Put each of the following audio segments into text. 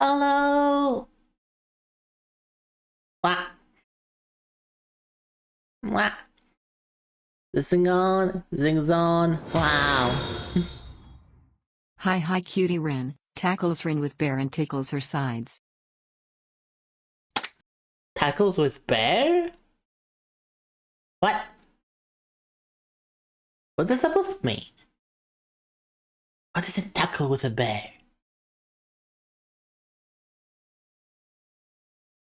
Hello! What? What? This thing on? Zing's on? Wow. Hi cutie Rin, tackles Rin with bear and tickles her sides. Tackles with bear? What? What's that supposed to mean? What is a tackle with a bear?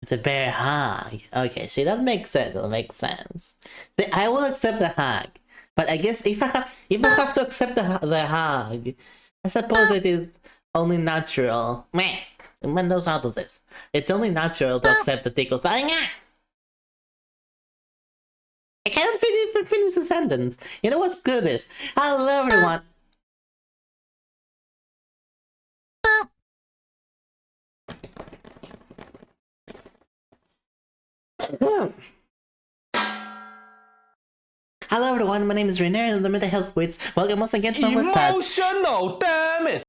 With a bear hug. Okay, see, that makes sense. That makes sense. See, I will accept the hug. But I guess if I have to accept the hug, I suppose it is only natural. Meh. Man knows how to do this. It's only natural to accept the tickles. I can't finish the sentence. You know what's good is? Hello everyone. Hello everyone, my name is Rainier and I'm the Mental Health Wits. Welcome once again to my Emotional, damn it!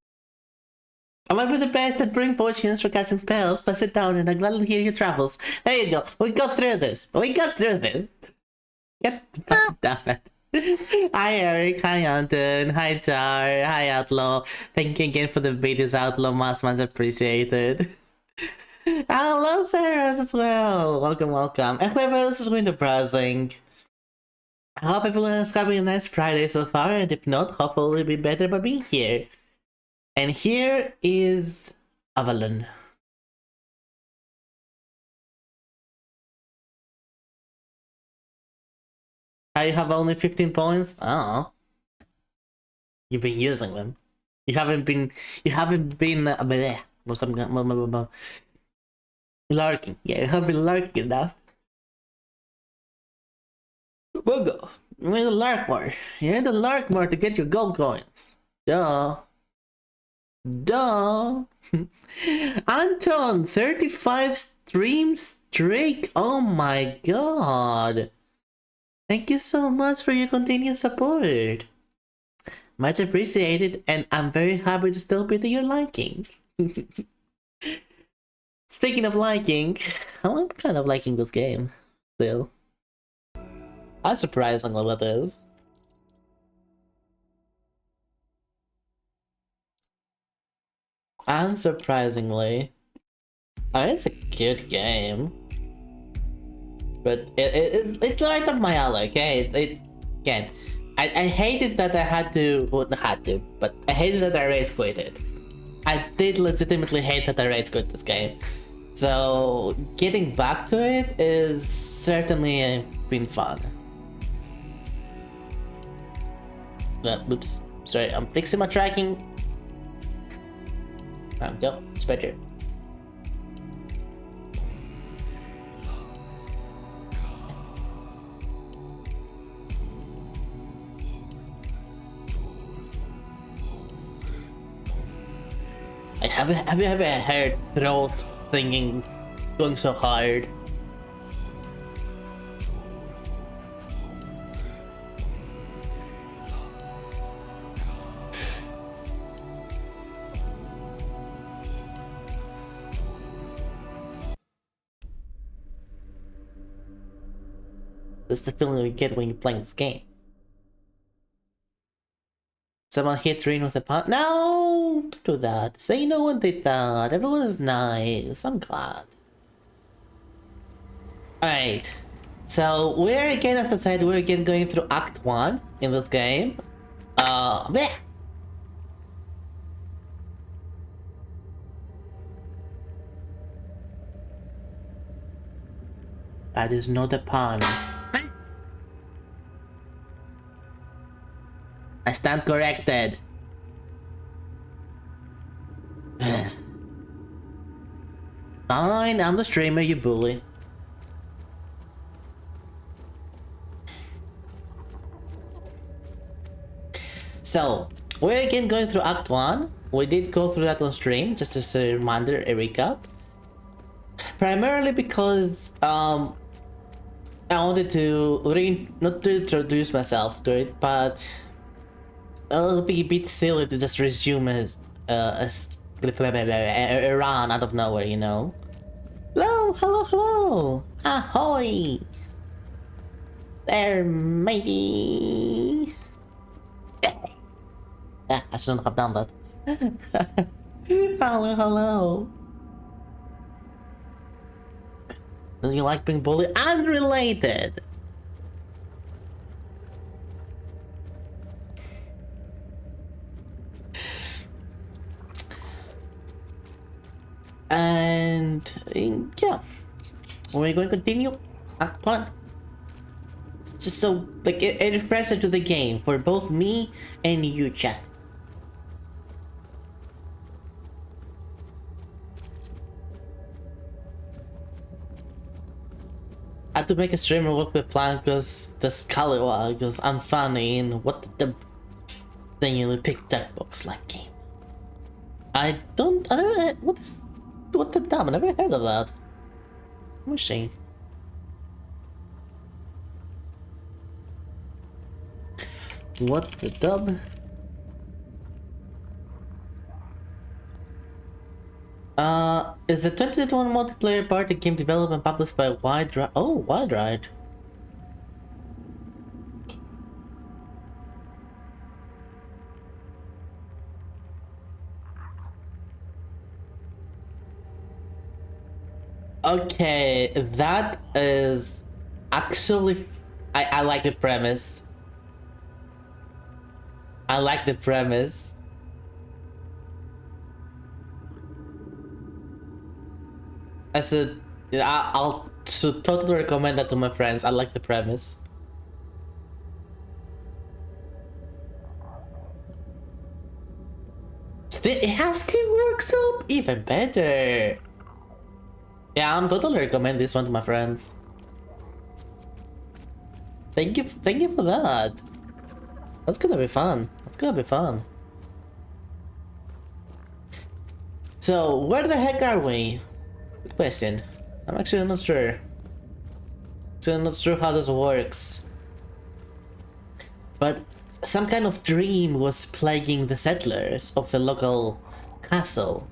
I might be the best at bring potions for casting spells, but sit down and I'll gladly hear your travels. There you go. We got through this. Get the fuck damn it. Hi Eric, hi Anton, hi Tar, hi Outlaw. Thank you again for the videos, Outlaw. Much appreciated. Hello Sarah as well. Welcome. And whoever else is going to browsing. I hope everyone is having a nice Friday so far, and if not, hopefully it'll be better by being here. And here is Avalon. I have only 15 points? Oh. You've been using them. You haven't been lurking. Yeah, you have been lurking enough. We'll go. You need to lurk more. You need to lurk more to get your gold coins. Duh. Anton, 35 stream streak. Oh my god. Thank you so much for your continued support. Much appreciated, and I'm very happy to still be to your liking. Speaking of liking, I'm kind of liking this game still. That's surprisingly what it is. Unsurprisingly, it's a cute game, but it's right up my alley. Okay, again, I hated that I had to, well, not had to, but I hated that I rage quitted. I did legitimately hate that I rage quit this game, so getting back to it is certainly been fun. Oops, sorry, I'm fixing my tracking. Go, it's better. Have you ever heard throat singing going so hard? That's the feeling you get when you're playing this game. Someone hit Rin with a punch? No! Don't do that. Say no one did that. Everyone is nice. I'm glad. Alright. So, we're again, as I said, we're again going through Act 1 in this game. Bleh. That is not a pun. I stand corrected. Fine, I'm the streamer, you bully. So, we're again going through Act 1. We did go through that on stream, just as a reminder, a recap. Primarily because, I wanted to, not to introduce myself to it, but it'll be a bit silly to just resume as Iran out of nowhere, you know. Hello, hello, hello! Ahoy! There, matey! Yeah, I shouldn't have done that. Hello, hello! Do you like being bullied? Unrelated! And yeah, we're going to continue Act 1. Just so, like, a refresher to the game for both me and you, chat. I had to make a streamer work the plan because the Scallywag was unfunny and what the thing you pick checkbox like game. I never, what the damn, I never heard of that. Let me see. What the dub? Is the 2021 multiplayer party game developed and published by Wide Ride? Oh, Wide Ride. Okay, that is actually... I like the premise. I like the premise. I'll totally recommend that to my friends. I like the premise. Still, it has Steam Workshop, even better. Yeah, I'm totally recommend this one to my friends. Thank you for that. That's gonna be fun. That's gonna be fun. So, where the heck are we? Good question. I'm actually not sure. Actually not sure how this works. But some kind of dream was plaguing the settlers of the local castle.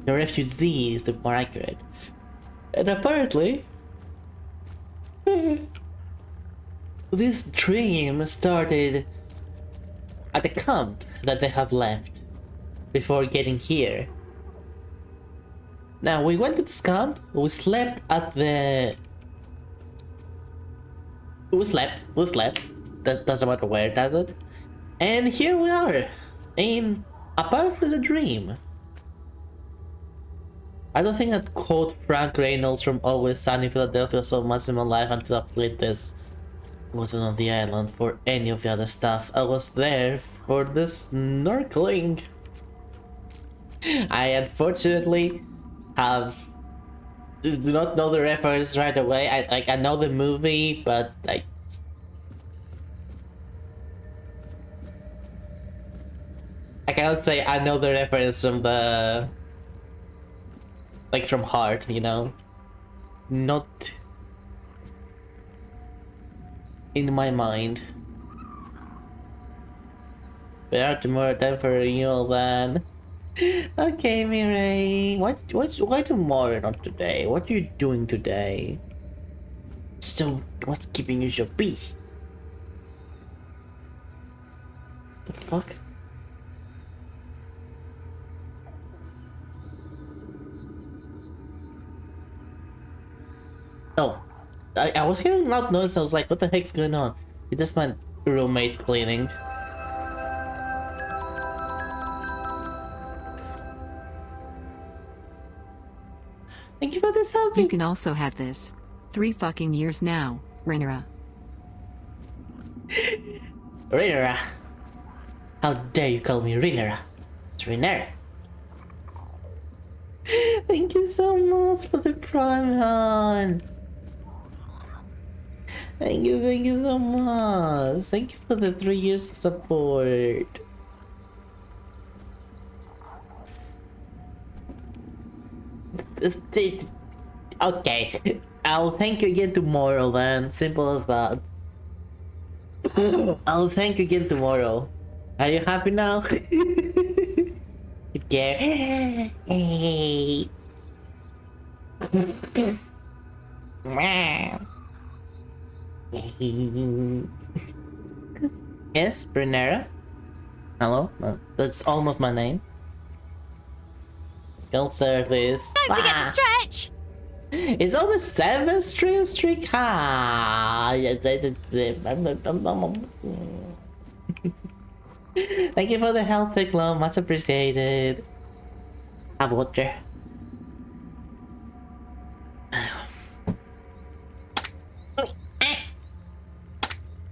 The refugees, to be more accurate. And apparently, this dream started at the camp that they have left before getting here. Now, we went to this camp, we slept at the... We slept. That doesn't matter where, does it? And here we are, in apparently the dream. I don't think I'd quote Frank Reynolds from Always Sunny in Philadelphia so much in my life until I played this. I wasn't on the island for any of the other stuff. I was there for the snorkeling. I unfortunately do not know the reference right away. I know the movie, but like I cannot say I know the reference from the like from heart, you know. Not in my mind. We are tomorrow time for renewal then. Okay, Mireille. Why tomorrow, not today? What are you doing today? So, what's keeping you so busy? The fuck? Oh, I was hearing loud noise. I was like, what the heck's going on? It's just my roommate cleaning. Thank you for this help. You can also have this. 3 fucking years now, Renera. Renera. How dare you call me Renera? It's Renera. Thank you so much for the prime on. Thank you so much. Thank you for the 3 years of support. Okay, I'll thank you again tomorrow then. Simple as that. I'll thank you again tomorrow. Are you happy now? Keep here. Hey. Yes, Renera? Hello? That's almost my name. Don't service. Don't forget to stretch. It's only 7 stream streak. Thank you for the health clone, much appreciated. Have water.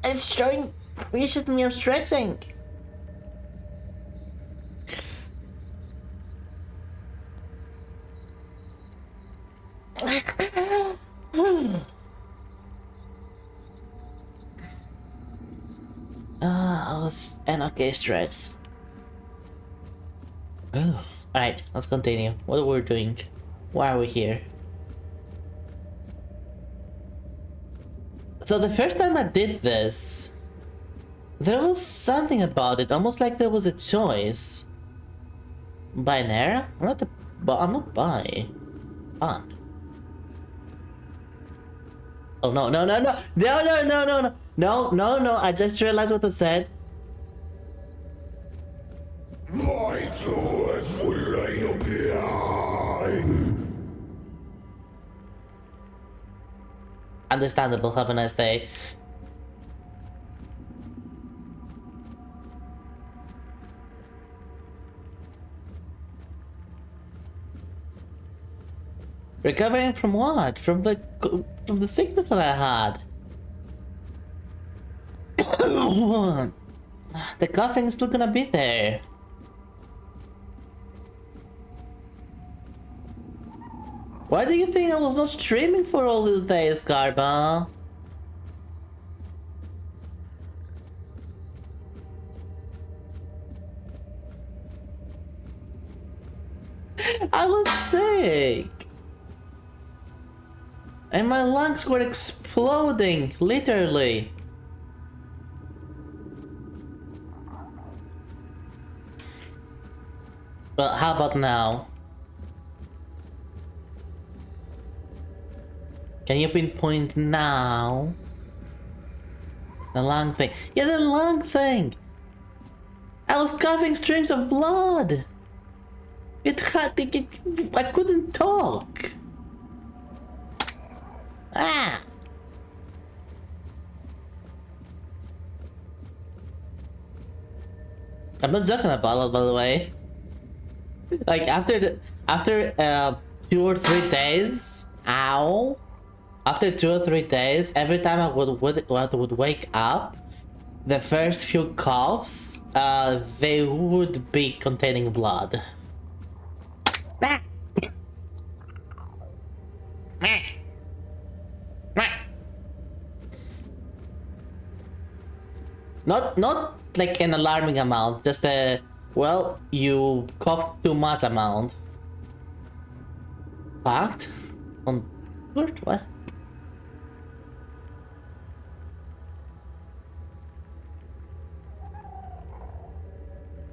It's showing appreciate me, I'm stretching. I was an okay stretch. Oh, alright, let's continue. What are we doing? Why are we here? So the first time I did this, there was something about it, almost like there was a choice. Binera? I'm not bi. Fun. Oh no, no, no, no, no, no, no, no, no, no, no, no, I just realized what I said. Understandable, have a nice day. Recovering from what? From the sickness that I had. The coughing is still gonna be there. Why do you think I was not streaming for all these days, Garba? I was sick. And my lungs were exploding, literally. Well, how about now? Can you pinpoint now? The lung thing. Yeah, the lung thing! I was coughing streams of blood! I couldn't talk! Ah! I'm not joking about it, by the way. Like after 2 or 3 days, ow! After 2 or 3 days, every time I would wake up, the first few coughs, they would be containing blood. Ah! Ah! Not like an alarming amount, just a, well, you coughed too much amount. Fact? On what?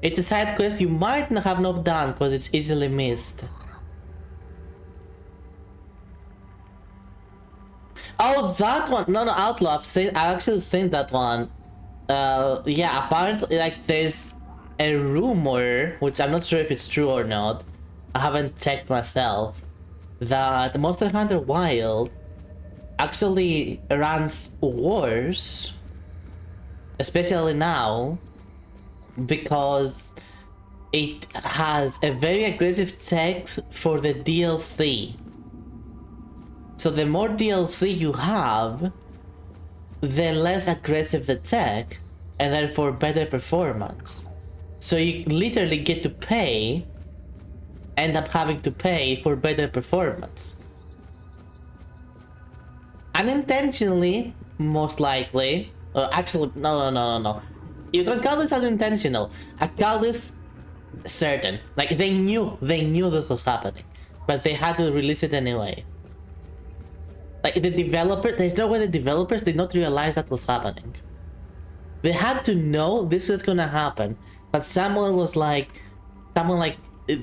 It's a side quest you might not have not done because it's easily missed. Oh, that one! No, Outlaw, I've actually seen that one. Yeah, apparently, like, there's a rumor, which I'm not sure if it's true or not, I haven't checked myself, that Monster Hunter Wild actually runs wars, especially now, because it has a very aggressive check for the DLC. So the more DLC you have, the less aggressive the tech, and therefore better performance. So you literally get to pay, end up having to pay for better performance. Unintentionally, most likely. Actually, no. You can call this unintentional. I call this certain. Like, they knew this was happening, but they had to release it anyway. Like, the developer, there's no way the developers did not realize that was happening. They had to know this was gonna happen, but someone like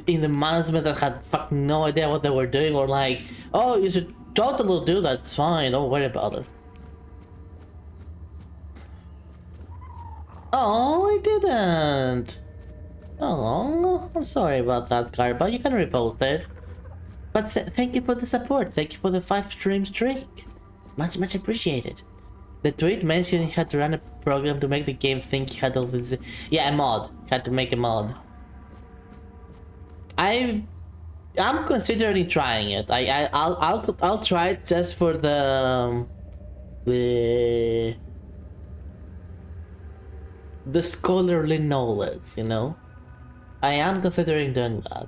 in the management that had fucking no idea what they were doing, or like, oh, you should totally do that, it's fine, don't worry about it. Oh, I didn't. Oh, I'm sorry about that, Scar, but you can repost it. But thank you for the support. Thank you for the 5-stream streak. Much appreciated. The tweet mentioned he had to run a program to make the game think he had all this. Yeah, a mod. He had to make a mod. I'm considering trying it. I'll try it just for the scholarly knowledge, you know. I am considering doing that.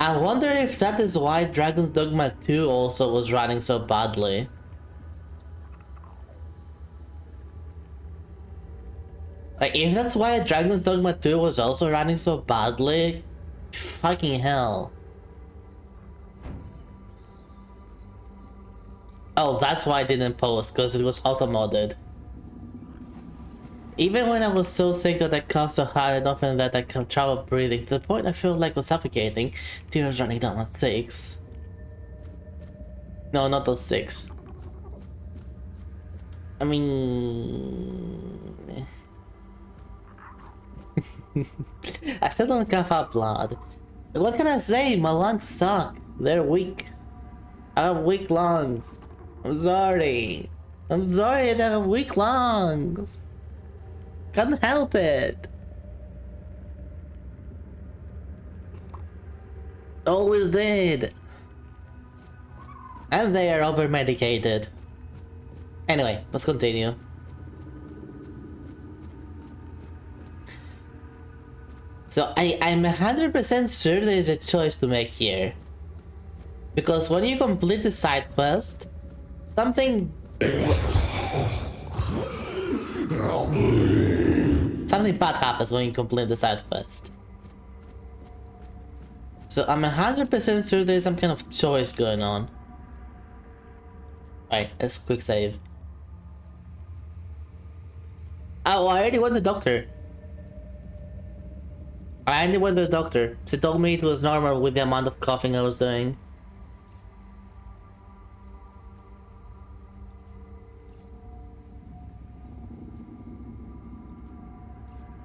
I wonder if that is why Dragon's Dogma 2 also was running so badly. Like, if that's why Dragon's Dogma 2 was also running so badly, fucking hell. Oh, that's why I didn't post, because it was auto-modded. Even when I was so sick that I coughed so hard and often that I had trouble breathing, to the point I feel like I was suffocating, tears running down my cheeks. No, not those 6. I mean... I still don't cough up blood. What can I say? My lungs suck. They're weak. I have weak lungs. I'm sorry. I'm sorry that I have weak lungs. Can't help it. Always did. And they are over medicated. Anyway, let's continue. So I'm 100% sure there is a choice to make here. Because when you complete the side quest, something bad happens when you complete the side quest. So I'm 100% sure there's some kind of choice going on. Alright, let's quick save. Oh, I already went to the doctor. I already went to the doctor. She told me it was normal with the amount of coughing I was doing.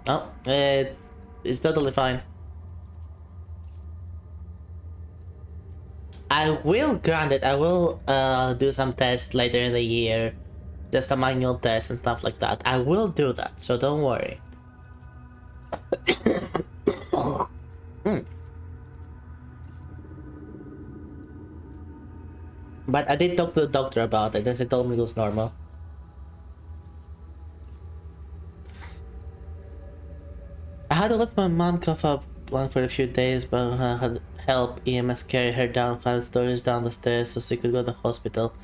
Oh, it's totally fine. I will grant it. I will do some tests later in the year, just a manual test and stuff like that. I will do that, so don't worry. But I did talk to the doctor about it, and she told me it was normal. I had to let my mom cough up blunt for a few days, but I had help EMS carry her down 5 stories down the stairs so she could go to the hospital.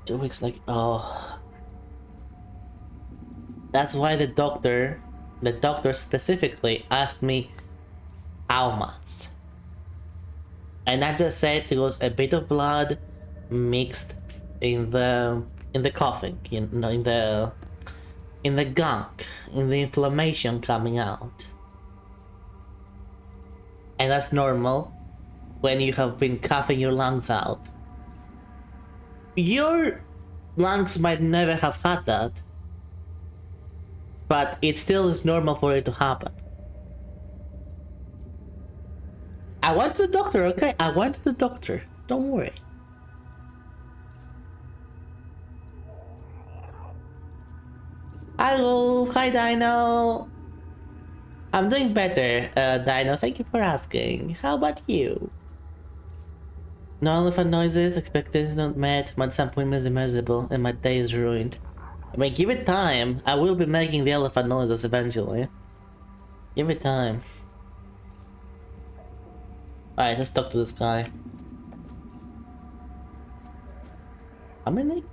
2 weeks like, oh. That's why the doctor specifically asked me how much. And I just said it was a bit of blood mixed in the coughing, you know, in the gunk, in the inflammation coming out. And that's normal when you have been coughing your lungs out. Your lungs might never have had that, but it still is normal for it to happen. I went to the doctor, okay? I went to the doctor. Don't worry. Hello, hi Dino. I'm doing better, Dino. Thank you for asking. How about you? No elephant noises, expectations not met, my disappointment is immeasurable, and my day is ruined. I mean, give it time. I will be making the elephant noises eventually. Give it time. Alright, let's talk to this guy. How many?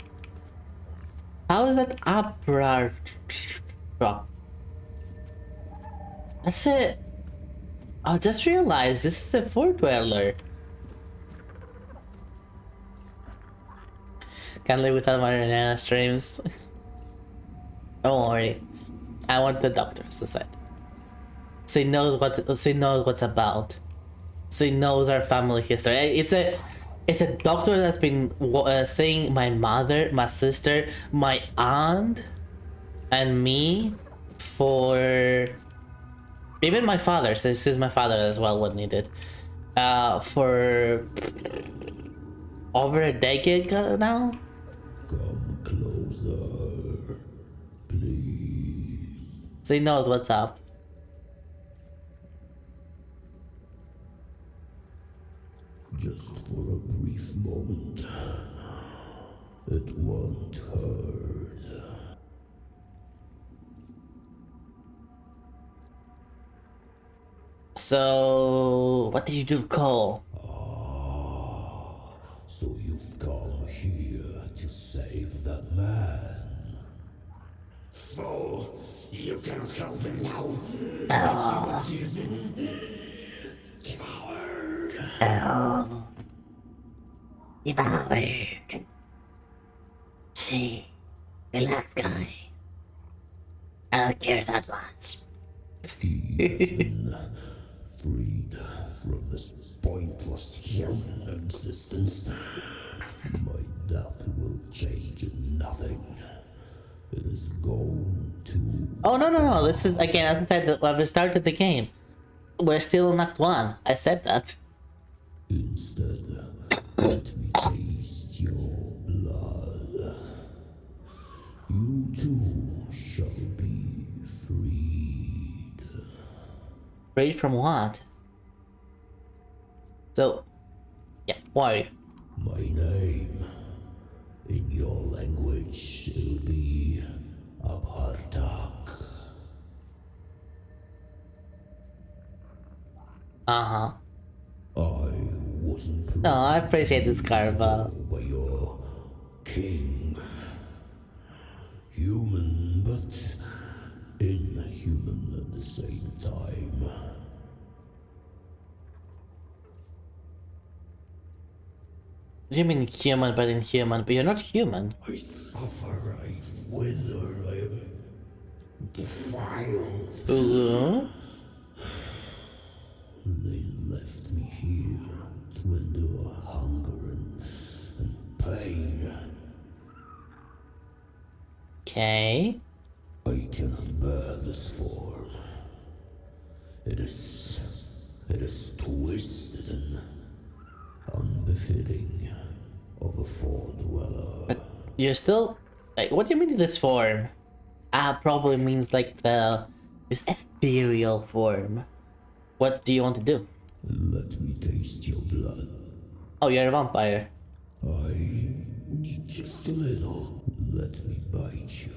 How is that upright? That's it. I just realized this is a 4-dweller. Can't live without my banana streams. Don't worry. I want the doctor, as I said. She knows what's about. She knows our family history. It's a doctor that's been seeing my mother, my sister, my aunt, and me for even my father. Since he's my father as well when needed. For over a decade now. Come closer, please. She knows what's up. Just for a brief moment. It won't hurt. So, what did you do, Cole? So you've come here to save that man. Fool, you cannot help him now. Oh. He has been devoured. Oh. Devoured. See, relax, guy. I don't care that much. He has been freed from this pointless human existence. My death will change nothing. It is going to... Oh, no. This is, again, as I said when we started the game. We're still in Act 1. I said that. Instead, let me taste your blood. You too shall be freed. Freed from what? So, yeah, why? My name, in your language, it'll be Abhartak. Uh-huh. I wasn't No, I appreciate this, Carva. by your king. Human, but inhuman at the same time. You mean human but inhuman, but you're not human. I suffer, I wither, I am defiled. Ooh. They left me here to endure hunger and pain. Okay. I cannot bear this form. It is twisted and unbefitting of a four-dweller. But you're still... Like, what do you mean this form? Probably means like this ethereal form. What do you want to do? Let me taste your blood. Oh, you're a vampire. I need just a little. Let me bite you.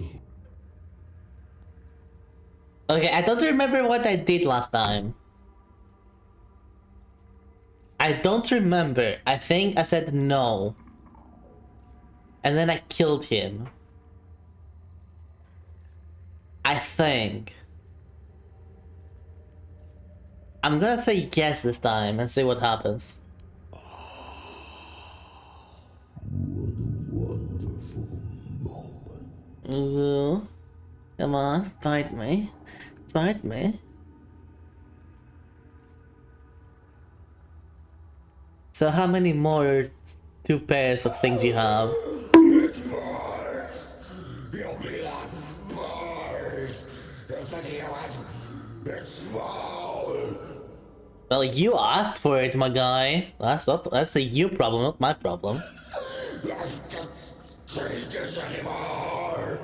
Okay, I don't remember what I did last time. I don't remember. I think I said no. And then I killed him. I think. I'm gonna say yes this time and see what happens. What a wonderful moment. Ooh. Come on, bite me. Bite me. So how many more 2 pairs of things you have? It burns! Your blood burns! It's foul! Well, you asked for it, my guy. That's a you problem, not my problem. I can't take this anymore!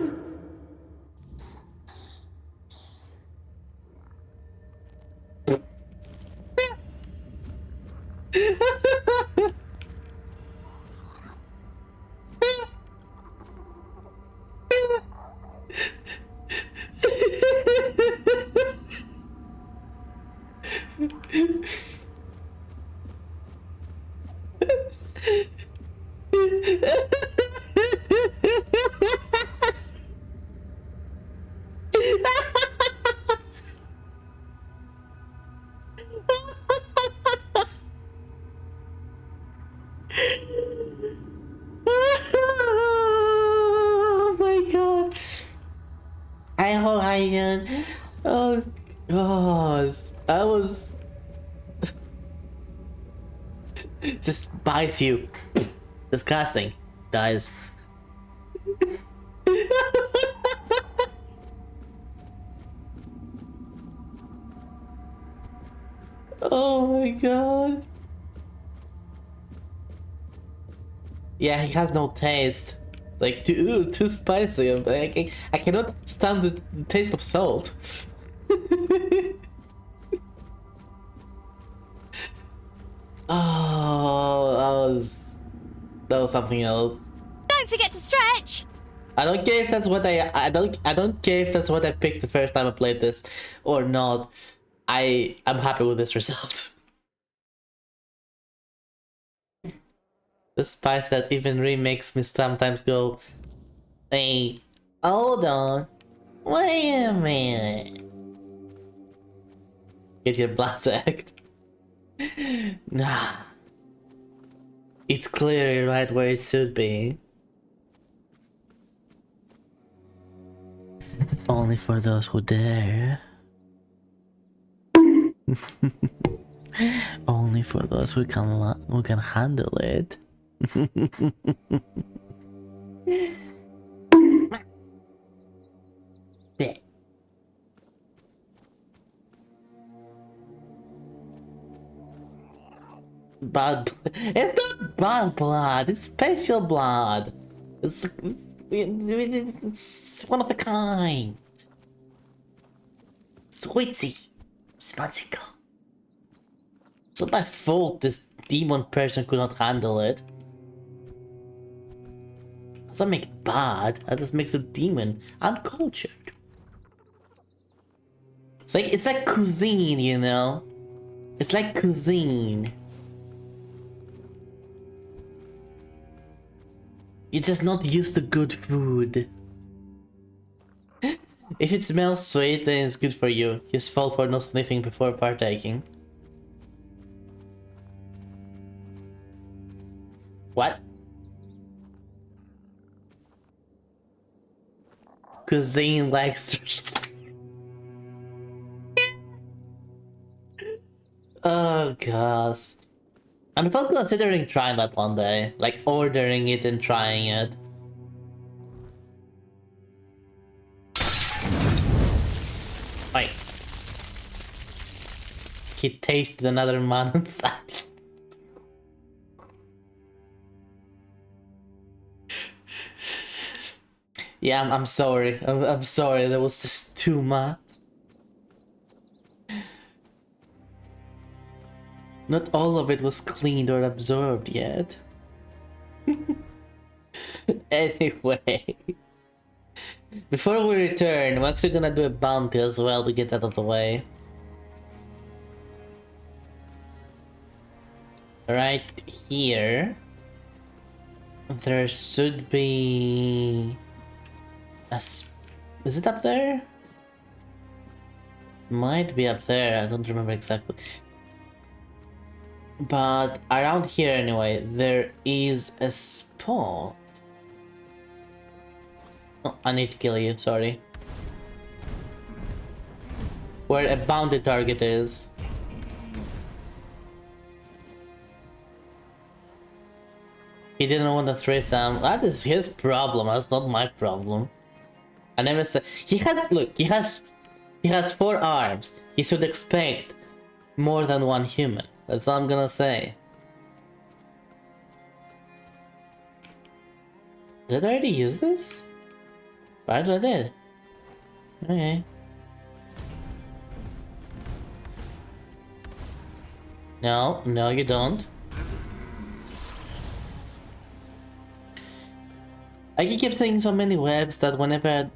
Oh my god. I hope I can. Oh god. I was... Just bites you. Disgusting. Dies. Oh my god. Yeah, he has no taste. It's like too spicy. I cannot stand the taste of salt. Oh, that was something else. Don't forget to stretch. I don't care if that's what I don't care if that's what I picked the first time I played this or not. I'm happy with this result. The spice that even makes me sometimes go, hey, hold on, wait a minute. Get your blood sucked. Nah. It's clearly right where it should be. Only for those who dare. Only for those who can handle it. Bad. It's not bad blood. It's special blood. It's one of a kind. It's witty. It's magical. It's not my fault this demon person could not handle it. Doesn't make it bad. That just makes the demon uncultured. It's like cuisine, you know? It's like cuisine. You're just not used to good food. If it smells sweet, then it's good for you. His fault for not sniffing before partaking. What? Cuisine likes... Oh gosh. I'm still considering trying that one day. Like ordering it and trying it. Wait. He tasted another man inside. Yeah, I'm sorry. I'm sorry. That was just too much. Not all of it was cleaned or absorbed yet. Anyway. Before we return, we're actually gonna do a bounty as well to get out of the way. Right here. There should be... Is it up there? Might be up there, I don't remember exactly. But around here anyway, there is a spot. Oh, I need to kill you, sorry. Where a bounty target is. He didn't want a threesome. That is his problem, that's not my problem. I never said... He has 4 arms. He should expect more than 1 human. That's all I'm gonna say. Did I already use this? Right, I did. Okay. No, no you don't. I can keep seeing so many webs that whenever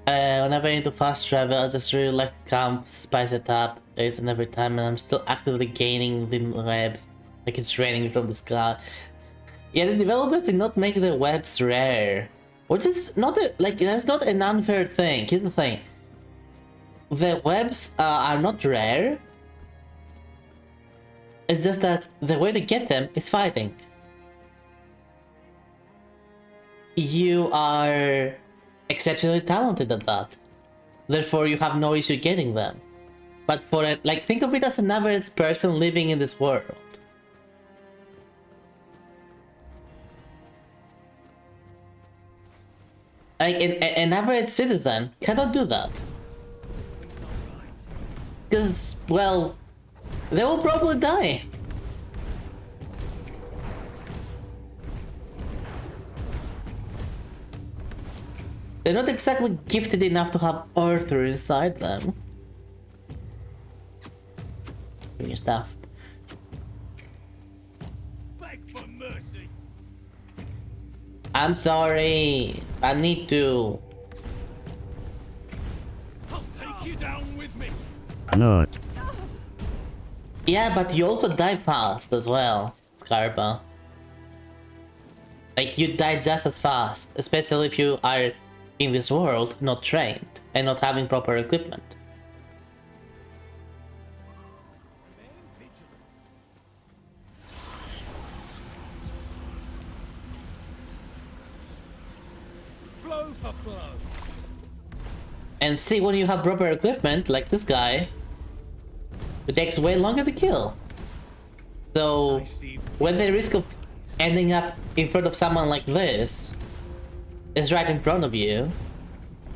I need to fast travel, I just really like to camp, spice it up, each and every time, and I'm still actively gaining the webs, like it's raining from the sky. Yeah, the developers did not make the webs rare, which is not that's not an unfair thing. Here's the thing: the webs are not rare. It's just that the way to get them is fighting. You are exceptionally talented at that. Therefore, you have no issue getting them. But for it, like, think of it as an average person living in this world. Like, an average citizen cannot do that. Because, well, they will probably die. They're not exactly gifted enough to have Arthur inside them. Give me your stuff. Beg for mercy. I'm sorry. I need to. I'll take you down with me. Not. Yeah, but you also die fast as well, Scarpa. Like, you die just as fast, especially if you are in this world not trained and not having proper equipment. Blow for blow. And see, when you have proper equipment, like this guy, it takes way longer to kill. So, when the risk of ending up in front of someone like this is right in front of you,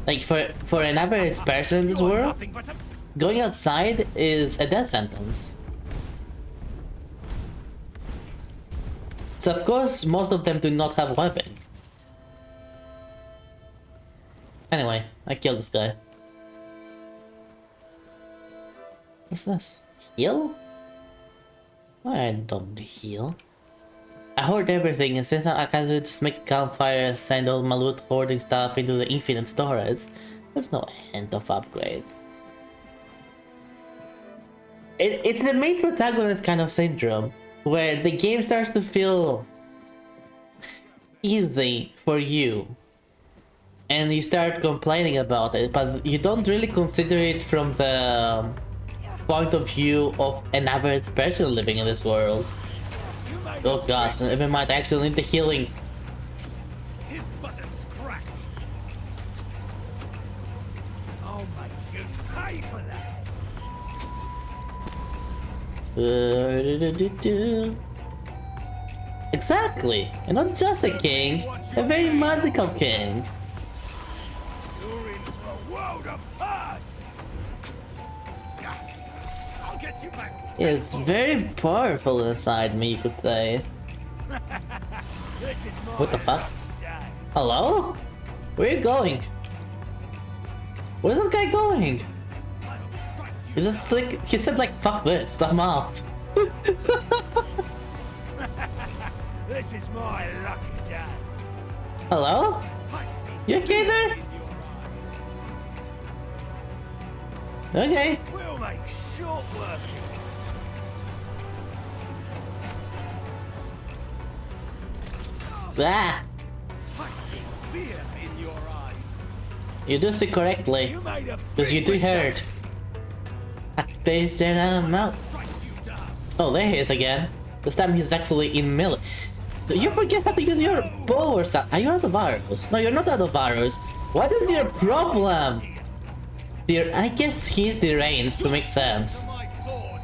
like for an average person in this world, Nothing but a going outside is a death sentence. So of course, most of them do not have weapons. Anyway, I killed this guy. What's this? Heal? I don't heal. I hoard everything, and since I can just make a campfire, send all my loot hoarding stuff into the infinite storage, there's no end of upgrades. It's the main protagonist kind of syndrome, where the game starts to feel easy for you, and you start complaining about it, but you don't really consider it from the point of view of an average person living in this world. Oh gosh, never mind, I actually need the healing. Tis but a scratch. I'll make you pay for that. Exactly, and not just a king, a very magical king. You're in for a world apart. I'll get you back. It's very powerful inside me, you could say. This is my What the fuck? day. Hello? Where are you going? Where's that guy going? I'll strike you. It's just like, he said like, fuck this, I'm out. This is my lucky day. Hello? I see You okay there? in your eyes. Okay. We'll make short work of it. Ah, I see fear in your eyes. you do see correctly, You made a because you big do mistake. hurt. Activate and I'm out. Strike you down. Oh, there he is again. This time he's actually in melee. You forget how to use your bow or something. Are you out of arrows? No, you're not out of arrows. What is your problem? Dear, I guess he's deranged to make sense. To my sword.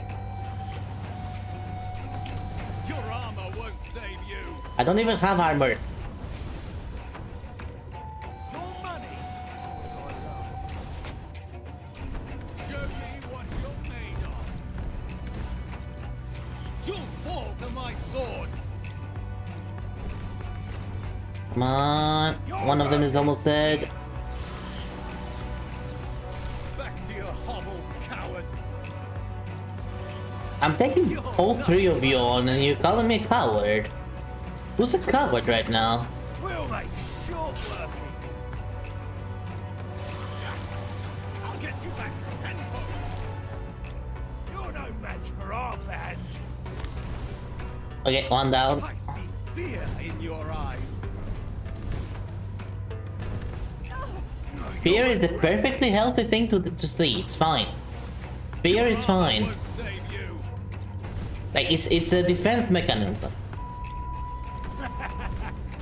Your armor won't save you. I don't even have armor. Your money. Show me what you're made of. You'll fall to my sword. Come on. One of them is almost dead. Back to your hovel, coward. I'm taking all three of you on and you're calling me a coward. Who's a coward right now? We'll make short work of it. I'll get you back tenfold. You're no match for our band. Okay, one down. I see fear in your eyes. Fear is the perfectly healthy thing to see. It's fine. Fear is fine. Won't save you. Like it's a defense mechanism.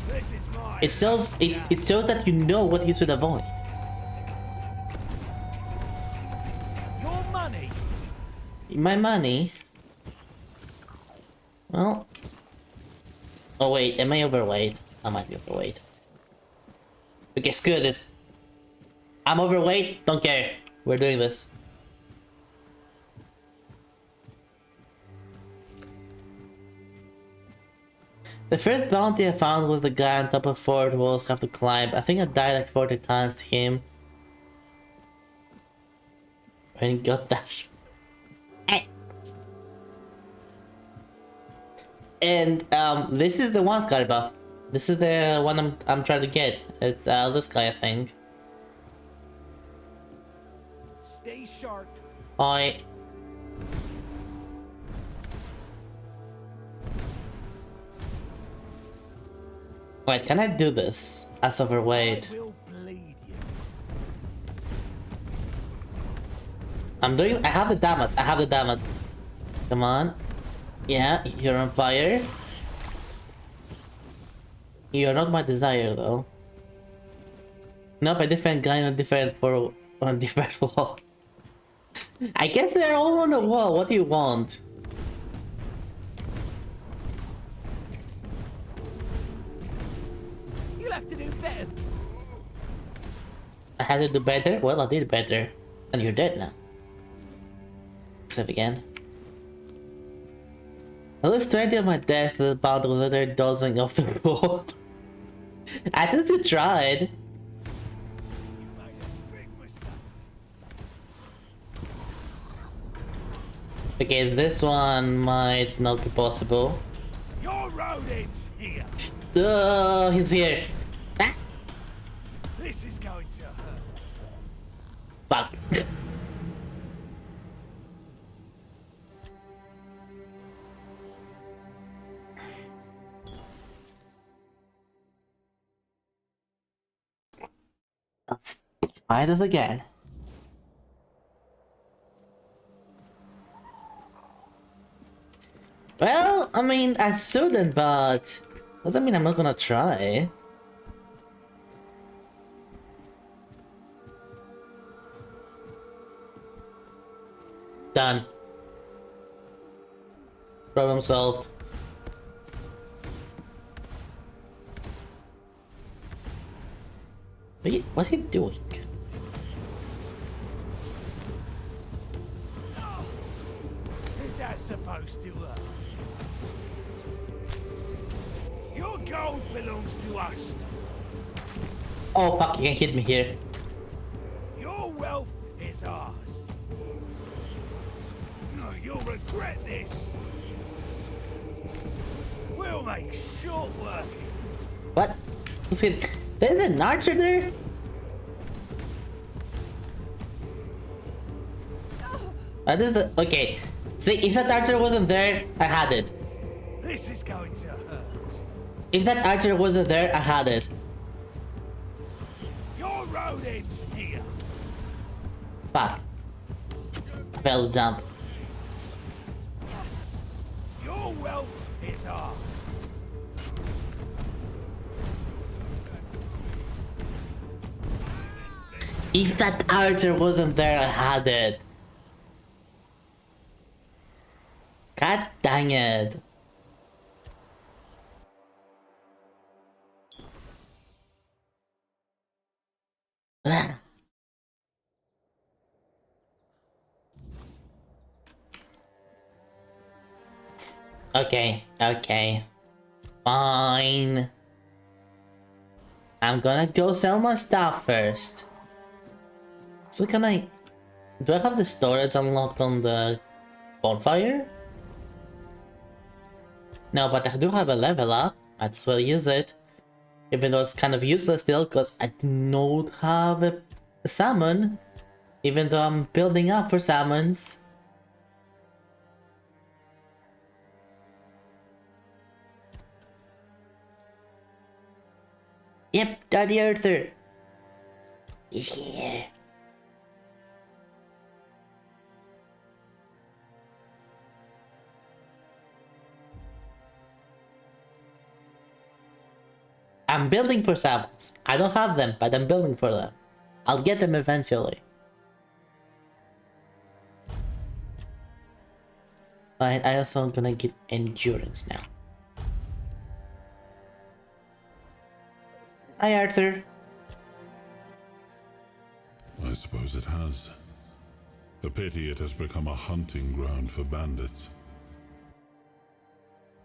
This is mine. It shows that you know what you should avoid. Your money. My money. Well. Oh wait, am I overweight? I might be overweight. Okay, screw this. I'm overweight, don't care. We're doing this. The first bounty I found was the guy on top of Fort Walls have to climb. I think I died like 40 times to him. When he got that. And this is the one, Scariba. This is the one I'm trying to get. It's this guy, I think. Stay sharp. I. Wait, can I do this as overweight? I will bleed you. I'm doing. I have the damage. I have the damage. Come on. Yeah, you're on fire. You're not my desire, though. Nope, a different guy on a different on a different wall. I guess they're all on the wall. What do you want? You'll have to do better. I had to do better? Well, I did better. And you're dead now. Except again. At least 20 of my deaths to the bound was other dozing off the wall. I think you tried. Okay, this one might not be possible. Your rodent's here. Oh, he's here. Ah, This is going to hurt. fuck. Let's try this again. Well, I mean, I shouldn't, but doesn't mean I'm not gonna try. Done. Problem solved. What's he doing? Is that supposed to hurt? Your gold belongs to us. Oh fuck, you can hit me here. Your wealth is ours. No, you'll regret this. We'll make short work. What? What's it? There's an archer there? This is the... Okay. See, if that archer wasn't there, I had it. This is going to hurt. If that archer wasn't there, I had it. Your rodent's here. Fuck. I failed to jump. Your wealth is ours. If that archer wasn't there, I had it. God dang it. Ah. Okay, okay. Fine. I'm gonna go sell my stuff first. So can I... Do I have the storage unlocked on the bonfire? No, but I do have a level up. Might as well use it. Even though it's kind of useless still, because I do not have a salmon. Even though I'm building up for salmons. Yep, Daddy Arthur. He's here. I'm building for salmons. I don't have them, but I'm building for them. I'll get them eventually. I also gonna get endurance now. Hi, Arthur. I suppose it has. A pity it has become a hunting ground for bandits.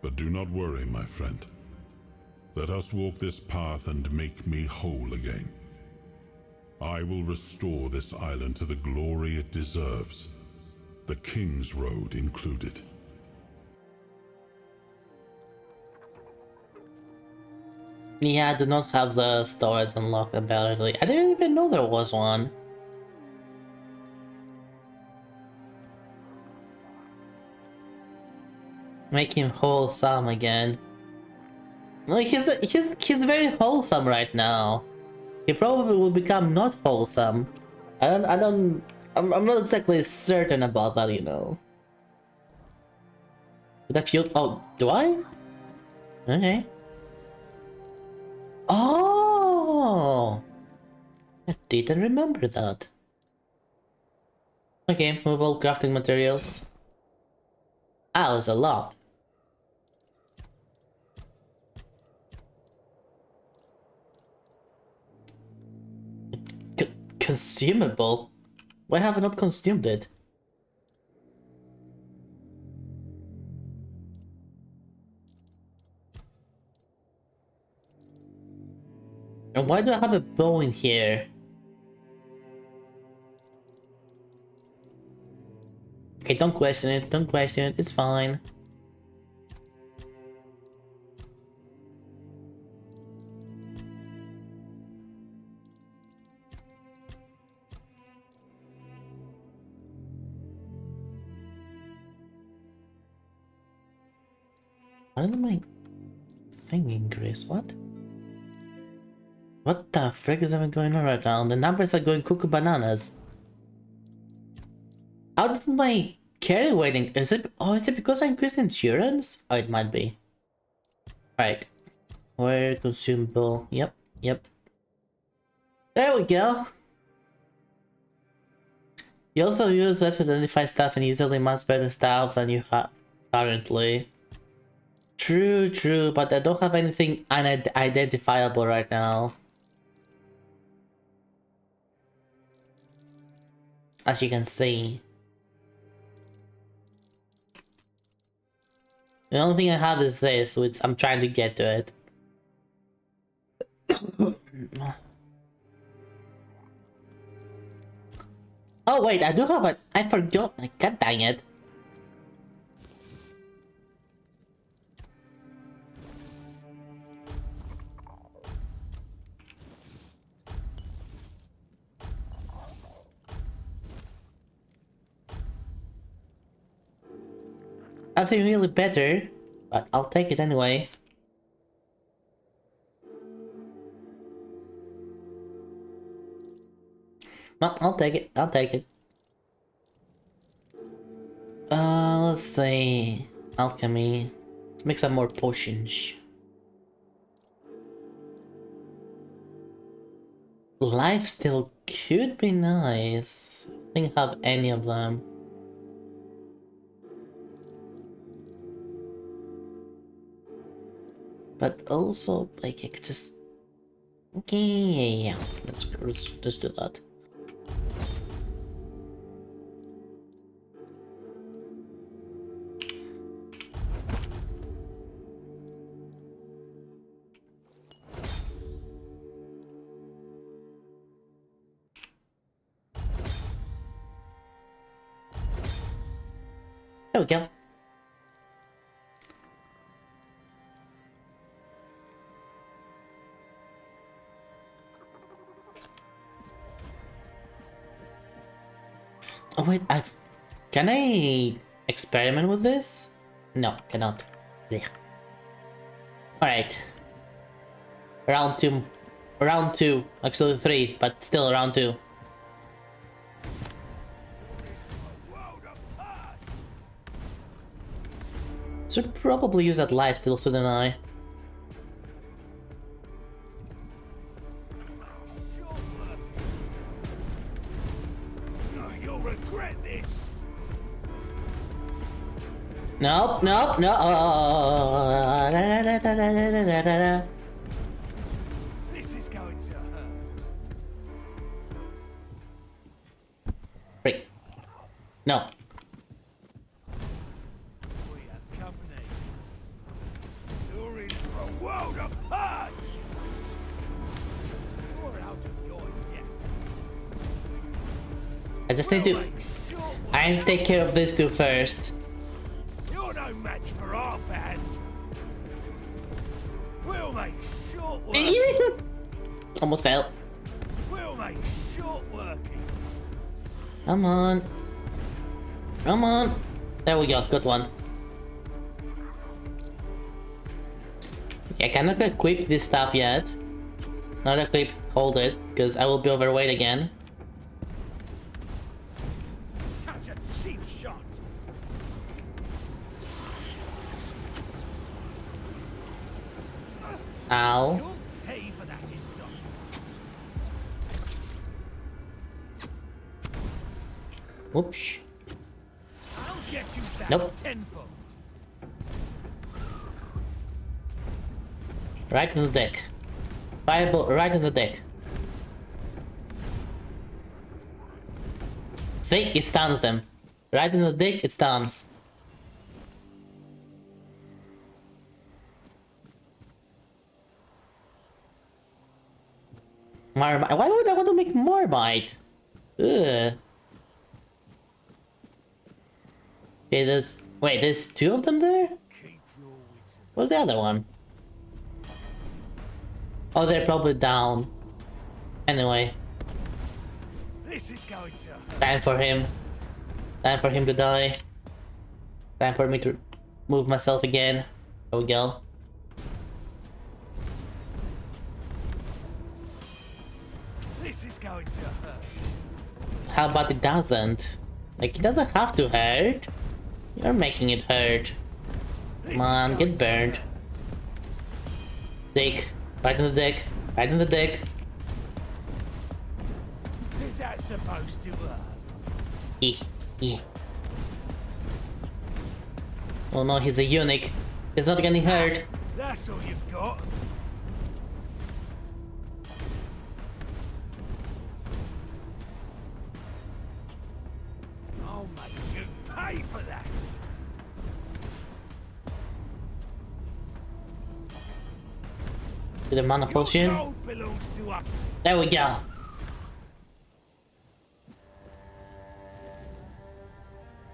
But do not worry, my friend. Let us walk this path and make me whole again. I will restore this island to the glory it deserves, the King's Road included. Yeah, I do not have the storage unlocked apparently. I didn't even know there was one. Make him wholesome again. Like he's very wholesome right now. He probably will become not wholesome. I'm not exactly certain about that, you know. Did I feel? Oh, do I? Okay. Oh, I didn't remember that. Okay, move all crafting materials. Ah, it was a lot. Consumable? Why have I not consumed it? And why do I have a bow in here? Okay, don't question it, don't question it, it's fine. Why did my thing increase? What? What the frick is even going on right now? The numbers are going cuckoo bananas. How did my carry weighting? Is it? Oh, is it because I increased insurance? Oh, it might be. Right. Where consumable? Yep, yep. There we go. You also use that to identify stuff and usually much better stuff than you have currently. True, true, but I don't have anything unidentifiable right now. As you can see. The only thing I have is this, which I'm trying to get to it. Oh wait, I do have it. I forgot. God dang it. Nothing really better, but I'll take it anyway. Well, I'll take it. I'll take it. Let's see. Alchemy. Let's make some more potions. Lifesteal could be nice. I think I have any of them. But also, like, I could just... Okay, yeah. Let's do that. There we go. Oh wait, can I experiment with this? No, cannot. Yeah. Alright. Round two. Round two. Actually three, but still round two. Should probably use that lifesteal, shouldn't I? You'll regret this. Nope, nope, no. This is going to hurt. Break. No. We have company. You're in for a world of hurt. You're out of your depth. I just need to. I need to take care of this two first. You're no match for our band. We'll make short work. Almost fell. We'll make short working. Come on. Come on. There we go. Good one. I cannot equip this stuff yet. Not equip. Hold it, because I will be overweight again. Such a cheap shot. Ow. You'll pay for that insult. Oops. I'll get you back Nope. tenfold. Right in the dick. Fireball right in the dick. See? It stuns them. Right in the dick, it stuns. Marmite. Why would I want to make Marmite? Ugh. Okay, there's... Wait, there's two of them there? Keep your wits. Where's the other one? Oh, they're probably down. Anyway, This is going to hurt. time for him. Time for him to die. Time for me to move myself again. There we go. This is going to hurt. How about it doesn't? Like, it doesn't have to hurt. You're making it hurt. This Come on, is get going to burned. hurt. Dick. Right in the dick. Right in the dick. Is that supposed to hurt? Eeh. Eeh. Oh no, he's a eunuch. He's not getting hurt. That's all you've got. I'll make you pay for that. To the mana Your potion. gold belongs to us. There we go.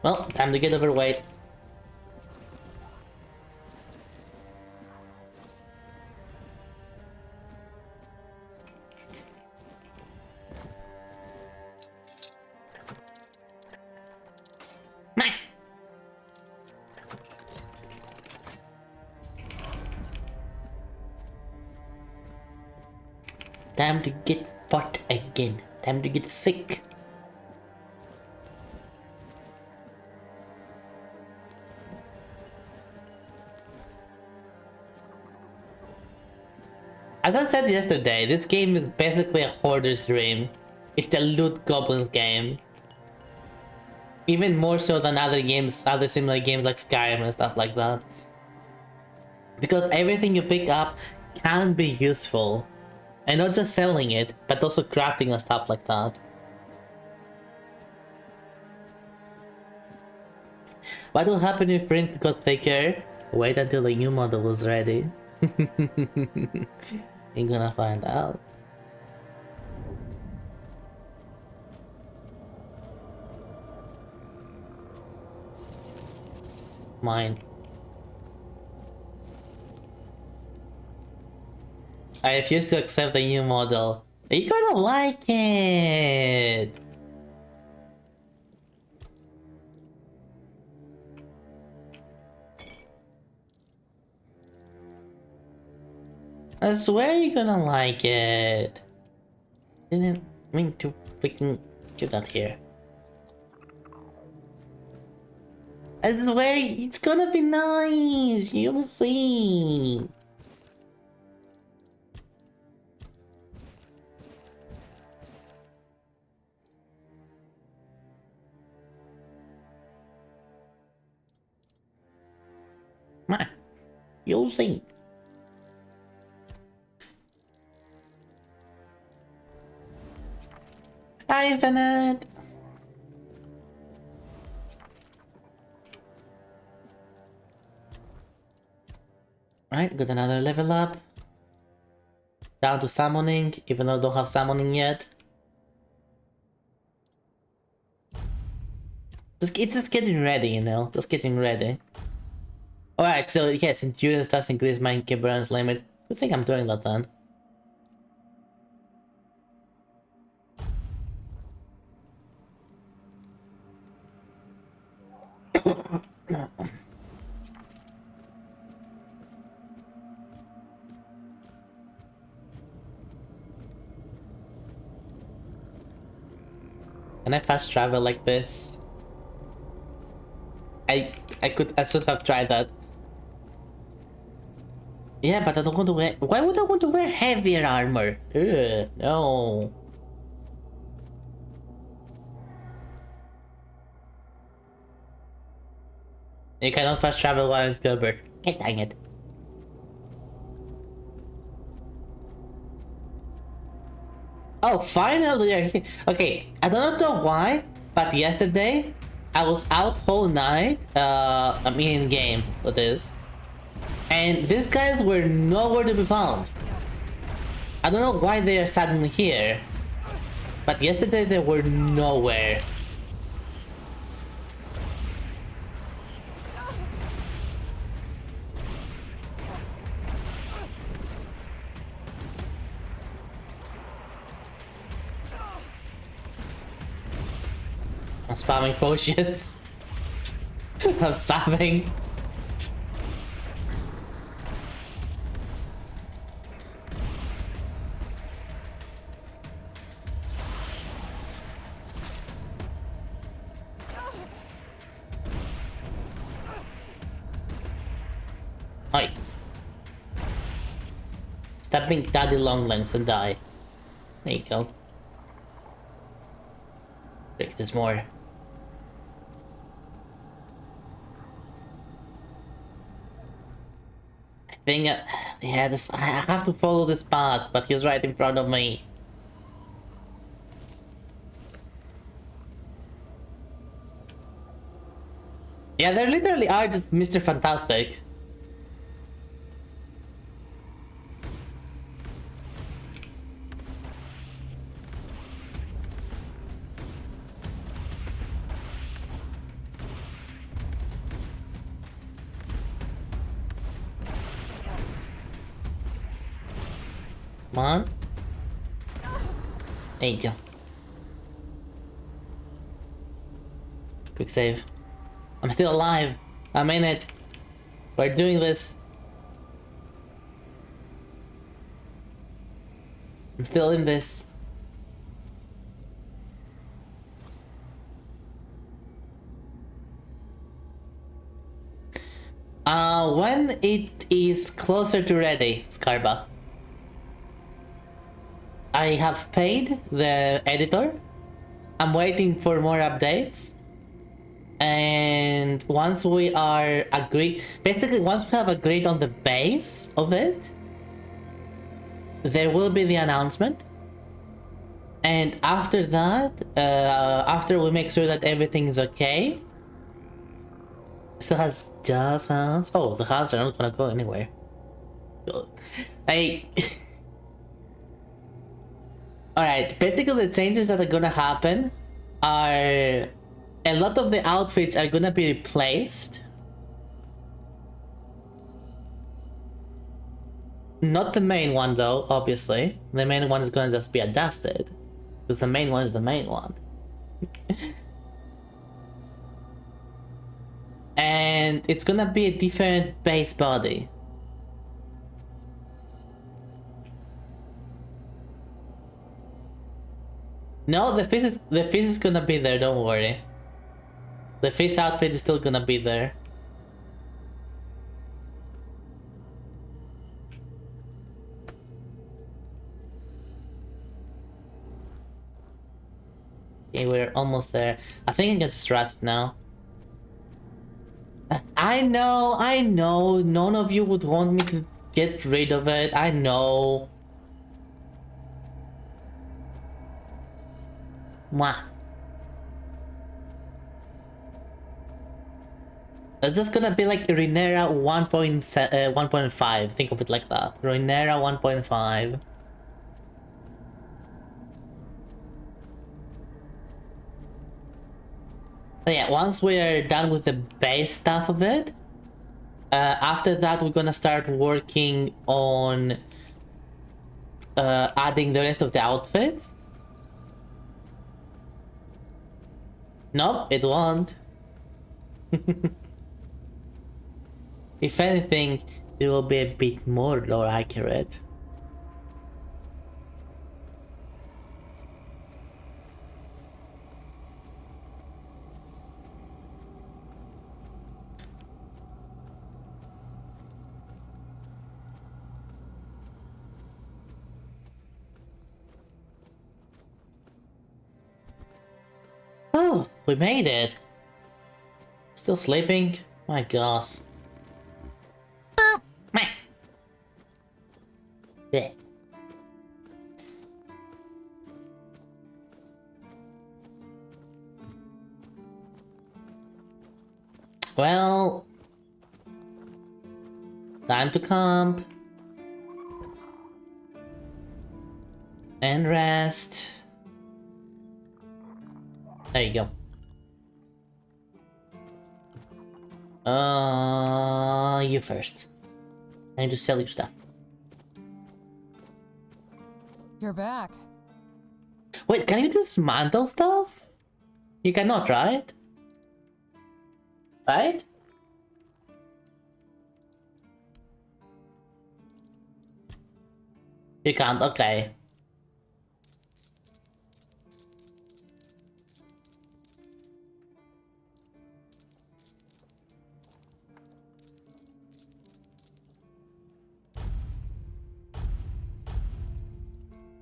Well, time to get overweight. Meh. Time to get fat again. Time to get sick. As I said yesterday, this game is basically a hoarder's dream. It's a loot goblins game. Even more so than other games, other similar games like Skyrim and stuff like that. Because everything you pick up can be useful. And not just selling it, but also crafting and stuff like that. What will happen if Rink got thicker? Wait until the new model is ready. You're gonna find out. Mine. I refuse to accept the new model. You're gonna like it! I swear you're gonna like it. Didn't mean to freaking do that here. I swear it's gonna be nice. You'll see. Come on. You'll see. Hi, Infinite! Right, got another level up. Down to summoning, even though I don't have summoning yet. It's just getting ready, you know? Just getting ready. Alright, so yes, endurance does increase my endurance limit. Good thing I'm doing that then. Can I fast travel like this? I should have tried that. Yeah, but I don't want to wear. Why would I want to wear heavier armor? Ugh, no. You cannot fast travel while in Gilbert. God dang it. Oh, finally they're here. Okay, I don't know why, but yesterday I was out whole night. I mean, in game, that is. And these guys were nowhere to be found. I don't know why they are suddenly here, but yesterday they were nowhere. I'm spamming potions. I'm spamming. Hi. Stop being daddy long lengths and die. There you go. Break this more. I think yeah, this I have to follow this path, but he's right in front of me. Yeah, they literally are just Mr. Fantastic. Come on. There you go. Quick save. I'm still alive. I'm in it. We're doing this. I'm still in this. When it is closer to ready, Scarba. I have paid the editor. I'm waiting for more updates. And once we are agreed, basically once we have agreed on the base of it, there will be the announcement. And after that, after we make sure that everything is okay, still has just hands. Oh, the hands are not gonna go anywhere. I. Alright, basically the changes that are gonna happen are a lot of the outfits are gonna be replaced. Not the main one though, obviously. The main one is gonna just be adjusted. Because the main one is the main one. And it's gonna be a different base body. No, the fizz is gonna be there, don't worry. The fizz outfit is still gonna be there. Okay, we're almost there. I think I can just rest now. I I know. None of you would want me to get rid of it. I know. Mwah. It's just gonna be like Ruinera 1.5. Think of it like that. Ruinera 1.5. So yeah, once we are done with the base stuff of it, after that we're gonna start working on adding the rest of the outfits. Nope, it won't. If anything, it will be a bit more lore accurate. Oh, we made it. Still sleeping? My gosh. Meh. Yeah. Well, time to camp and rest. There you go. You first. I need to sell you stuff. You're back. Wait, can you dismantle stuff? You cannot, right? Right? You can't, okay.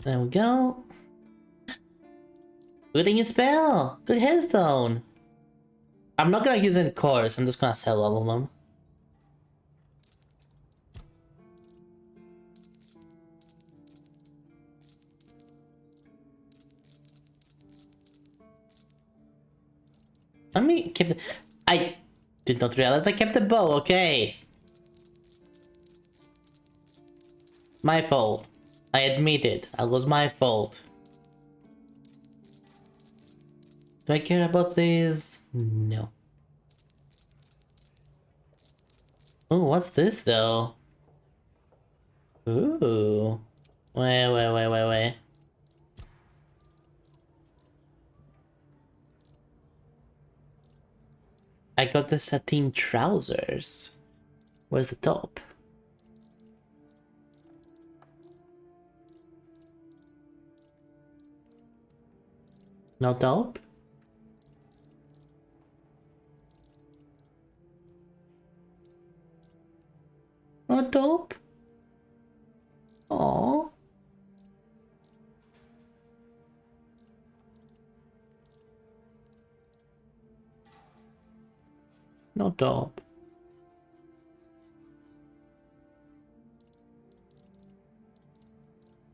There we go. Good thing you spell. Good headstone. I'm not gonna use any cores. I'm just gonna sell all of them. Let me keep the... I did not realize I kept the bow, okay. My fault. I admit it. It was my fault. Do I care about these? No. Oh, what's this though? Ooh. Wait. I got the sateen trousers. Where's the top? No top? No top? Aww. No top.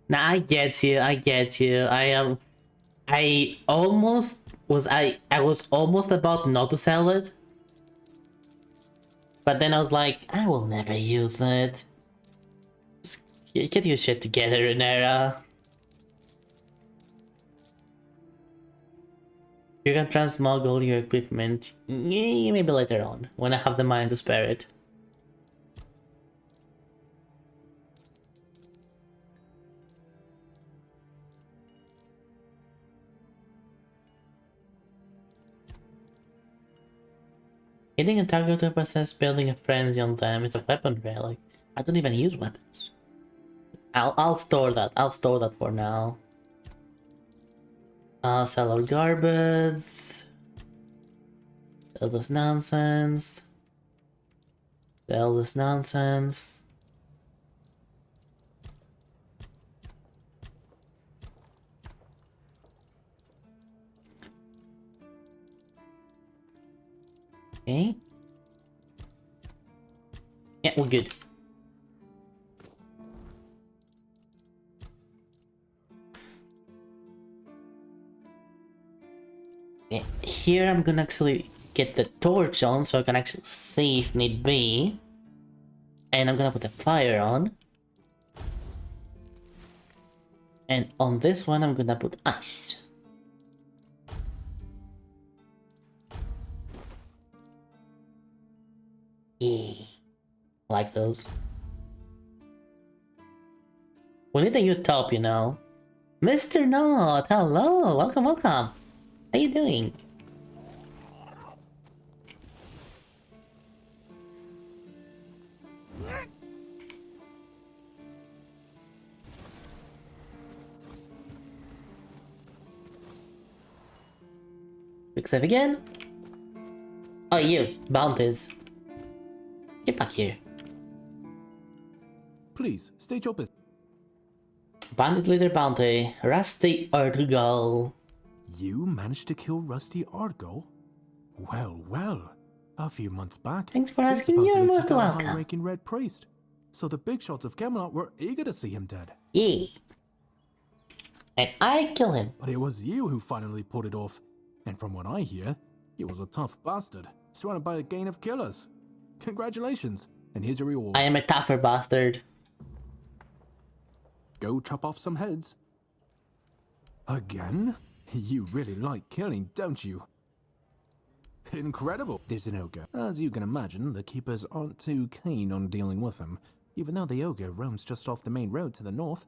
Nah, I get you. I almost was I was almost about not to sell it. But then I was like, I will never use it. Just get your shit together, Renera. You can transmoggle your equipment. Maybe later on, when I have the mind to spare it. Hitting a target to process building a frenzy on them. It's a weapon relic. I don't even use weapons. I'll store that. I'll store that for now. Sell our garbage. Sell this nonsense. Sell this nonsense. Okay. Yeah, we're good. Yeah, here I'm gonna actually get the torch on so I can actually see if need be. And I'm gonna put the fire on. And on this one I'm gonna put ice. Yeah, like those. We need a new top, you know. Mr. Not, hello, welcome, welcome. How you doing? Quick save again. Oh, you, bounties. Get back here. Please, state your business. Bandit leader bounty, Rusty Erdgal. You managed to kill Rusty Argo? Well, well. A few months back, Thanks for he asking, supposedly you're took most out a welcome. high-ranking red priest. So the big shots of Camelot were eager to see him dead. Yeah. And I kill him. But it was you who finally pulled it off. And from what I hear, he was a tough bastard, surrounded by a gang of killers. Congratulations, and here's your reward. I am a tougher bastard. Go chop off some heads. Again? You really like killing, don't you? Incredible. There's an ogre. As you can imagine, the keepers aren't too keen on dealing with him, even though the ogre roams just off the main road to the north.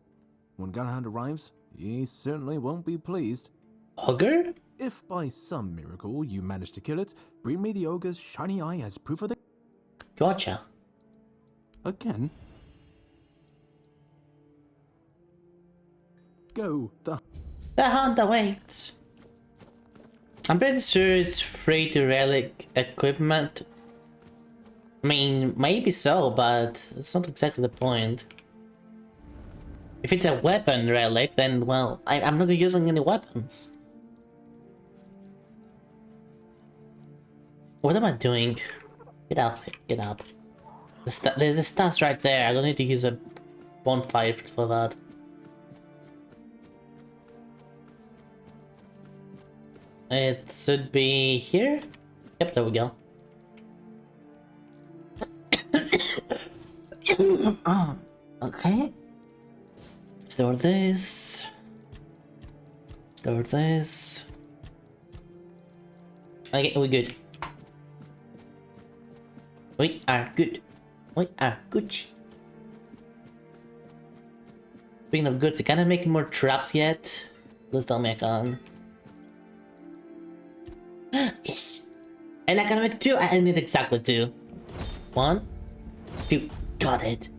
When Galahad arrives, he certainly won't be pleased. Ogre? If by some miracle you manage to kill it, bring me the ogre's shiny eye as proof of the... Gotcha. Again? Go, the hunt awaits. I'm pretty sure it's free to relic equipment. I mean, maybe so, but it's not exactly the point. If it's a weapon relic, then, well, I'm not using any weapons. What am I doing? Get up, get up. There's a stats right there. I don't need to use a bonfire for that. It should be here. Yep, there we go. Okay. Store this. Store this. Okay, we're good. We are good. We are good. Speaking of goods, can I make more traps yet? Please tell me I can. Yes. And I can make 2. I need exactly 2. 1, 2. Got it.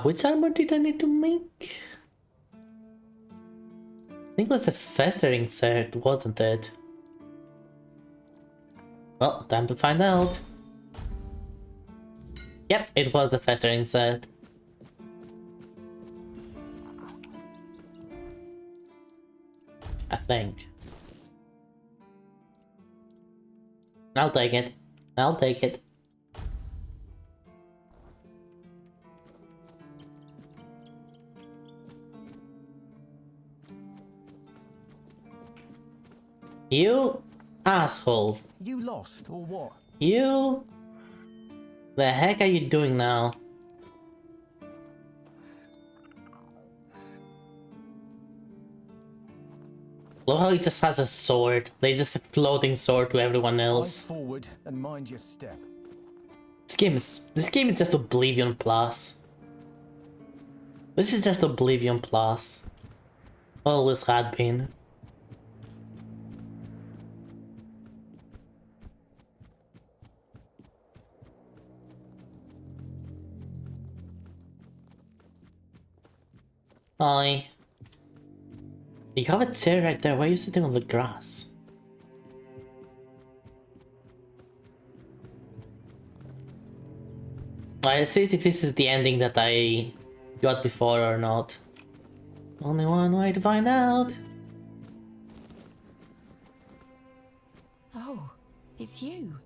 Which armor did I need to make? I think it was the festering set, wasn't it? Well, time to find out. Yep, it was the festering set. I think. I'll take it. I'll take it. You asshole. You lost, or what? You... The heck are you doing now? Look how he just has a sword. They just a floating sword to everyone Eyes else. forward and mind your step. This game is just Oblivion Plus. This is just Oblivion Plus. Always had been. Hi. You have a chair right there. Why are you sitting on the grass? Let's see if this is the ending that I got before or not. Only one way to find out. Oh, it's you.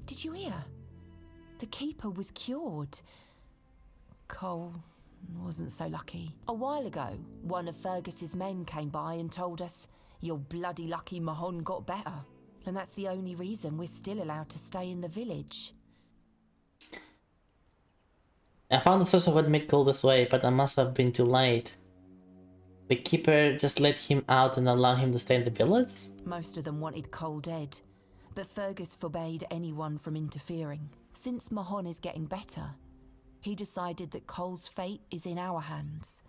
Did you hear? The keeper was cured. Cole wasn't so lucky. A while ago, one of Fergus's men came by and told us, "You're bloody lucky Mahon got better." And that's the only reason we're still allowed to stay in the village. I found the source of what made Cole this way, but I must have been too late. The keeper just let him out and allowed him to stay in the village? Most of them wanted Cole dead, but Fergus forbade anyone from interfering. Since Mahon is getting better, he decided that Cole's fate is in our hands.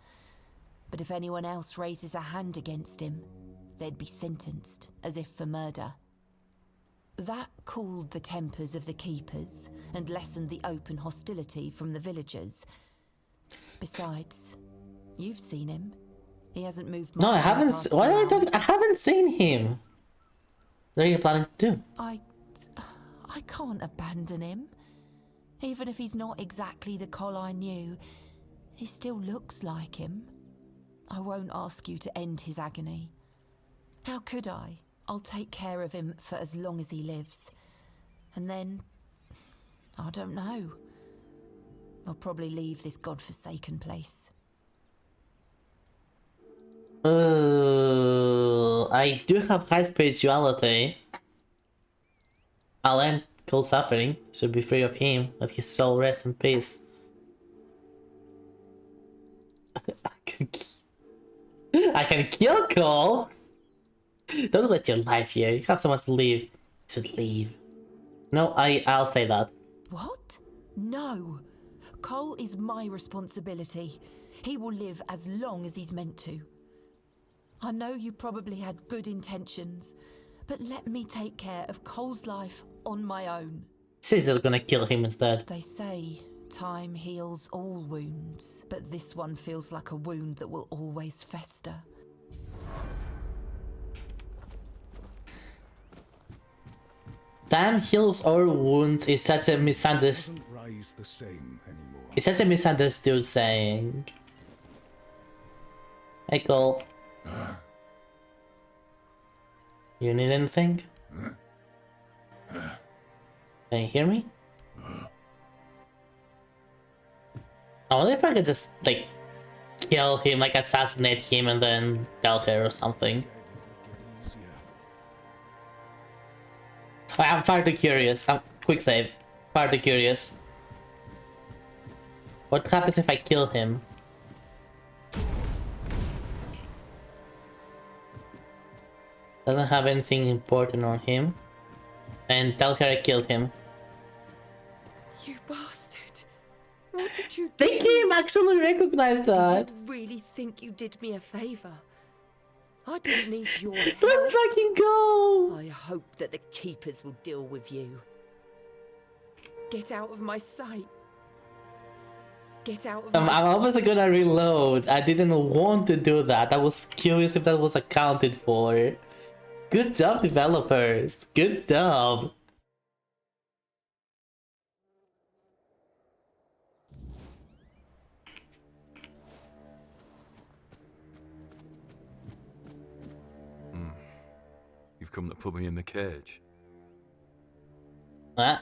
But if anyone else raises a hand against him, they'd be sentenced, as if for murder. That cooled the tempers of the keepers and lessened the open hostility from the villagers. Besides, you've seen him. He hasn't moved much. No, I in the haven't. past What few are you talking? hours. I haven't seen him. What are you planning to do? I can't abandon him. Even if he's not exactly the Cole I knew, he still looks like him. I won't ask you to end his agony. How could I? I'll take care of him for as long as he lives. And then, I don't know. I'll probably leave this godforsaken place. I do have high spirituality. I'll end Cole's suffering, so be free of him. Let his soul rest in peace. I can kill Cole! Don't waste your life here. You have so much to live. You should leave. No, I'll say that. What? No. Cole is my responsibility. He will live as long as he's meant to. I know you probably had good intentions, but let me take care of Cole's life on my own. She's just gonna kill him instead. They say time heals all wounds, but this one feels like a wound that will always fester. Time heals all wounds is such a misunderstood. Doesn't rise the same anymore. It's such a misunderstood saying. Hey Cole. You need anything? Can you hear me? I wonder if I could just, like, kill him, like, assassinate him and then tell her or something. I'm far too curious. Quick save. Far too curious. What happens if I kill him? Doesn't have anything important on him. And tell her I killed him. You bastard! What did you The do? game actually recognized that. You really think you did me a favor? I didn't need your Let's help. fucking go! I hope that the keepers will deal with you. Get out of my sight. Get out of I'm my obviously gonna reload. I didn't want to do that. I was curious if that was accounted for. Good job, developers. Good job. You've come to put me in the cage. What?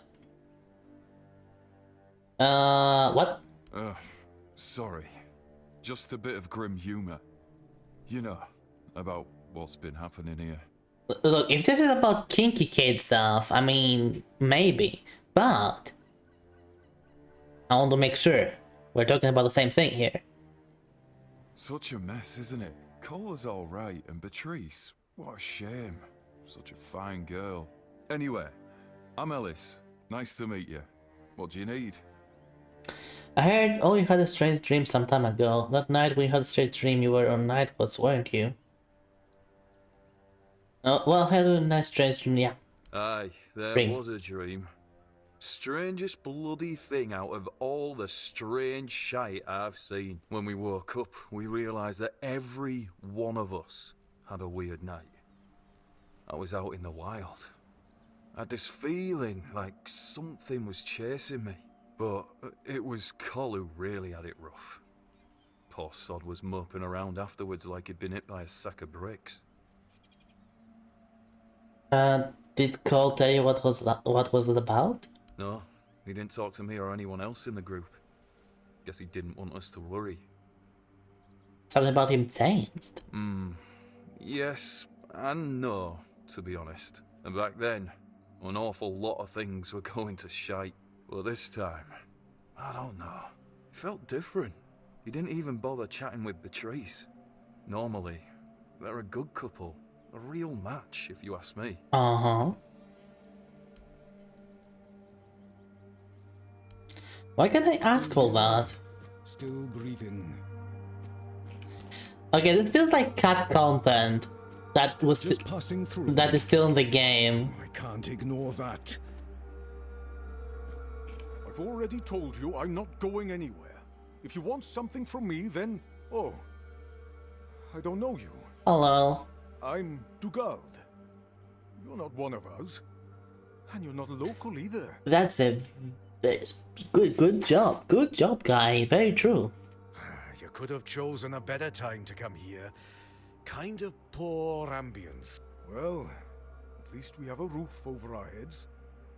What? Sorry. Just a bit of grim humor. You know, about what's been happening here. Look, if this is about kinky kid stuff, I mean, maybe. But I want to make sure we're talking about the same thing here. Such a mess, isn't it? Cola's alright, and Beatrice, what a shame. Such a fine girl. Anyway, I'm Ellis. Nice to meet you. What do you need? I heard oh you had a strange dream some time ago. That night when you had a strange dream you were on night watch, weren't you? Oh, well, I had a nice strange dream, yeah. Aye, there Dream. was a dream. Strangest bloody thing out of all the strange shite I've seen. When we woke up, we realised that every one of us had a weird night. I was out in the wild. I had this feeling like something was chasing me. But it was Col who really had it rough. poor sod was moping around afterwards like he'd been hit by a sack of bricks. Did Cole tell you what was it about? No, he didn't talk to me or anyone else in the group. Guess he didn't want us to worry. Something about him changed. Yes and no, to be honest. And back then, an awful lot of things were going to shite. But this time, I don't know. It felt different. He didn't even bother chatting with Beatrice. Normally, they're a good couple. A real match, if you ask me. Uh-huh. Why can't I ask all that? Still breathing. Okay, this feels like cut content that was Just passing through. that is still in the game. I can't ignore that. I've already told you I'm not going anywhere. If you want something from me, then... Oh. I don't know you. Hello. I'm Dugald. You're not one of us. And you're not local either. That's good job. Good job, guy. Very true. You could have chosen a better time to come here. Kind of poor ambience. Well, at least we have a roof over our heads.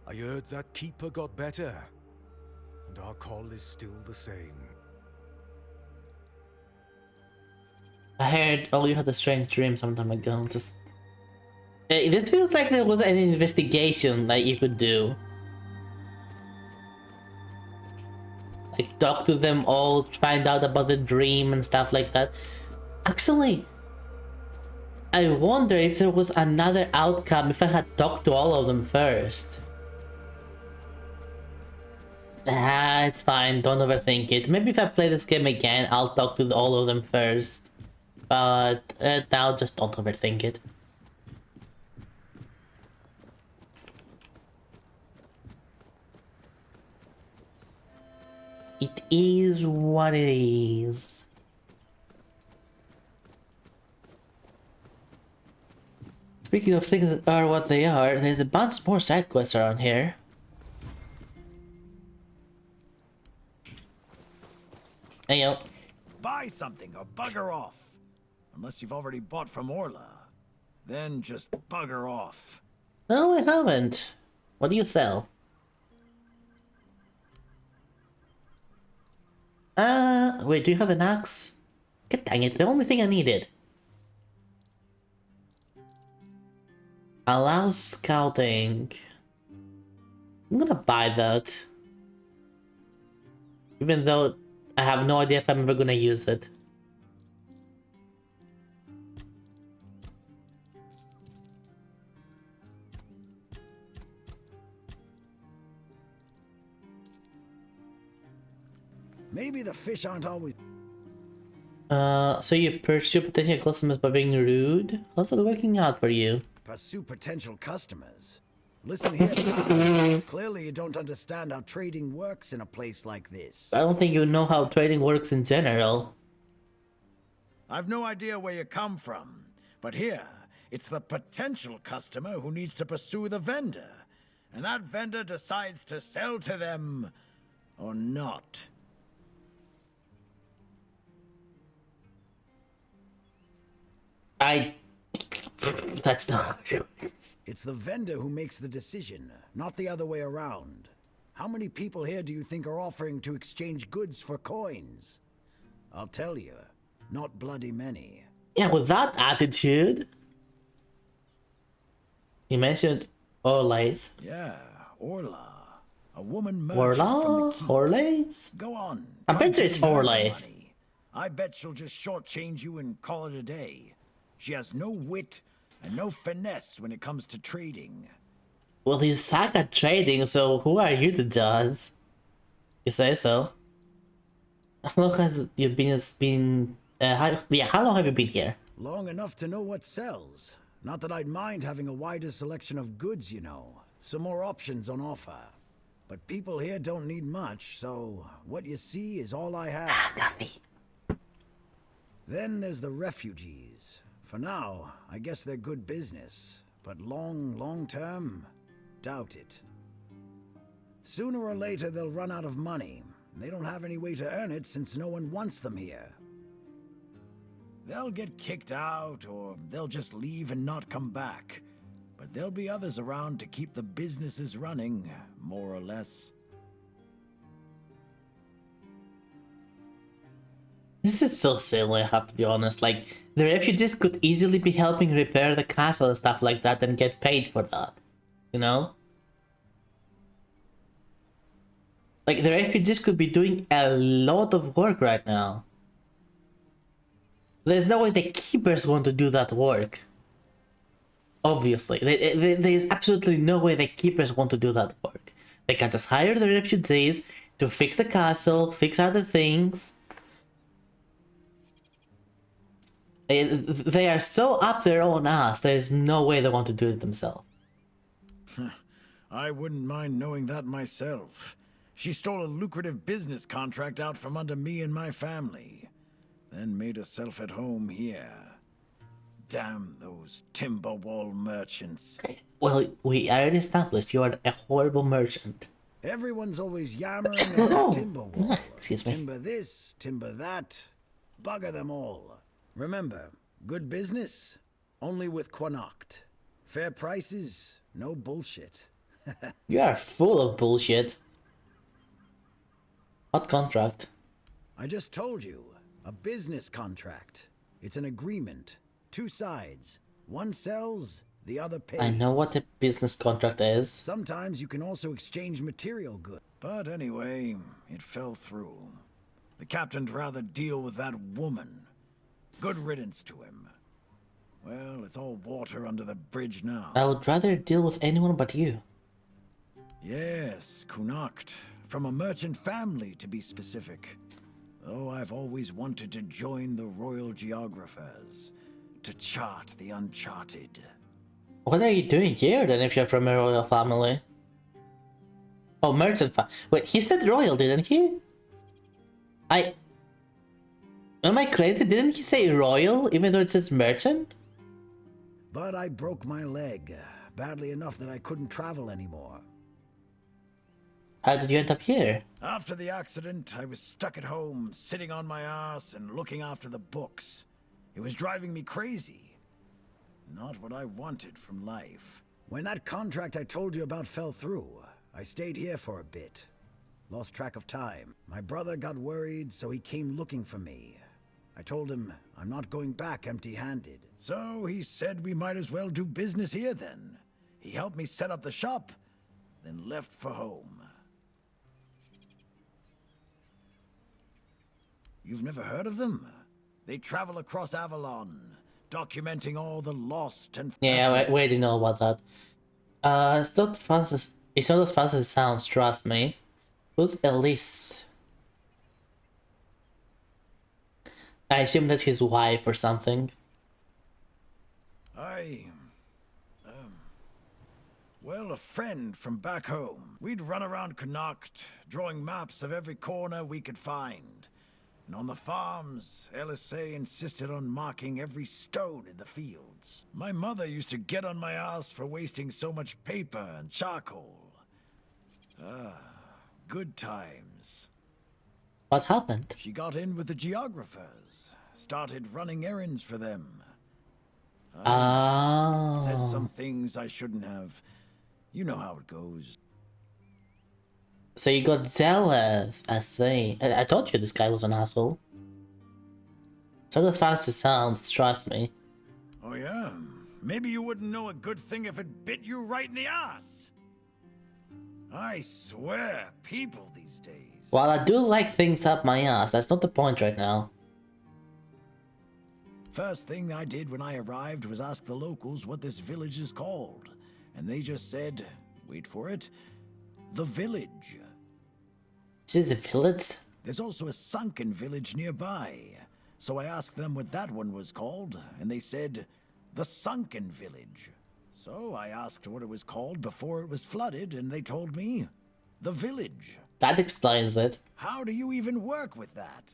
I heard that keeper got better. And our call is still the same. I heard, oh, you had a strange dream some time ago. Just this feels like there was an investigation that you could do. Like talk to them all, find out about the dream and stuff like that. Actually, I wonder if there was another outcome if I had talked to all of them first. It's fine, don't overthink it. Maybe if I play this game again, I'll talk to all of them first. But now just don't overthink it. It is what it is. Speaking of things that are what they are, there's a bunch more side quests around here. Hey yo. Buy something or bugger off. Unless you've already bought from Orla. Then just bugger off. No, I haven't. What do you sell? Wait, do you have an axe? God dang it, the only thing I needed. Allows scouting. I'm gonna buy that. Even though I have no idea if I'm ever gonna use it. Maybe the fish aren't always... So you pursue potential customers by being rude? How's it working out for you? Pursue potential customers. Listen here, pal. Clearly you don't understand how trading works in a place like this. I don't think you know how trading works in general. I've no idea where you come from, but here, it's the potential customer who needs to pursue the vendor. And that vendor decides to sell to them or not. That's not how it works. It's the vendor who makes the decision, not the other way around. How many people here do you think are offering to exchange goods for coins? I'll tell you, not bloody many. Yeah, with that attitude. You mentioned Orlaith. Yeah, Orla. A woman merchant from the keep. Orlaith? Go on. I bet you it's Orlaith. I bet she'll just shortchange you and call it a day. She has no wit and no finesse when it comes to trading. Well, you suck at trading, so who are you to judge? You say so. How long has you been? How long have you been here? Long enough to know what sells. Not that I'd mind having a wider selection of goods, you know. Some more options on offer. But people here don't need much, so what you see is all I have. Coffee. Then there's the refugees. For now, I guess they're good business. But long term, doubt it. Sooner or later, they'll run out of money. They don't have any way to earn it since no one wants them here. They'll get kicked out, or they'll just leave and not come back. But there'll be others around to keep the businesses running, more or less. This is so silly, I have to be honest. Like, the refugees could easily be helping repair the castle and stuff like that and get paid for that. You know? Like, the refugees could be doing a lot of work right now. There's no way the keepers want to do that work. Obviously. There's absolutely no way the keepers want to do that work. They can just hire the refugees to fix the castle, fix other things. They are so up their own ass, there's no way they want to do it themselves. I wouldn't mind knowing that myself. She stole a lucrative business contract out from under me and my family, then made herself at home here. Damn those timber wall merchants. Well, we already established you are a horrible merchant. Everyone's always yammering about timber wall. Excuse me. Timber this, timber that. Bugger them all. Remember, good business, only with Connacht. Fair prices, no bullshit. You are full of bullshit. What contract? I just told you, a business contract. It's an agreement. Two sides. One sells, the other pays. I know what a business contract is. Sometimes you can also exchange material goods. But anyway, it fell through. The captain'd rather deal with that woman. Good riddance to him. Well, it's all water under the bridge now. I would rather deal with anyone but you. Yes, Connacht. From a merchant family, to be specific. Though I've always wanted to join the royal geographers. To chart the uncharted. What are you doing here then if you're from a royal family? Oh, merchant Wait, he said royal, didn't he? Am I crazy? Didn't he say royal even though it says merchant? But I broke my leg. Badly enough that I couldn't travel anymore. How did you end up here? After the accident, I was stuck at home, sitting on my ass and looking after the books. It was driving me crazy. Not what I wanted from life. When that contract I told you about fell through, I stayed here for a bit. Lost track of time. My brother got worried, so he came looking for me. I told him I'm not going back empty-handed. So he said we might as well do business here then. He helped me set up the shop, then left for home. You've never heard of them? They travel across Avalon, documenting all the lost and... Yeah, we already know about that. It's not fast as it sounds, trust me. Who's Elise? I assume that's his wife or something. Well, a friend from back home. We'd run around Connacht, drawing maps of every corner we could find. And on the farms, LSA insisted on marking every stone in the fields. My mother used to get on my ass for wasting so much paper and charcoal. Good times. What happened? She got in with the geographers, started running errands for them. Said some things I shouldn't have. You know how it goes. So you got jealous, I see. I told you this guy was an asshole. So as fast as it sounds, trust me. Oh yeah? Maybe you wouldn't know a good thing if it bit you right in the ass. I swear, people these days. While I do like things up my ass, that's not the point right now. First thing I did when I arrived was ask the locals what this village is called. And they just said, wait for it, the village. This is a village? There's also a sunken village nearby. So I asked them what that one was called, and they said, the Sunken Village. So I asked what it was called before it was flooded, and they told me, the village. That explains it. How do you even work with that?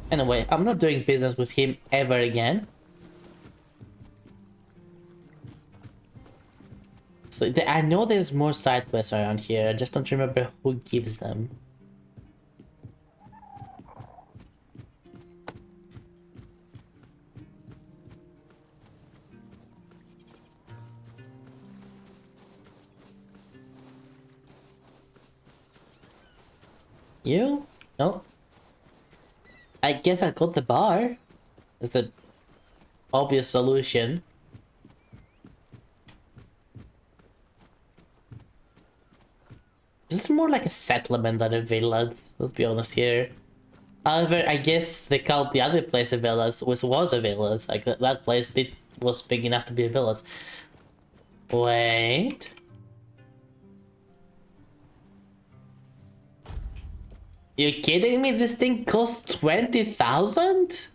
Anyway, I'm not doing business with him ever again. So I know there's more side quests around here, I just don't remember who gives them. You? No. I guess I got the bar. Is the obvious solution. This is more like a settlement than a village, let's be honest here. However, I guess they called the other place a village, which was a village. Like, that place was big enough to be a village. Wait. You kidding me? This thing costs 20,000?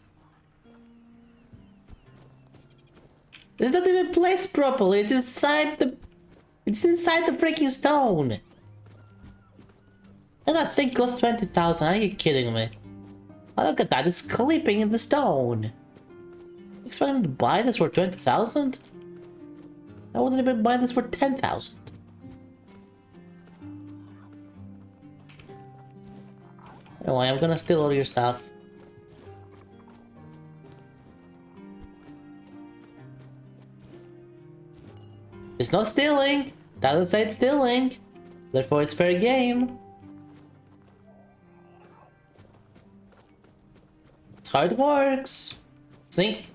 It's not even placed properly. It's inside the freaking stone. And that thing costs 20,000. Are you kidding me? Oh, look at that. It's clipping in the stone. You expect him to buy this for 20,000? I wouldn't even buy this for 10,000. Anyway, I'm gonna steal all your stuff. It's not stealing. Doesn't say it's stealing. Therefore, it's fair game. That's how it works. See?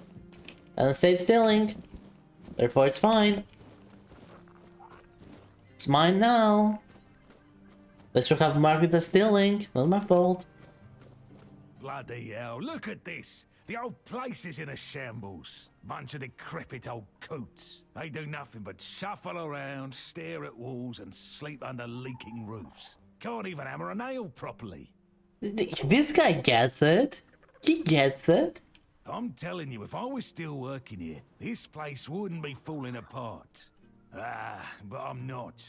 Doesn't say it's stealing. Therefore, it's fine. It's mine now. They should have marked it as stealing. Not my fault. Bloody hell, look at this! The old place is in a shambles. Bunch of decrepit old coots. They do nothing but shuffle around, stare at walls, and sleep under leaking roofs. Can't even hammer a nail properly. This guy gets it. He gets it. I'm telling you, if I was still working here, this place wouldn't be falling apart. Ah, but I'm not.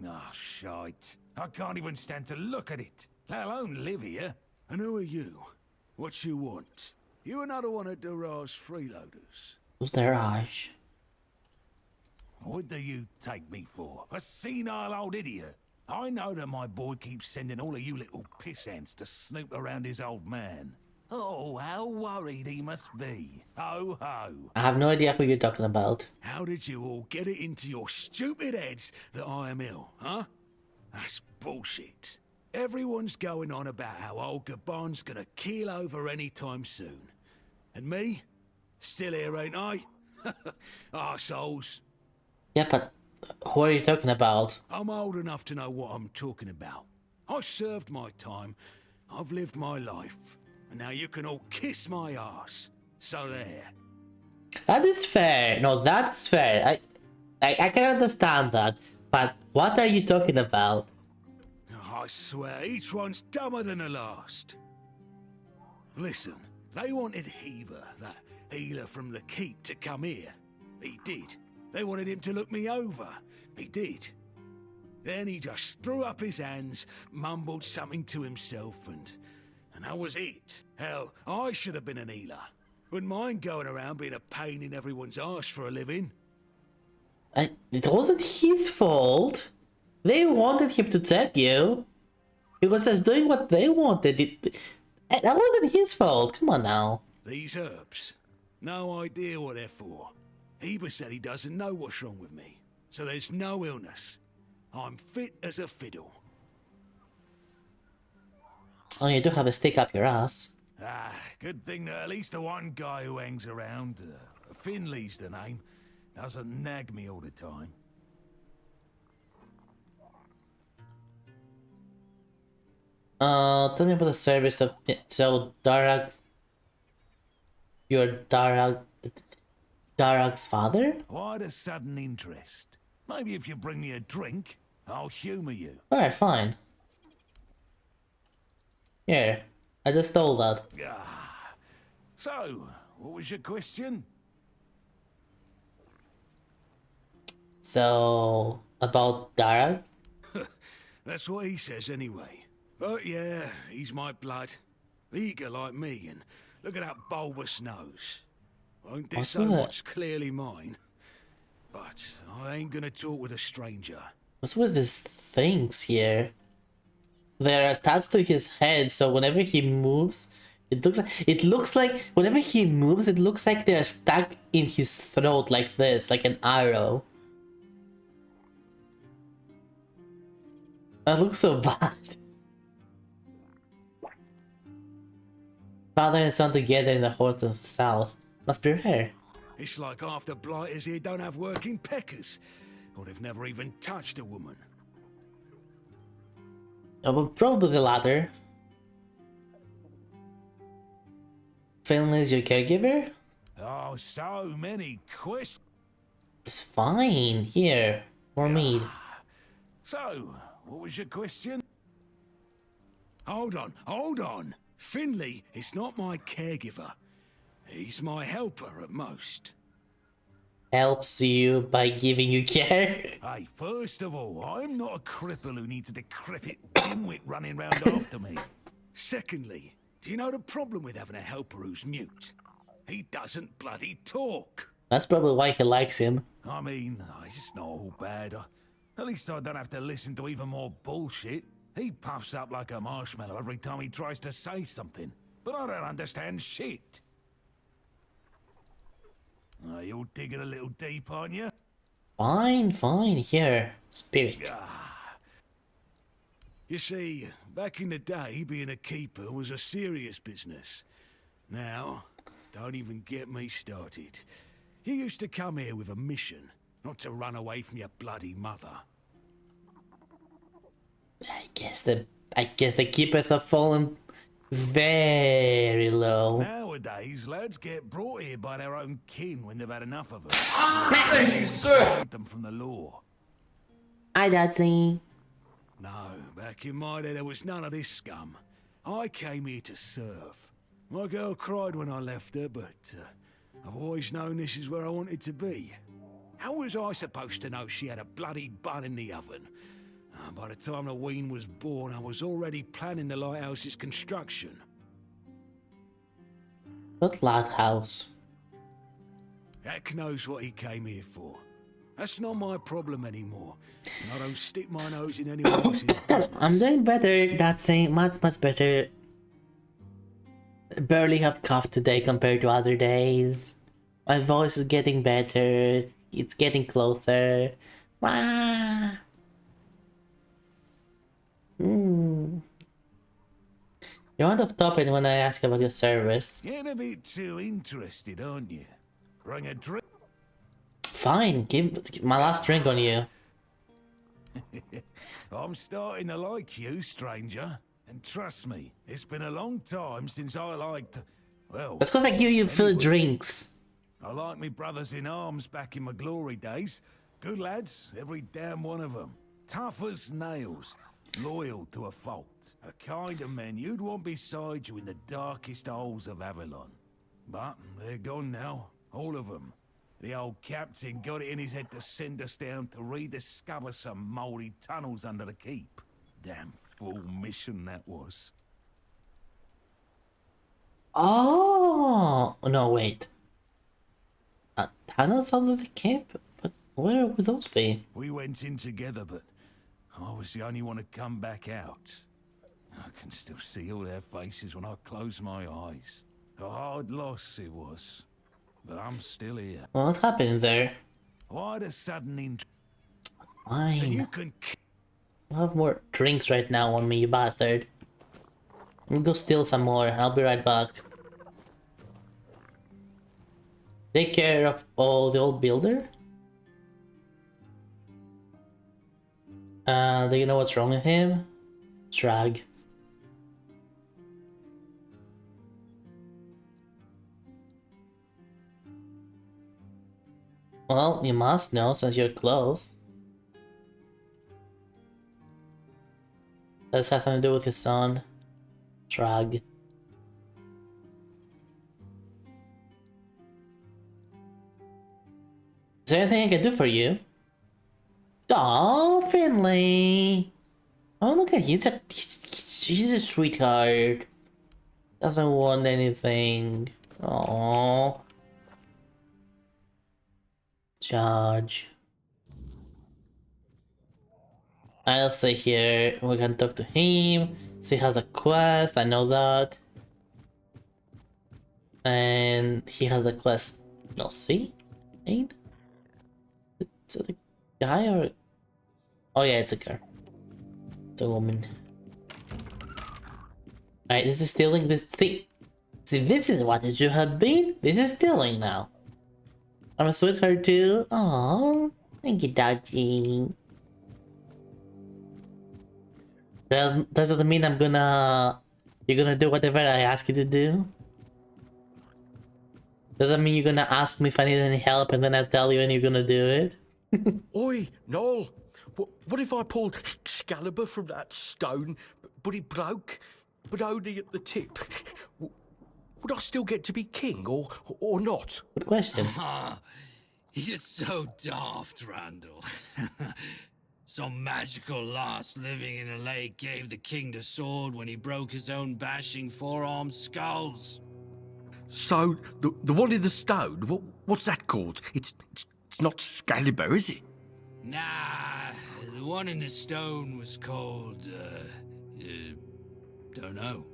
Oh, shite. I can't even stand to look at it, let alone live here. And who are you? What you want? You another one of Durar's freeloaders? Who's their eyes? What do you take me for? A senile old idiot? I know that my boy keeps sending all of you little piss ants to snoop around his old man. Oh, how worried he must be. Ho ho. I have no idea who you're talking about. How did you all get it into your stupid heads that I am ill, huh? That's bullshit. Everyone's going on about how old Gabon's gonna keel over anytime soon. And me? Still here, ain't I? Arseholes. Yeah, but who are you talking about? I'm old enough to know what I'm talking about. I served my time. I've lived my life. And now you can all kiss my ass. So there. That is fair. No, that's fair. I can understand that. But what are you talking about? I swear, each one's dumber than the last. Listen, they wanted Heber, that healer from the keep, to come here. He did. They wanted him to look me over. He did. Then he just threw up his hands, mumbled something to himself, and that was it. Hell, I should have been an healer. Wouldn't mind going around being a pain in everyone's arse for a living. It wasn't his fault. They wanted him to tell you. He was just doing what they wanted. That wasn't his fault. Come on now. These herbs. No idea what they're for. Heber said he doesn't know what's wrong with me. So there's no illness. I'm fit as a fiddle. Oh, you do have a stick up your ass. Ah, good thing that at least the one guy who hangs around, Finley's the name, doesn't nag me all the time. Tell me about the service of Darag. You're Darag's father? Why the sudden interest? Maybe if you bring me a drink, I'll humor you. Alright, fine. Here, I just stole that. Ah. So, what was your question? So, about Darag? That's what he says anyway. But yeah, he's my blood. Eager like me, and look at that bulbous nose. Won't disown what's clearly mine. But I ain't gonna talk with a stranger. What's with these things here? They're attached to his head, so whenever he moves, it looks like whenever he moves, it looks like they're stuck in his throat like this, like an arrow. That looks so bad. Father and son together in the horse of the south. Must be rare. It's like half the blighters here don't have working peckers, or they've never even touched a woman. Oh, but probably the latter. Finley's your caregiver? Oh, so many questions. It's fine. Here. More mead. So, what was your question? Hold on. Finley is not my caregiver. He's my helper at most. Helps you by giving you care? Hey, first of all, I'm not a cripple who needs a decrepit dimwit running round after me. Secondly, do you know the problem with having a helper who's mute? He doesn't bloody talk. That's probably why he likes him. I mean, it's not all bad. At least I don't have to listen to even more bullshit. He puffs up like a marshmallow every time he tries to say something. But I don't understand shit. You're digging a little deep, aren't you? Fine. Here. Spirit. You see, back in the day, being a keeper was a serious business. Now, don't even get me started. You used to come here with a mission, not to run away from your bloody mother. I guess the keepers have fallen very low. Nowadays, lads get brought here by their own kin when they've had enough of them. Thank you, sir! Hide them from the law. Hi, Dadsy. No, back in my day, there was none of this scum. I came here to serve. My girl cried when I left her, but I've always known this is where I wanted to be. How was I supposed to know she had a bloody bun in the oven? By the time the wean was born, I was already planning the lighthouse's construction. What lighthouse? Heck knows what he came here for. That's not my problem anymore. And I don't stick my nose in anyone else's business. I'm doing better, Dadsy. Much better. Barely have cough today compared to other days. My voice is getting better. It's getting closer. Wah! You're on the topic when I ask about your service. Getting a bit too interested, aren't you? Bring a drink. Fine, give my last drink on you. I'm starting to like you, stranger. And trust me, it's been a long time since I liked... Well... That's because I give you free anyway. drinks. I like me brothers in arms back in my glory days. Good lads, every damn one of them. Tough as nails. Loyal to a fault. A kind of men you'd want beside you in the darkest holes of Avalon. But they're gone now. All of them. The old captain got it in his head to send us down to rediscover some mouldy tunnels under the keep. Damn fool mission that was. Oh no, wait. Tunnels under the camp? But where would those be? We went in together, but I was the only one to come back out. I can still see all their faces when I close my eyes. A hard loss it was, but I'm still here. What happened there? Why the sudden interest? Fine. You can. I have more drinks right now on me, you bastard. Let me go steal some more. I'll be right back. Take care of all the old builder. Do you know what's wrong with him? Drag. Well, you must know since you're close. This has something to do with his son. Drag. Is there anything I can do for you? Oh, Finley! Oh, look at you. He's a sweetheart. Doesn't want anything. Oh. Charge. I'll stay here. We can talk to him. He has a quest. I know that. And he has a quest. No, see? Ain't? Is it a guy or? Oh yeah, it's a girl. It's a woman. Alright, this is stealing this thing. See, this is what it should have been. This is stealing now. I'm a sweetheart too. Aww. Thank you, Dodgy. Does it mean you're gonna do whatever I ask you to do? Does that mean you're gonna ask me if I need any help and then I tell you and you're gonna do it? Oi, Noel. What if I pulled Excalibur from that stone, but it broke, but only at the tip? Would I still get to be king, or not? Good question. You're so daft, Randall. Some magical lass living in a lake gave the king the sword when he broke his own bashing four-armed skulls. So, the one in the stone, what's that called? It's not Excalibur, is it? Nah, the one in the stone was called, don't know.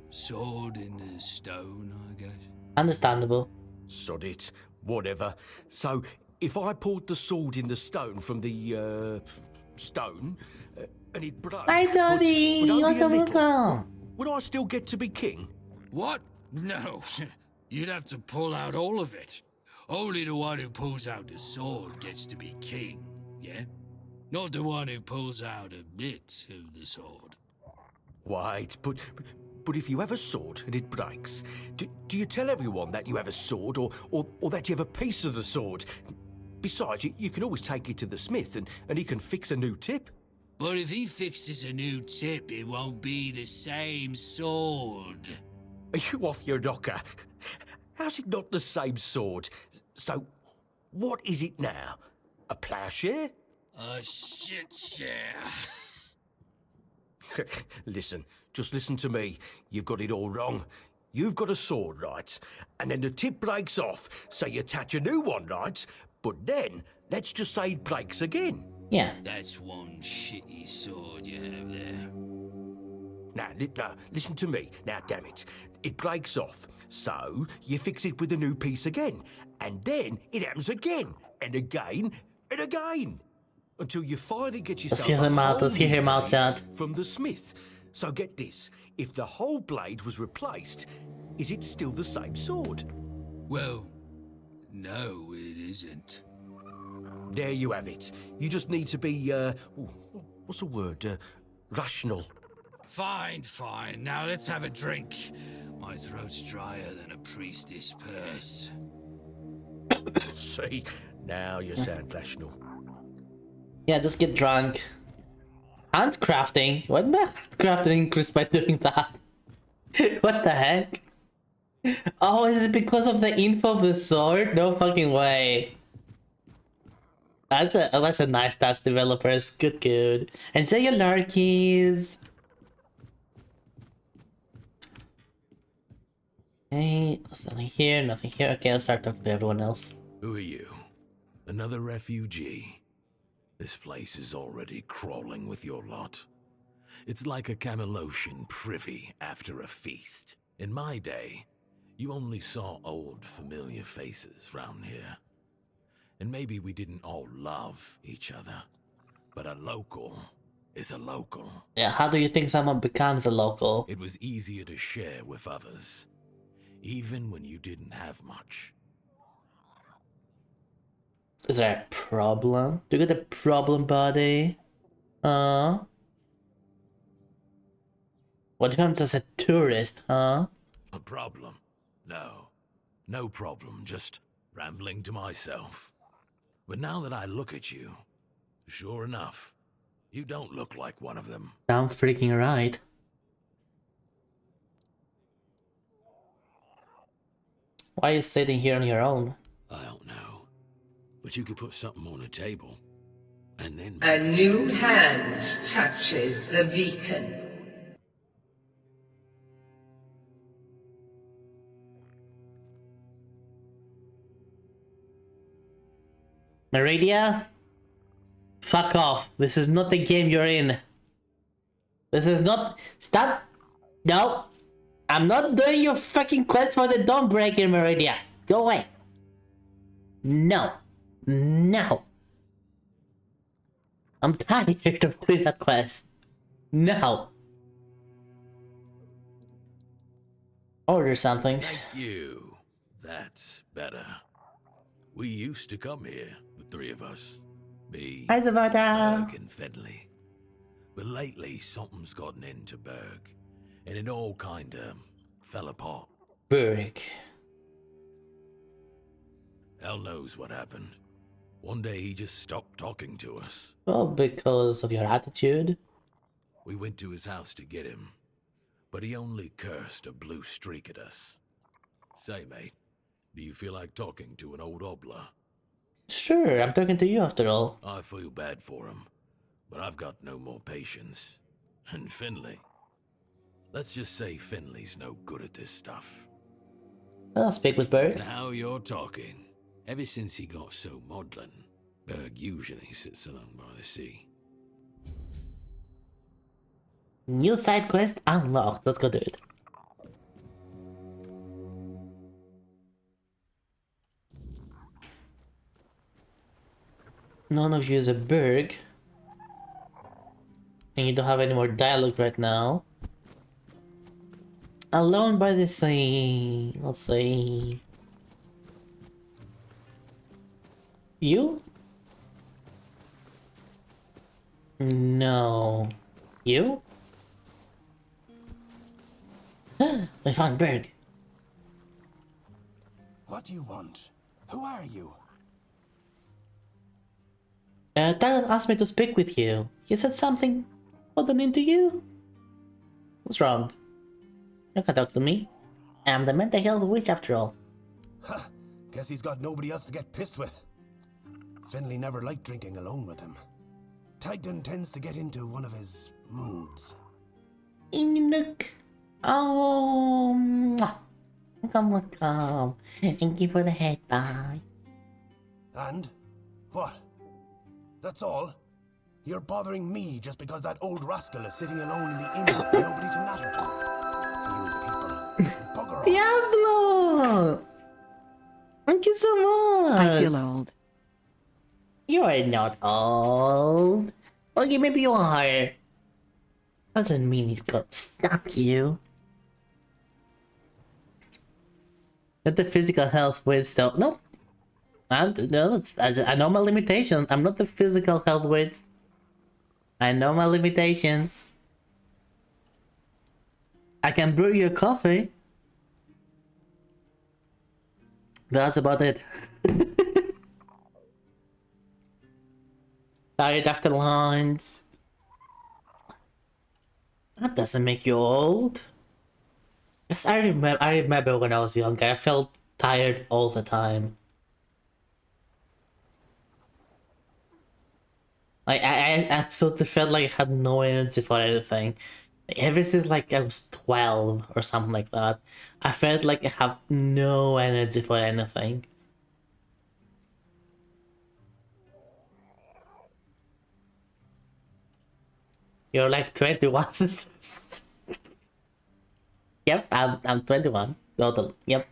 Sword in the stone, I guess. Understandable. Sod it. Whatever. So, if I pulled the sword in the stone from the, stone, and it broke... Hi, Daddy! Welcome. Would I still get to be king? What? No. You'd have to pull out all of it. Only the one who pulls out the sword gets to be king, yeah? Not the one who pulls out a bit of the sword. Wait, but if you have a sword and it breaks, do you tell everyone that you have a sword or that you have a piece of the sword? Besides, you can always take it to the smith and he can fix a new tip. But if he fixes a new tip, it won't be the same sword. Are you off your knocker? How's it not the same sword? So, what is it now? A ploughshare? A shit share. Listen, just listen to me. You've got it all wrong. You've got a sword, right? And then the tip breaks off, so you attach a new one, right? But then, let's just say it breaks again. Yeah. That's one shitty sword you have there. Now, listen to me. Now, damn it. It breaks off. So, you fix it with a new piece again. And then, it happens again. And again. And again. Until you finally get yourself Let's hear him out, Chad. from the smith. So get this. If the whole blade was replaced, is it still the same sword? Well, no, it isn't. There you have it. You just need to be, what's the word? Rational. Fine. Now let's have a drink. My throat's drier than a priestess purse. See? Now you sound rational. Yeah, just get drunk. Handcrafting? What makes crafting increase by doing that? What the heck? Oh, is it because of the info of the sword? No fucking way. That's a nice touch, developers. Good. Enjoy your larkies. Okay, there's nothing here. Okay, let's start talking to everyone else. Who are you? Another refugee? This place is already crawling with your lot. It's like a Camelosian privy after a feast. In my day, you only saw old, familiar faces round here. And maybe we didn't all love each other, but a local is a local. Yeah, how do you think someone becomes a local? It was easier to share with others, even when you didn't have much. Is there a problem? Do you get a problem, buddy? What if I'm just a tourist, huh? A problem? No. No problem, just rambling to myself. But now that I look at you, sure enough, you don't look like one of them. I'm freaking right. Why are you sitting here on your own? I don't know. But you could put something on a table, and then... A new hand touches the beacon. Meridia? Fuck off. This is not the game you're in. This is not... Stop! No! I'm not doing your fucking quest for the Dawnbreaker, Meridia. Go away. No. No. I'm tired of doing that quest. No. Order something. Thank you. That's better. We used to come here, the three of us. Me, Hi, Zavada. Berg, and Finley. But lately, something's gotten into Berg, and it all kinda fell apart. Berg. Hell knows what happened. One day he just stopped talking to us. Well, because of your attitude. We went to his house to get him, but he only cursed a blue streak at us. Say, mate, do you feel like talking to an old obla? Sure, I'm talking to you after all. I feel bad for him, but I've got no more patience. And Finley? Let's just say Finley's no good at this stuff. I'll speak with Berg. Now you're talking. Ever since he got so maudlin, Berg usually sits alone by the sea. New side quest unlocked. Let's go do it. None of you is a Berg. And you don't have any more dialogue right now. Alone by the sea. Let's see. You? No. You? I found Berg. What do you want? Who are you? Tyler asked me to speak with you. He said something gotten into you? What's wrong? You can talk to me. I'm the mental health witch after all. Huh. Guess he's got nobody else to get pissed with. Finley never liked drinking alone with him. Tigden tends to get into one of his moods. Look. Oh, come. Thank you for the head, bye. And? What? That's all? You're bothering me just because that old rascal is sitting alone in the inn with nobody to natter to. You people. Bugger off. Diablo! Thank you so much! I feel old. You are not old. Okay, maybe you are. Doesn't mean he's gonna stop you. Not the physical health wits though. Nope. No, I know my limitations. I'm not the physical health wits. I know my limitations. I can brew you a coffee. That's about it. Tired after lunch. That doesn't make you old. Yes, I remember when I was younger, I felt tired all the time. I absolutely felt like I had no energy for anything. Ever since like I was 12 or something like that, I felt like I have no energy for anything. You're like 21. Yep, I'm 21. Totally. Yep.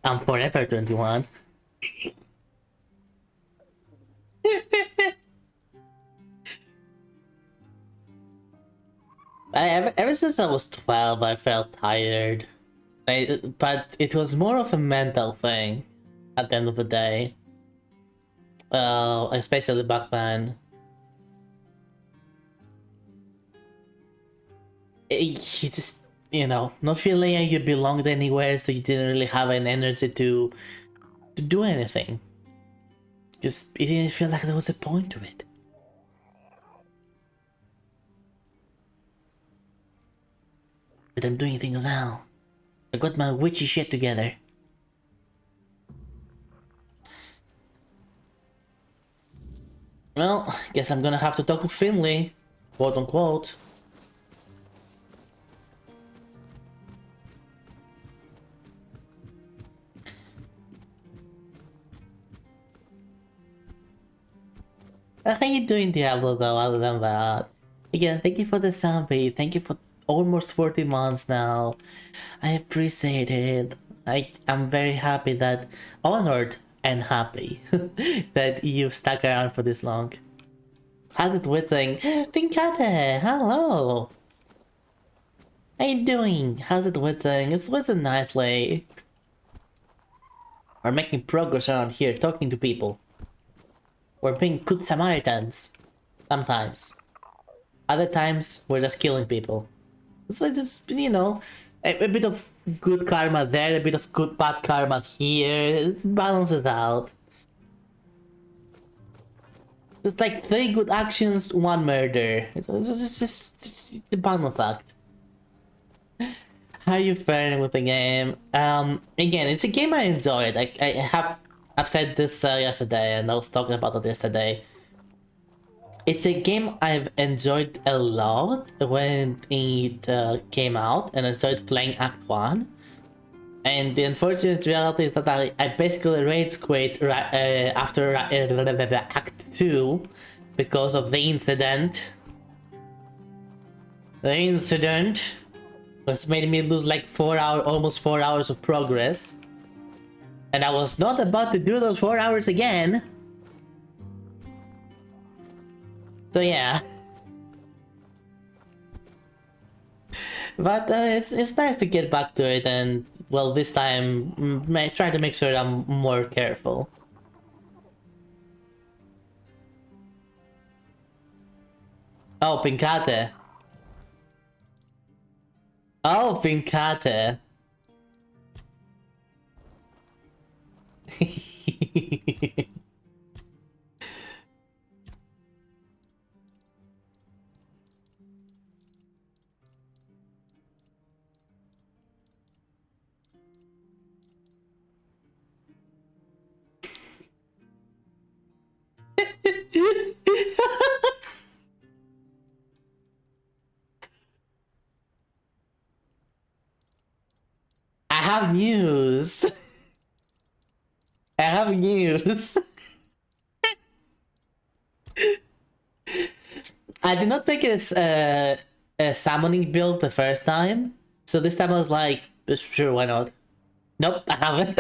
I'm forever 21. Ever since I was 12, I felt tired. But it was more of a mental thing at the end of the day. Especially back then. You just, not feeling like you belonged anywhere, so you didn't really have an energy to do anything. Just, it didn't feel like there was a point to it. But I'm doing things now. I got my witchy shit together. Well, guess I'm gonna have to talk to Finley, quote unquote. How you doing, Diablo, though, other than that? Again, thank you for the zombie. Thank you for almost 40 months now. I appreciate it. I'm very happy that, honored and happy that you've stuck around for this long. How's it withing? Pinkate, hello! How you doing? How's it whizzing? It's whizzing nicely. We're making progress around here, talking to people. We're being good Samaritans. Sometimes. Other times, we're just killing people. It's like just, you know, a bit of good karma there, a bit of good bad karma here. It balances out. It's like 3 good actions, 1 murder. It's just it's a balance act. How are you faring with the game? Again, it's a game I enjoyed. I've said this yesterday, and I was talking about it yesterday. It's a game I've enjoyed a lot when it came out, and I enjoyed playing Act 1. And the unfortunate reality is that I basically rage quit after Act 2 because of the incident. The incident was made me lose like almost 4 hours of progress. And I was not about to do those 4 hours again. So yeah. But it's nice to get back to it, and well, this time try to make sure I'm more careful. Oh, Pincate. Oh, Pincate. I have news. I have news. I did not think it's a summoning build the first time, so this time I was like, sure, why not? Nope, I haven't.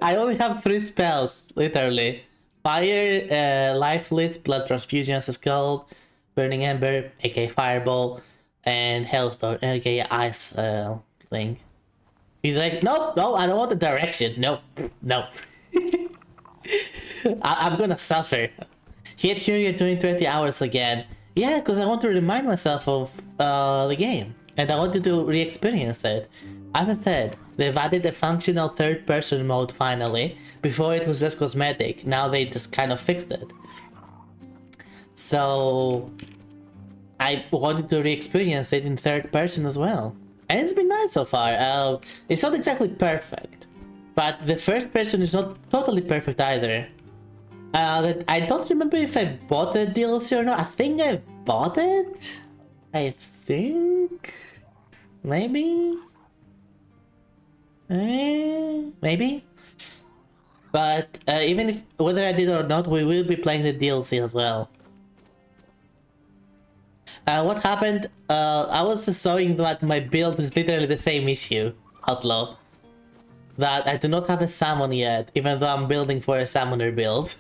I only have 3 spells, literally. Fire, Life Lead, Blood Transfusion as it's called, Burning Ember, aka Fireball, and Hailstorm, aka Ice thing. He's like, nope, no, I don't want the direction. Nope, no. I'm gonna suffer. Hit here, you're doing 20 hours again. Yeah, because I want to remind myself of the game. And I wanted to re-experience it. As I said, they've added a functional third-person mode finally. Before it was just cosmetic. Now they just kind of fixed it. So I wanted to re-experience it in third person as well. And it's been nice so far. It's not exactly perfect. But the first person is not totally perfect either. I don't remember if I bought the DLC or not. I think I bought it. I think maybe, maybe. But even if whether I did or not, we will be playing the DLC as well. What happened? I was showing that my build is literally the same issue, Outlaw. That I do not have a summon yet, even though I'm building for a summoner build.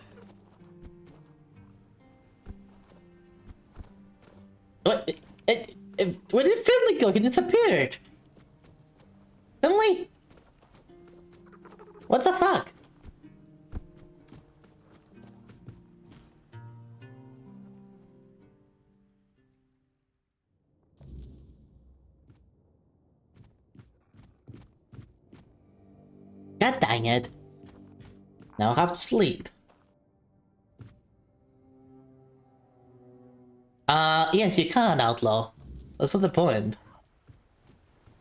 What? Where did Finley go? He disappeared! Finley? What the fuck? God dang it. Now I have to sleep. Yes, you can, Outlaw. That's not the point.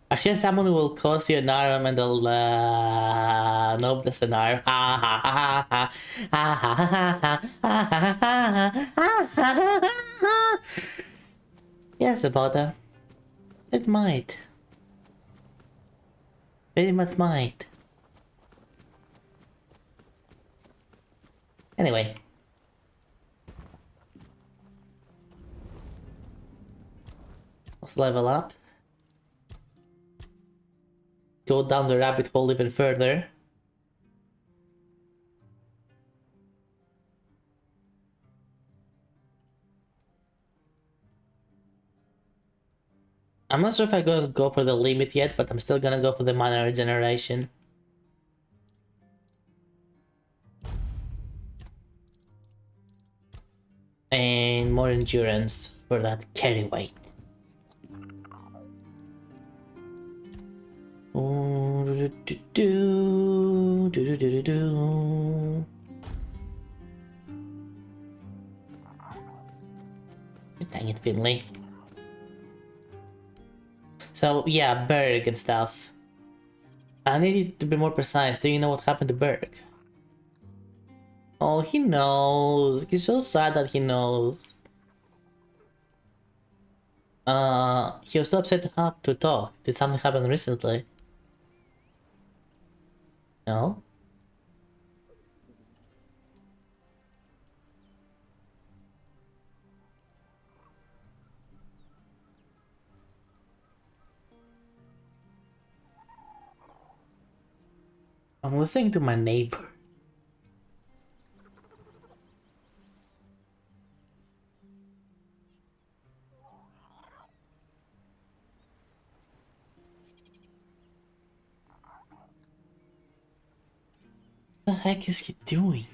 I guess someone will cost you an arm and they'll, nope, that's an arm. Yes, about that. It might. Very much might. Anyway. Let's level up. Go down the rabbit hole even further. I'm not sure if I'm gonna go for the limit yet, but I'm still gonna go for the mana regeneration. And more endurance for that carry weight. Ooh, do. Dang it, Finley. So yeah, Berg and stuff. I need you to be more precise. Do you know what happened to Berg? Oh, he knows. He's so sad that he knows. He was too upset to talk. Did something happen recently? No? I'm listening to my neighbor. What the heck is he doing?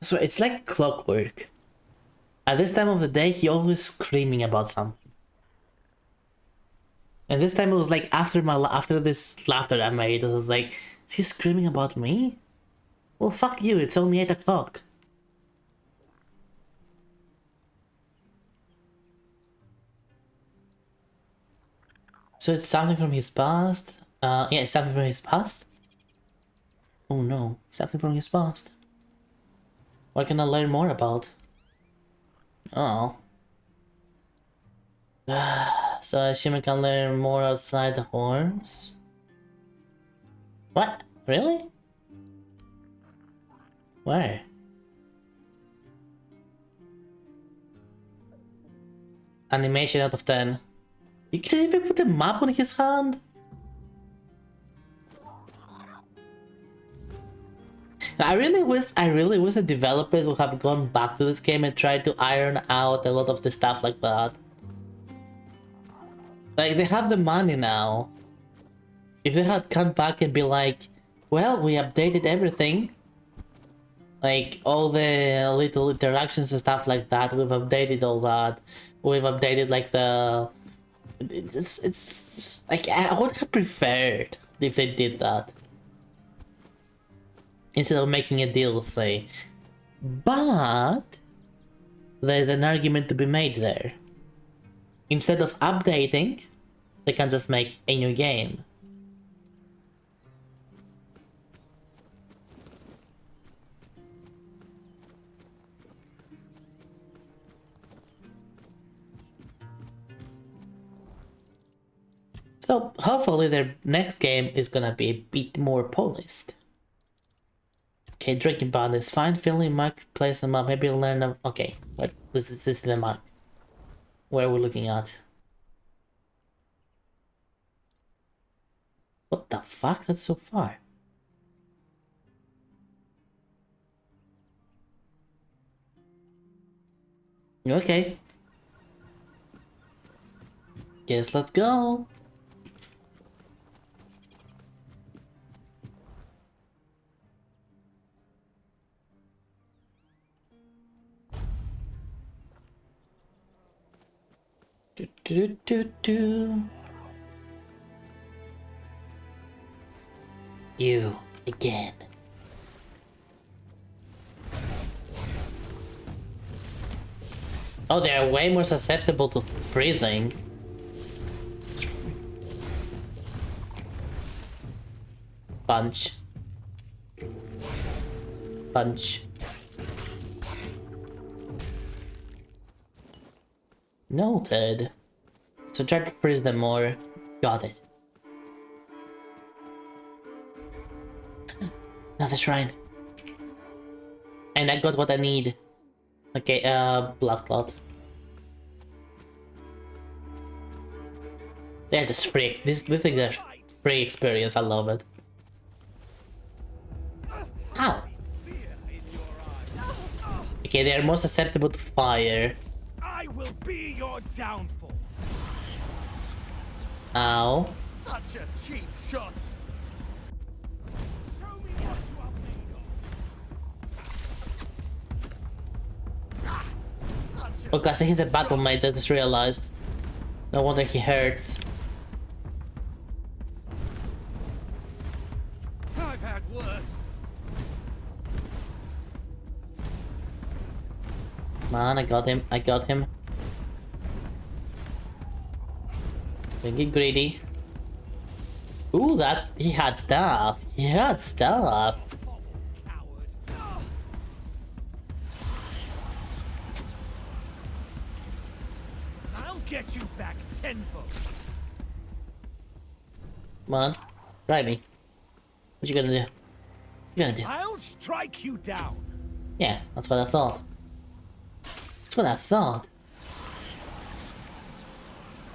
So it's like clockwork. At this time of the day, he always screaming about something. And this time it was like after this laughter I made, it was like, is he screaming about me? Well, fuck you, it's only 8 o'clock. So it's something from his past? Yeah, it's something from his past? Oh no, something from his past. What can I learn more about? Oh. So I assume I can learn more outside the horns? What? Really? Where? Animation out of 10. You can even put a map on his hand? I really wish the developers would have gone back to this game and tried to iron out a lot of the stuff like that. Like, they have the money now. If they had come back and be like, well, we updated everything. Like, all the little interactions and stuff like that, we've updated all that. We've updated, like, the... It's like, I would have preferred if they did that. Instead of making a DLC. But there's an argument to be made there. Instead of updating, they can just make a new game. So hopefully their next game is gonna be a bit more polished. Okay, drinking bond is fine. Feeling mark, place them up. Maybe learn them. Okay, what was this the mark? Where are we looking at? What the fuck? That's so far. Okay. Guess let's go. You again. Oh, they are way more susceptible to freezing. Punch. Punch. Noted. So try to freeze them more. Got it. Another shrine. And I got what I need. Okay, blood clot. They're just free. These things are free experience. I love it. Okay, they are most susceptible to fire. I will be your downfall. Ow. Such a cheap shot. Show me what you are made of. Oh gosh, he's a battle mage, I just realized. No wonder he hurts. I've had worse. Man, I got him. I got him. Don't get greedy. Ooh, that he had stuff. He had stuff. I'll get you back tenfold. Come on, try me. What you gonna do? What you gonna do? I'll strike you down. Yeah, that's what I thought. That's what I thought.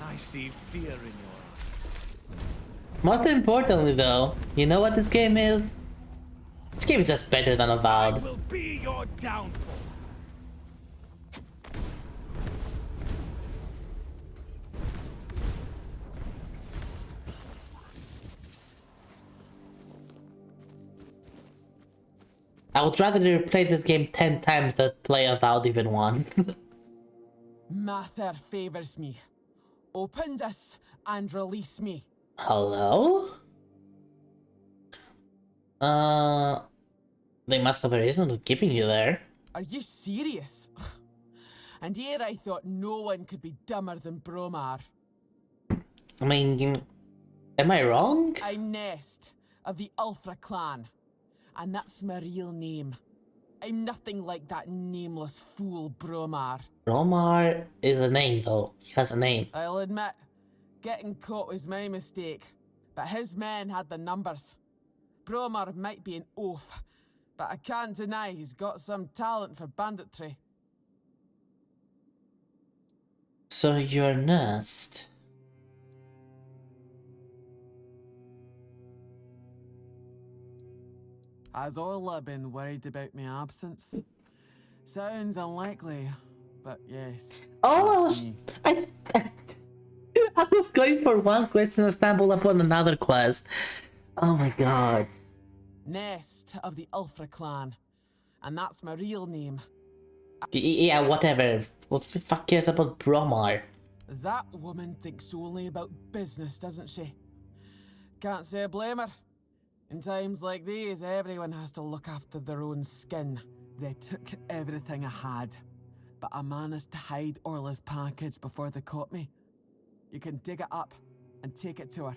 I see fear in your eyes. Most importantly, though, you know what this game is? This game is just better than I Avowed. will be your downfall. I would rather play this game 10 times than play Avowed even once. Mather favors me. Open this and release me. Hello? They must have a reason for keeping you there. Are you serious? And here I thought no one could be dumber than Bromar. I mean, am I wrong? I'm Nest of the Ulfra clan, and that's my real name. I'm nothing like that nameless fool Bromar. Romar is a name, though. He has a name. I'll admit, getting caught was my mistake, but his men had the numbers. Bromar might be an oaf, but I can't deny he's got some talent for banditry. So you're Nest. Has Orla been worried about my absence? Sounds unlikely, but yes. Oh, I was going for one quest and I stumbled upon another quest. Oh my god. Nest of the Ulfra clan, and that's my real name. Yeah, whatever. What the fuck cares about Bromar? That woman thinks only about business, doesn't she? Can't say I blame her. In times like these, everyone has to look after their own skin. They took everything I had, but I managed to hide Orla's package before they caught me. You can dig it up and take it to her.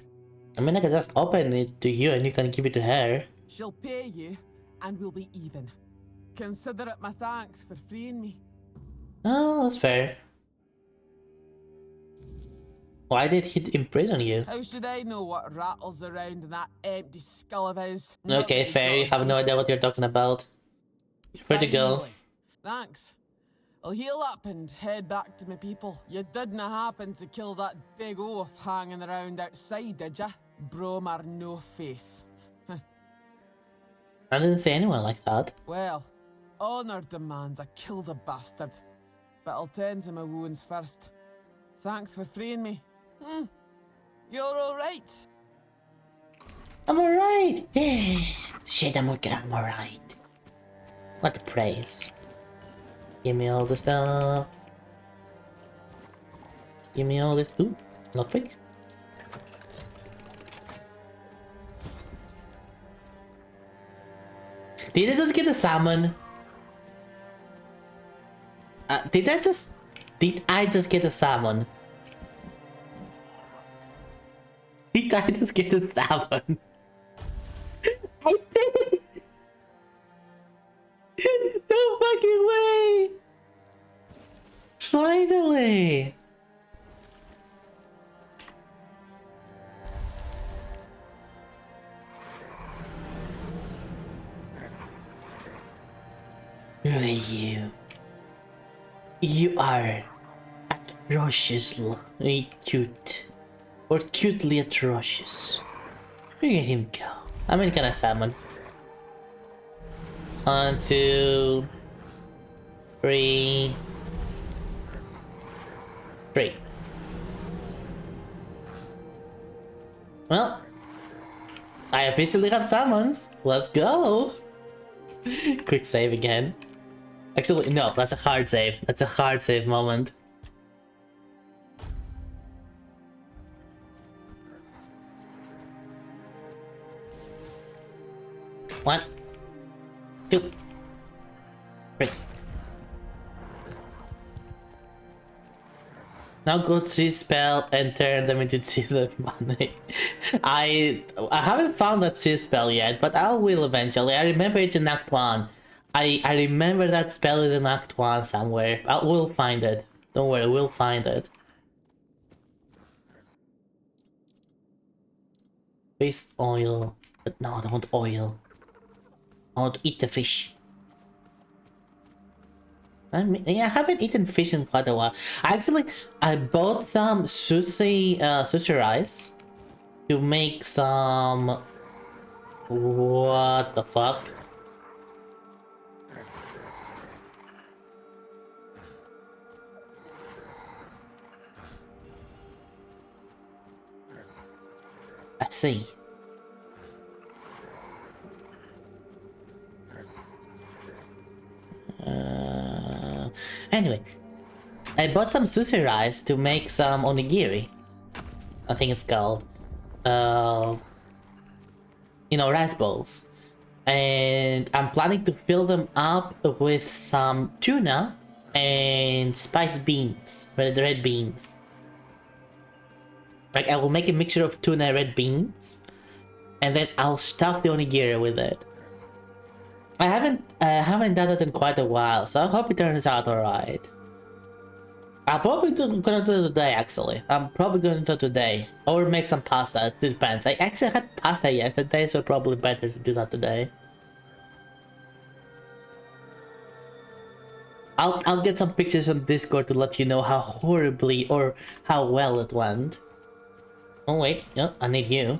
I mean, I can just open it to you and you can give it to her. She'll pay you, and we'll be even. Consider it my thanks for freeing me. Oh, that's fair. Why did he imprison you? How should I know what rattles around in that empty skull of his? Okay, fair. You have no idea what you're talking about. Free to go. Finally. Thanks. I'll heal up and head back to my people. You didn't happen to kill that big oaf hanging around outside, did ya? Bromar no face. I didn't see anyone like that. Well, honor demands I kill the bastard. But I'll tend to my wounds first. Thanks for freeing me. You're alright. I'm alright. Yeah. Shit, I'm alright. What the praise. Give me all the stuff. Give me all this. Ooh, lockpick. Did I just get a salmon? Did I just get a salmon? Did I just get a salmon? I did! No fucking way! Finally! Who are you? You are atrociously cute. Or cutely atrocious. Look at him go. I'm in kind of salmon. On to 3, 3. Well, I officially have summons. Let's go. Quick save again. Actually, no, that's a hard save. That's a hard save moment. One, 2, 3. Now go to spell and turn them into season money. I haven't found that C spell yet, but I will eventually. I remember it's in Act 1. I remember that spell is in Act 1 somewhere. I will find it. Don't worry, we'll find it. Fish oil. But no, I don't want oil. I want to eat the fish. I haven't eaten fish in quite a while. Actually, I bought some sushi rice to make some. What the fuck? I see. Anyway, I bought some sushi rice to make some onigiri. I think it's called. You know, rice bowls. And I'm planning to fill them up with some tuna and spiced beans, red beans. Like, I will make a mixture of tuna and red beans, and then I'll stuff the onigiri with it. I haven't done that in quite a while, so I hope it turns out alright. I'm probably gonna do it today, actually. I'm probably gonna do it today. Or make some pasta, it depends. I actually had pasta yesterday, so probably better to do that today. I'll get some pictures on Discord to let you know how horribly or how well it went. Oh wait, no, I need you.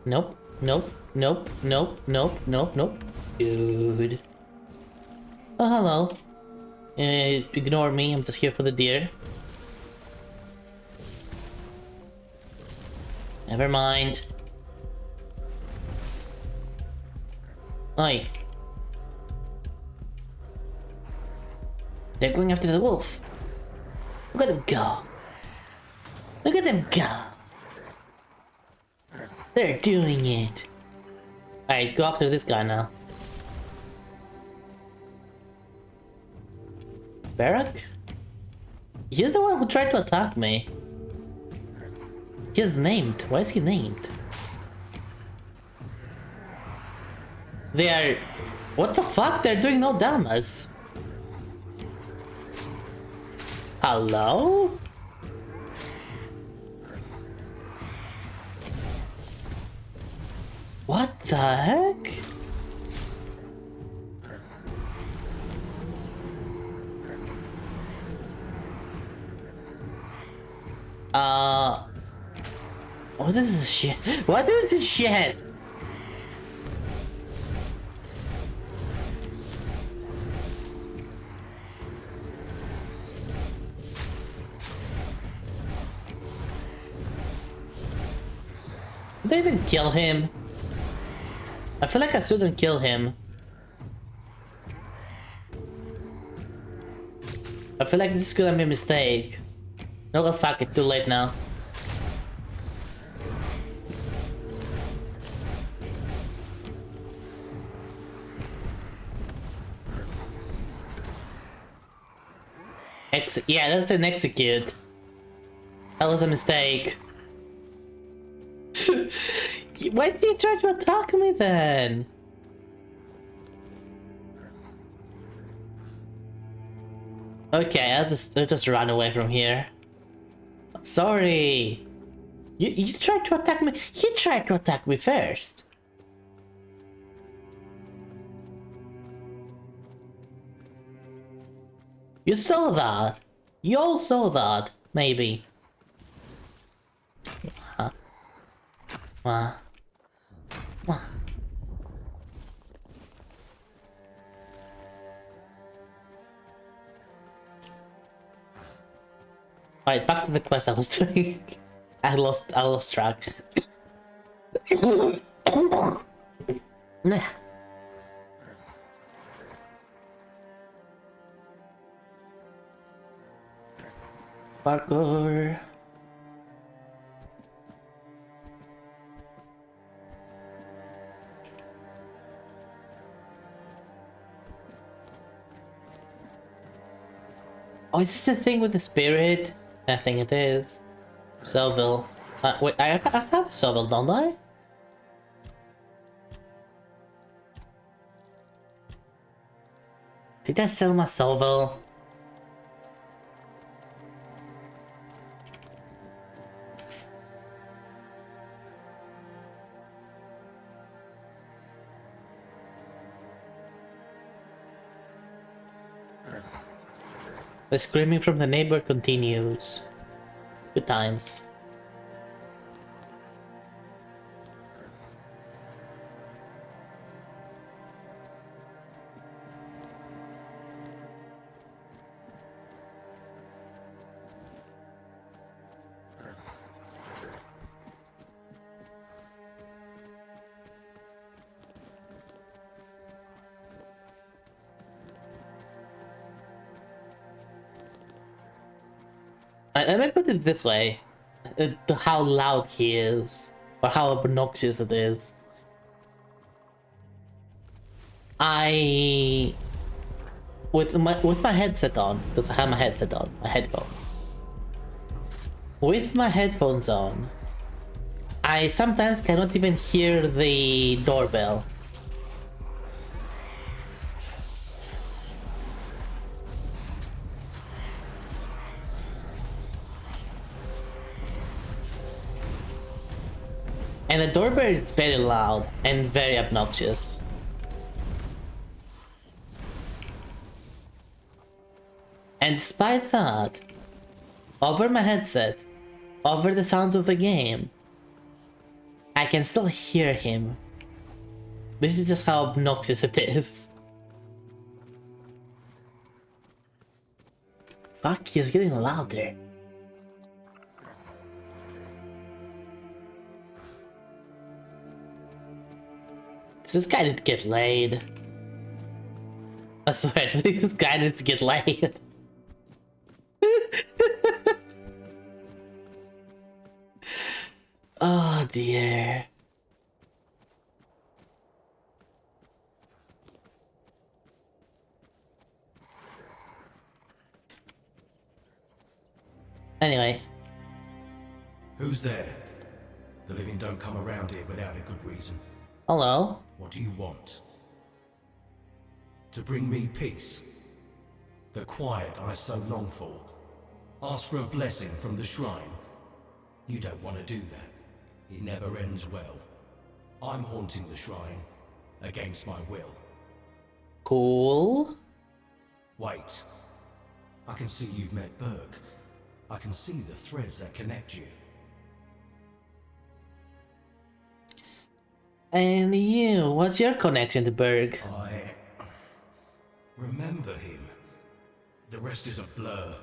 Nope, nope, nope, nope, nope, nope, nope. Dude. Oh, hello. Ignore me, I'm just here for the deer. Never mind. Oi. They're going after the wolf. Look at them go. Look at them go. They're doing it. Alright, go after this guy now. Barak? He's the one who tried to attack me. He's named. Why is he named? They are... What the fuck? They're doing no damage. Hello? What the heck? What is this shit? What is this shit? Did they even kill him? I feel like I shouldn't kill him. I feel like this is gonna be a mistake. No, well, fuck it, too late now. Yeah, that's an execute. That was a mistake. Why did he try to attack me then? Okay, I'll just run away from here. I'm sorry. You tried to attack me. He tried to attack me first. You saw that. You all saw that, maybe. Huh. Wah. Wah. Alright, back to the quest I was doing. I lost track. Nah. Parkour. Oh, is this the thing with the spirit? I think it is. Soville. Wait, I have a Soville, don't I? Did I sell my Soville? The screaming from the neighbor continues. Good times. Let me put it this way, how loud he is, or how obnoxious it is. With my headset on, because I have my headset on, my headphones. With my headphones on, I sometimes cannot even hear the doorbell. And the doorbell is very loud and very obnoxious. And despite that, over my headset, over the sounds of the game, I can still hear him. This is just how obnoxious it is. Fuck, he's getting louder. This guy need to get laid. I swear, this guy needs to get laid. Oh dear. Anyway. Who's there? The living don't come around here without a good reason. Hello? What do you want? To bring me peace? The quiet I so long for? Ask for a blessing from the shrine? You don't want to do that. It never ends well. I'm haunting the shrine, against my will. Cool. Wait. I can see you've met Berg. I can see the threads that connect you. And you, what's your connection to Berg? I remember him. The rest is a blur.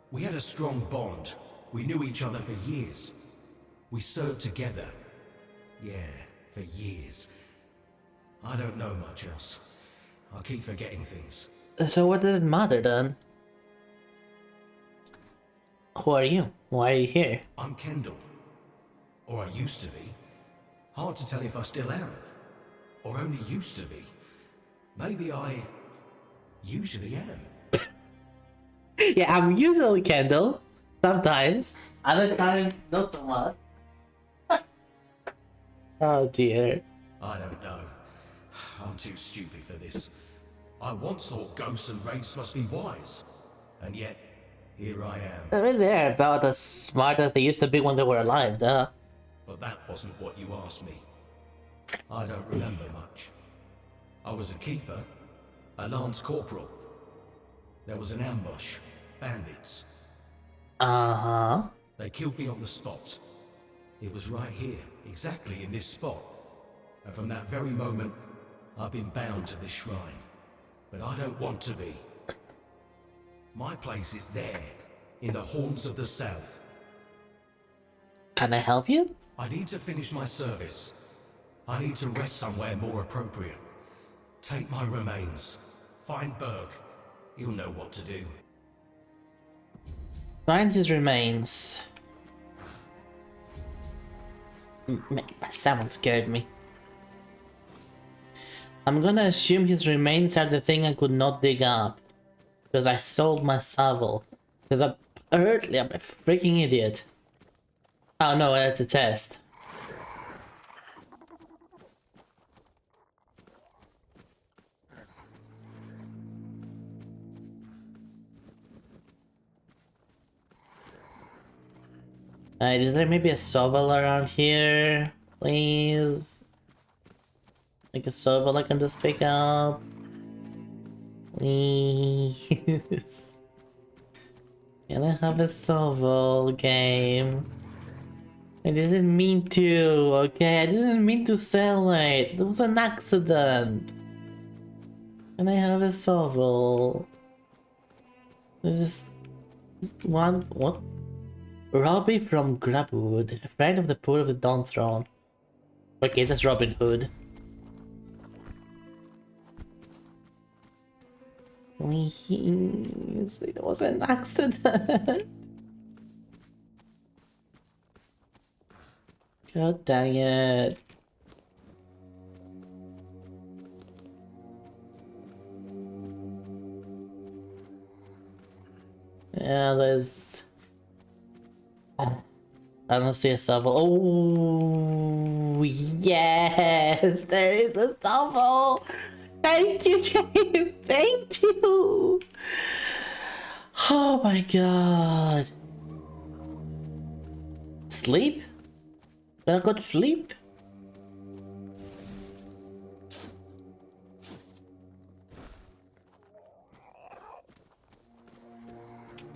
We had a strong bond. We knew each other for years. We served together. Yeah, for years. I don't know much else. I keep forgetting things. So what does it matter then? Who are you? Why are you here? I'm Kendall. Or I used to be. Hard to tell if I still am. Or only used to be. Maybe I usually am. Yeah, I'm usually Kendall. Sometimes. Other times, not so much. Oh dear. I don't know. I'm too stupid for this. I once thought ghosts and wraiths must be wise. And yet, here I am. I mean, they're about as smart as they used to be when they were alive, duh. But that wasn't what you asked me. I don't remember much. I was a keeper, a lance corporal. There was an ambush, bandits. Uh-huh. They killed me on the spot. It was right here, exactly in this spot. And from that very moment, I've been bound to this shrine. But I don't want to be. My place is there, in the haunts of the south. Can I help you? I need to finish my service. I need to rest somewhere more appropriate. Take my remains. Find Berg. He'll know what to do. Find his remains. Someone scared me. I'm gonna assume his remains are the thing I could not dig up. Because I sold my shovel. Because apparently I'm a freaking idiot. Oh no, that's a test. Alright, is there maybe a shovel around here? Please? Like a shovel I can just pick up? Please? Can I have a shovel, game? I didn't mean to, okay? I didn't mean to sell it. It was an accident. Can I have a shovel? This one, what? Robbie from Grabwood, a friend of the poor of the Dawn Throne. Okay, this is Robin Hood. Please, it was an accident. God dang it. Yeah, there's... I don't see a shovel. Oh, yes, there is a shovel. Thank you, James. Thank you. Oh my god. Sleep? Can I go to sleep?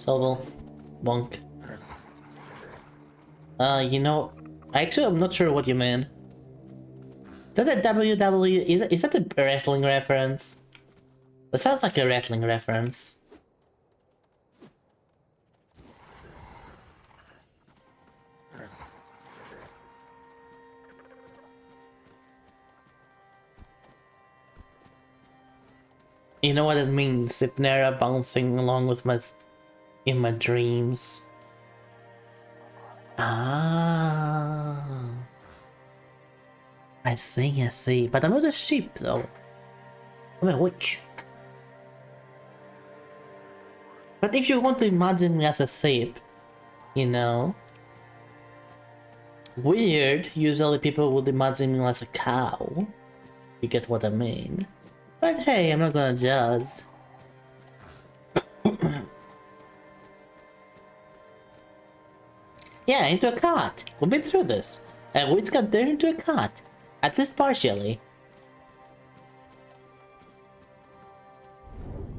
Shovel. Bonk. You know, actually I'm not sure what you mean. Is that a WWE? Is that a wrestling reference? That sounds like a wrestling reference. You know what it means, Hypnera bouncing along with in my dreams. Ah, I see. But I'm not a sheep though. I'm a witch. But if you want to imagine me as a sheep, you know, weird, usually people would imagine me as a cow. You get what I mean? But hey, I'm not gonna judge. Yeah, into a cat. We've been through this. And we got turned into a cat. At least partially.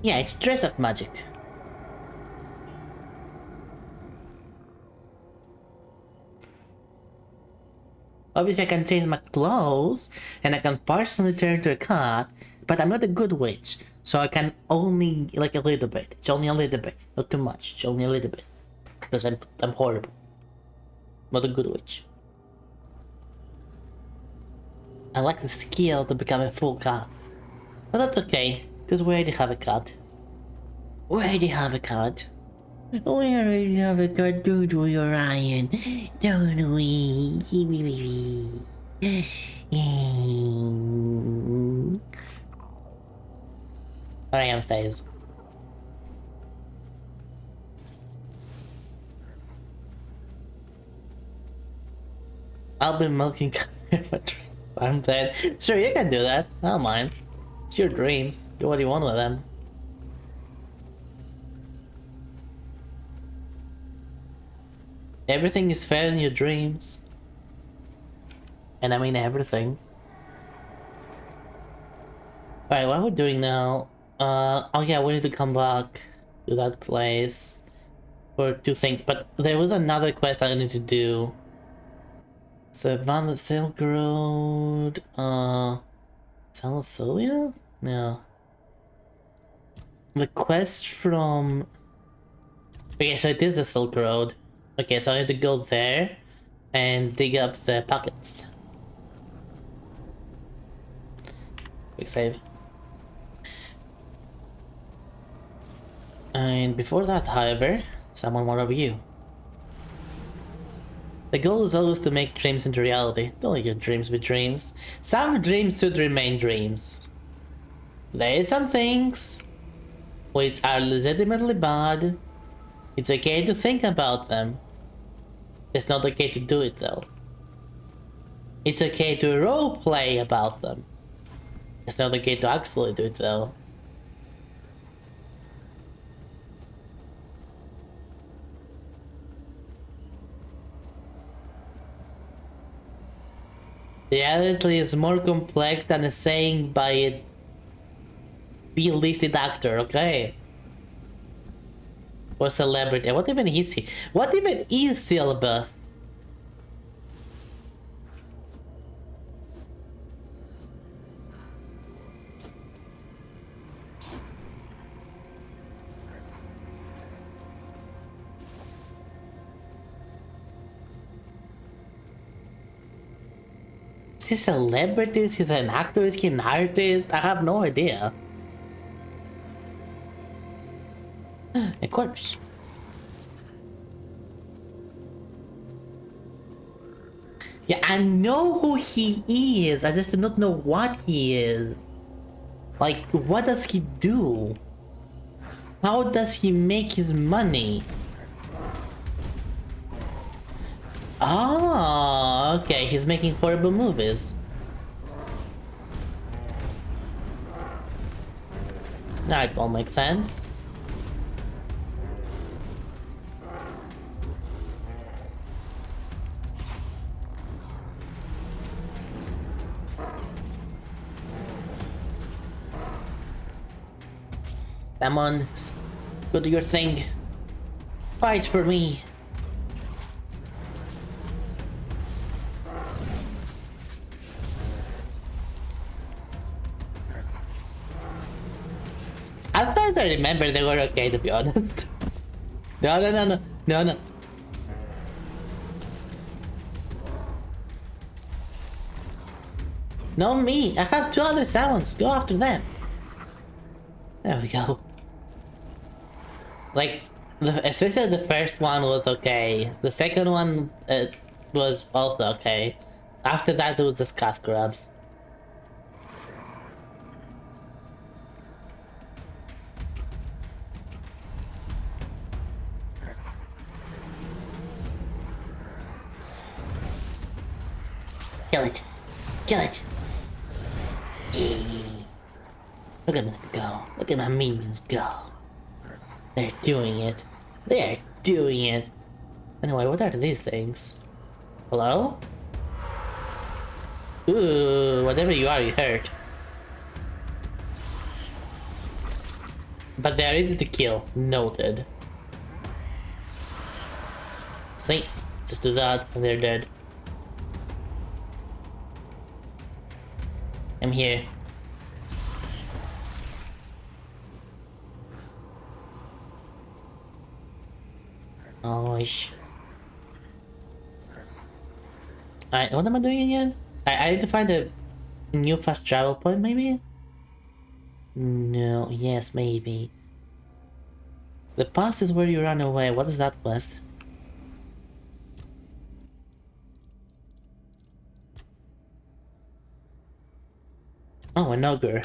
Yeah, it's dress-up magic. Obviously I can change my clothes, and I can partially turn into a cat, but I'm not a good witch, so I can only, like, a little bit. It's only a little bit, not too much, it's only a little bit. Because I'm horrible. Not a good witch. I lack the skill to become a full cat. But that's okay, because we already have a cat. We already have a cat. We already have a cat, don't we, Orion? Don't we? Orion stays. I'll be milking I'm dead. Sure, you can do that. I don't mind. It's your dreams. Do what you want with them. Everything is fair in your dreams. And I mean everything. Alright, what are we doing now? Oh yeah, we need to come back to that place for two things. But there was another quest I need to do. Savannah Silk Road, Salasolia? No. The quest from... Okay, so it is the Silk Road. Okay, so I need to go there and dig up the pockets. Quick save. And before that, however, someone more over you. The goal is always to make dreams into reality. Don't let your dreams be dreams. Some dreams should remain dreams. There are some things which are legitimately bad. It's okay to think about them. It's not okay to do it though. It's okay to roleplay about them. It's not okay to actually do it though. Reality is more complex than a saying by a B-listed actor, okay? Or celebrity. What even is he? What even is Silbuff? Is he a celebrity? Is he an actor? Is he an artist? I have no idea. A corpse. Yeah, I know who he is. I just do not know what he is. Like, what does he do? How does he make his money? Oh, okay, he's making horrible movies. That all makes sense. Come on, go do your thing. Fight for me. As far as I remember, they were okay, to be honest. No. No, me. I have two other sounds. Go after them. There we go. Like, especially the first one was okay. The second one was also okay. After that, it was just cash grabs. Kill it. Kill it. Look at them go. Look at my minions go. They're doing it. They're doing it. Anyway, what are these things? Hello? Ooh, whatever you are, you hurt. But they are easy to kill. Noted. See? Just do that and they're dead. I'm here. Oh, Alright, what am I doing again? I need to find a new fast travel point, maybe? No, yes, maybe. The past is where you run away. What is that quest? Oh, an ogre.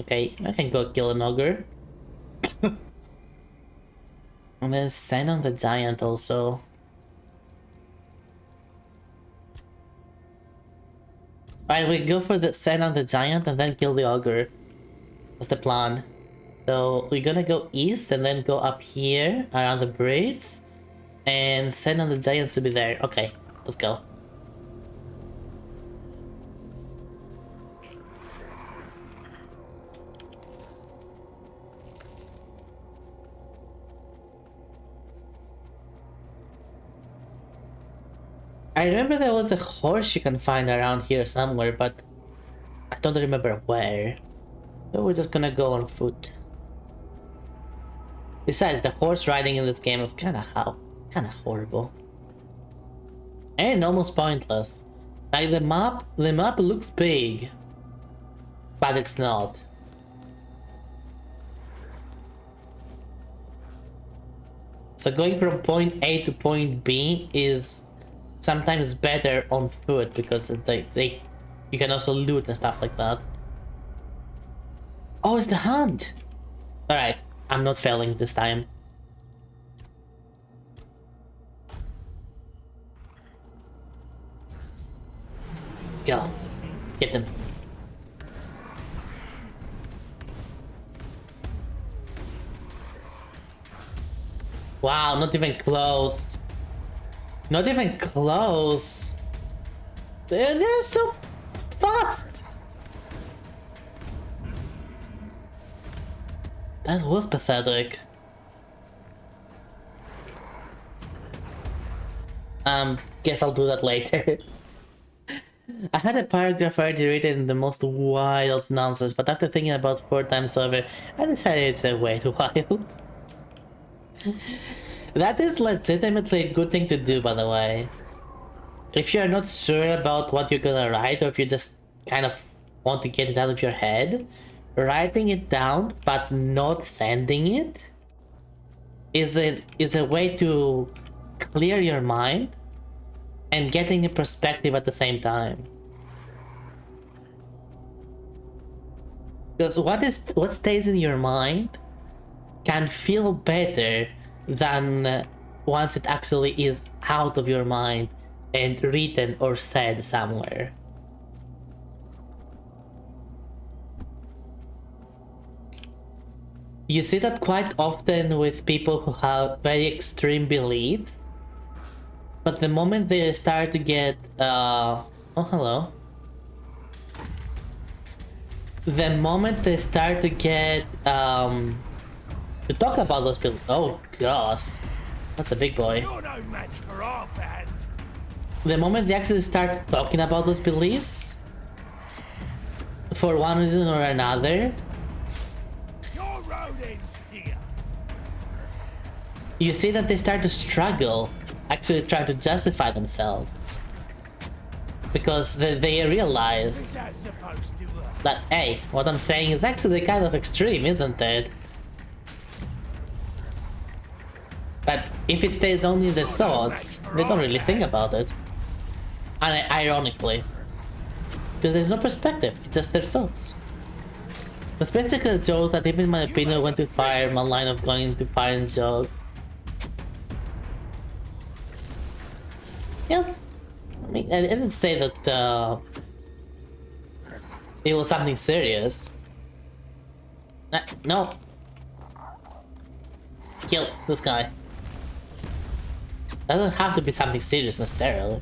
Okay, I can go kill an ogre. And then send on the giant also. Alright, we go for the send on the giant and then kill the ogre. That's the plan. So we're gonna go east and then go up here around the bridge and send on the giant to be there. Okay, let's go. I remember there was a horse you can find around here somewhere, but I don't remember where. So we're just gonna go on foot. Besides, the horse riding in this game is kinda horrible. And almost pointless. Like the map looks big, but it's not. So going from point A to point B is sometimes better on foot because you can also loot and stuff like that. Oh, it's the hunt! Alright, I'm not failing this time. Go. Get them. Wow, not even close. Not even close. They're so fast. That was pathetic. Guess I'll do that later. I had a paragraph already written in the most wild nonsense, but after thinking about 4 times over, I decided it's way too wild. That is legitimately a good thing to do, by the way. If you're not sure about what you're gonna write, or if you just kind of want to get it out of your head, writing it down but not sending it is a way to clear your mind and getting a perspective at the same time. Because what stays in your mind can feel better than once it actually is out of your mind and written or said somewhere. You see that quite often with people who have very extreme beliefs, but the moment they start to get oh hello. The moment they start to get to talk about those beliefs, oh gosh, that's a big boy. You're no match for our band. The moment they actually start talking about those beliefs, for one reason or another, Your road ends here. you see that they start to struggle, actually try to justify themselves. Because they realize that, hey, what I'm saying is actually kind of extreme, isn't it? But if it stays only in their thoughts, they don't really think about it. And ironically. Because there's no perspective, it's just their thoughts. It's basically a joke that even in my opinion went too far, my line of going to fire and jokes. Yeah. I mean, I didn't say that it was something serious. No. Kill this guy. Doesn't have to be something serious necessarily.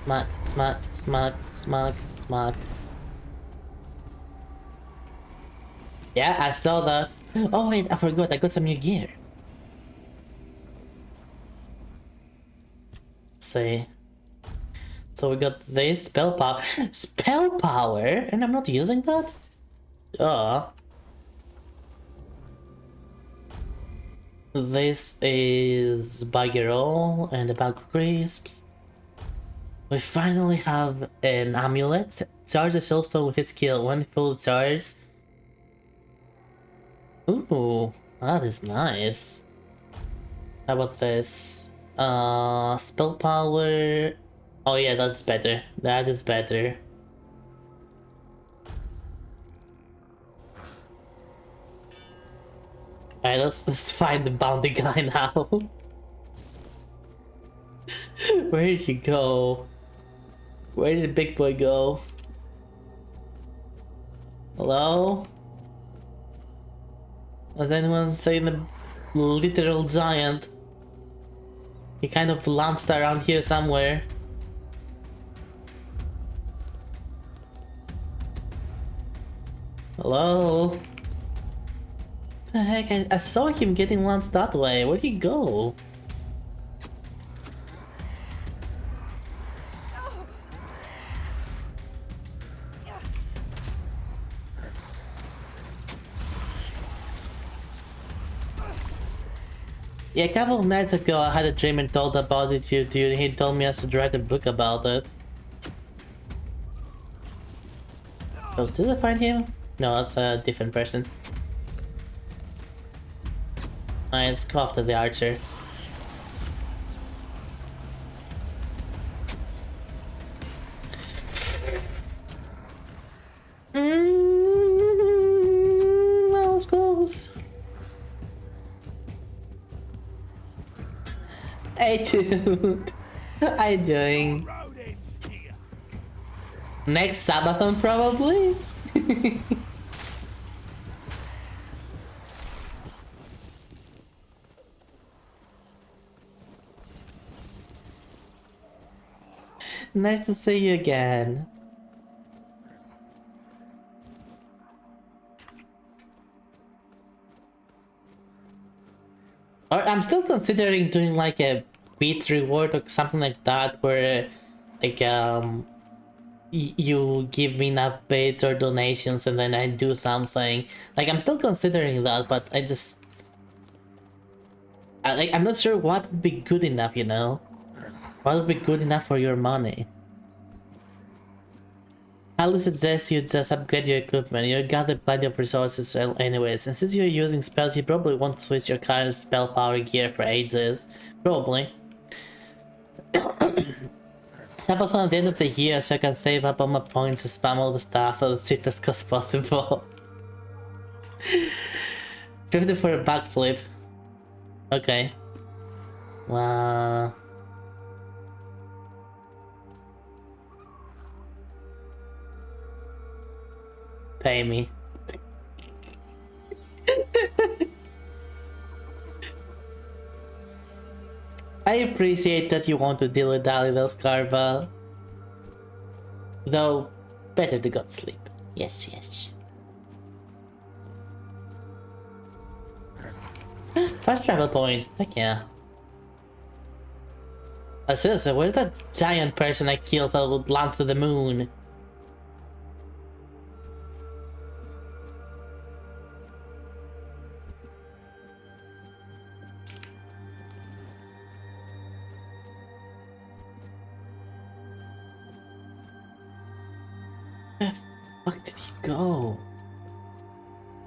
Smack, smack, smack, smack, smack. Yeah, I saw that. Oh wait, I forgot, I got some new gear. Let's see. So we got this spell power. Spell power? And I'm not using that? This is Buggy Roll and a bag of crisps. We finally have an amulet. Charge the soulstone with its skill. When full charge. Ooh, that is nice. How about this? Spell power. Oh yeah, that's better. That is better. Alright, let's find the bounty guy now. Where did he go? Where did the big boy go? Hello? Has anyone seen the literal giant? He kind of lanced around here somewhere. Hello? The heck? I saw him getting launched that way. Where'd he go? Yeah, a couple of nights ago I had a dream and told about it to you, dude. He told me I should write a book about it. Oh, did I find him? No, that's a different person. It's Kofta the archer. That was close. Hey dude, how you doing? Next Sabathon probably? Nice to see you again. Or I'm still considering doing like a beats reward or something like that, where like you give me enough bits or donations and then I do something. Like I'm still considering that, but I'm not sure what would be good enough, you know? What would be good enough for your money? I would suggest you just upgrade your equipment. You gather plenty of resources anyways, and since you're using spells, you probably won't switch your current spell power gear for ages. Probably. Sabathon at the end of the year so I can save up all my points and spam all the stuff at the cheapest cost possible. 50 for a backflip. Okay. Pay me. I appreciate that you want to dilly-dally those Carva. Though, better to go to sleep. Yes, yes. Fast travel point. Heck yeah. Seriously, where's that giant person I killed that would launch to the moon? Where the fuck did he go?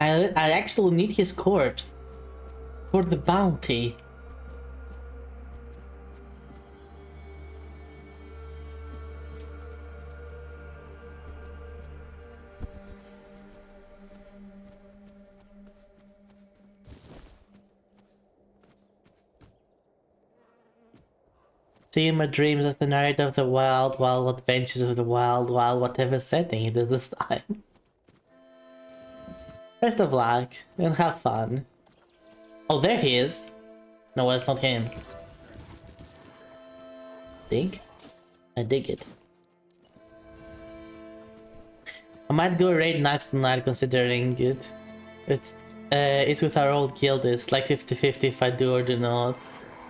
I actually need his corpse for the bounty. See in my dreams as the narrator of the wild adventures of the wild whatever setting it is this time. Best of luck and have fun. Oh, there he is. No, that's not him. Dig? I dig it. I might go raid Nax tonight considering it. It's with our old guild, it's like 50-50 if I do or do not.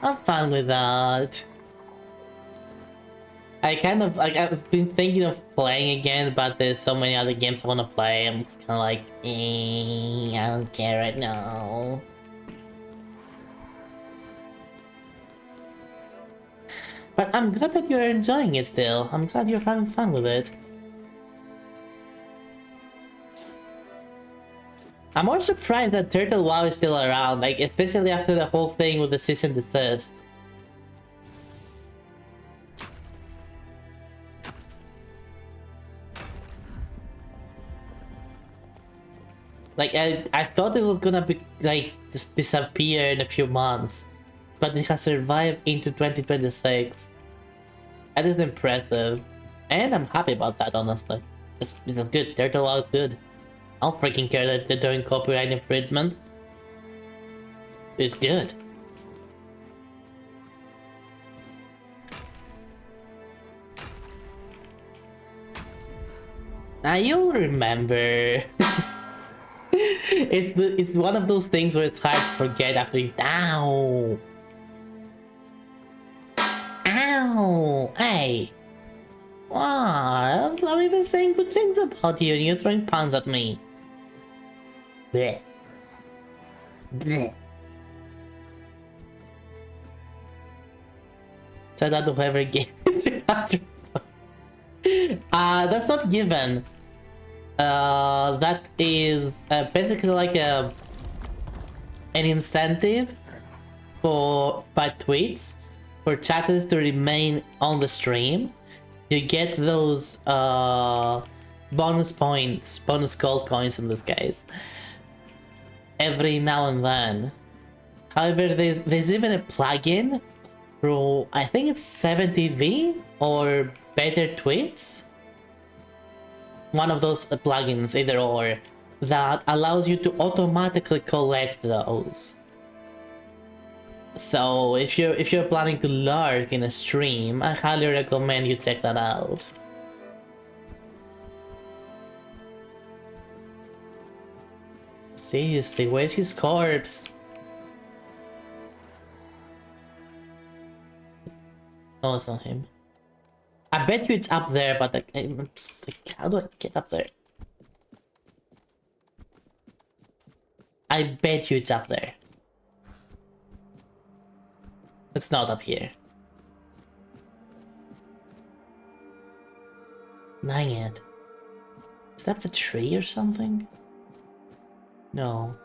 I'm fine with that. I've been thinking of playing again, but there's so many other games I want to play. I'm just kind of like, I don't care right now. But I'm glad that you're enjoying it still. I'm glad you're having fun with it. I'm more surprised that Turtle WoW is still around, like especially after the whole thing with the cease and desist. Like, I thought it was gonna be, like, just disappear in a few months. But it has survived into 2026. That is impressive. And I'm happy about that, honestly. This is good. Turtle WoW is good. I don't freaking care that they're doing copyright infringement. It's good. Now you'll remember. It's one of those things where it's hard to forget after you. Ow! Ow! Hey! What? I've even saying good things about you and you're throwing puns at me. Blech. Blech. Said that whoever gave it 300. That's not given. That is basically like an incentive for by tweets for chatters to remain on the stream. You get those bonus points, bonus gold coins in this case, every now and then. However, there's even a plugin through, I think it's 70V or Better Tweets. One of those plugins, either or, that allows you to automatically collect those. So if you're planning to lurk in a stream, I highly recommend you check that out. Seriously, where's his corpse? No, it's not him. I bet you it's up there, but I'm just like, how do I get up there? I bet you it's up there. It's not up here. Dang it. Is that the tree or something? No.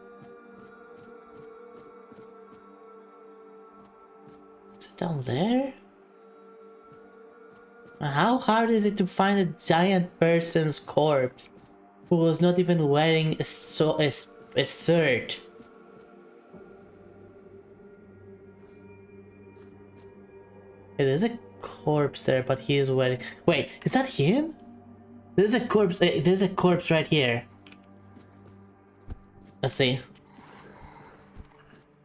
Is it down there? How hard is it to find a giant person's corpse who was not even wearing a shirt? There's a corpse there, but he is wearing. Wait, is that him? There's a corpse. There's a corpse right here. Let's see.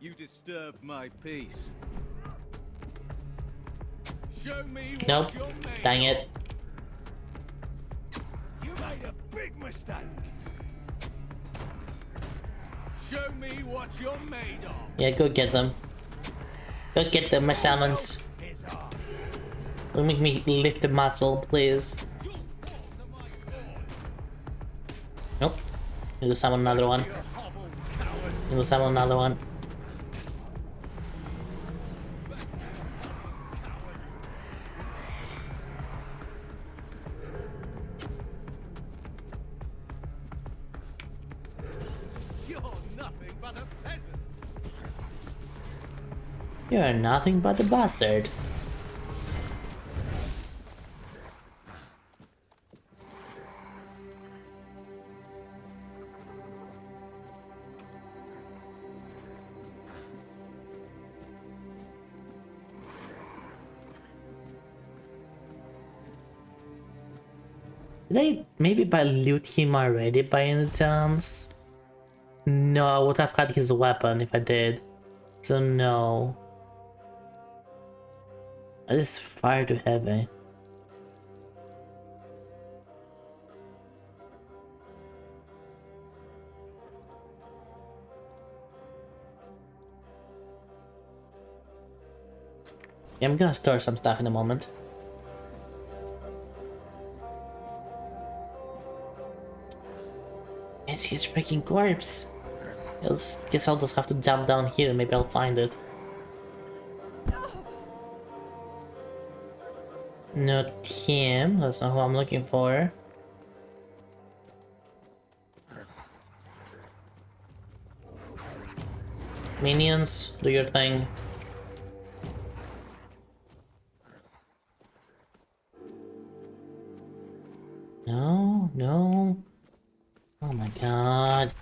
You disturbed my peace. Show me what Nope. you're made Dang it. You made a big mistake. Show me what you're made of. Yeah, go get them. Go get them, my salmons. Don't make me lift the muscle, please. Nope. Need to summon another one. Need to summon another one. You're nothing but a bastard. Did I maybe loot him already by any chance? No, I would have had his weapon if I did. So no. That is far too heavy. Yeah, I'm gonna store some stuff in a moment. It's his freaking corpse. Guess I'll just have to jump down here and maybe I'll find it. Not him, that's not who I'm looking for. Minions, do your thing. No, no. Oh my god.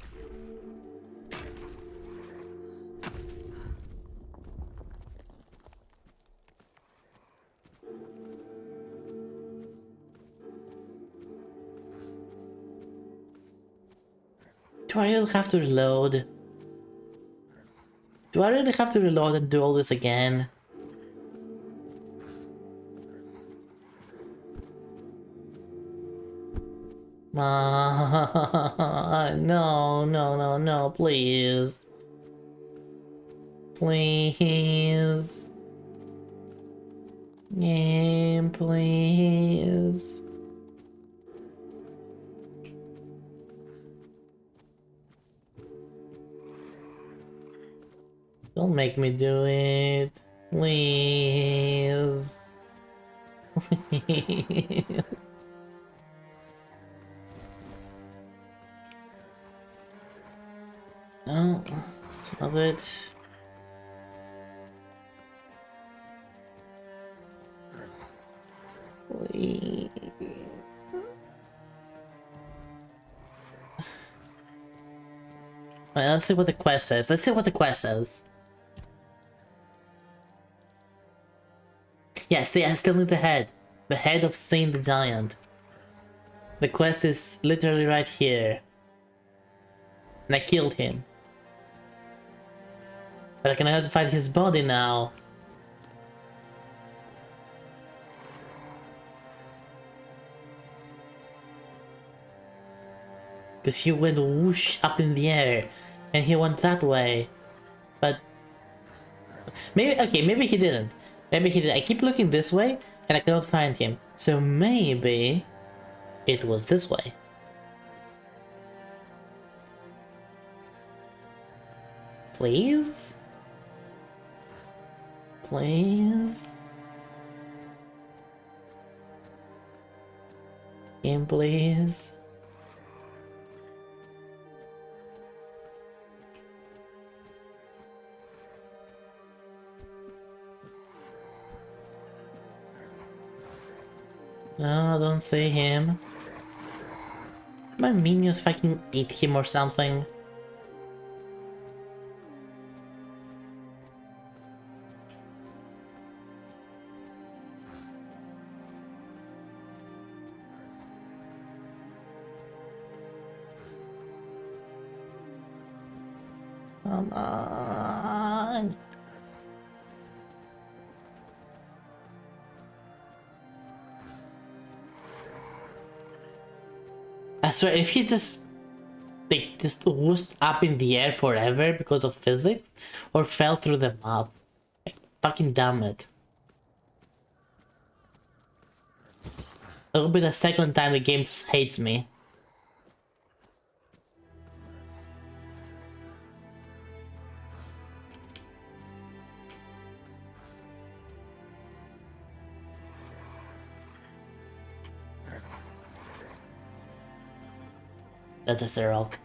Do I really have to reload? Do I really have to reload and do all this again? No, no, no, no, no, please. Please. Game, please. Don't make me do it. Please. Please. No, it's not it. Please. Alright, let's see what the quest says. Let's see what the quest says. Yeah, see, I still need the head. The head of Saint the Giant. The quest is literally right here. And I killed him. But I can have to find his body now. Because he went whoosh up in the air. And he went that way. But... maybe, okay, maybe he didn't. Maybe he did. I keep looking this way and I cannot find him. So maybe it was this way. Please? Please? Game, please? No, don't see him. My minions fucking eat him or something. Come on. I swear, if he just whoosed up in the air forever because of physics, or fell through the map, like, fucking damn it. It'll be the second time the game just hates me. That's just a rock.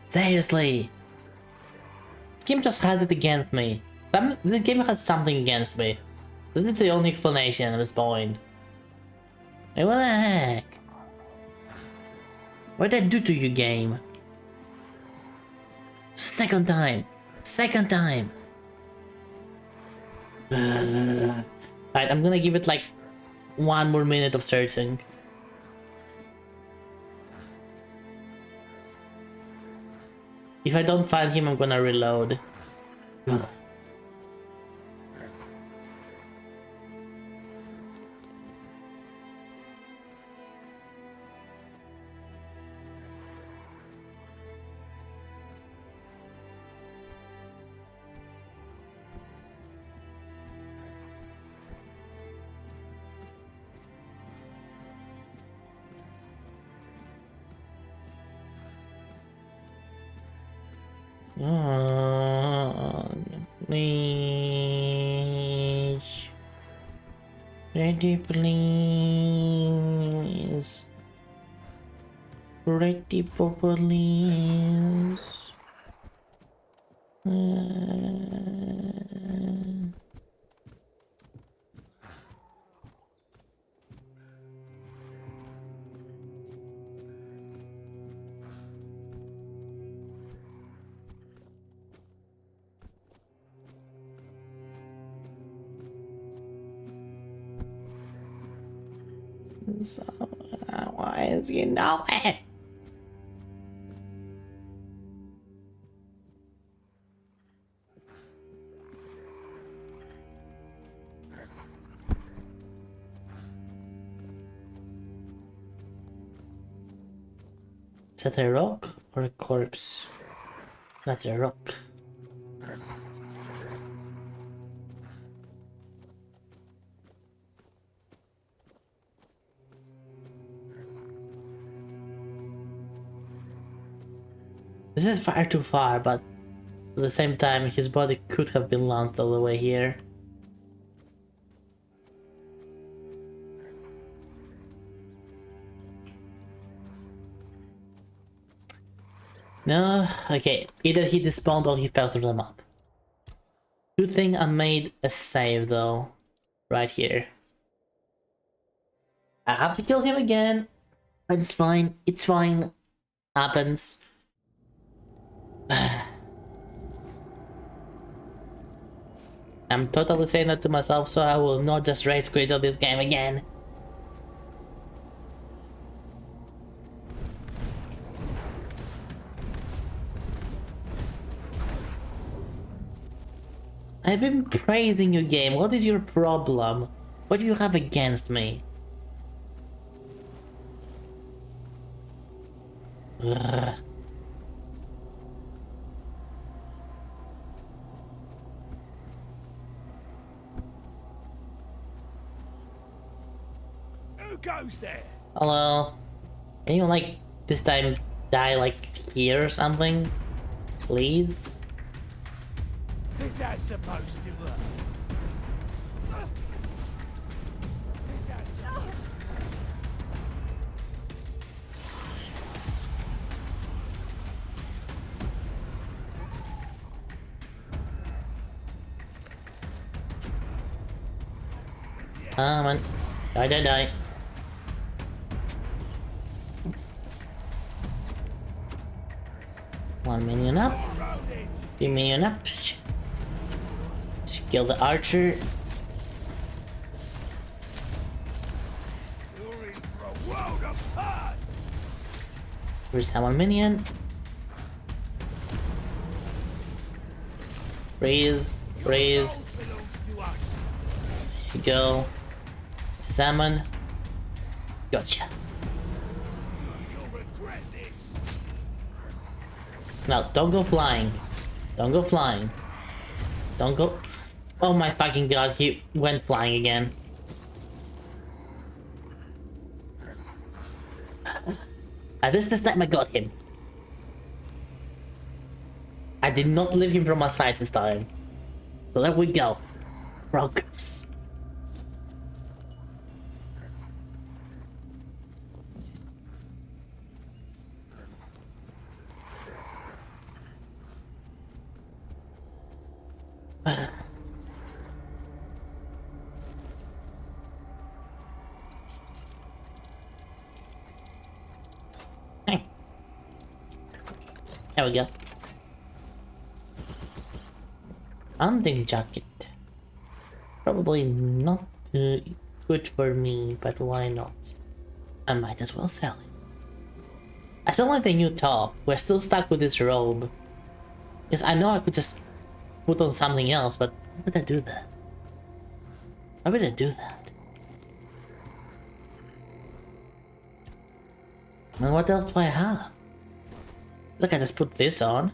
Seriously. This game just has it against me. This game has something against me. This is the only explanation at this point. Hey, what the heck? What did I do to you, game? Second time. Second time. Alright, I'm gonna give it like 1 more minute of searching. If I don't find him, I'm gonna reload. Please. Ready, please. Ready, please. So, why is you know it? Is that a rock or a corpse? That's a rock. This is far too far, but at the same time, his body could have been launched all the way here. No, okay, either he despawned or he fell through the map. Good thing I made a save though, right here. I have to kill him again, but it's fine, happens. I'm totally saying that to myself, so I will not just rage quit on this game again. I've been praising your game. What is your problem? What do you have against me? Ugh. Who goes there? Hello? Can you like this time die like here or something? Please? Is that supposed to work? Ah, man. Die. One minion up. 2 minion up. Let's kill the archer. Where's that one minion? Raise. Here you go. Salmon. Gotcha. No, don't go flying. Don't go flying. Don't go... Oh my fucking god, he went flying again. At least this time I got him. I did not leave him from my sight this time. So there we go. Progress. There we go. Hunting jacket. Probably not good for me, but why not? I might as well sell it. I still like the new top. We're still stuck with this robe. Yes, I know I could just put on something else, but why would I do that? Why would I do that? And what else do I have? It's like I just put this on.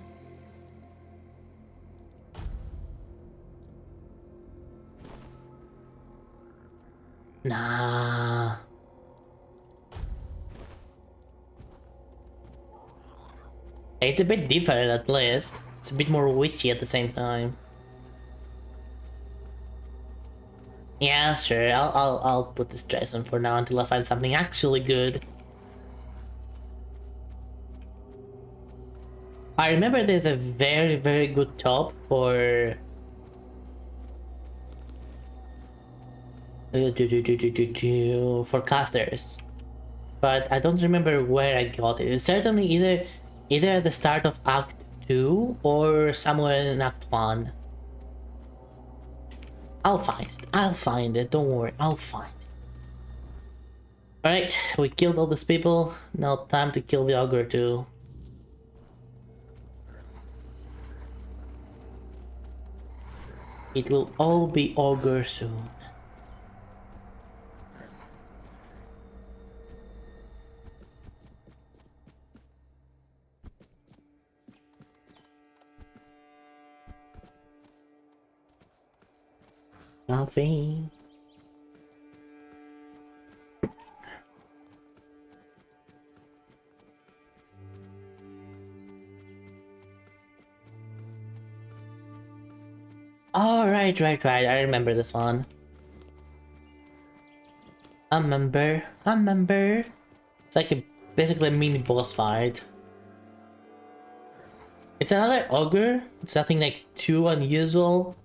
Nah. It's a bit different at least. It's a bit more witchy at the same time. Yeah, sure. I'll put this dress on for now until I find something actually good. I remember there's a very good top for casters, but I don't remember where I got it. It's certainly either at the start of Act 2 or somewhere in Act 1. I'll find it, don't worry, I'll find it. Alright, we killed all these people, now time to kill the ogre too. It will all be ogre soon. Coffee. Oh, right. I remember this one. I remember. It's like basically a mini boss fight. It's another ogre. It's nothing like too unusual.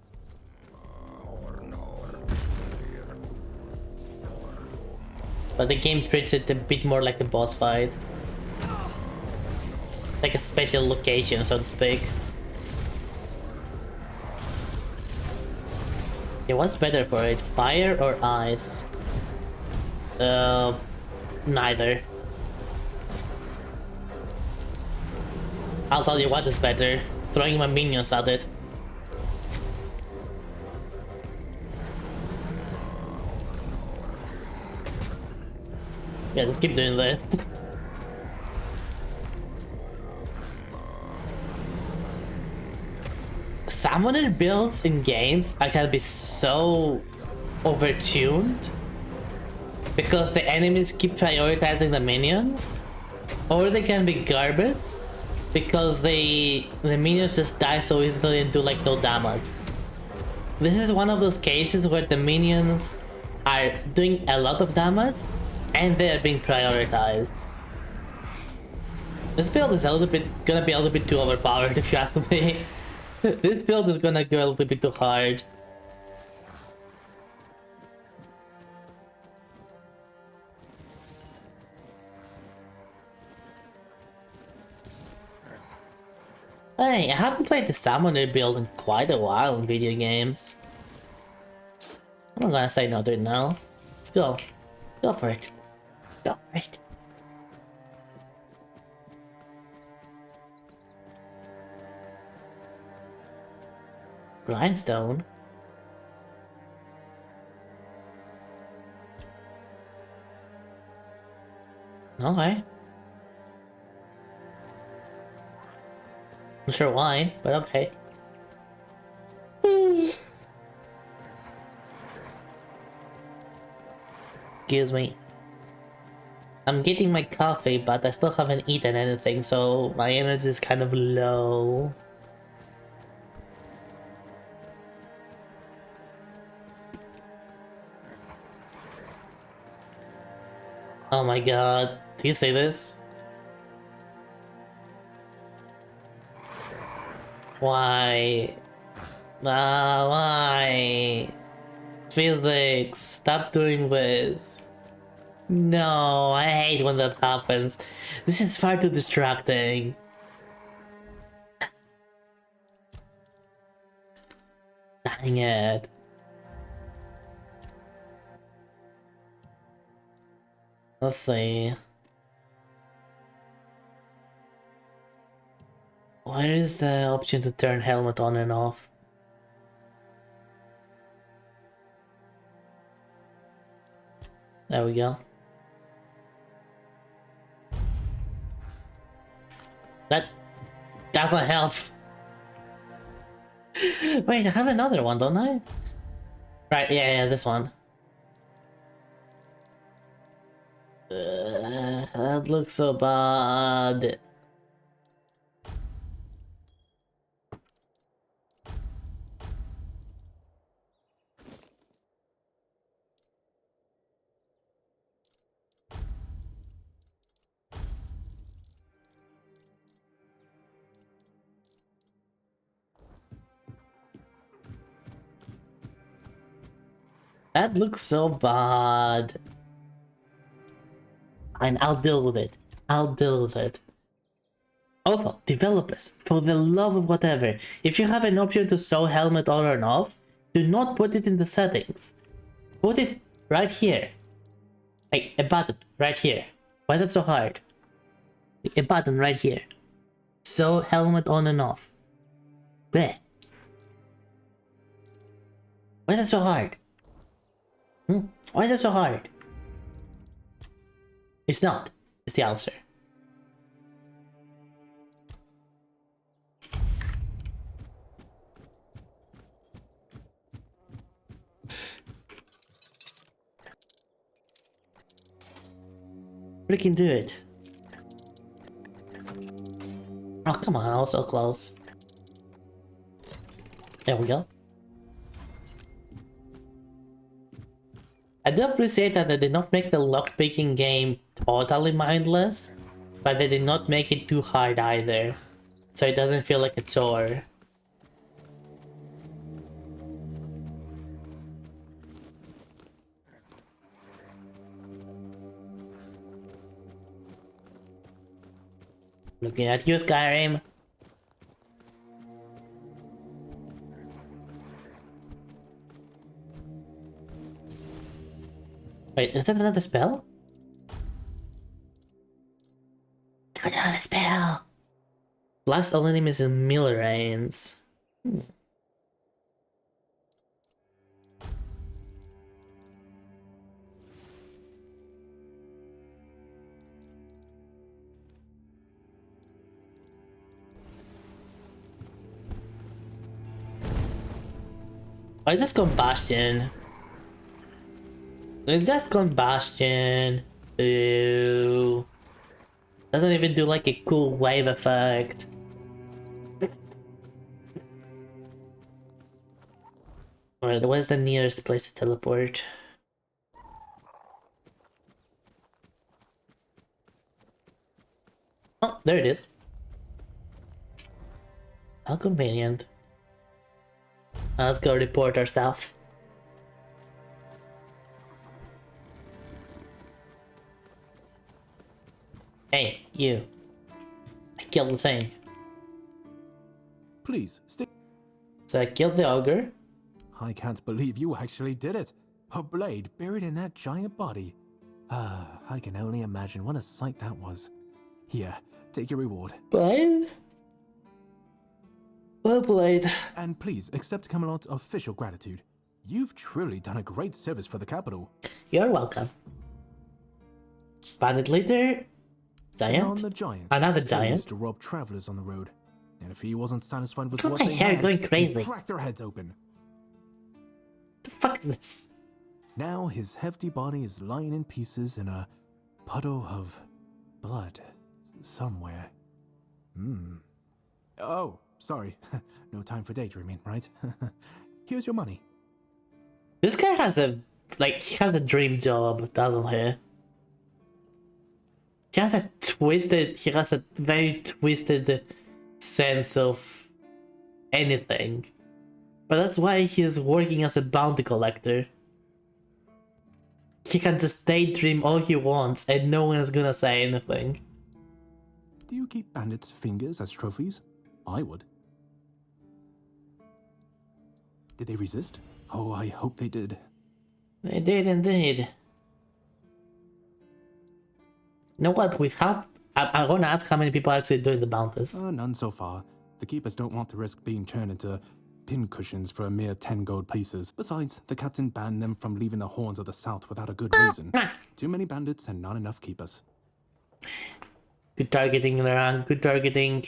But the game treats it a bit more like a boss fight. Like a special location, so to speak. Yeah, what's better for it? Fire or ice? Neither. I'll tell you what is better. Throwing my minions at it. Yeah, just keep doing that. Summoner builds in games can be so overtuned because the enemies keep prioritizing the minions, or they can be garbage because the minions just die so easily and do like no damage. This is one of those cases where the minions are doing a lot of damage and they are being prioritized. This build is gonna be a little bit too overpowered if you ask me. This build is gonna go a little bit too hard. Hey, I haven't played the Summoner build in quite a while in video games. I'm not gonna say no to it now. Let's go. Go for it. Go for it. Grindstone? Okay. Not sure why, but okay. Excuse me. I'm getting my coffee, but I still haven't eaten anything, so my energy is kind of low. Oh my god. Do you say this? Why? Why? Physics, stop doing this. No, I hate when that happens. This is far too distracting. Dang it. Let's see. Where is the option to turn helmet on and off? There we go. That doesn't help. Wait, I have another one, don't I? Right, yeah, this one. That looks so bad. That looks so bad. And I'll deal with it. I'll deal with it. Also, developers, for the love of whatever, if you have an option to sew helmet on or off, do not put it in the settings. Put it right here. Like a button right here. Why is that so hard? A button right here. Sew helmet on and off. Bleh. Why is that so hard? Why is that so hard? It's not. It's the answer. Freaking do it. Oh, come on, I was so close. There we go. I do appreciate that they did not make the lockpicking game totally mindless, but they did not make it too hard either, so it doesn't feel like a chore. Looking at you, Skyrim. Wait, is that another spell? I got another spell! Blast all enemies in melee range. Why just combustion? It's just combustion. Ooh. Doesn't even do like a cool wave effect. Alright, where's the nearest place to teleport? Oh, there it is. How convenient. Let's go report our stuff. Hey, you. I killed the thing. Please, stay. So I killed the ogre. I can't believe you actually did it. A blade buried in that giant body. I can only imagine what a sight that was. Here, take your reward. Blade? Well played. And please accept Camelot's official gratitude. You've truly done a great service for the capital. You're welcome. Bandit leader. Giant? On the giant. Another He giant. used to rob travelers on the road. And if he wasn't satisfied with Look what at my they hair had, going he'd crazy. crack their heads open. The fuck is this? Now his hefty body is lying in pieces in a puddle of blood somewhere. Oh, sorry. No time for daydreaming, right? Here's your money. This guy has a he has a dream job, doesn't he? He has a very twisted sense of anything. But that's why he's working as a bounty collector. He can just daydream all he wants and no one's gonna say anything. Do you keep bandits' fingers as trophies? I would. Did they resist? Oh, I hope they did. They did indeed. You know what? I'm gonna ask how many people are actually doing the bounties. None so far. The keepers don't want to risk being turned into pincushions for a mere 10 gold pieces. Besides, the captain banned them from leaving the Horns of the South without a good reason. Too many bandits and not enough keepers. Good targeting, Laurent. Good targeting.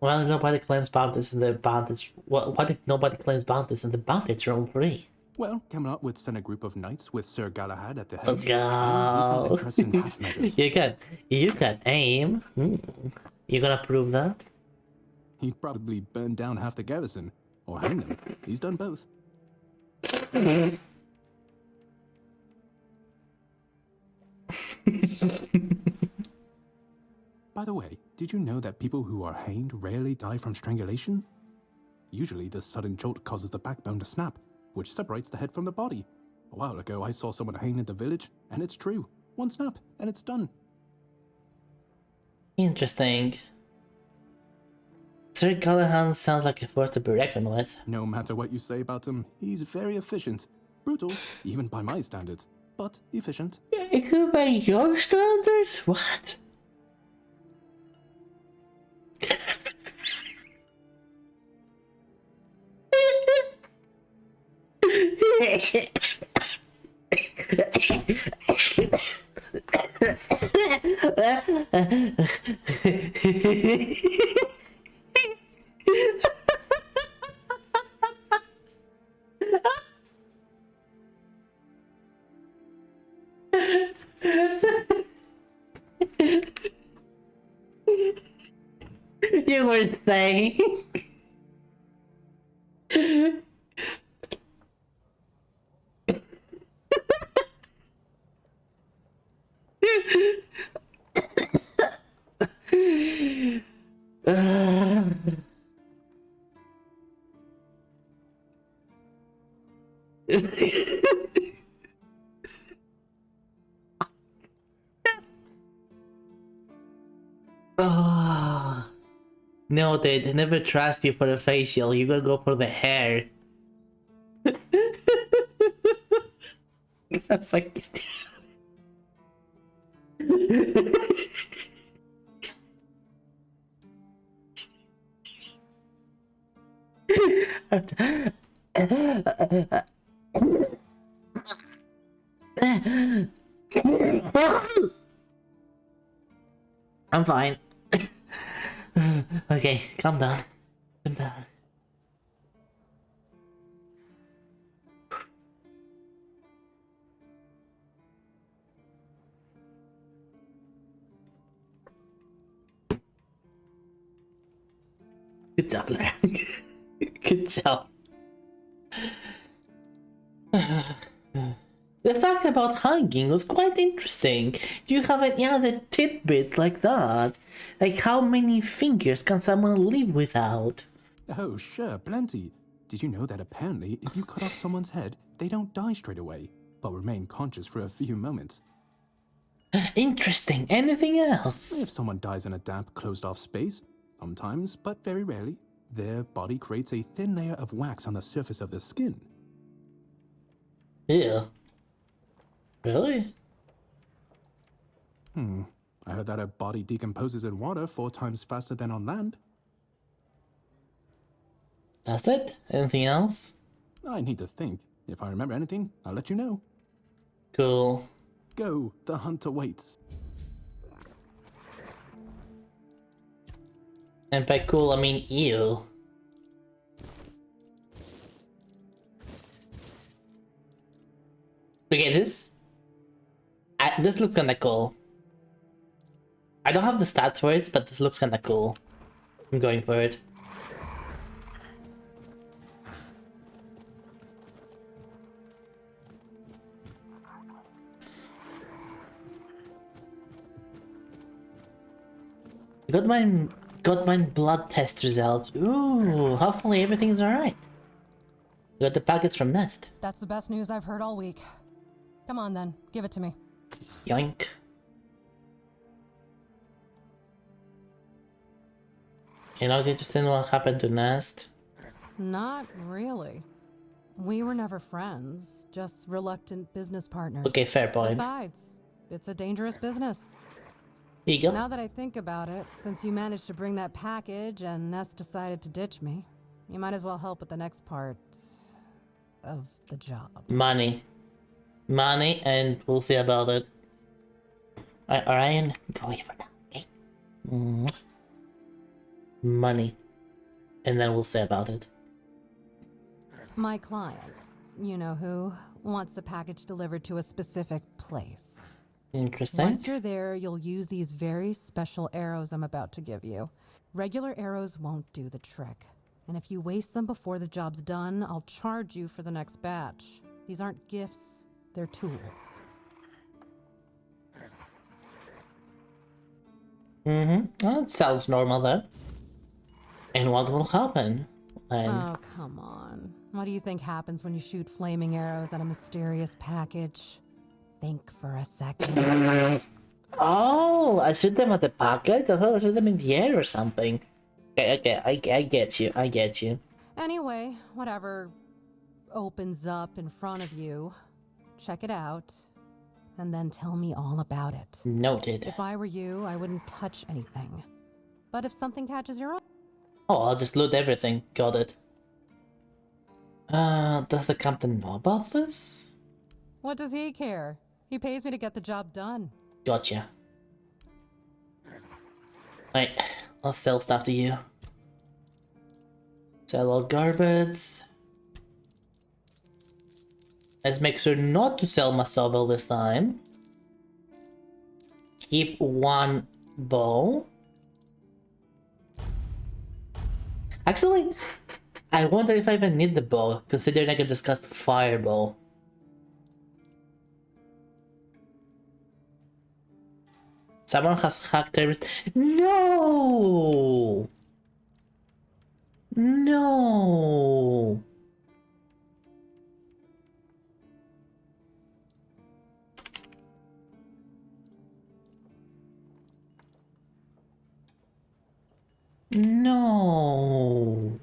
Well, nobody claims bounties in the bounties. What if nobody claims bounties and the bounties roam free? Well, Camelot would send a group of knights with Sir Galahad at the head. Let's go. And no interest in half measures. You can aim. You gonna prove that? He'd probably burn down half the garrison. Or hang them. He's done both. By the way, did you know that people who are hanged rarely die from strangulation? Usually the sudden jolt causes the backbone to snap, which separates the head from the body. A while ago I saw someone hanged in the village, and it's true. One snap, and it's done. Interesting. Sir Galahad sounds like a force to be reckoned with. No matter what you say about him, he's very efficient. Brutal, even by my standards, but efficient. Even by your standards? What? You were saying. Oh, no, they never trust you for the facial. You gotta go for the hair. Fuck. I'm fine. Okay, calm down. Calm down. Good job, Larry. Good job. The fact about hugging was quite interesting. Do you have any other tidbits like that? Like how many fingers can someone live without? Oh, sure, plenty. Did you know that apparently if you cut off someone's head, they don't die straight away, but remain conscious for a few moments? Interesting. Anything else? If someone dies in a damp, closed-off space, sometimes, but very rarely, their body creates a thin layer of wax on the surface of the skin. Yeah. Really? I heard that a body decomposes in water 4 times faster than on land. That's it? Anything else? I need to think. If I remember anything, I'll let you know. Cool. Go, the hunter waits. And by cool, I mean ew. Okay, this looks kinda cool. I don't have the stats for it, but this looks kinda cool. I'm going for it. Got my blood test results. Ooh, hopefully everything's alright. Got the packets from Nest. That's the best news I've heard all week. Come on then, give it to me. Yoink. You're not interested in what happened to Nest? Not really. We were never friends, just reluctant business partners. Okay, fair point. Besides, it's a dangerous business. Here you go. Now that I think about it, since you managed to bring that package and Nest decided to ditch me, you might as well help with the next part of the job. Money. Money, and we'll see about it. Orion, go away for now, okay? Money. And then we'll see about it. My client, you know who, wants the package delivered to a specific place. Interesting. Once you're there, you'll use these very special arrows I'm about to give you. Regular arrows won't do the trick. And if you waste them before the job's done, I'll charge you for the next batch. These aren't gifts, they're tools. Well, that sounds normal then. And what will happen? Oh, come on. What do you think happens when you shoot flaming arrows at a mysterious package? Think for a second. Oh, I shoot them at the pocket? I thought I shoot them in the air or something. Okay, I get you, I get you. Anyway, whatever opens up in front of you, check it out, and then tell me all about it. Noted. If I were you, I wouldn't touch anything. But if something catches your eye... Oh, I'll just loot everything. Got it. Does the captain know about this? What does he care? He pays me to get the job done. Gotcha. Right, I'll sell stuff to you. Sell all garbage. Let's make sure not to sell my shovel this time. Keep one bow. Actually, I wonder if I even need the bow, considering I can just cast Fireball. Someone has hacked terrorist. No! No! No!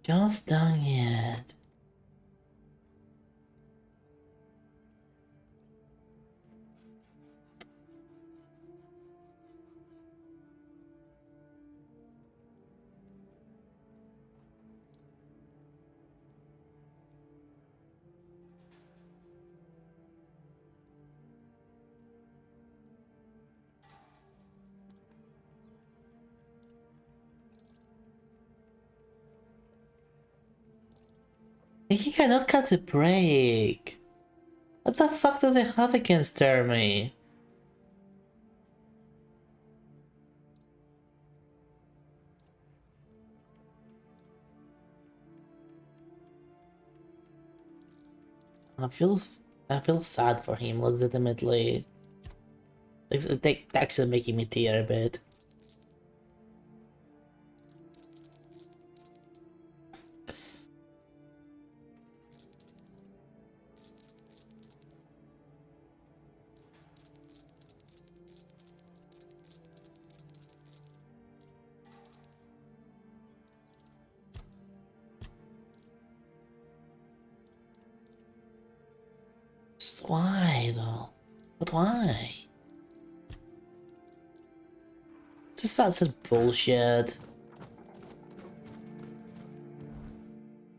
Just done it. He cannot cut a break. What the fuck do they have against Termi? I feel sad for him, legitimately. It's actually making me tear a bit. Just why though? But why? Just such bullshit.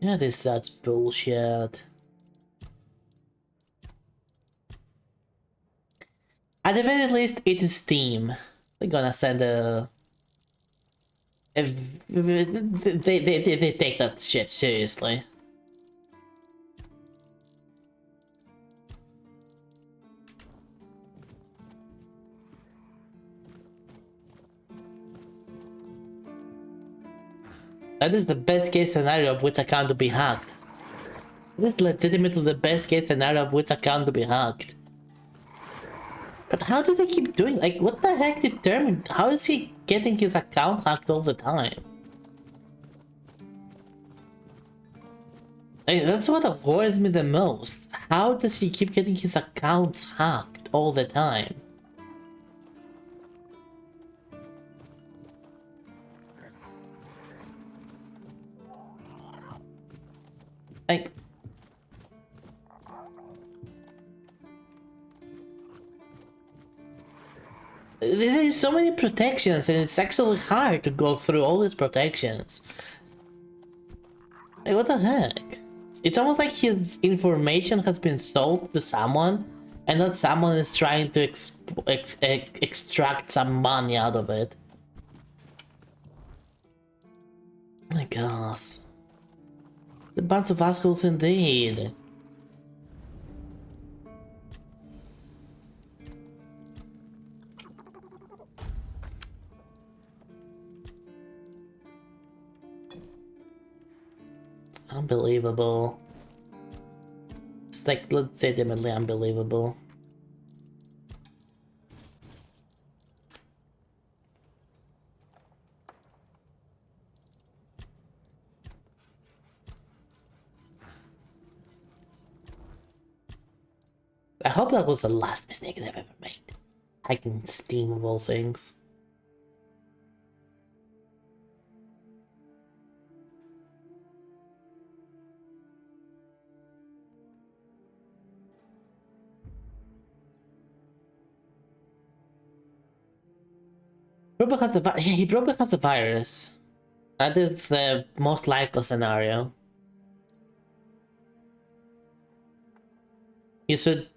Yeah, this is such bullshit. At the very least, it is Steam. They're gonna send a. If they take that shit seriously. That is the best case scenario of which account to be hacked. This is legitimately the best case scenario of which account to be hacked. But how do they keep doing? Like, what the heck determined? How is he getting his account hacked all the time? Like, that's what worries me the most. How does he keep getting his accounts hacked all the time? Like, there's so many protections and it's actually hard to go through all these protections. Like, what the heck? It's almost like his information has been sold to someone and that someone is trying to extract some money out of it. Oh my gosh. A bunch of assholes indeed. Unbelievable. It's like legitimately unbelievable. I hope that was the last mistake they've ever made. Hacking Steam of all things. Probably has he probably has a virus. That is the most likely scenario. You should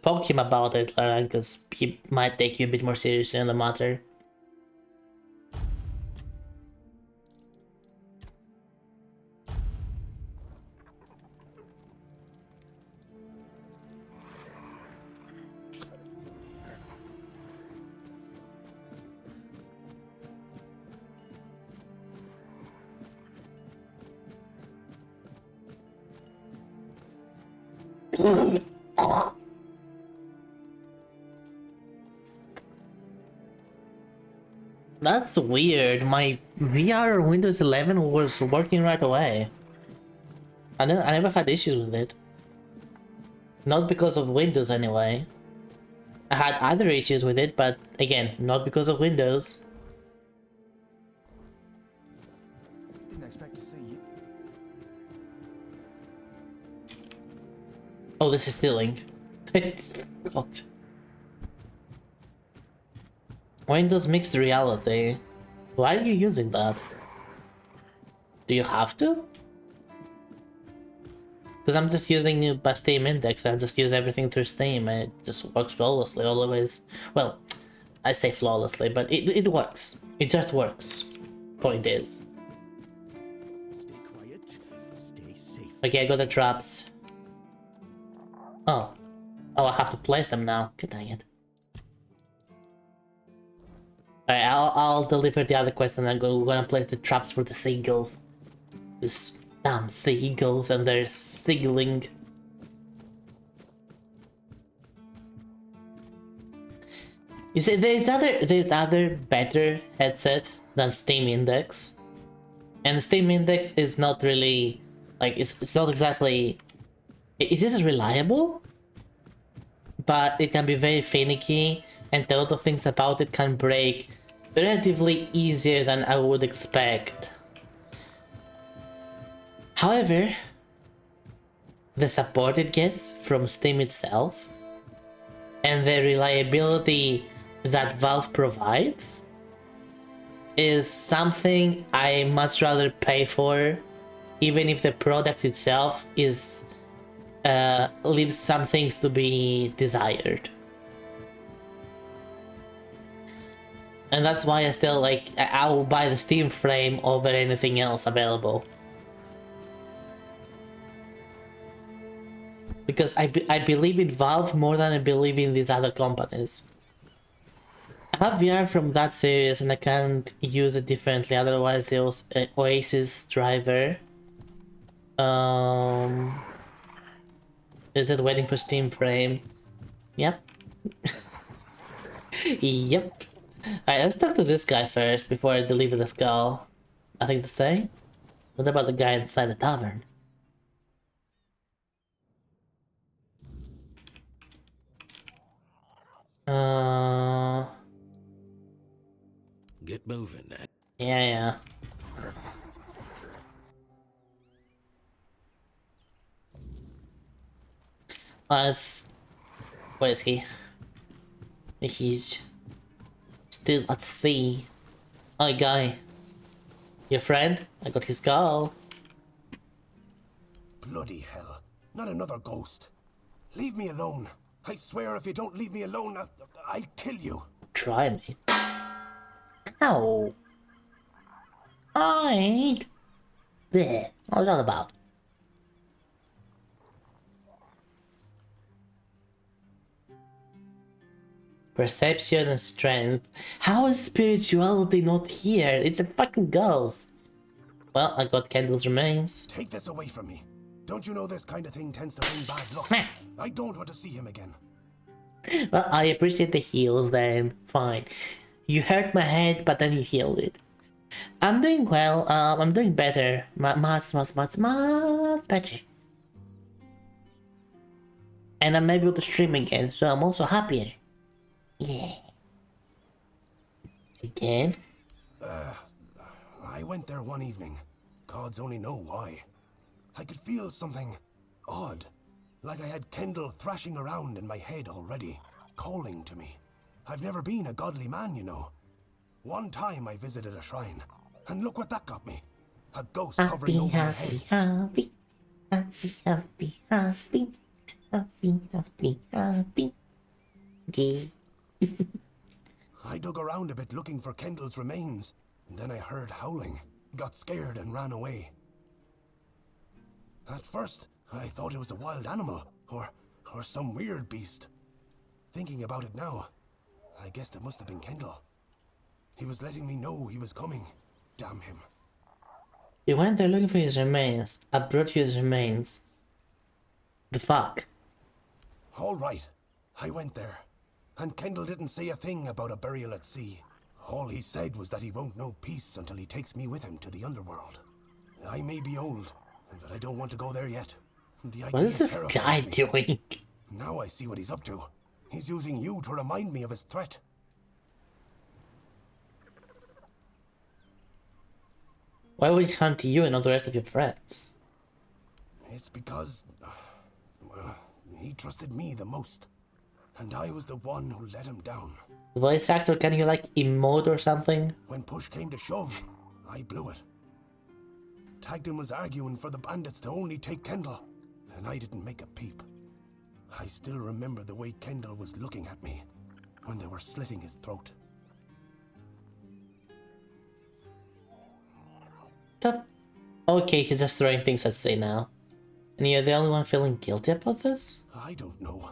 poke him about it, because he might take you a bit more seriously on the matter. That's weird. My VR Windows 11 was working right away. I never had issues with it. Not because of Windows anyway. I had other issues with it, but again, not because of Windows. Didn't expect to see you. Oh, this is stealing. God. Windows Mixed Reality. Why are you using that? Do you have to? Because I'm just using my Steam Index and I just use everything through Steam and it just works flawlessly always. Well, I say flawlessly, but it works. It just works. Point is. Stay quiet, stay safe. Okay, I got the traps. Oh. Oh, I have to place them now. God dang it. Alright, I'll deliver the other quest and then we're gonna place the traps for the seagulls. These damn seagulls and their seagulling. You see, there's other better headsets than Steam Index. And Steam Index is not really like it's not exactly it is reliable, but it can be very finicky and a lot of things about it can break relatively easier than I would expect. However, the support it gets from Steam itself and the reliability that Valve provides is something I much rather pay for, even if the product itself is leaves some things to be desired. And that's why I still like I will buy the Steam frame over anything else available. Because I believe in Valve more than I believe in these other companies. I have VR from that series and I can't use it differently, otherwise there was Oasis driver. Is it waiting for Steam frame? Yep. Yep. Alright, let's talk to this guy first before I deliver the skull. Nothing to say? What about the guy inside the tavern? Get moving, Ned. Yeah. Where is he? He's still at sea. Hi, guy. Your friend? I got his skull. Bloody hell. Not another ghost. Leave me alone. I swear if you don't leave me alone, I'll kill you. Try me. Ow. Hide. Bleh. What was that about? Perception and strength. How is spirituality not here? It's a fucking ghost. Well, I got Kendall's remains. Take this away from me. Don't you know this kind of thing tends to bring bad luck? I don't want to see him again. Well, I appreciate the heals then. Fine. You hurt my head, but then you healed it. I'm doing well. I'm doing better. Much better. And I'm able to stream again, so I'm also happier. Yeah. Again? I went there one evening. Gods only know why. I could feel something odd. Like I had Kendall thrashing around in my head already, calling to me. I've never been a godly man, you know. One time I visited a shrine, and look what that got me. A ghost hovering over my head. Happy. Yeah. I dug around a bit looking for Kendall's remains, and then I heard howling, got scared and ran away. At first, I thought it was a wild animal, or some weird beast. Thinking about it now, I guess it must have been Kendall. He was letting me know he was coming. Damn him. You went there looking for his remains. I brought you his remains. The fuck? All right. I went there. And Kendall didn't say a thing about a burial at sea. All he said was that he won't know peace until he takes me with him to the underworld. I may be old, but I don't want to go there yet. The idea What is this terrifies guy me. doing? Now I see what he's up to. He's using you to remind me of his threat. Why would he hunt you and not the rest of your friends? It's because... well, he trusted me the most. And I was the one who let him down. Voice actor, can you like emote or something? When push came to shove, I blew it. Tagden was arguing for the bandits to only take Kendall, and I didn't make a peep. I still remember the way Kendall was looking at me when they were slitting his throat. Okay, he's just throwing things at sea now. And you're the only one feeling guilty about this? I don't know.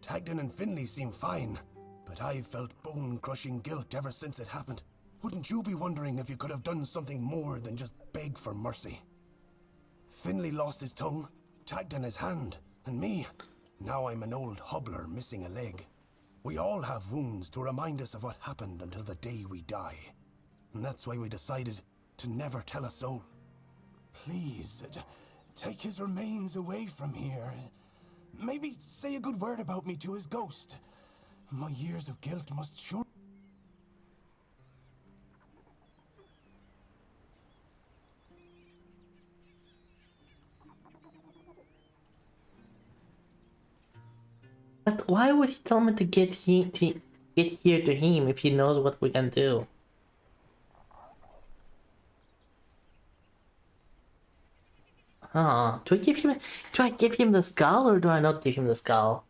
Tagden and Finley seem fine, but I've felt bone-crushing guilt ever since it happened. Wouldn't you be wondering if you could have done something more than just beg for mercy? Finley lost his tongue, Tagden his hand, and me. Now I'm an old hobbler missing a leg. We all have wounds to remind us of what happened until the day we die. And that's why we decided to never tell a soul. Please, take his remains away from here. Maybe say a good word about me to his ghost. My years of guilt must sure... But why would he tell me to get here to him if he knows what we can do? Huh? Do I give him the skull or do I not give him the skull?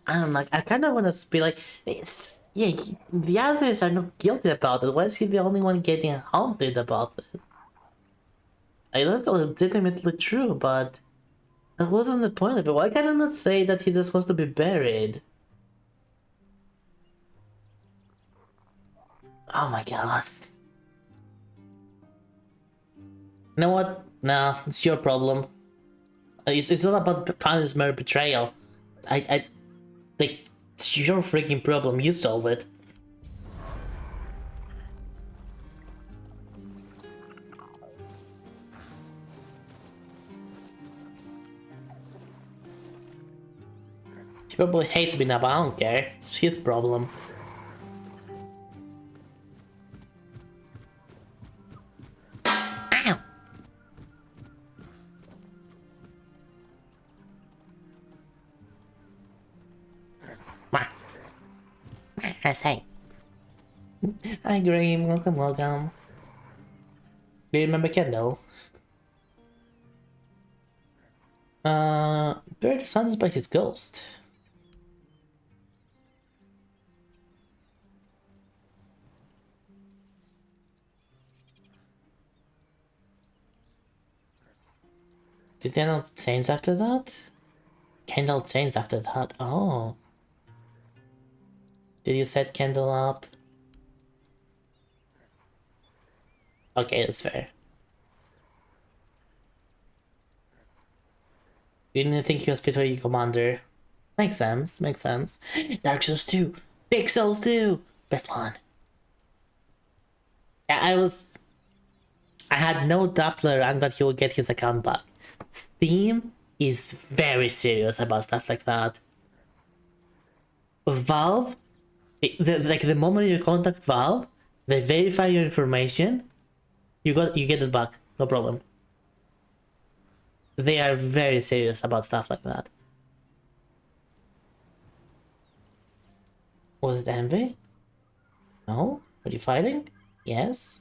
I don't like. I kind of want to be like, yeah. The others are not guilty about it. Why is he the only one getting haunted about this? Like, that's legitimately true, but that wasn't the point of it. Why can I not say that he's just supposed to be buried? Oh my god. You know what? Nah, it's your problem. It's not about punishment or betrayal. Like, it's your freaking problem. You solve it. He probably hates me now, but I don't care. It's his problem. Ow! I say. Hi Graham, welcome. Do you remember Kendall? Buried sounds by his ghost. Did they not change after that? Kendall changed after that. Oh. Did you set Kendall up? Okay, that's fair. You didn't think he was fit for your commander. Makes sense, makes sense. Dark Souls 2! Big Souls 2! Best one. Yeah, I had no doubt around that he would get his account back. Steam is very serious about stuff like that. Valve, the moment you contact Valve, they verify your information, you get it back, no problem. They are very serious about stuff like that. Was it envy? No? Were you fighting? Yes.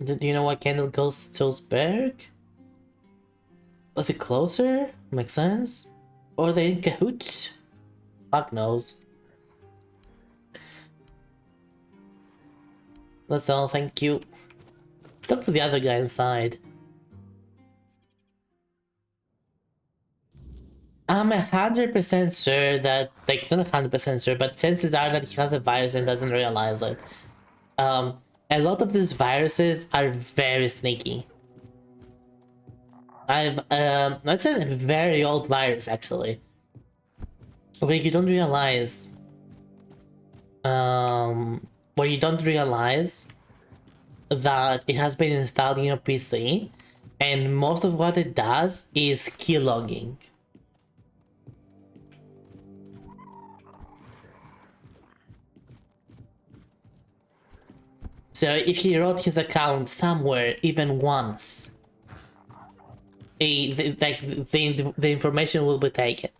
Do you know why Kendall goes to Stolzberg? Was it closer? Makes sense? Or are they in cahoots? Fuck knows. That's all, thank you. Let's talk to the other guy inside. I'm 100% sure that, like, not 100% sure, but chances are that he has a virus and doesn't realize it. A lot of these viruses are very sneaky. That's a very old virus, actually. Where you don't realize, where you don't realize that it has been installed in your PC, and most of what it does is keylogging. So if he wrote his account somewhere even once, the information will be taken.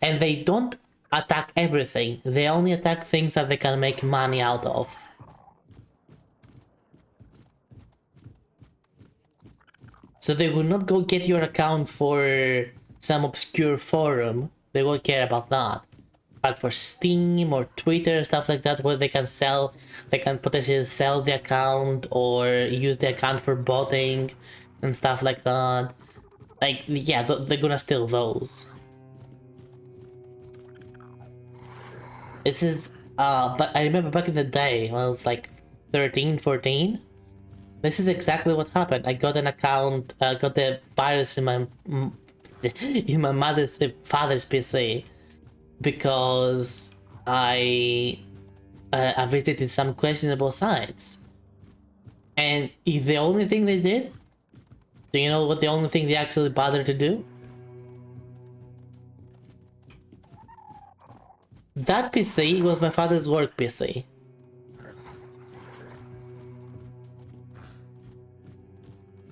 And they don't attack everything, they only attack things that they can make money out of. So they will not go get your account for some obscure forum, they won't care about that. But for Steam or Twitter, stuff like that, where they can potentially sell the account or use the account for botting and stuff like that. Like, yeah, they're gonna steal those. This is, but I remember back in the day when I was like 13, 14. This is exactly what happened. I got an account, got the virus in my father's PC because I visited some questionable sites. And the only thing they did, do you know what the only thing they actually bothered to do? That PC was my father's work PC.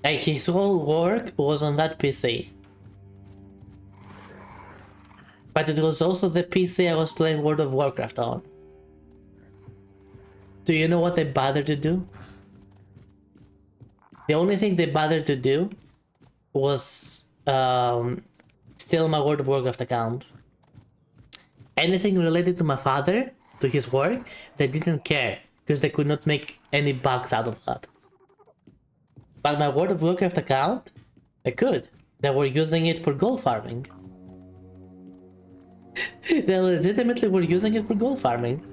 Like, his whole work was on that PC. But it was also the PC I was playing World of Warcraft on. Do you know what they bothered to do? The only thing they bothered to do was steal my World of Warcraft account. Anything related to my father, to his work, they didn't care, because they could not make any bucks out of that. But my World of Warcraft account, they could. They were using it for gold farming. They legitimately were using it for gold farming.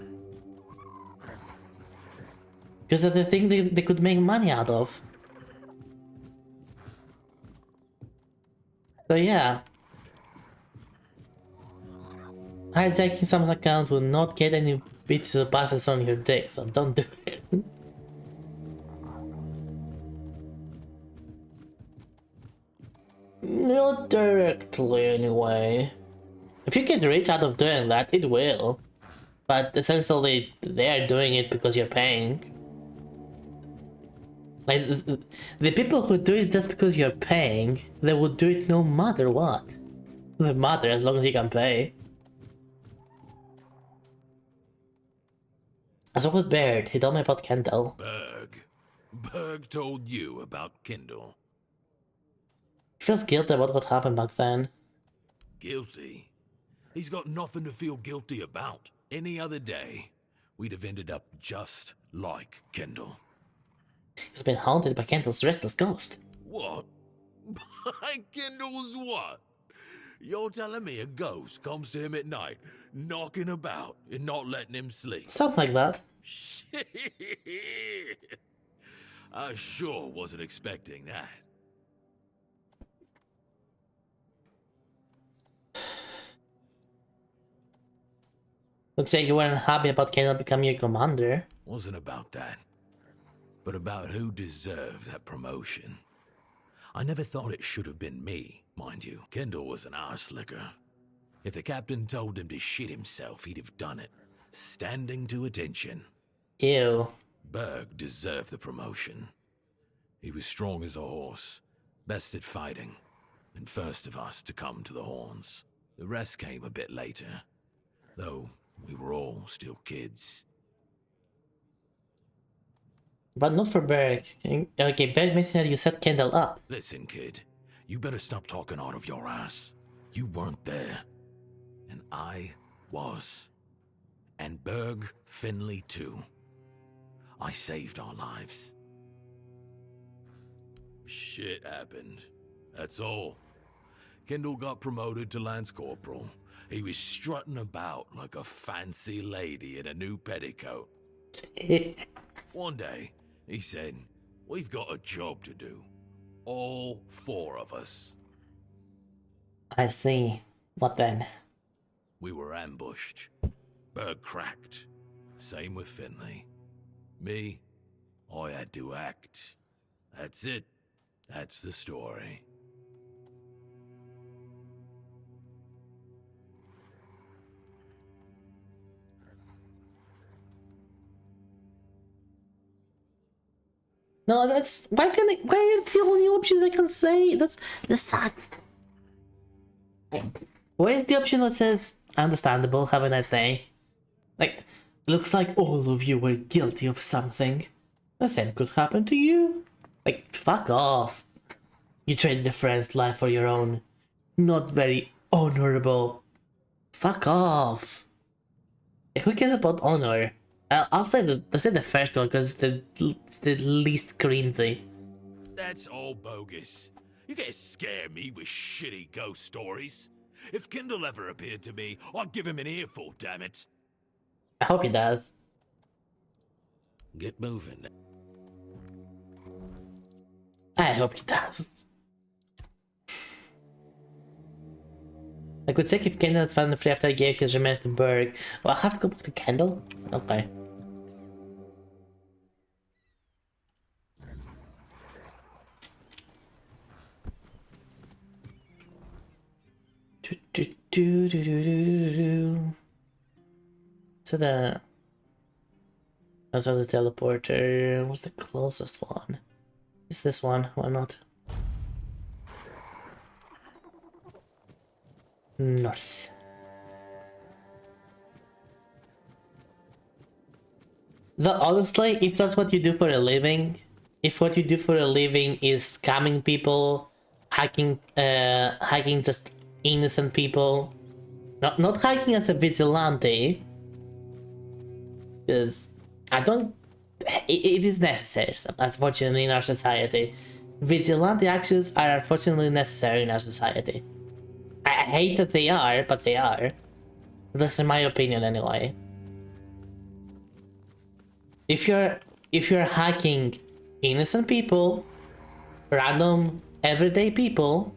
Because that's the thing they could make money out of. So yeah. Hijacking someone's account will not get any bits or passes on your dick, so don't do it. Not directly, anyway. If you get rich out of doing that, it will. But essentially, they're doing it because you're paying. Like, the people who do it just because you're paying, they will do it no matter what. It doesn't matter as long as you can pay. I saw with Baird, he told me about Kendall. Berg told you about Kendall. He feels guilty about what happened back then. Guilty? He's got nothing to feel guilty about. Any other day, we'd have ended up just like Kendall. He's been haunted by Kendall's restless ghost. What? By Kendall's what? You're telling me a ghost comes to him at night, knocking about and not letting him sleep? Something like that. Shit! I sure wasn't expecting that. Looks like you weren't happy about Kendall becoming your commander. Wasn't about that, but about who deserved that promotion. I never thought it should have been me, mind you. Kendall was an arse-licker. If the captain told him to shit himself, he'd have done it. Standing to attention. Ew. Berg deserved the promotion. He was strong as a horse, best at fighting, and first of us to come to the horns. The rest came a bit later, though we were all still kids. But not for Berg. Okay, Berg mentioned that you set Kendall up. Listen, kid, you better stop talking out of your ass. You weren't there. And I was. And Berg Finley too. I saved our lives. Shit happened. That's all. Kendall got promoted to Lance Corporal. He was strutting about like a fancy lady in a new petticoat. One day, he said, "We've got a job to do. All 4 of us." I see. What then? We were ambushed. Berg cracked. Same with Finley. Me, I had to act. That's it. That's the story. No, that's why are the only options I can say? That sucks. Where is the option that says understandable, have a nice day? Like, looks like all of you were guilty of something. The same could happen to you. Like, fuck off. You traded a friend's life for your own. Not very honorable. Fuck off. Who cares about honor? I'll say the first one because it's the least cringy. That's all bogus. You can't scare me with shitty ghost stories. If Kendall ever appeared to me, I'd give him an earful, damn it. I hope he does. Get moving. I hope he does. I could say if Kendall has found the free after I gave his remains to Berg. Well, I'll have to go back to Kendall? Okay. So that's the teleporter. What's the closest one? Is this one? Why not? North. Honestly, if that's what you do for a living, if what you do for a living is scamming people, hacking just innocent people, not hacking as a vigilante, because it is necessary, unfortunately, in our society. Vigilante actions are unfortunately necessary in our society. I hate that they are, but they are. That's in my opinion anyway. If you're hacking innocent people, random everyday people,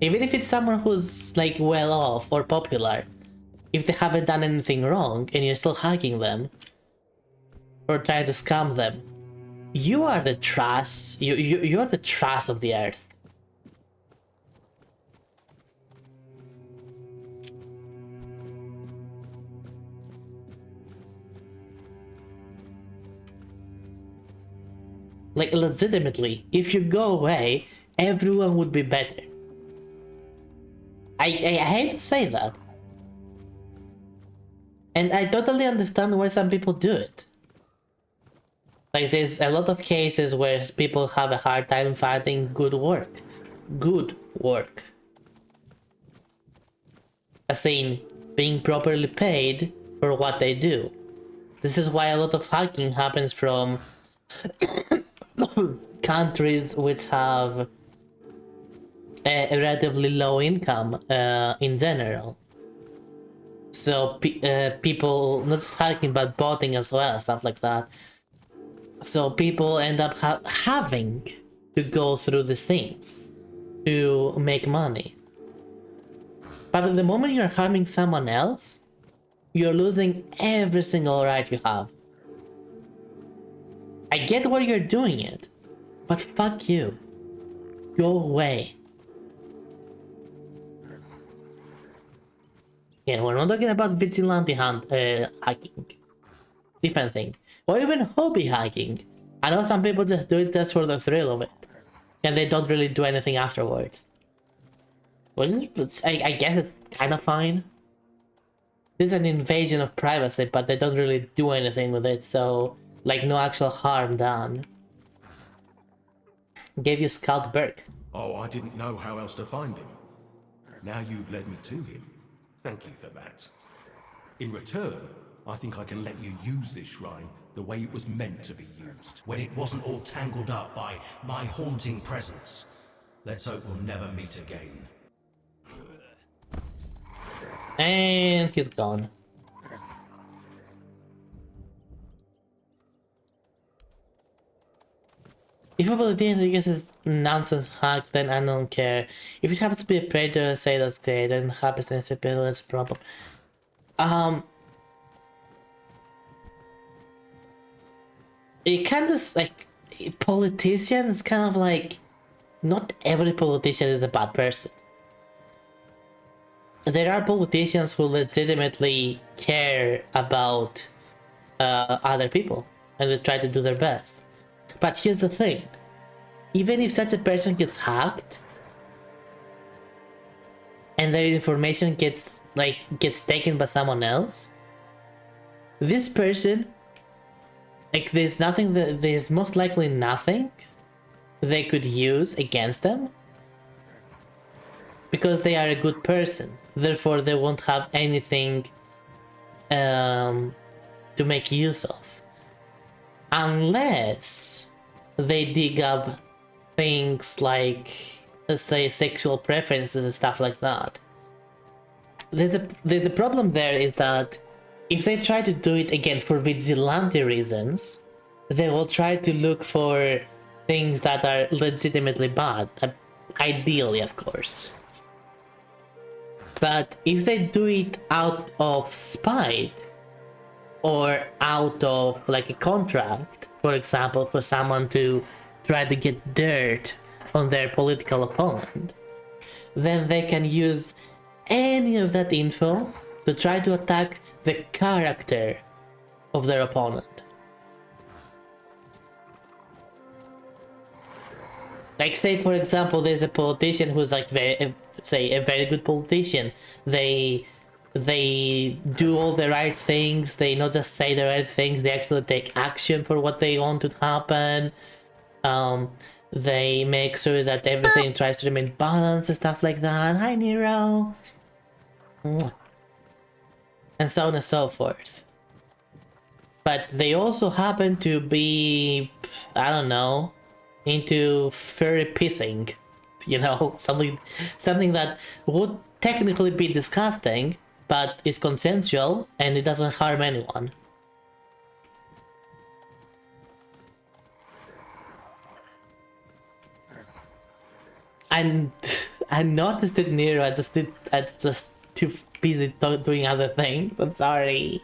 even if it's someone who's like well off or popular, if they haven't done anything wrong and you're still hacking them or trying to scam them, you are the trash. You're the trash of the earth. Like, legitimately, if you go away, everyone would be better. I hate to say that. And I totally understand why some people do it. Like, there's a lot of cases where people have a hard time finding good work. Good work. As in, being properly paid for what they do. This is why a lot of hacking happens from countries which have a relatively low income in general. So people, not just hacking but botting as well, stuff like that. So people end up having to go through these things to make money. But at the moment you're harming someone else, you're losing every single right you have. I get why you're doing it, but fuck you. Go away. Yeah, we're not talking about vigilante hacking. Different thing. Or even hobby hacking. I know some people just do it just for the thrill of it. And they don't really do anything afterwards. I guess it's kind of fine. This is an invasion of privacy, but they don't really do anything with it, so... like, no actual harm done. Gave you Scout Berg. Oh, I didn't know how else to find him. Now you've led me to him. Thank you for that. In return, I think I can let you use this shrine the way it was meant to be used, when it wasn't all tangled up by my haunting presence. Let's hope we'll never meet again. And he's gone. If a politician thinks it's nonsense hack, then I don't care. If it happens to be a predator, say that's great. Then it happens to be that's a problem. It kind of like politicians, kind of like not every politician is a bad person. There are politicians who legitimately care about other people and they try to do their best. But here's the thing, even if such a person gets hacked and their information gets taken by someone else, this person, like, there's most likely nothing they could use against them because they are a good person. Therefore, they won't have anything to make use of. Unless they dig up things like, let's say, sexual preferences and stuff like that. The problem there is that if they try to do it again for vigilante reasons, they will try to look for things that are legitimately bad. Ideally, of course. But if they do it out of spite, or out of like a contract, for example, for someone to try to get dirt on their political opponent, then they can use any of that info to try to attack the character of their opponent. Like, say for example, there's a politician who's like a very good politician. They do all the right things, they not just say the right things, they actually take action for what they want to happen. They make sure that everything tries to remain balanced and stuff like that. Hi, Nero! And so on and so forth. But they also happen to be, I don't know, into furry pissing. You know, something that would technically be disgusting, but it's consensual and it doesn't harm anyone. I noticed it, Nero. I just too busy doing other things. I'm sorry.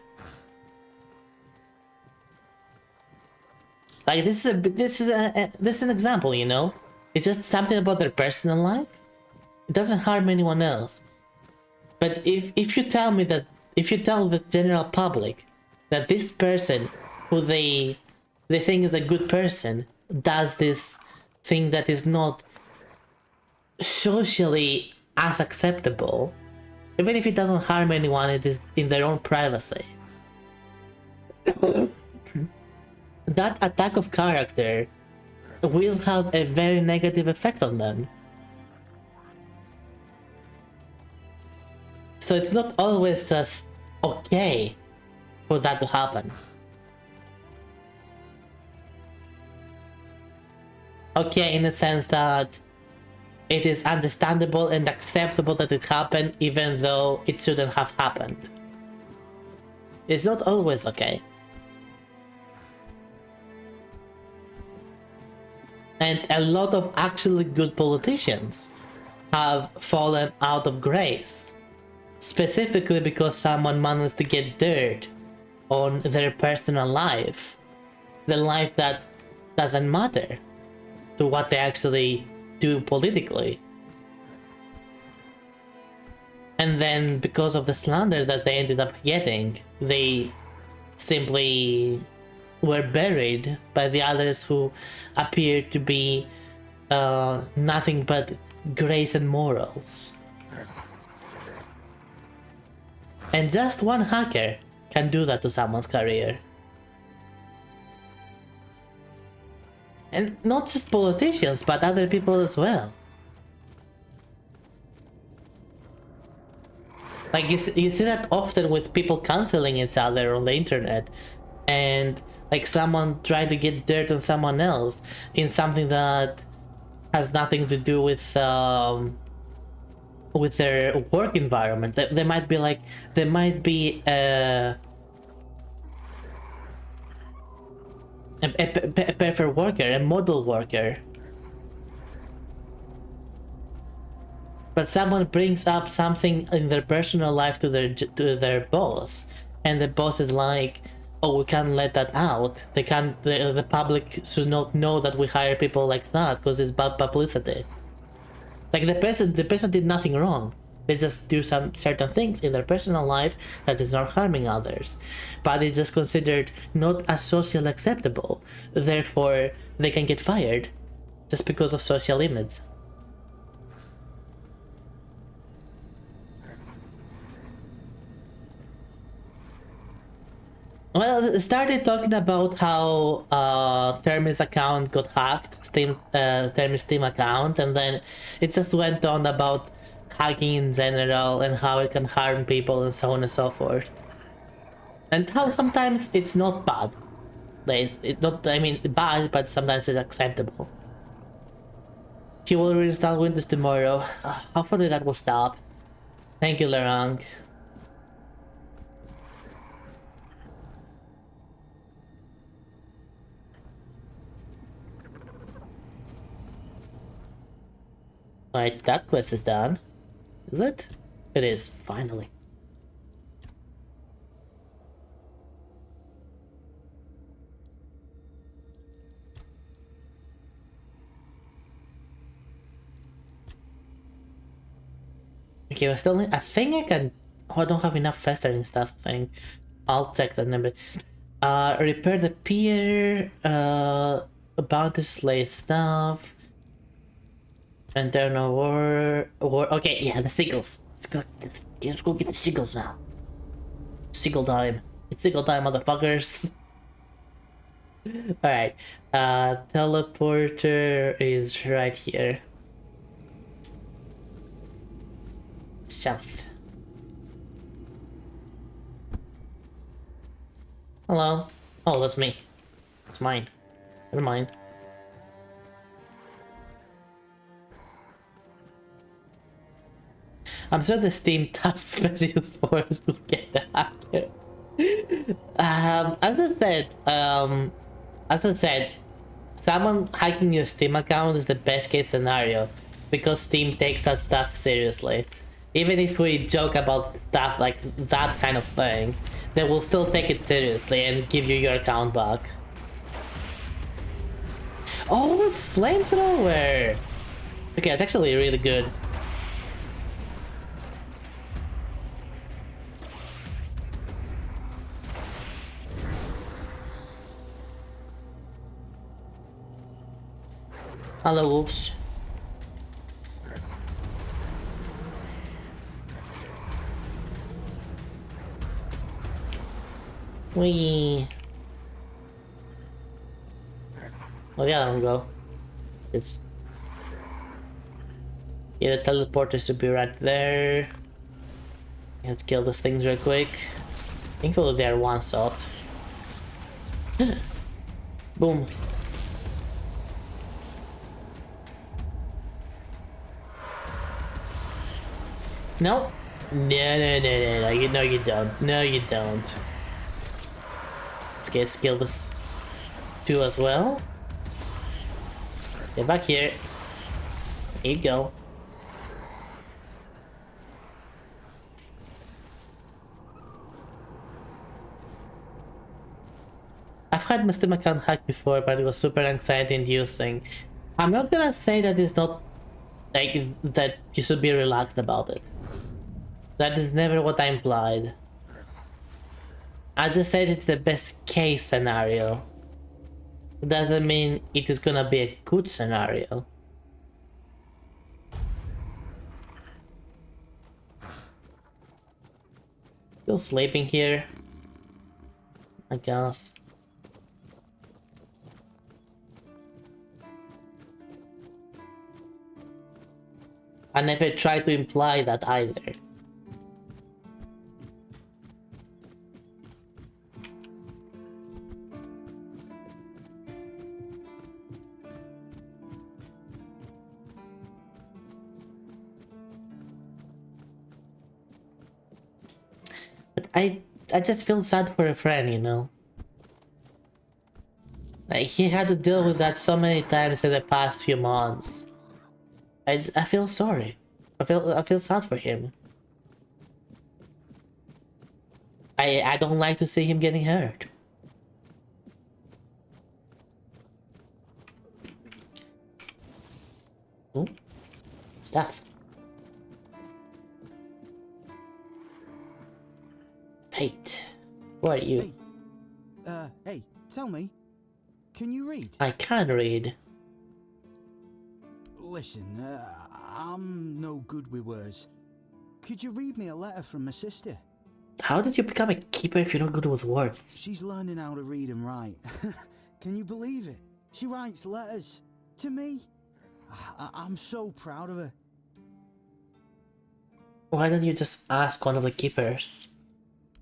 Like, this is an example, you know. It's just something about their personal life. It doesn't harm anyone else. But if you tell me that, if you tell the general public that this person who they think is a good person does this thing that is not socially as acceptable, even if it doesn't harm anyone, it is in their own privacy. That attack of character will have a very negative effect on them. So it's not always just okay for that to happen. Okay, in the sense that it is understandable and acceptable that it happened, even though it shouldn't have happened. It's not always okay. And a lot of actually good politicians have fallen out of grace, specifically because someone managed to get dirt on their personal life, the life that doesn't matter to what they actually do politically. And then because of the slander that they ended up getting, they simply were buried by the others who appeared to be nothing but grace and morals. And just one hacker can do that to someone's career. And not just politicians, but other people as well. Like, you see that often with people canceling each other on the internet. And Like someone trying to get dirt on someone else in something that has nothing to do with their work environment. They might be like, they might be a perfect worker, a model worker. But someone brings up something in their personal life to their boss, and the boss is like, "Oh, we can't let that out. They can't. The public should not know that we hire people like that because it's bad publicity." Like the person did nothing wrong. They just do some certain things in their personal life that is not harming others, but it's just considered not as socially acceptable. Therefore, they can get fired just because of social image. Well, it started talking about how Termin's account got hacked, Termin's Steam account, and then it just went on about hacking in general and how it can harm people and so on and so forth. And how sometimes it's not bad. I mean bad, but sometimes it's acceptable. He will reinstall Windows tomorrow. Hopefully that will stop. Thank you, Lerang. Right, that quest is done. Is it? It is, finally. Okay, I still need, I think I can, oh, I don't have enough festering stuff, I think. I'll check that number. Repair the pier, bounty slave stuff. Internal war, okay, yeah, the seagulls. Let's go get the seagulls now. Seagull time. It's seagull time, motherfuckers. Alright, teleporter is right here. South. Hello. Oh, that's me. It's mine. Never mind. I'm sure the Steam task specialist for us to get the hacker. As I said, someone hacking your Steam account is the best case scenario because Steam takes that stuff seriously. Even if we joke about stuff like that kind of thing, they will still take it seriously and give you your account back. Oh, it's flamethrower! Okay, it's actually really good. Hello, wolves. Wee. Oh yeah, let me go. It's, yeah, the teleporter should be right there. Let's kill those things real quick. Thankfully they are one shot. Boom. Nope. No, you don't. No, you don't. Let's kill this two as well. Get back here. Here you go. I've had my Steam account hacked before, but it was super anxiety inducing. I'm not gonna say that it's not like that you should be relaxed about it. That is never what I implied. I just said it's the best case scenario. Doesn't mean it is gonna be a good scenario. Still sleeping here, I guess. I never tried to imply that either. But I just feel sad for a friend, you know? Like, he had to deal with that so many times in the past few months. I feel sorry. I feel sad for him. I don't like to see him getting hurt. Oh, stuff. Pate, who are you? Hey, tell me, can you read? I can read. Listen, I'm no good with words. Could you read me a letter from my sister? How did you become a keeper if you're not good with words? She's learning how to read and write. Can you believe it? She writes letters to me. I'm so proud of her. Why don't you just ask one of the keepers?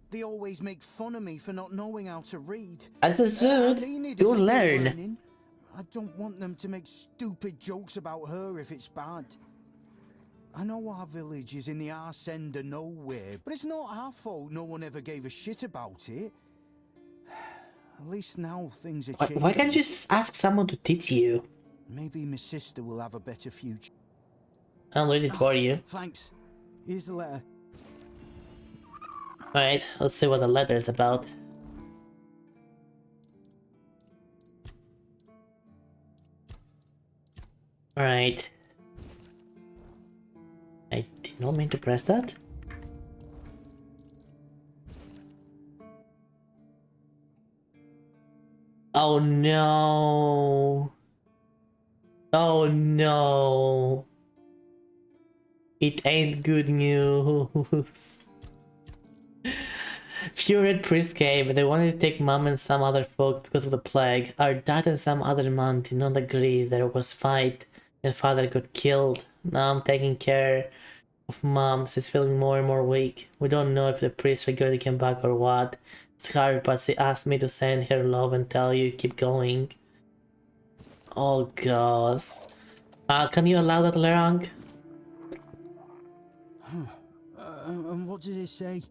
They always make fun of me for not knowing how to read. As they should. You'll learn. Learning. I don't want them to make stupid jokes about her if it's bad. I know our village is in the arse end of nowhere, but it's not our fault no one ever gave a shit about it. At least now things are changing. Why can't you just ask someone to teach you? Maybe my sister will have a better future. I'll read it for you. Thanks. Here's the letter. Alright, let's see what the letter is about. Alright. I did not mean to press that. Oh no. Oh no. It ain't good news. Few red priests came, they wanted to take Mom and some other folk because of the plague. Our dad and some other man did not agree. There was fight and father got killed. Now I'm taking care of Mom. She's feeling more and more weak. We don't know if the priests are going to come back or what. It's hard, but she asked me to send her love and tell you keep going. Oh gosh. Can you allow that, Lerang? And what did it say?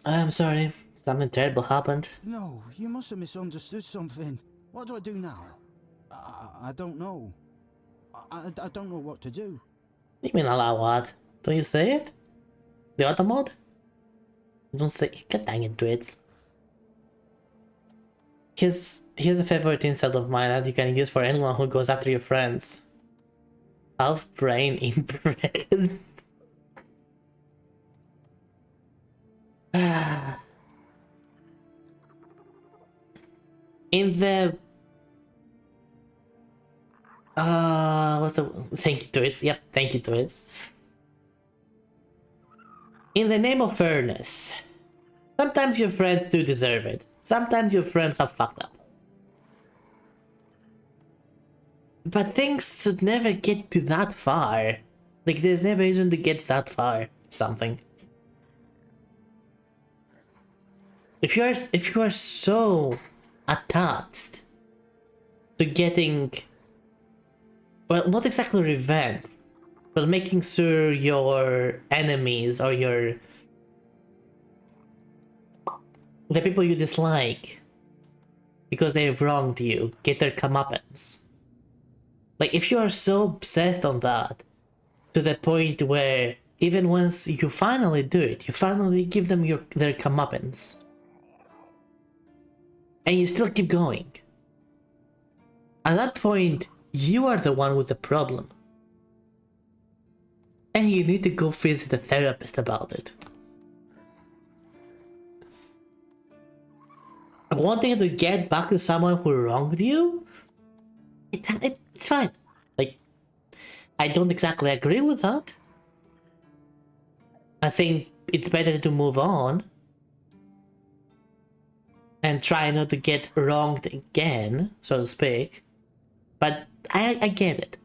I'm sorry. Something terrible happened. No, you must have misunderstood something. What do I do now? I don't know. I don't know what to do. You mean allow what? Don't you say it? The auto mod? You don't say it. God dang it, Dwitz. Here's a favorite insult of mine that you can use for anyone who goes after your friends. Half brain inbred. In the what's the thank you Twits? Yep, thank you Twits. In the name of fairness, sometimes your friends do deserve it. Sometimes your friends have fucked up. But things should never get to that far. Like there's never reason to get that far. Something. If you are so attached to getting, well, not exactly revenge, but making sure your enemies or the people you dislike because they've wronged you get their comeuppance. Like if you are so obsessed on that to the point where even once you finally do it, you finally give them their comeuppance, and you still keep going. At that point, you are the one with the problem. And you need to go visit a therapist about it. Wanting to get back to someone who wronged you? It's fine. Like, I don't exactly agree with that. I think it's better to move on and try not to get wronged again, so to speak. But I get it.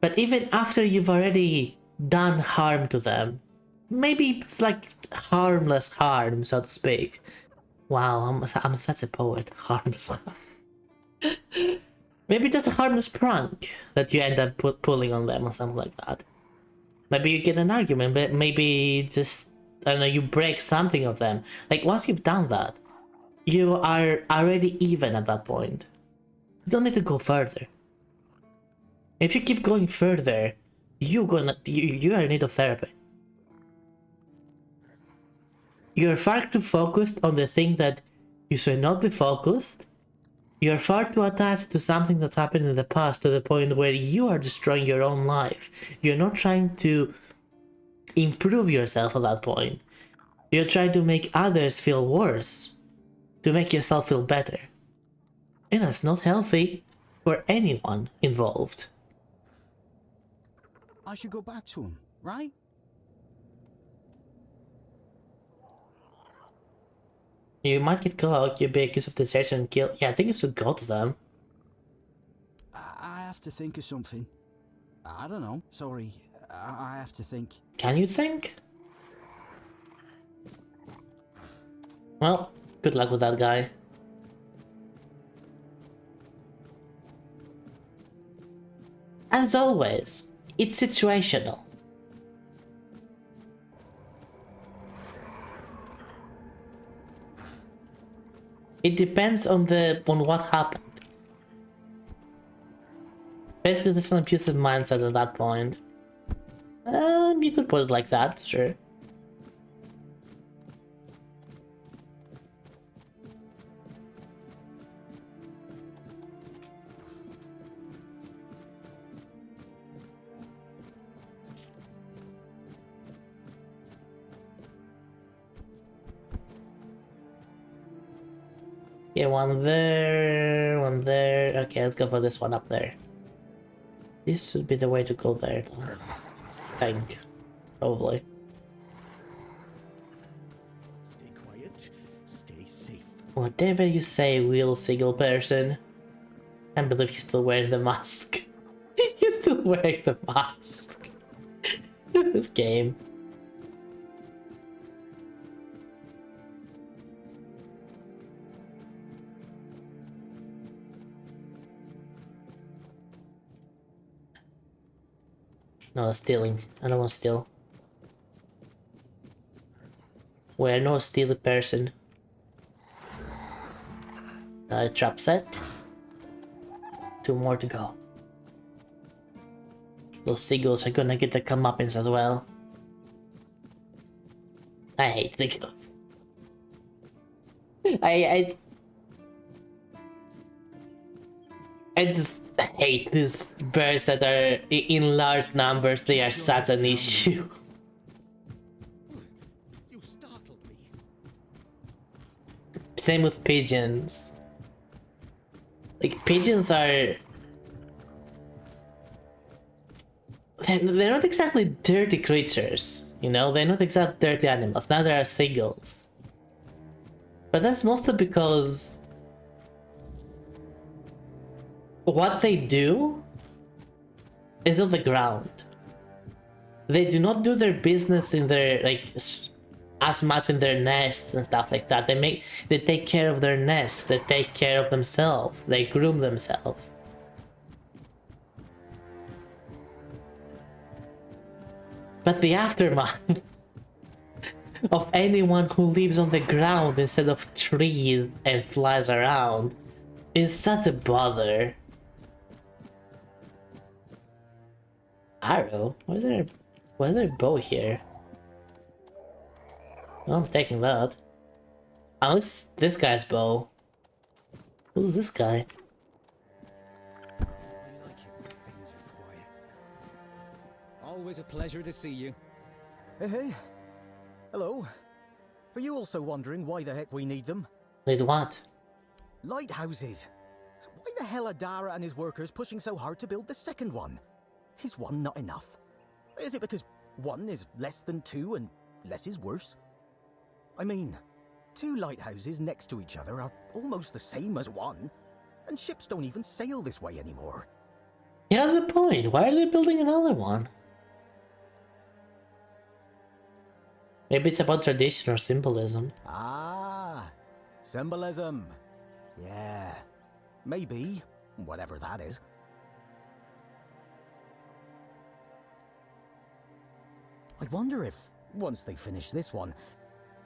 But even after you've already done harm to them, maybe it's like harmless harm, so to speak. Wow, I'm such a poet. Harmless harm. Maybe just a harmless prank that you end up pulling on them or something like that. Maybe you get an argument, but maybe just, I don't know, you break something of them. Like, once you've done that, you are already even at that point. You don't need to go further. If you keep going further, you are in need of therapy. You're far too focused on the thing that you should not be focused. You're far too attached to something that happened in the past to the point where you are destroying your own life. You're not trying to improve yourself at that point. You're trying to make others feel worse, to make yourself feel better. And that's not healthy for anyone involved. I should go back to him, right? You might get caught, you'd be accused of desertion and killed. Yeah, I think you should go to them. I have to think of something. I don't know. Sorry. I have to think. Can you think? Well, good luck with that guy. As always, it's situational. It depends on what happened. Basically, there's an abusive mindset at that point. You could put it like that, sure. Yeah, one there, one there. Okay, let's go for this one up there. This should be the way to go there, I think. Probably. Stay quiet, stay safe. Whatever you say, real single person. Can't believe he's still wearing the mask. He's still wearing the mask. This game. No, stealing. I don't want to steal. We're no steely person. Trap set. 2 more to go. Those seagulls are gonna get the comeuppance as well. I hate seagulls. I just hate these birds that are in large numbers. They are such an issue. You startled me. Same with pigeons. Like, pigeons are... They're not exactly dirty creatures, you know? They're not exactly dirty animals. Neither are seagulls. But that's mostly because... what they do is on the ground. They do not do their business in their, like, as much in their nests and stuff like that. They take care of their nests, they take care of themselves, they groom themselves. But the aftermath of anyone who lives on the ground instead of trees and flies around is such a bother. Arrow? Why is there a bow here? Well, I'm taking that. Unless it's this guy's bow. Who's this guy? Always a pleasure to see you. Hey. Hello. Are you also wondering why the heck we need them? Need what? Lighthouses. Why the hell are Dara and his workers pushing so hard to build the second one? Is one not enough? Is it because one is less than two and less is worse? I mean, 2 lighthouses next to each other are almost the same as one, and ships don't even sail this way anymore. He has a point. Why are they building another one? Maybe it's about tradition or symbolism. Ah, symbolism. Yeah, maybe, whatever that is. I wonder if, once they finish this one...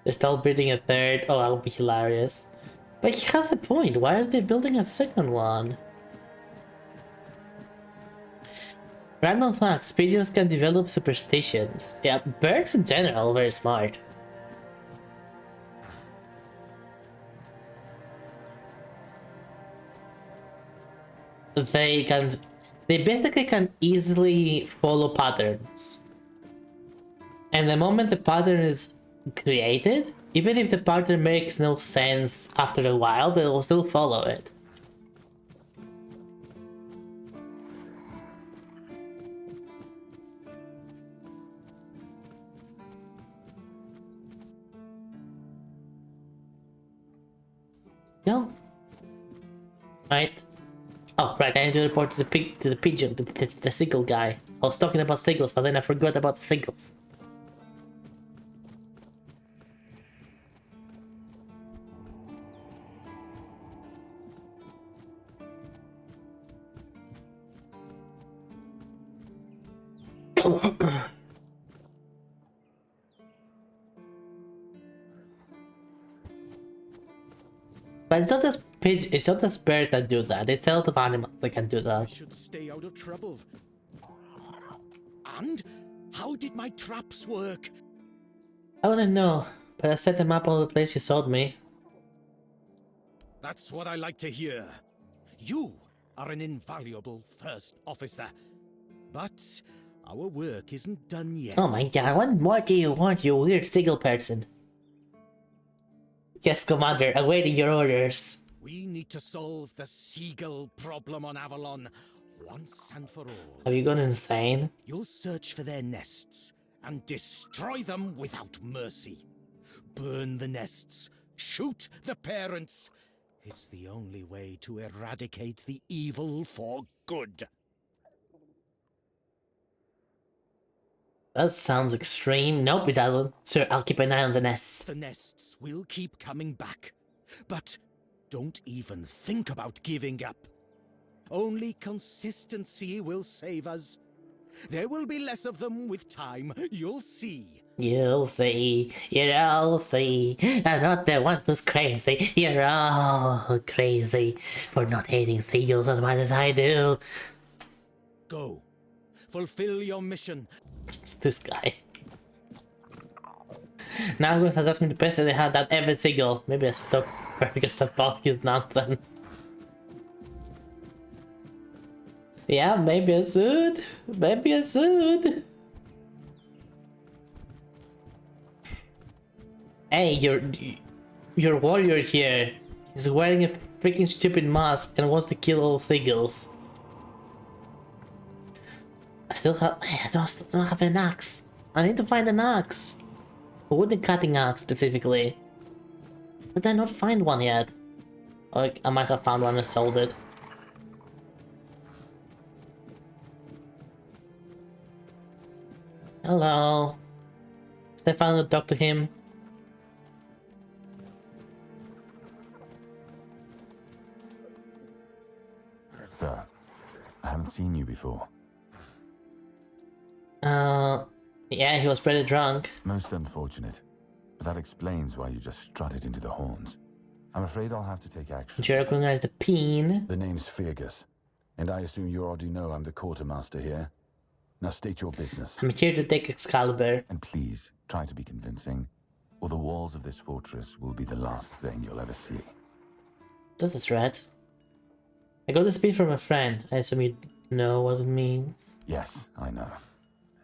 They're still building a third. Oh, that would be hilarious. But he has a point. Why are they building a second one? Random facts. Pigeons can develop superstitions. Yeah, birds in general are very smart. They basically can easily follow patterns. And the moment the pattern is created, even if the pattern makes no sense after a while, they will still follow it. No. Right. Oh, right, I need to report to the pigeon, the seagull guy. I was talking about seagulls, but then I forgot about the seagulls. But it's not just it's not just birds that do that. It's a lot of animals that can do that. I should stay out of trouble. And how did my traps work? I wouldn't know, but I set them up all the place you sold me. That's what I like to hear. You are an invaluable first officer. But our work isn't done yet. Oh my god, what more do you want, you weird seagull person? Yes, Commander, awaiting your orders. We need to solve the seagull problem on Avalon once and for all. Have you gone insane? You'll search for their nests and destroy them without mercy. Burn the nests, shoot the parents. It's the only way to eradicate the evil for good. That sounds extreme. Nope, it doesn't. Sir, I'll keep an eye on the nests. The nests will keep coming back. But don't even think about giving up. Only consistency will save us. There will be less of them with time, you'll see. You'll see. You'll see. I'm not the one who's crazy. You're all crazy for not hating seagulls as much as I do. Go. Fulfill your mission. It's this guy. Now I'm going to ask me the best they had that every seagull. Maybe I should talk because about his nonsense. Yeah, maybe I should. Maybe I should. Hey, your warrior here. He's wearing a freaking stupid mask and wants to kill all seagulls. I still have. I don't have an axe. I need to find an axe. A wooden cutting axe specifically. Did I not find one yet? Or I might have found one and sold it. Hello. Stefan will talk to him. Sir, I haven't seen you before. Yeah, he was pretty drunk. Most unfortunate. But that explains why you just strutted into the horns. I'm afraid I'll have to take action. Did you recognize the peen? The name's Fergus, and I assume you already know I'm the quartermaster here. Now state your business. I'm here to take Excalibur. And please, try to be convincing, or the walls of this fortress will be the last thing you'll ever see. That's a threat. I got the speed from a friend. I assume you know what it means. Yes, I know.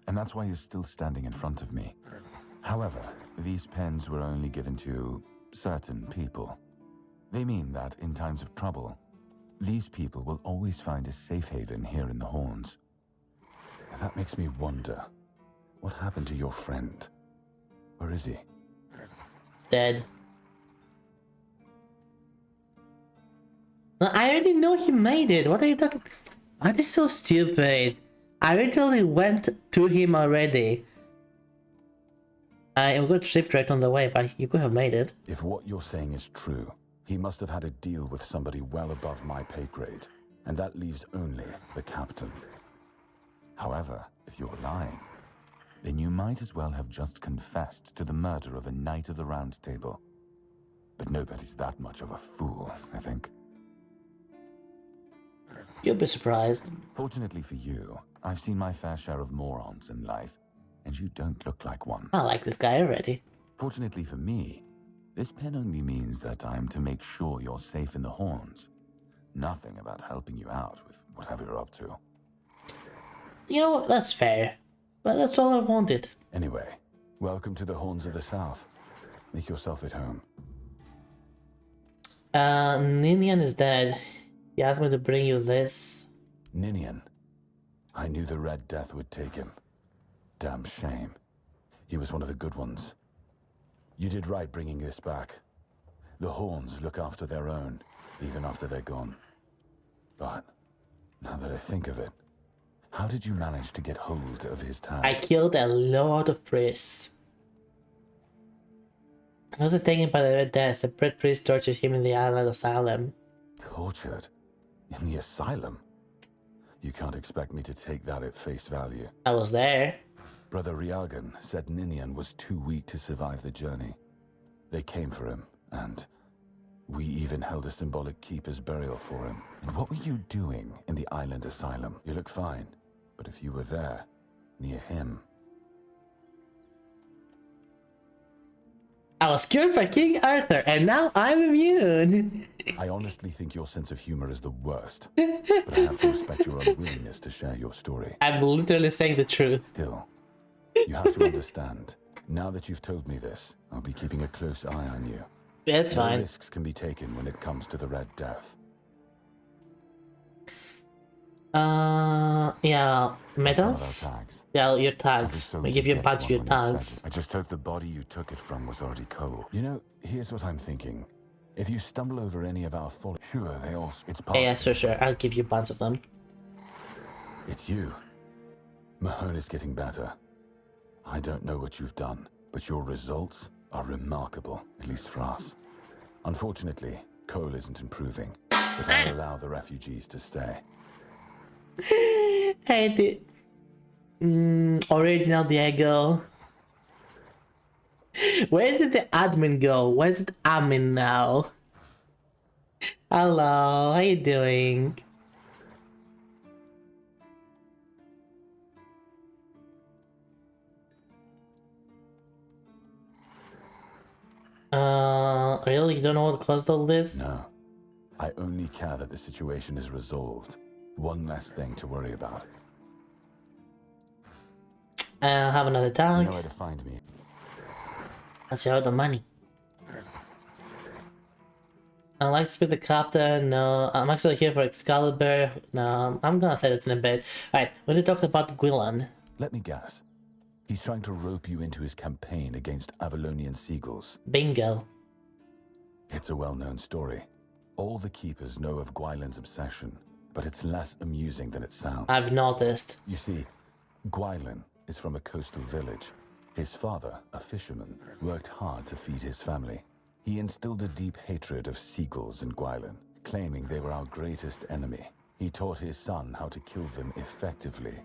And that's why you're still standing in front of me. However, these pens were only given to certain people. They mean that in times of trouble, these people will always find a safe haven here in the Horns. That makes me wonder, what happened to your friend? Where is he? Dead. I already know he made it. What are you talking? That is so stupid. I literally went to him already. I got shipwrecked on the way, but you could have made it. If what you're saying is true, he must have had a deal with somebody well above my pay grade, and that leaves only the captain. However, if you're lying, then you might as well have just confessed to the murder of a Knight of the Round Table. But nobody's that much of a fool, I think. You'll be surprised. Fortunately for you, I've seen my fair share of morons in life, and you don't look like one. I like this guy already. Fortunately for me, this pen only means that I'm to make sure you're safe in the Horns. Nothing about helping you out with whatever you're up to. You know what? That's fair. But that's all I wanted. Anyway, welcome to the Horns of the South. Make yourself at home. Ninian is dead. He asked me to bring you this. Ninian. I knew the Red Death would take him. Damn shame. He was one of the good ones. You did right bringing this back. The Horns look after their own, even after they're gone. But, now that I think of it, how did you manage to get hold of his tag? I killed a lot of priests. I wasn't taken by the Red Death. The Red Priest tortured him in the island asylum. Tortured? In the asylum? You can't expect me to take that at face value. I was there. Brother Riagan said Ninian was too weak to survive the journey. They came for him, and we even held a symbolic keeper's burial for him. And what were you doing in the island asylum? You look fine, but if you were there, near him... I was cured by King Arthur, and now I'm immune. I honestly think your sense of humor is the worst, but I have to respect your unwillingness to share your story. I'm literally saying the truth. Still, you have to understand, now that you've told me this, I'll be keeping a close eye on you. That's no fine. Risks can be taken when it comes to the Red Death. Yeah, medals? Yeah, your tags. We give you a bunch of your tags. I just hope the body you took it from was already cold. You know, here's what I'm thinking. If you stumble over any of our fallen, sure, they all... It's part Yeah, sure. I'll give you a bunch of them. It's you. Mahone is getting better. I don't know what you've done, but your results are remarkable, at least for us. Unfortunately, Cole isn't improving, but I'll allow the refugees to stay. Hey, original Diego. Where did the admin go? Where's it admin now? Hello, how you doing? Really? You don't know what caused all this? No. I only care that the situation is resolved. One less thing to worry about. I'll have another tag. You know where to find me. That's all the money. I'd like to speak to the captain. No, I'm actually here for Excalibur. No, I'm gonna say that in a bit. Alright, we need to talk about Gwillan. Let me guess. He's trying to rope you into his campaign against Avalonian seagulls. Bingo. It's a well-known story. All the keepers know of Gwailen's obsession, but it's less amusing than it sounds. I've noticed. You see, Gwailen is from a coastal village. His father, a fisherman, worked hard to feed his family. He instilled a deep hatred of seagulls in Gwailen, claiming they were our greatest enemy. He taught his son how to kill them effectively,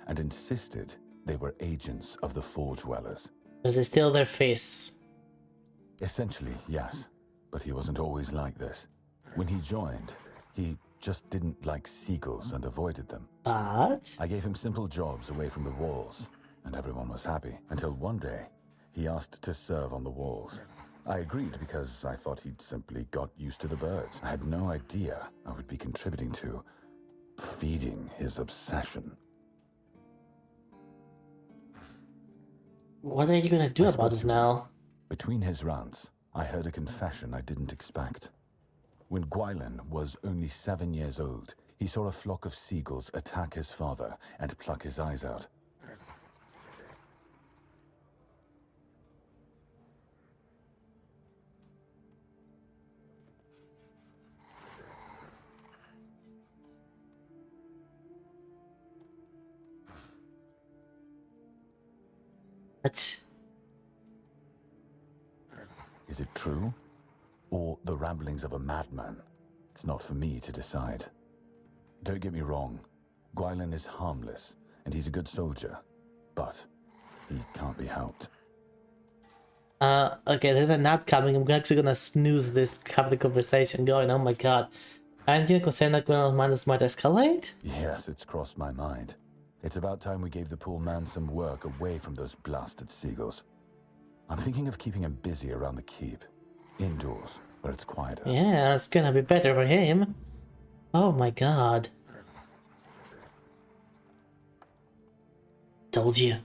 and insisted they were agents of the Forge Dwellers. Because they steal their fists. Essentially, yes. But he wasn't always like this. When he joined, he just didn't like seagulls and avoided them. But? I gave him simple jobs away from the walls, and everyone was happy. Until one day, he asked to serve on the walls. I agreed because I thought he'd simply got used to the birds. I had no idea I would be contributing to feeding his obsession. What are you gonna do about it now? Between his rants, I heard a confession I didn't expect. When Gwailen was only 7 years old, he saw a flock of seagulls attack his father and pluck his eyes out. What? Is it true? Or the ramblings of a madman? It's not for me to decide. Don't get me wrong. Gwailen is harmless, and he's a good soldier. But He can't be helped. Okay, there's a nap coming. I'm actually gonna snooze this, have the conversation going. Oh my god. Aren't you concerned that Grenel's madness might escalate? Yes, it's crossed my mind. It's about time we gave the poor man some work away from those blasted seagulls. I'm thinking of keeping him busy around the keep. Indoors, where it's quieter. Yeah, it's gonna be better for him. Oh my god. Told you.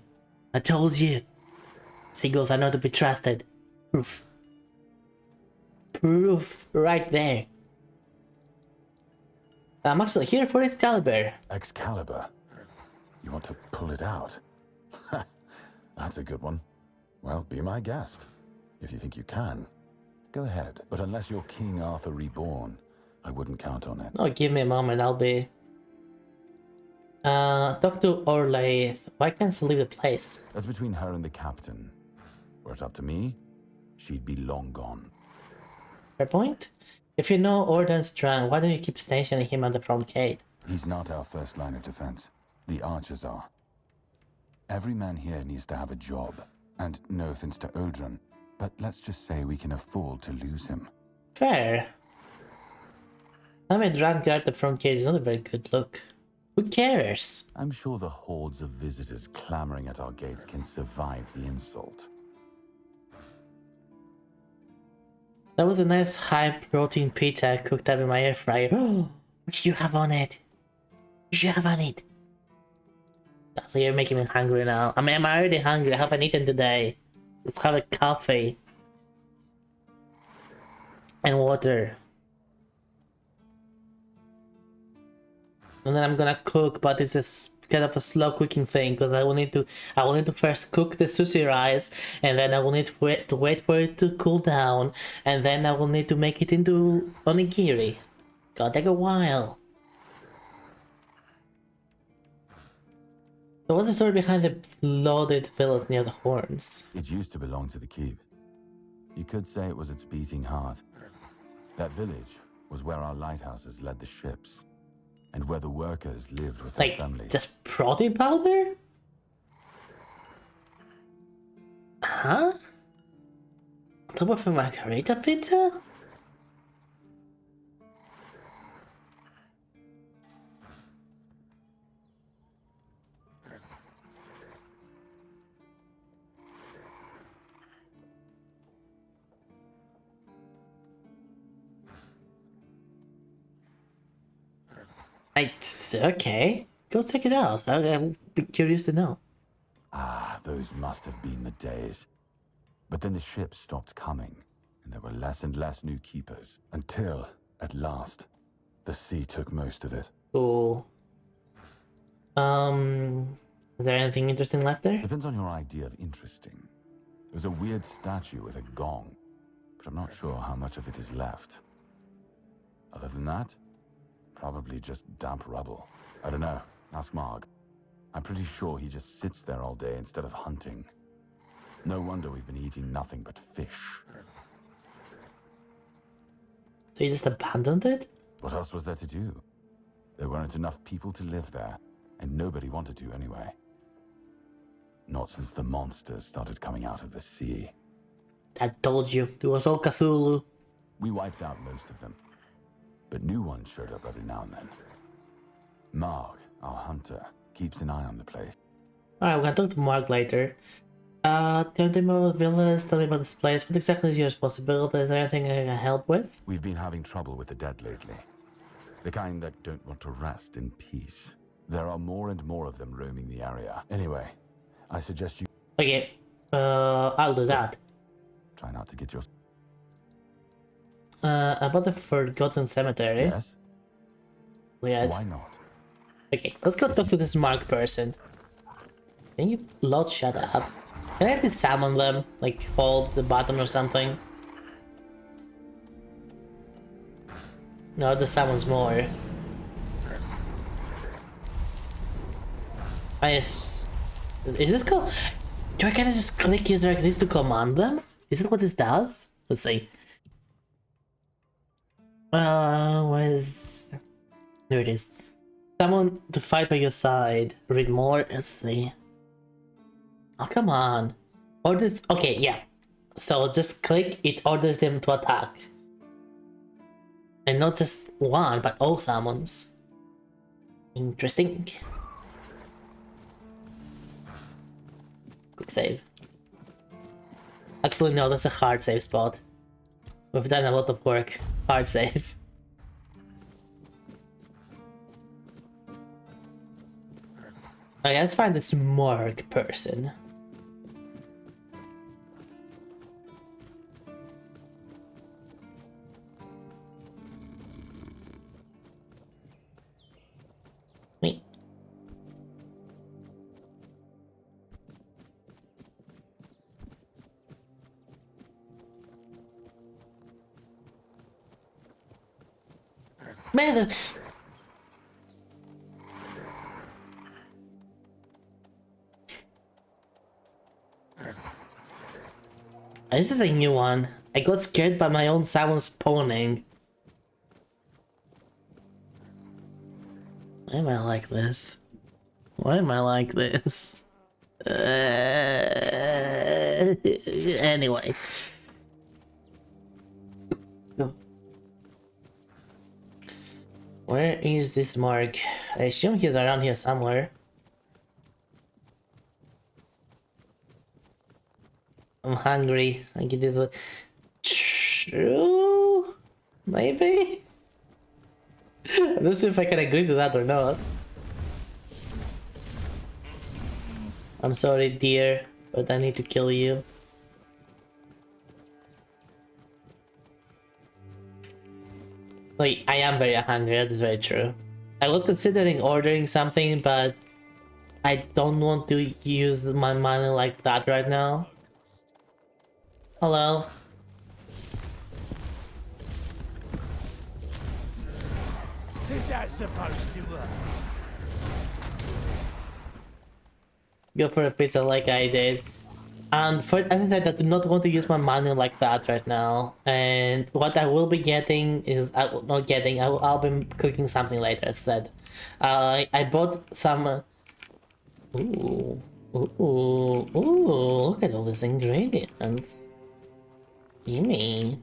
I told you. Seagulls are not to be trusted. Proof. Proof right there. I'm actually here for Excalibur. Excalibur? You want to pull it out? That's a good one. Well, be my guest. If you think you can, go ahead. But unless you're King Arthur reborn, I wouldn't count on it. Oh, give me a moment, I'll be... talk to Orlaith. Why can't she leave the place? That's between her and the captain. Were it up to me, she'd be long gone. Fair point? If you know Ordan's drunk, why don't you keep stationing him at the front gate? He's not our first line of defense. The archers are. Every man here needs to have a job. And no offense to Odrin, but let's just say we can afford to lose him. Fair. I mean, drunk guard at the front gate is not a very good look. Who cares? I'm sure the hordes of visitors clamoring at our gates can survive the insult. That was a nice high-protein pizza cooked up in my air fryer. Oh, what should you have on it? What should you have on it? So you're making me hungry now. I mean, I'm already hungry. I haven't eaten today. Let's have a coffee. And water. And then I'm gonna cook, but it's a kind of a slow cooking thing because I will need to first cook the sushi rice, and then I will need to wait for it to cool down, and then I will need to make it into onigiri. Gonna take a while. So what's the story behind the flooded village near the horns? It used to belong to the keep. You could say it was its beating heart. That village was where our lighthouses led the ships, and where the workers lived with their families. Just protein powder? Huh? On top of a margarita pizza? Okay. Go check it out. I'll be curious to know. Ah, those must have been the days. But then the ships stopped coming, and there were less and less new keepers, until, at last, the sea took most of it. Cool. Is there anything interesting left there? Depends on your idea of interesting. There's a weird statue with a gong, but I'm not sure how much of it is left. Other than that, probably just damp rubble. I don't know. Ask Marg. I'm pretty sure he just sits there all day instead of hunting. No wonder we've been eating nothing but fish. So you just abandoned it? What else was there to do? There weren't enough people to live there, and nobody wanted to anyway. Not since the monsters started coming out of the sea. I told you, it was all Cthulhu. We wiped out most of them, but new ones showed up every now and then. Marg, our hunter, keeps an eye on the place. Alright, we're gonna talk to Mark later. Tell me about villas, tell me about this place. What exactly is your responsibility? Is there anything I can help with? We've been having trouble with the dead lately. The kind that don't want to rest in peace. There are more and more of them roaming the area. Anyway, I suggest you... Okay, I'll do that. Try not to get your... About the Forgotten Cemetery. Yes? Yes. Why not? Okay, let's go talk to this Mark person. Can you lot shut up? Can I have to summon them? Like, hold the button or something? No, the summons more. Is this called... Do I kinda just click here directly to command them? Is that what this does? Let's see. Where's... There it is. Someone to fight by your side. Read more. Let's see. Oh, come on. Orders. Okay, yeah. So just click, it orders them to attack. And not just one, but all summons. Interesting. Quick save. Actually, no, that's a hard save spot. We've done a lot of work. Hard save. Okay, let's find this morgue person. Me. Man, this is a new one. I got scared by my own summon spawning. Why am I like this? Why am I like this? Anyway. Where is this mark? I assume he's around here somewhere. I'm hungry. I think it is a true? Maybe? I don't know if I can agree to that or not. I'm sorry, dear, but I need to kill you. Wait, I am very hungry, that is very true. I was considering ordering something, but I don't want to use my money like that right now. Hello? Is that supposed to work? Go for a pizza like I did. And for I think that I do not want to use my money like that right now. And what I will be getting is I'll be cooking something later. As said, I bought some. Ooh, look at all these ingredients. Yummy.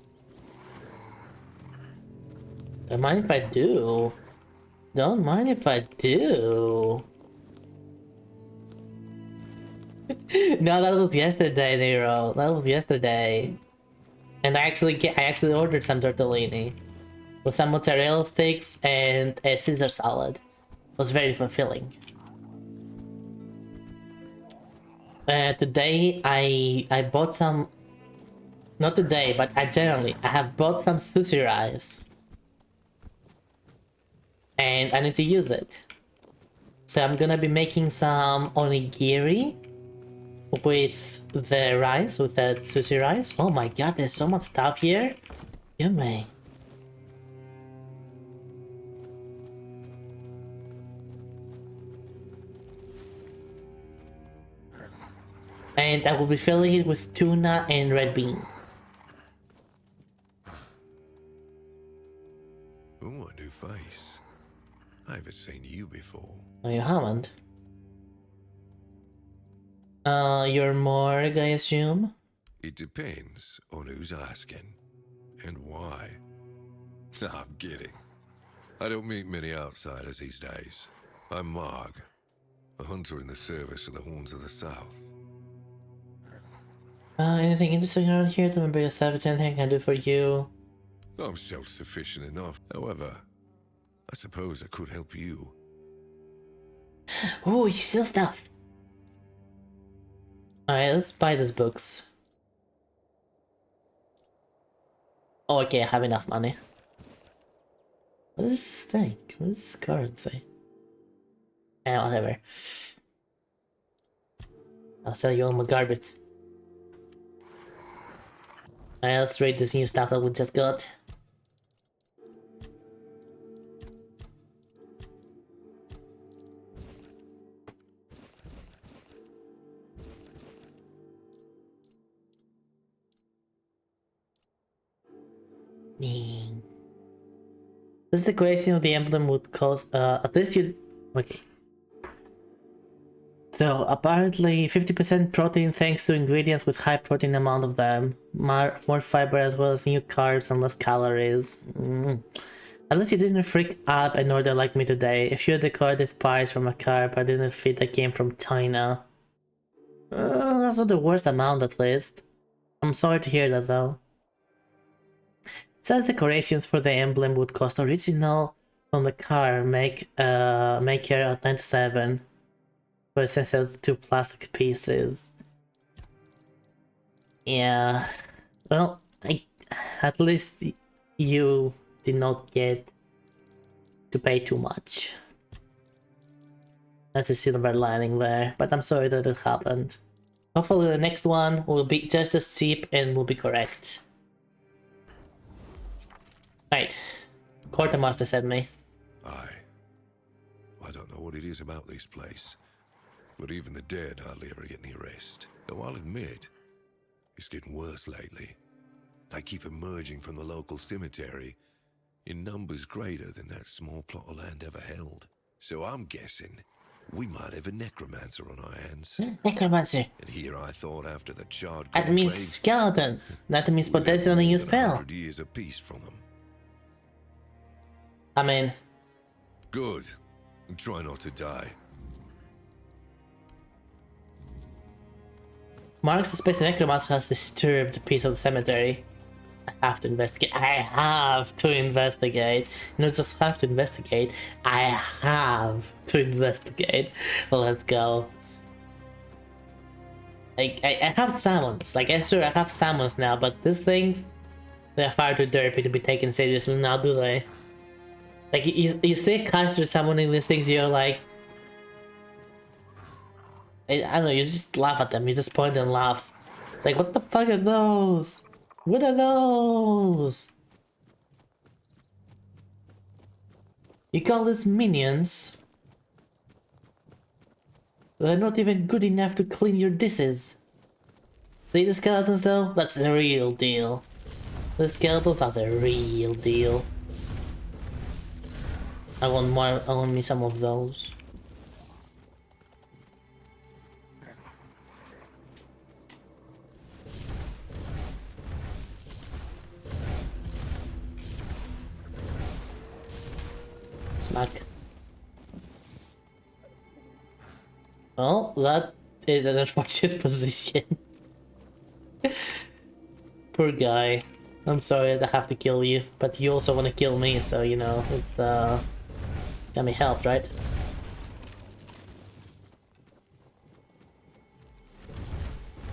Don't mind if I do. Don't mind if I do. No, that was yesterday, Nero. That was yesterday. And I actually ordered some tortellini with some mozzarella sticks and a Caesar salad. It was very fulfilling. Today I bought some. Not today, but I have bought some sushi rice. And I need to use it. So I'm gonna be making some onigiri with the rice, with the sushi rice. Oh my god, there's so much stuff here. Yummy. And I will be filling it with tuna and red bean. Oh, a new face. I haven't seen you before. Oh, you haven't? You're morgue, I assume? It depends on who's asking and why. Nah, I'm kidding. I don't meet many outsiders these days. I'm Marg, a hunter in the service of the Horns of the South. Anything interesting around here? To remember your service, anything I can do for you? I'm self-sufficient enough. However, I suppose I could help you. Oh, you steal stuff. Alright, let's buy these books. Oh, okay, I have enough money. What is this thing? What is this currency? Whatever. I'll sell you all my garbage. Alright, let's trade this new stuff that we just got. This decoration of the emblem would cost, at least you... Okay. So apparently 50% protein thanks to ingredients with high protein amount of them. More fiber as well as new carbs and less calories. At least you didn't freak out and order like me today. A few decorative pies from a carb I didn't fit that came from China. That's not the worst amount at least. I'm sorry to hear that though. Says decorations for the emblem would cost original from the car maker at 97 for essential 2 plastic pieces. Yeah, well, at least you did not get to pay too much. That's a silver lining there, but I'm sorry that it happened. Hopefully the next one will be just as cheap and will be correct. Right, Quartermaster sent me. I don't know what it is about this place, but even the dead hardly ever get any rest. Though I'll admit, it's getting worse lately. They keep emerging from the local cemetery in numbers greater than that small plot of land ever held. So I'm guessing we might have a necromancer on our hands. Necromancer. And here I thought after the charred That means conclave, skeletons. That means potentially new spell. 100 years apiece from them. I mean... Good. And try not to die. Mark suspects the necromancer has disturbed a piece of the cemetery. I have to investigate. I have to investigate. Not just have to investigate. I have to investigate. Let's go. I have summons. Like, sure, I have summons now, but these things, they're far too derpy to be taken seriously now, do they? Like, you see casters summoning these things, you're like... I don't know, you just laugh at them. You just point and laugh. Like, what the fuck are those? What are those? You call these minions? They're not even good enough to clean your dishes. See the skeletons though? That's the real deal. The skeletons are the real deal. I want more, I want me some of those. Smack. Well, that is an unfortunate position. Poor guy. I'm sorry that I have to kill you, but you also want to kill me, so you know, it's can be helped, right?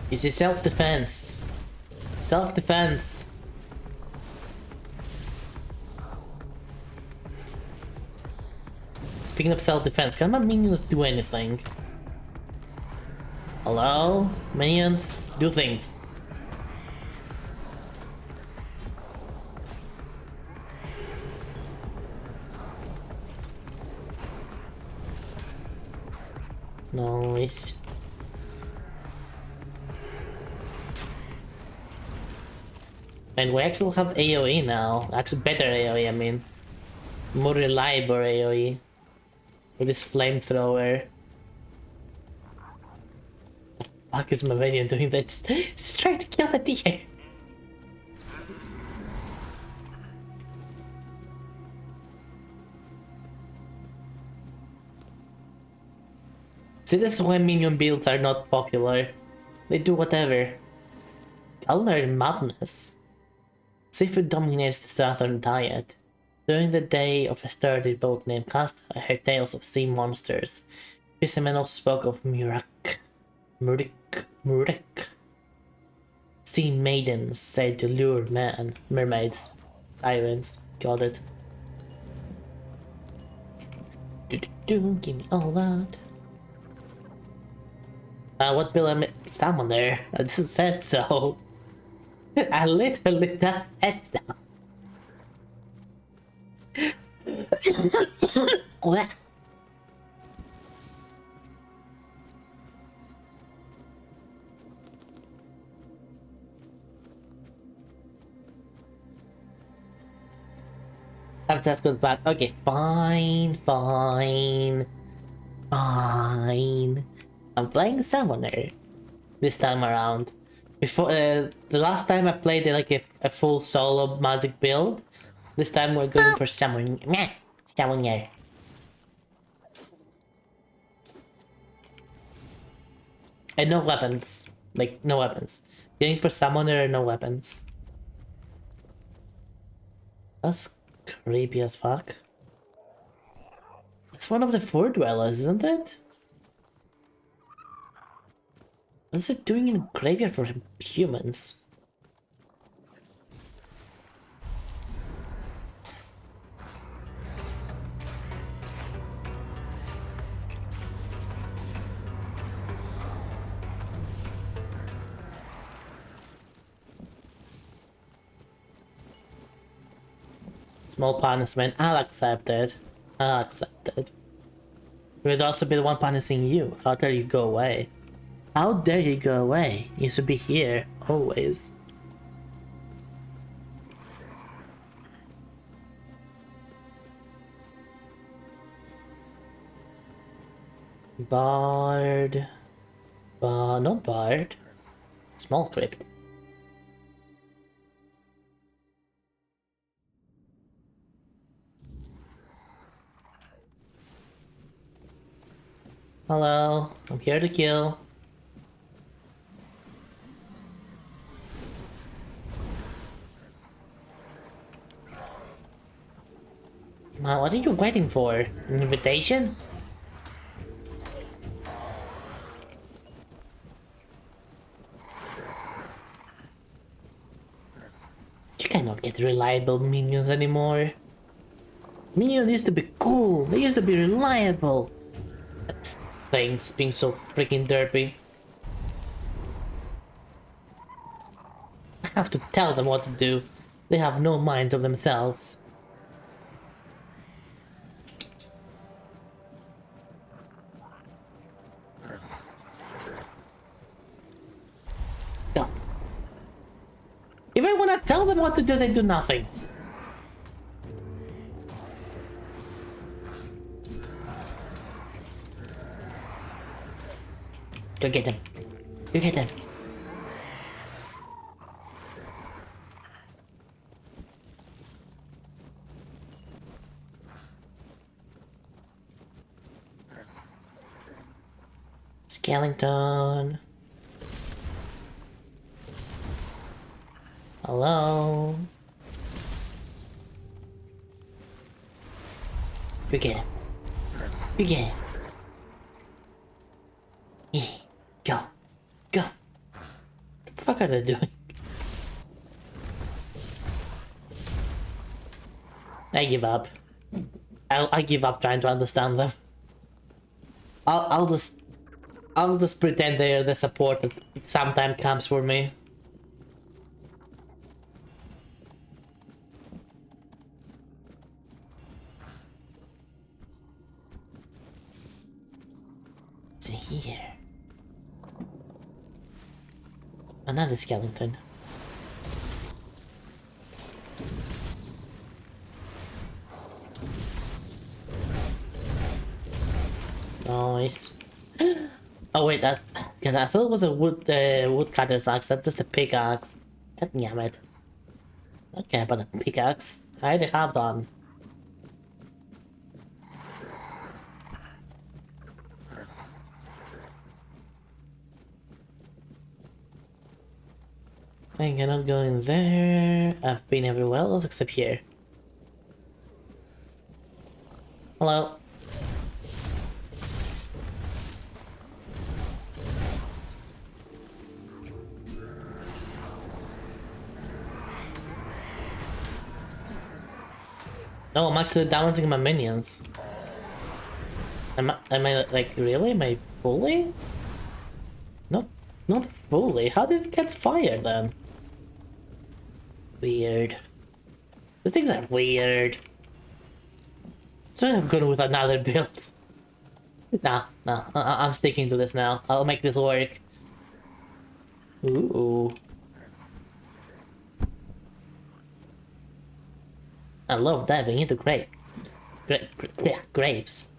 This is self-defense. Self-defense. Speaking of self-defense, can my minions do anything? Hello? Minions, do things. Nice. And we actually have AoE now. Actually better AoE, I mean. More reliable AoE. With this flamethrower. What the fuck is my minion doing? That's it's trying to kill the deer. See, this is why minion builds are not popular. They do whatever. Culinary madness. Seafood dominates the southern diet. During the day of a sturdy boat named Casta, I heard tales of sea monsters. Fishermen also spoke of Murik. Sea maidens said to lure mermaids. Sirens, got it. Give me all that. What will I summon there? I just said so. I literally just said so. What? That's good, but okay, fine. I'm playing Summoner this time around. Before the last time I played like a full solo magic build. This time we're going for Summoner. Summoner. And no weapons. Like, no weapons. Going for Summoner and no weapons. That's creepy as fuck. It's one of the four dwellers, isn't it? What's it doing in a graveyard for humans? Small punishment, I'll accept it. I'll accept it. It would also be the one punishing you. How dare you go away? How dare you go away? You should be here, always. Bard... not Bard. Small crypt. Hello, I'm here to kill. What are you waiting for? An invitation? You cannot get reliable minions anymore. Minions used to be cool, they used to be reliable. Things being so freaking derpy. I have to tell them what to do. They have no minds of themselves. No. Even when I tell them what to do, they do nothing. Go get them. Go get them. Skeleton. Hello. Go get him. Go get him. Go. Go. What the fuck are they doing? I give up. I give up trying to understand them. I'll just pretend they're the support that sometimes comes for me. What's in here? Another skeleton. Nice. Oh wait, I thought it was a woodcutter's axe. That's just a pickaxe. God damn it. Okay, but a pickaxe. I already have done. I cannot go in there. I've been everywhere else except here. Hello. Oh, I'm actually balancing my minions. Am I like really? Am I fully? Not fully. How did it catch fire then? Weird. These things are weird. So I'm going with another build. Nah, I'm sticking to this now. I'll make this work. Ooh. I love diving into graves. Graves.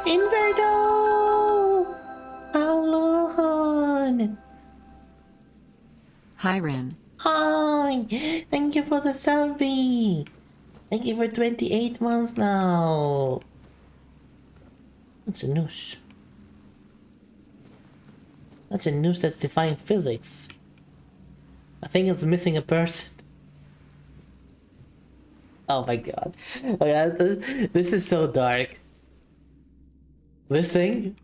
Inverno! Avalon! Hi, Ren. Hi! Thank you for the subby! Thank you for 28 months now! That's a noose. That's a noose that's defying physics. I think it's missing a person. Oh my god. Oh yeah, this is so dark. This thing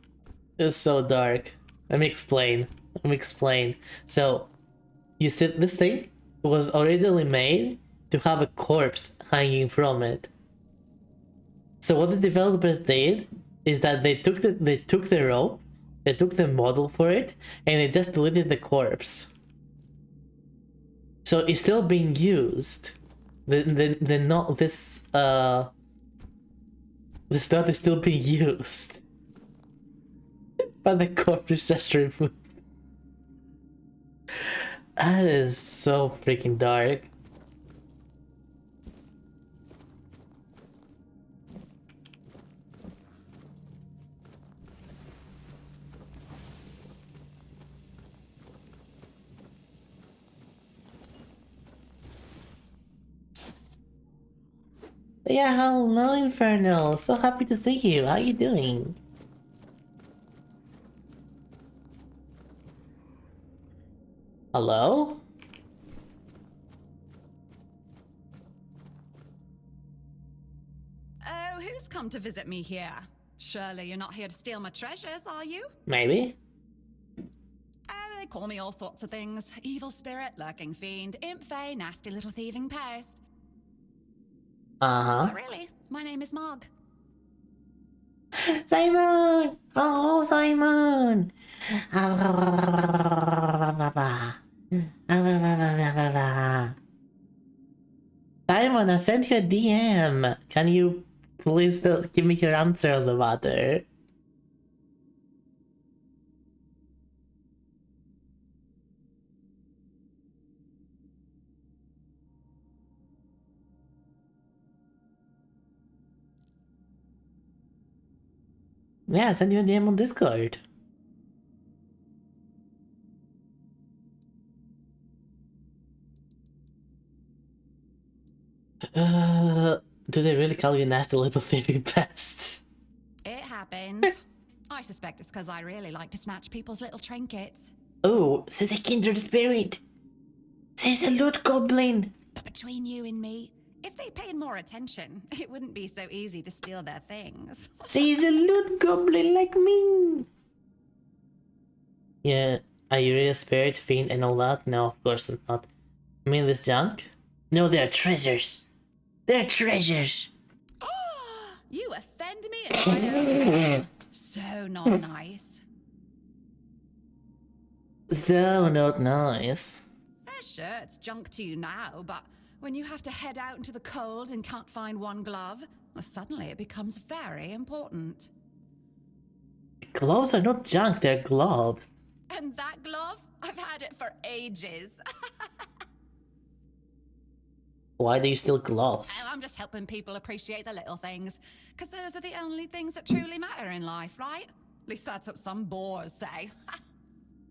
is so dark. Let me explain. So, you see, this thing was originally made to have a corpse hanging from it. So what the developers did is that they took the rope, they took the model for it, and they just deleted the corpse. So it's still being used. The not this the stuff is still being used. But the corpse is just removed. That is so freaking dark. Yeah, hello Inferno. So happy to see you. How you doing? Hello? Oh, who's come to visit me here? Surely you're not here to steal my treasures, are you? Maybe. Oh, they call me all sorts of things. Evil spirit, lurking fiend, imp fae, nasty little thieving pest. Uh-huh. But really, my name is Mog. Simon! Hello, Simon! Simon, I sent you a DM. Can you please give me your answer on the matter? Yeah, I sent you a DM on Discord. Do they really call you nasty little thieving pests? It happens. I suspect it's because I really like to snatch people's little trinkets. Oh, she's a kindred spirit. She's a loot goblin. But between you and me, if they paid more attention, it wouldn't be so easy to steal their things. She's a loot goblin like me. Yeah, are you really a spirit, fiend, and all that? No, of course not. I mean this junk? No, they're treasures. They're treasures. You offend me and try to... So not nice. So not nice. Sure, it's junk to you now, but when you have to head out into the cold and can't find one glove, well, suddenly it becomes very important. Gloves are not junk, they're gloves. And that glove? I've had it for ages. Why do you steal gloves? Oh, I'm just helping people appreciate the little things. Because those are the only things that truly matter in life, right? At least that's what some bores say.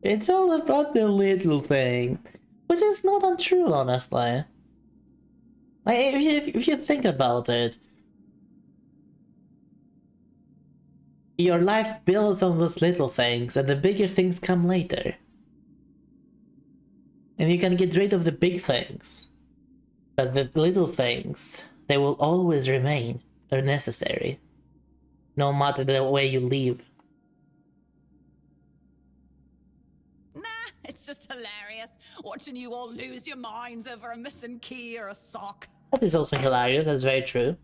It's all about the little thing. Which is not untrue, honestly. Like, if you think about it, your life builds on those little things, and the bigger things come later. And you can get rid of the big things. But the little things, they will always remain. They're necessary. No matter the way you live. Nah, it's just hilarious watching you all lose your minds over a missing key or a sock. That is also hilarious, that's very true. And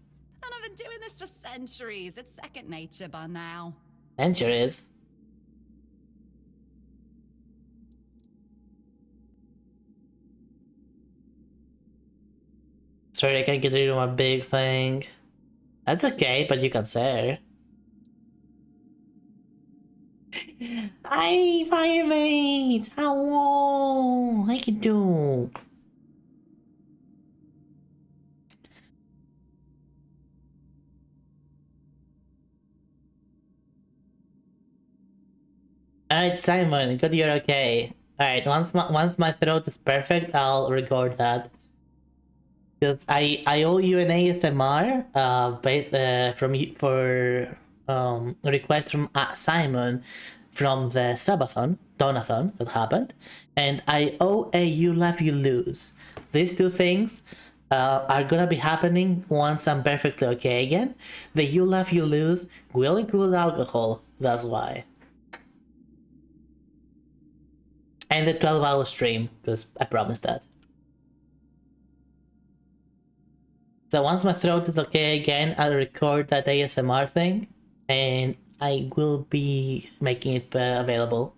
I've been doing this for centuries. It's second nature by now. And sure is. Sorry, I can't get rid of my big thing. That's okay, but you can say. Hi, firemate! Hello! How you do? Alright, Simon, good you're okay. Alright, once my throat is perfect, I'll record that. Because I owe you an ASMR for a request from Simon from the subathon, donathon that happened, and I owe a you laugh you lose. These two things are gonna be happening once I'm perfectly okay again. The you laugh you lose will include alcohol, that's why. And the 12-hour stream, because I promised that. So once my throat is okay again, I'll record that ASMR thing, and I will be making it available.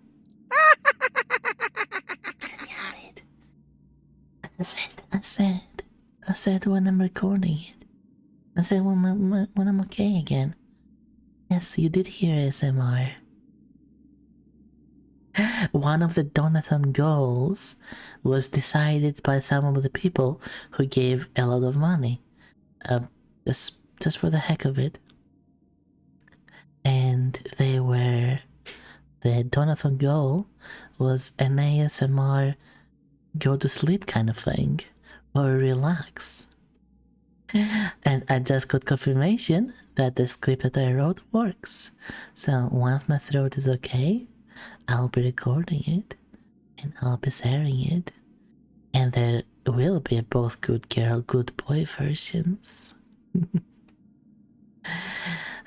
I said when I'm recording it. I said when I'm okay again. Yes, you did hear ASMR. One of the donathon goals was decided by some of the people who gave a lot of money. Just for the heck of it. And they were... The donathon goal was an ASMR go to sleep kind of thing. Or relax. And I just got confirmation that the script that I wrote works. So once my throat is okay, I'll be recording it. And I'll be sharing it. And there will be both good girl, good boy versions.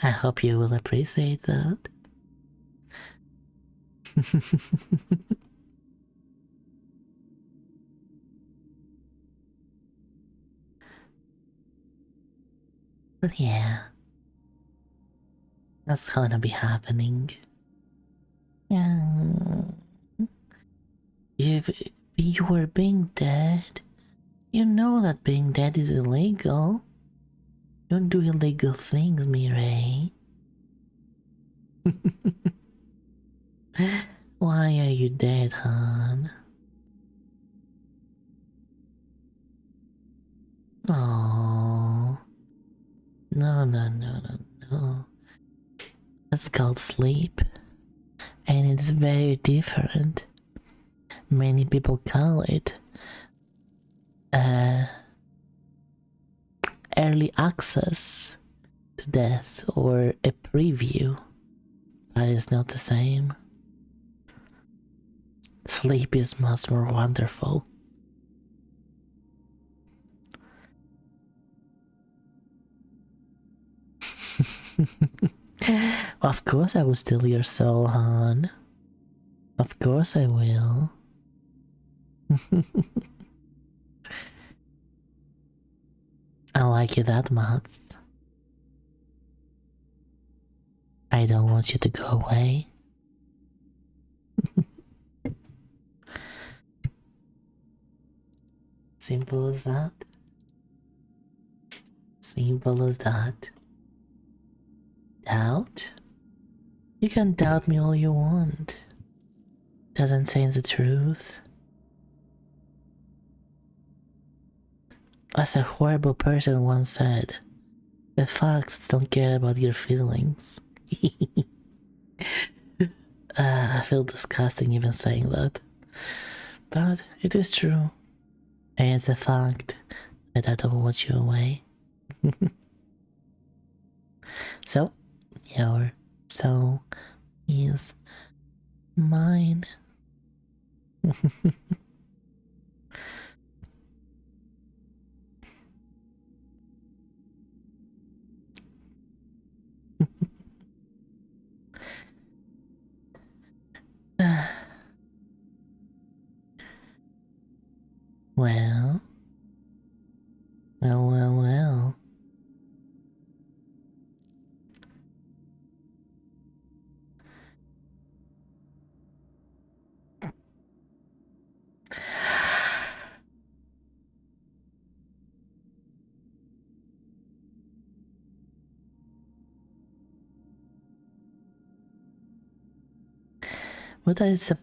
I hope you will appreciate that. But yeah, that's gonna be happening. If you were being dead, you know that being dead is illegal. Don't do illegal things, Mireille. Why are you dead, hon? Oh, no. That's called sleep. And it's very different. Many people call it early access to death or a preview, but it's not the same. Sleep is much more wonderful. Of course I will steal your soul, hon. Of course I will. I like you that much. I don't want you to go away. Simple as that. Simple as that. Doubt? You can doubt me all you want. Doesn't change the truth. As a horrible person once said, the facts don't care about your feelings. I feel disgusting even saying that. But it is true. And it's a fact that I don't want you away. So, your soul is mine. Well.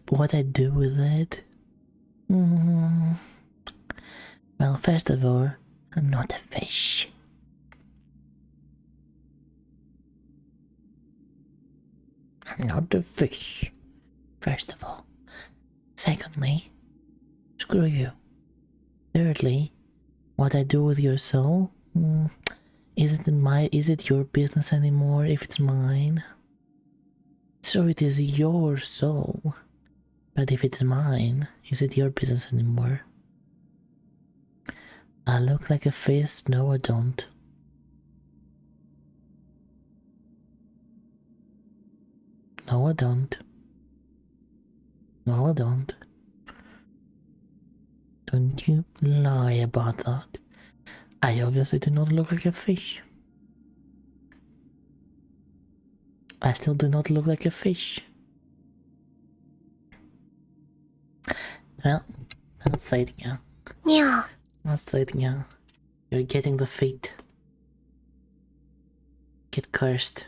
What I do with it? Well, first of all, I'm not a fish. I'm not a fish. First of all. Secondly, screw you. Thirdly, what I do with your soul? Is it your business anymore if it's mine? Sure, it is your soul. But if it's mine, is it your business anymore? I look like a fish? No, I don't. No, I don't. No, I don't. Don't you lie about that. I obviously do not look like a fish. I still do not look like a fish. Well, that's it, yeah. Yeah. That's it, yeah. You're getting the fate. Get cursed.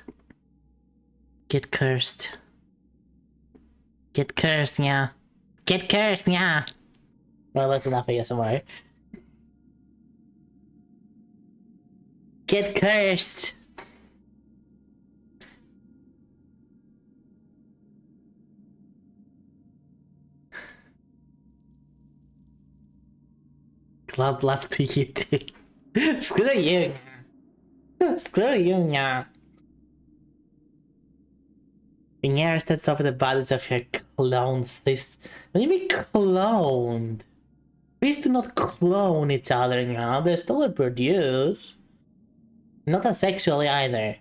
Get cursed. Get cursed, yeah. Get cursed, yeah. Well, that's enough ASMR. Get cursed! Club love to you too. Screw you. Screw you, yeah. Pinera steps over the bodies of your clones. What do you mean cloned? Please do not clone each other, yeah. They still reproduce. Not asexually either.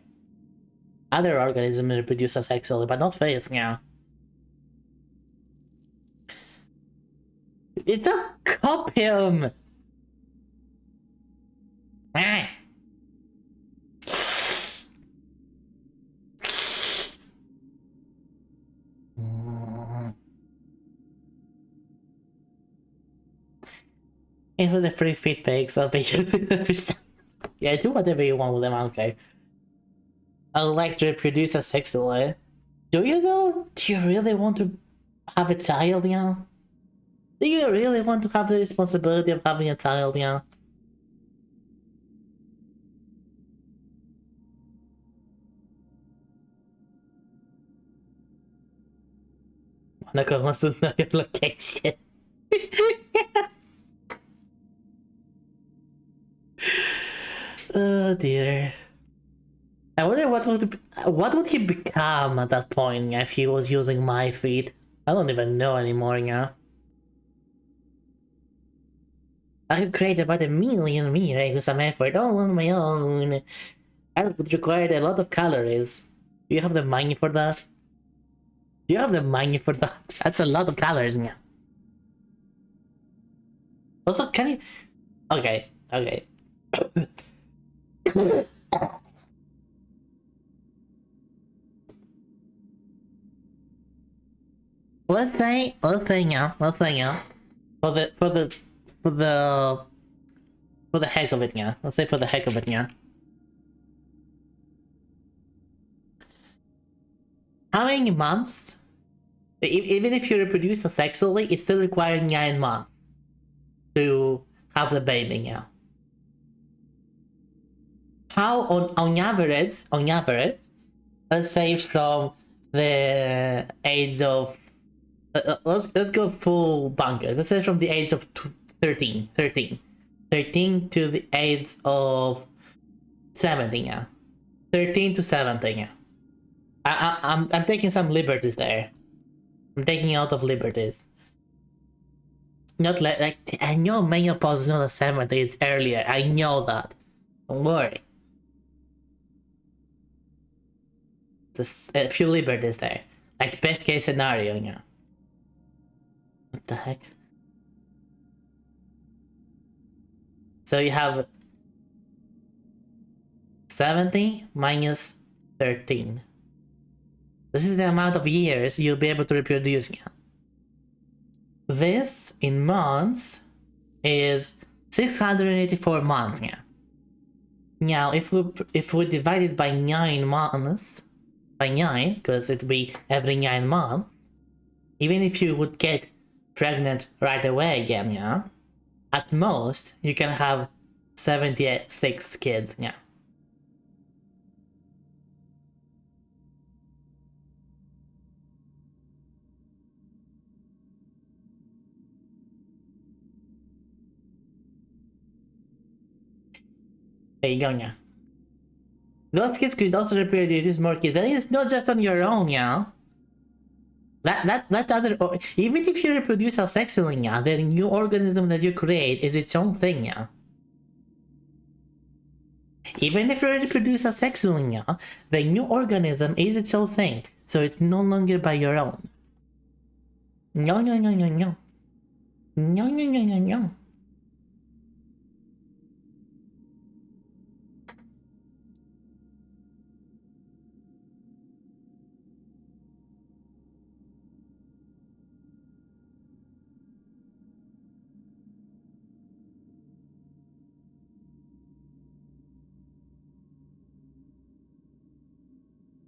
Other organisms reproduce asexually, but not face, yeah. It's a copium! Ah. It was a free feedback, so be yeah, do whatever you want with them, okay. I would like to reproduce asexually. Do you though? Do you really want to have a child, yeah? Do you really want to have the responsibility of having a child, yeah? Monaco wants to know your location. Oh dear. I wonder what would he become at that point if he was using my feed? I don't even know anymore, yeah. I could create about 1,000,000 mirrors with some effort all on my own. That would require a lot of calories. Do you have the money for that? Do you have the money for that? That's a lot of calories, yeah. Also, can you... Okay, okay. Let's say, yeah, for the heck of it, yeah. Let's say for the heck of it, yeah. How many months? Even if you reproduce asexually, it's still requiring 9 months to have the baby, yeah. How on average, let's say from the age of let's go full bunkers. Let's say from the age of 13 to the age of 17, yeah. 13 to 17, yeah. I'm taking some liberties there. I'm taking out of liberties. Not like I know menopause is not a 70, it's earlier. I know that. Don't worry. There's a few liberties there. Like best case scenario, yeah. What the heck? So you have 70 minus 13. This is the amount of years you'll be able to reproduce, yeah. This, in months, is 684 months, yeah. Now, if we divide it by 9 months, by 9, because it would be every 9 months, even if you would get pregnant right away again, yeah, at most, you can have 76 kids, yeah. There you go, yeah. Those kids could also reproduce more kids. And it's not just on your own, yeah. That other, even if you reproduce asexually, yeah, the new organism that you create is its own thing, yeah. Even if you reproduce asexually, yeah, the new organism is its own thing, so it's no longer by your own. No, no, no, no, no. No, no, no, no, no.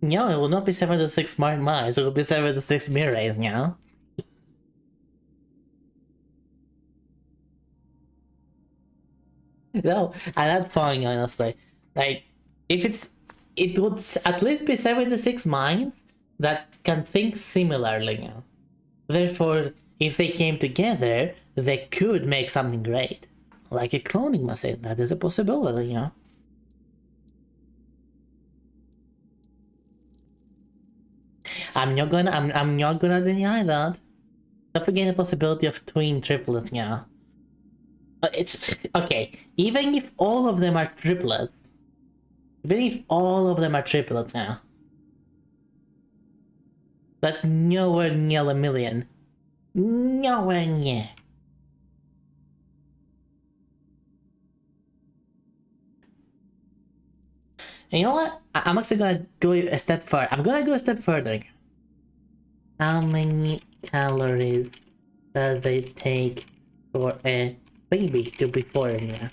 No, it will not be 76 smart minds, it will be 76 mirrors, yeah? No, and that's fine, honestly. Like, if it would at least be 76 minds that can think similarly, yeah? Therefore, if they came together, they could make something great. Like a cloning machine, that is a possibility, yeah? I'm not gonna deny that. Don't forget the possibility of twin triplets, yeah. It's okay. Even if all of them are triplets, now, that's nowhere near a million. Nowhere near. And you know what? I'm actually gonna go a step further. I'm gonna go a step further. How many calories does it take for a baby to be born? Yeah.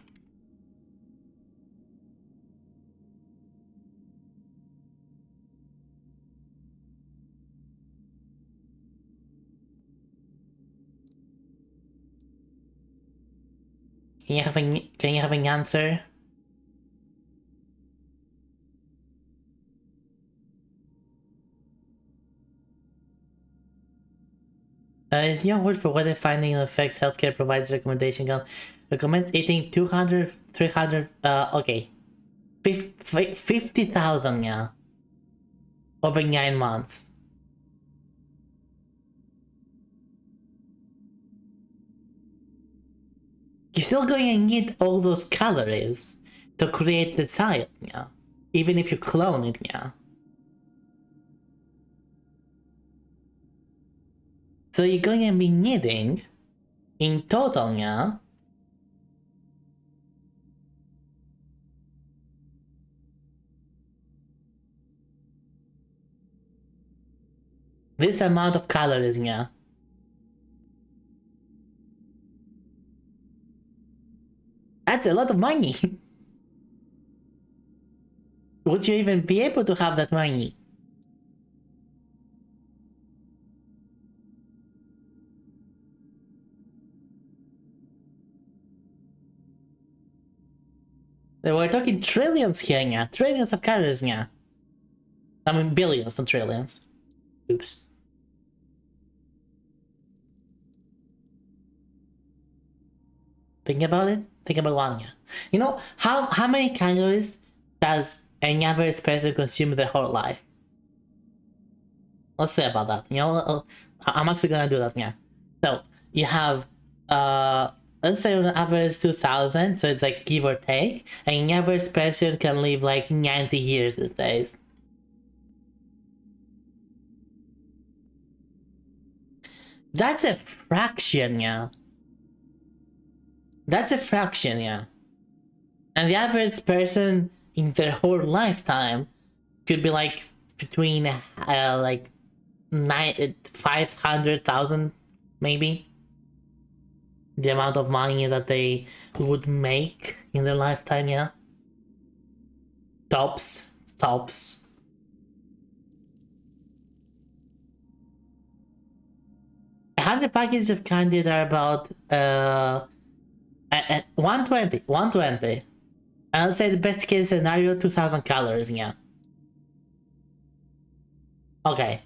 Can you have an answer? Is your word for weather finding effect healthcare provides recommendation recommends eating 200, 300, okay. 50,000, yeah. Over 9 months. You're still going to need all those calories to create the child, yeah. Even if you clone it, yeah. So you're going to be needing, in total, yeah, this amount of calories, yeah. That's a lot of money. Would you even be able to have that money? We're talking trillions here, yeah. Trillions of calories, yeah. I mean billions, not trillions. Oops. Think about it. Think about one, yeah. You know, how many calories does an average person consume their whole life? Let's say about that. You know, I'm actually gonna do that, yeah. So, you have, let's say on average 2,000, so it's like give or take, and an average person can live like 90 years these days. That's a fraction, yeah. That's a fraction, yeah. And the average person in their whole lifetime could be like between like 500,000 maybe. The amount of money that they would make in their lifetime, yeah. Tops. 100 packages of candy are about 120. And let's say the best case scenario, 2,000 calories, yeah. Okay.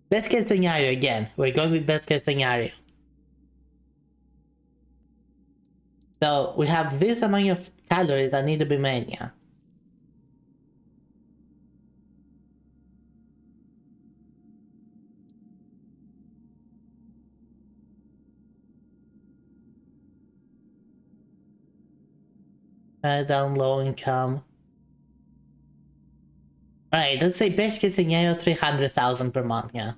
Best case scenario again. We're going with best case scenario. So we have this amount of calories that need to be made, yeah. Down low income. Alright, let's say best case scenario 300,000 per month, yeah.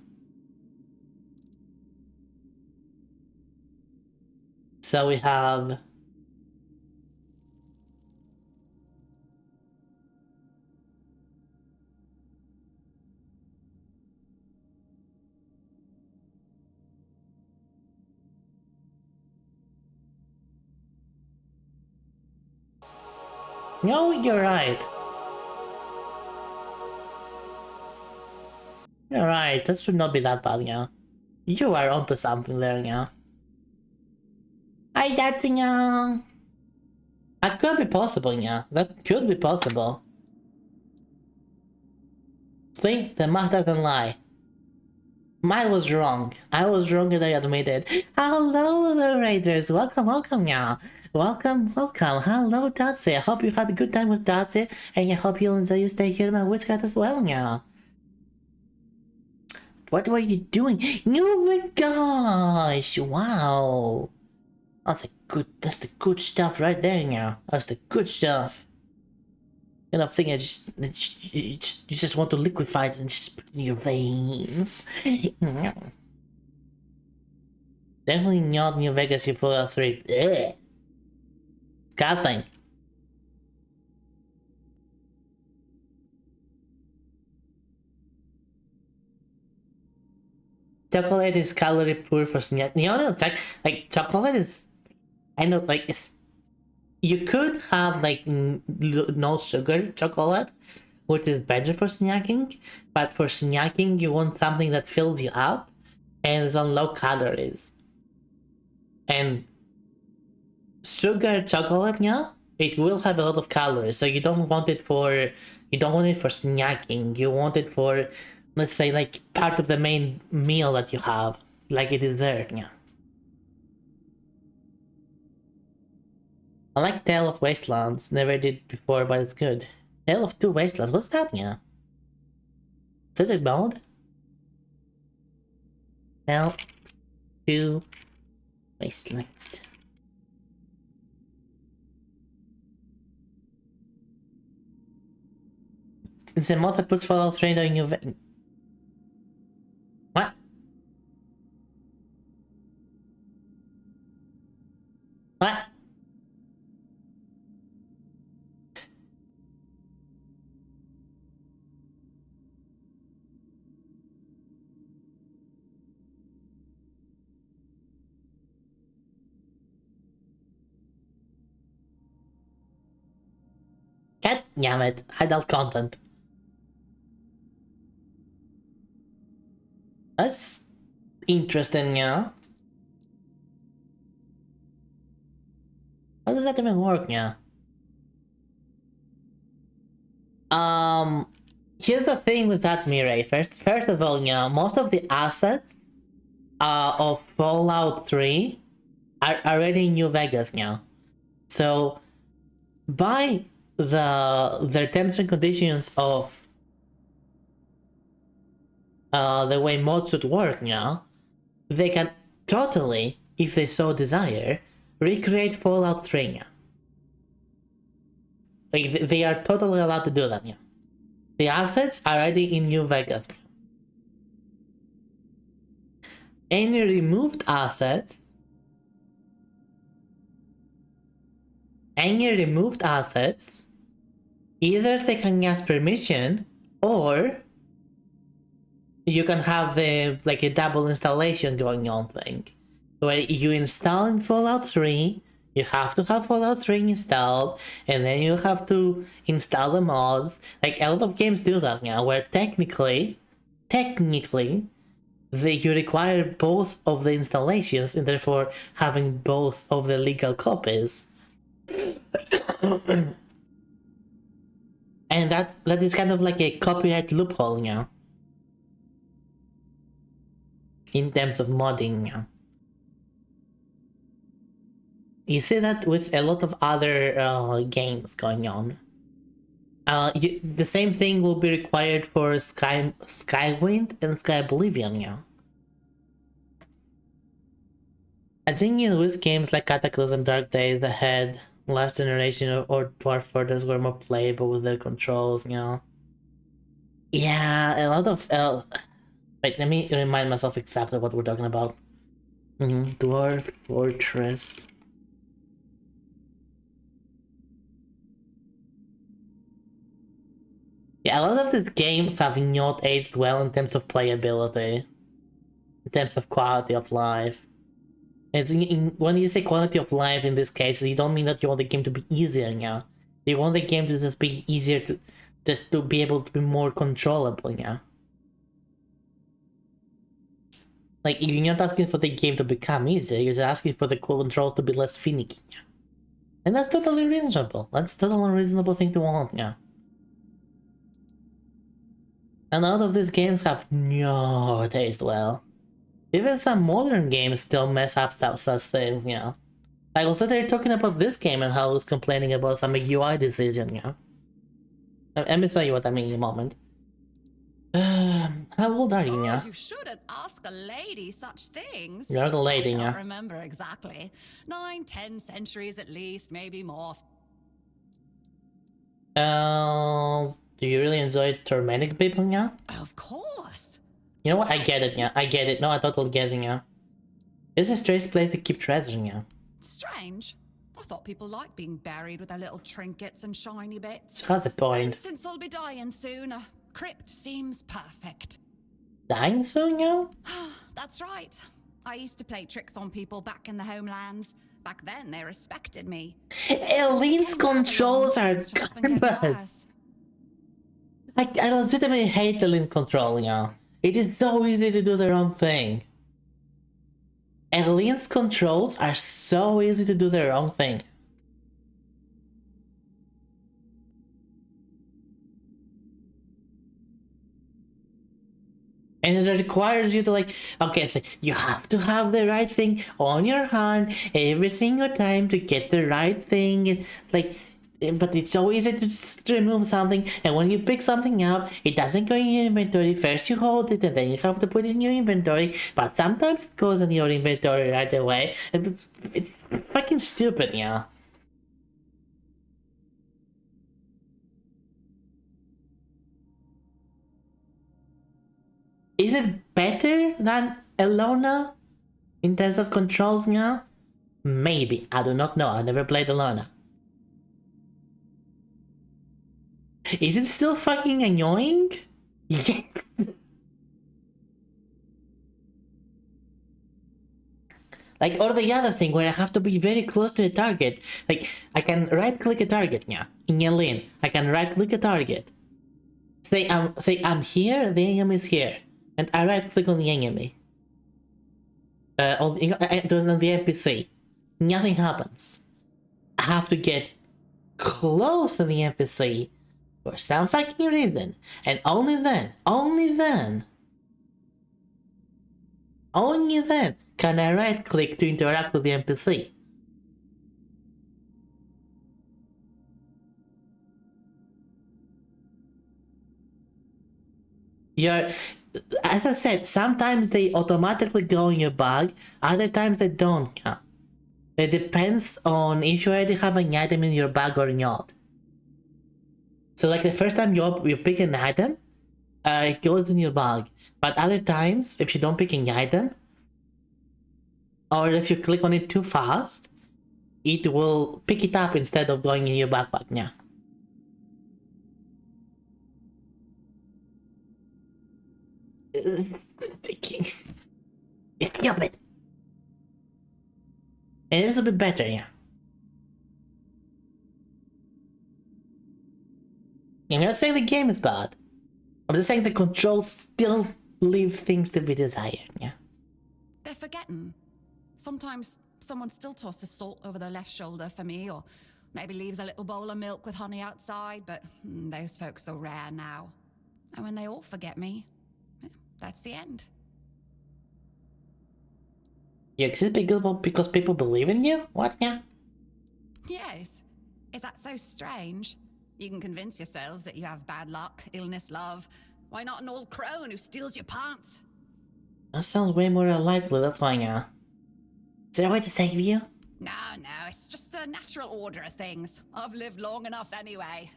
So we have no, you're right. You're right, that should not be that bad, yeah. You are onto something there, yeah. Hi, that's yeah. That could be possible, yeah. That could be possible. See, the math doesn't lie. Mine was wrong. I was wrong and I admit it. Hello, the Raiders. Welcome, welcome, yeah. Welcome, welcome. Hello, Datsy. I hope you had a good time with Datsy, and I hope you'll enjoy your stay here in my Wizard as well, yeah. What were you doing? Oh my gosh! Wow! That's the good stuff right there, yeah. That's the good stuff. You know, thing you just want to liquefy it and just put it in your veins. Definitely not New Vegas Euphoria 3. Ugh. Disgusting. Chocolate is calorie poor for snack. You know, it's like chocolate is, I know, like it's. You could have like no sugar chocolate, which is better for snacking. But for snacking, you want something that fills you up and is on low calories. And sugar chocolate, yeah, it will have a lot of calories. So you don't want it for snacking. You want it for, let's say, like part of the main meal that you have, like a dessert, yeah. I like Tale of Wastelands. Never did before, but it's good. Tale of Two Wastelands. What's that, yeah? Click mode? Tale Two Wastelands. It's a mod that puts Fallout 3 on your... What? What? God damn it. Adult content. That's interesting, yeah. How does that even work, yeah? Here's the thing with that, Mirai. First of all, yeah, most of the assets of Fallout 3 are already in New Vegas now. So by their terms and conditions of the way mods should work now, they can totally, if they so desire, recreate Fallout 3 now. Like, they are totally allowed to do that now. The assets are already in New Vegas. Any removed assets, either they can ask permission, or you can have the like a double installation going on thing, where you install in Fallout 3, you have to have Fallout 3 installed, and then you have to install the mods. Like a lot of games do that now, where technically, you require both of the installations, and therefore having both of the legal copies. And that is kind of like a copyright loophole now. In terms of modding now. You see that with a lot of other games going on. The same thing will be required for Skywind and Sky Oblivion, yeah. I think with games like Cataclysm, Dark Days Ahead, Last Generation, or Dwarf Fortress were more playable with their controls, you know. Yeah, a lot of... wait, let me remind myself exactly what we're talking about. Dwarf Fortress. Yeah, a lot of these games have not aged well in terms of playability. In terms of quality of life. When you say quality of life in this case, you don't mean that you want the game to be easier, yeah. You want the game to just be easier to be able to be more controllable, yeah. Like, you're not asking for the game to become easier, you're just asking for the controls to be less finicky, yeah. And that's totally reasonable. That's a totally reasonable thing to want, yeah. And a lot of these games have no taste well. Even some modern games still mess up such things, you know. Like, I was there talking about this game and how I was complaining about some UI decision, you know. Let me show you what I mean in a moment. How old are you now? You shouldn't ask a lady such things. You're the lady, I don't yeah. remember exactly. 9, 10 centuries at least, maybe more. Do you really enjoy tormenting people, yeah? Of course. You know what? I get it, yeah. I get it. No, I totally get it, yeah. It's a strange place to keep treasure, yeah. Strange. I thought people liked being buried with their little trinkets and shiny bits. So what's the point? And since I'll be dying soon, a crypt seems perfect. Dying soon, yeah? That's right. I used to play tricks on people back in the homelands. Back then, they respected me. Elite's controls are garbage. I legitimately hate the link control, yeah. It is so easy to do the wrong thing. Alien's controls are so easy to do the wrong thing. And it requires you to like, okay, so you have to have the right thing on your hand every single time to get the right thing. And like, but it's so easy to just remove something, and when you pick something up, it doesn't go in your inventory. First you hold it, and then you have to put it in your inventory, but sometimes it goes in your inventory right away, and it's fucking stupid, yeah. Is it better than Alona in terms of controls now? Maybe. I do not know. I never played Alona. Is it still fucking annoying? Yes. Like, or the other thing where I have to be very close to the target. Like, I can right click a target, yeah. In Yelin, I can right click a target. Say I'm here, the enemy is here. And I right click on the enemy. On the NPC. Nothing happens. I have to get close to the NPC for some fucking reason. And only then can I right click to interact with the NPC. As I said, sometimes they automatically go in your bag, other times they don't, yeah. It depends on if you already have an item in your bag or not. So like the first time you pick an item, it goes in your bag. But other times, if you don't pick an item, or if you click on it too fast, it will pick it up instead of going in your backpack, yeah. It's stupid. And it's a bit better, yeah. I'm not saying the game is bad. I'm just saying the controls still leave things to be desired, yeah. They're forgetting. Sometimes someone still tosses salt over their left shoulder for me, or maybe leaves a little bowl of milk with honey outside, but those folks are rare now. And when they all forget me, that's the end. You exist because people believe in you? What? Yeah. Yes. Is that so strange? You can convince yourselves that you have bad luck, illness, love. Why not an old crone who steals your pants? That sounds way more likely, that's fine, yeah. Is there a way to save you? No, it's just the natural order of things. I've lived long enough anyway.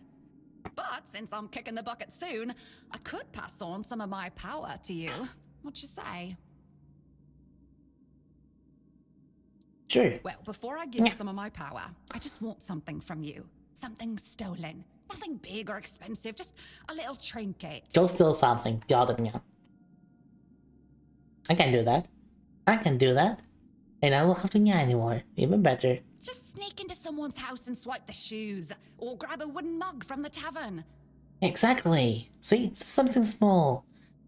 But since I'm kicking the bucket soon, I could pass on some of my power to you. What you say? Sure. Well, before I give you some of my power, I just want something from you. Something stolen. Nothing big or expensive, just a little trinket. Go steal something. Got it, yeah. I can do that. I can do that. And I won't have to nya anymore. Even better. Just sneak into someone's house and swipe the shoes. Or grab a wooden mug from the tavern. Exactly. See, it's something small.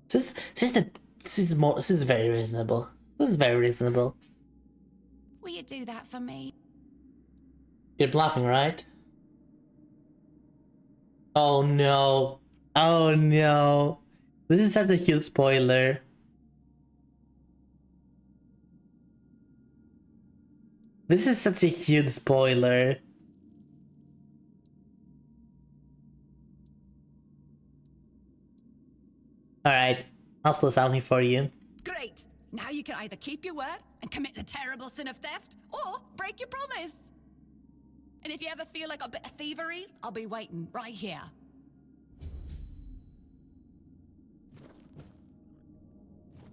This is very reasonable. This is very reasonable. Will you do that for me? You're bluffing, right? Oh no. Oh no. This is such a huge spoiler. This is such a huge spoiler. Alright, I'll steal something for you. Great! Now you can either keep your word and commit the terrible sin of theft, or break your promise. And if you ever feel like a bit of thievery, I'll be waiting right here.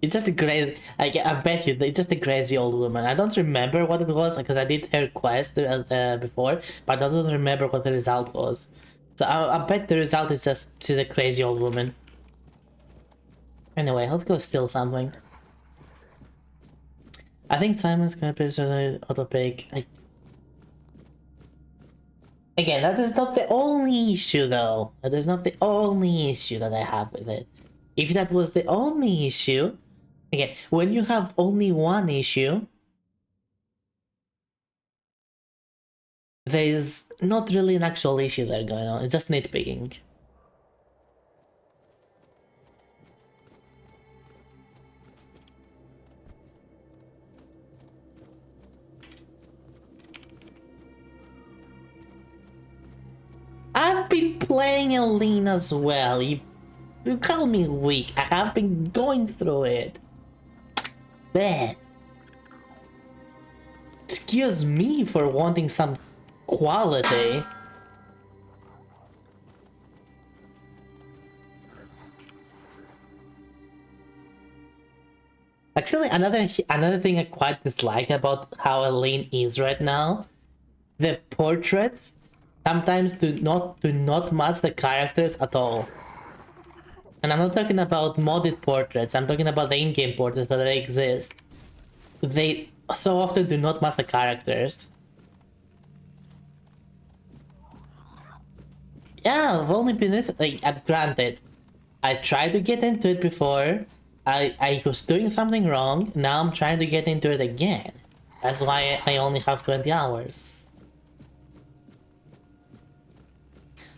It's just a crazy, I bet you, it's just a crazy old woman. I don't remember what it was, because I did her quest before, but I don't remember what the result was. So I bet the result is just, she's a crazy old woman. Anyway, let's go steal something. I think Simon's gonna put an auto pick. Again, that is not the only issue though. That is not the only issue that I have with it. If that was the only issue, again, when you have only one issue, there's not really an actual issue there going on. It's just nitpicking. I've been playing Aline as well. You call me weak. I have been going through it. Man. Excuse me for wanting some quality. Actually, another thing I quite dislike about how Aline is right now, the portraits sometimes do not match the characters at all. And I'm not talking about modded portraits, I'm talking about the in-game portraits that exist. They so often do not match the characters. Yeah, I've only been granted, I tried to get into it before, I was doing something wrong, now I'm trying to get into it again. That's why I only have 20 hours.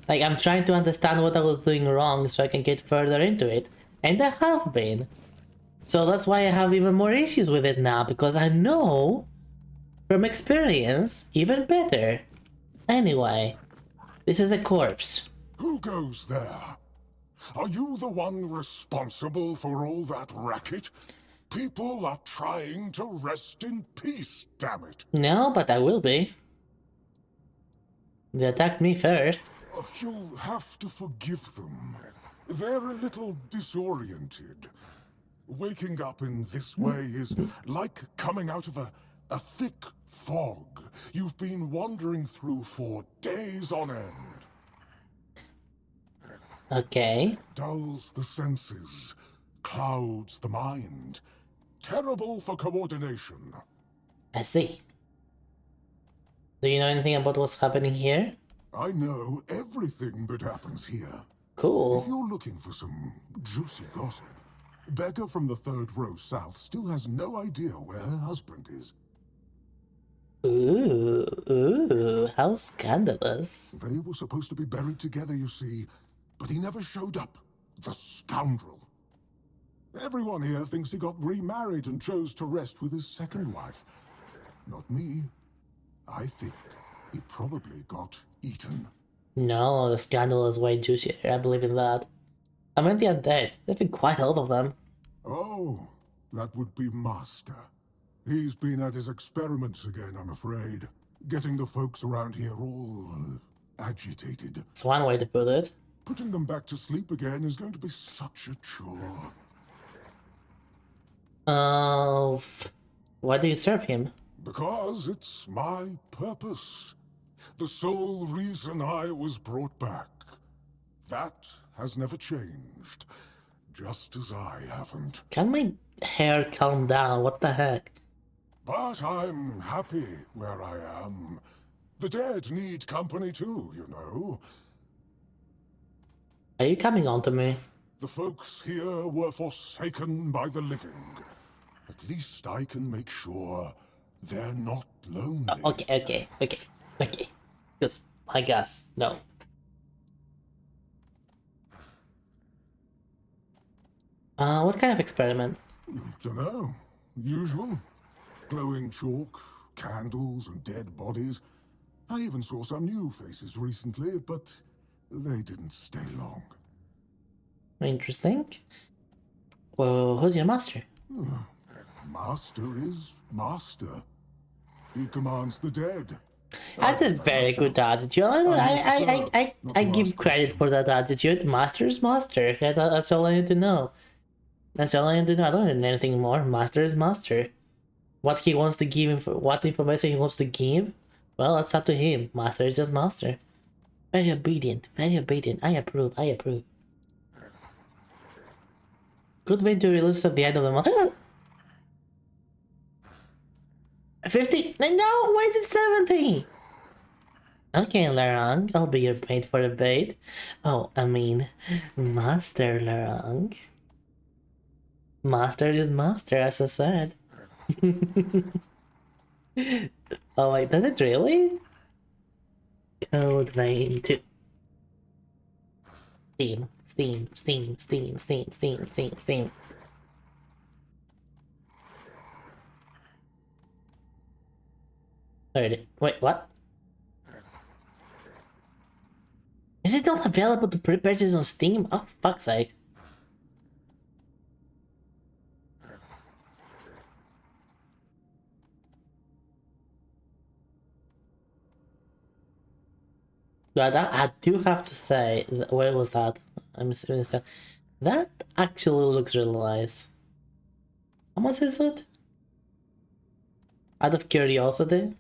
Like, I'm trying to understand what I was doing wrong so I can get further into it. And I have been. So that's why I have even more issues with it now, because I know from experience even better. Anyway, this is a corpse. Who goes there? Are you the one responsible for all that racket? People are trying to rest in peace, damn it. No, but I will be. They attacked me first. You'll have to forgive them. They're a little disoriented. Waking up in this way is like coming out of a thick fog you've been wandering through for days on end. Okay. Dulls the senses, clouds the mind. Terrible for coordination. I see. Do you know anything about what's happening here? I know everything that happens here. Cool. If you're looking for some juicy gossip, Becca from the third row south still has no idea where her husband is. Ooh, how scandalous. They were supposed to be buried together, you see, but he never showed up. The scoundrel. Everyone here thinks he got remarried and chose to rest with his second wife. Not me. I think He probably got eaten. No, the scandal is way juicier. I believe in that. I mean, the undead. There've been quite a lot of them. Oh, that would be Master. He's been at his experiments again, I'm afraid. Getting the folks around here all agitated. It's one way to put it. Putting them back to sleep again is going to be such a chore. Why do you serve him? Because it's my purpose. The sole reason I was brought back. That has never changed. Just as I haven't. Can my hair calm down? What the heck? But I'm happy where I am. The dead need company too, you know. Are you coming on to me? The folks here were forsaken by the living. At least I can make sure they're not lonely. Okay. Because I guess, no. What kind of experiment? Dunno. Usual. Glowing chalk, candles, and dead bodies. I even saw some new faces recently, but they didn't stay long. Interesting. Well, who's your master? Master is master. He commands the dead. That's a very good attitude. I give credit for that attitude. Master is master. That's all I need to know. That's all I need to know. I don't need anything more. Master is master. What he wants to give, what information he wants to give, well, that's up to him. Master is just master. Very obedient. Very obedient. I approve. I approve. Good way to release at the end of the month. 50? No, why is it 70? Okay, Larang, I'll be your mate for a bait. Oh, I mean, Master Larang. Master is master, as I said. Oh wait, does it really? Code vein 2. Steam. Wait, what? Is it not available to pre-purchase on Steam? Oh, fuck's sake. But I do have to say, where was that? I'm assuming that. That actually looks really nice. How much is it? Out of curiosity?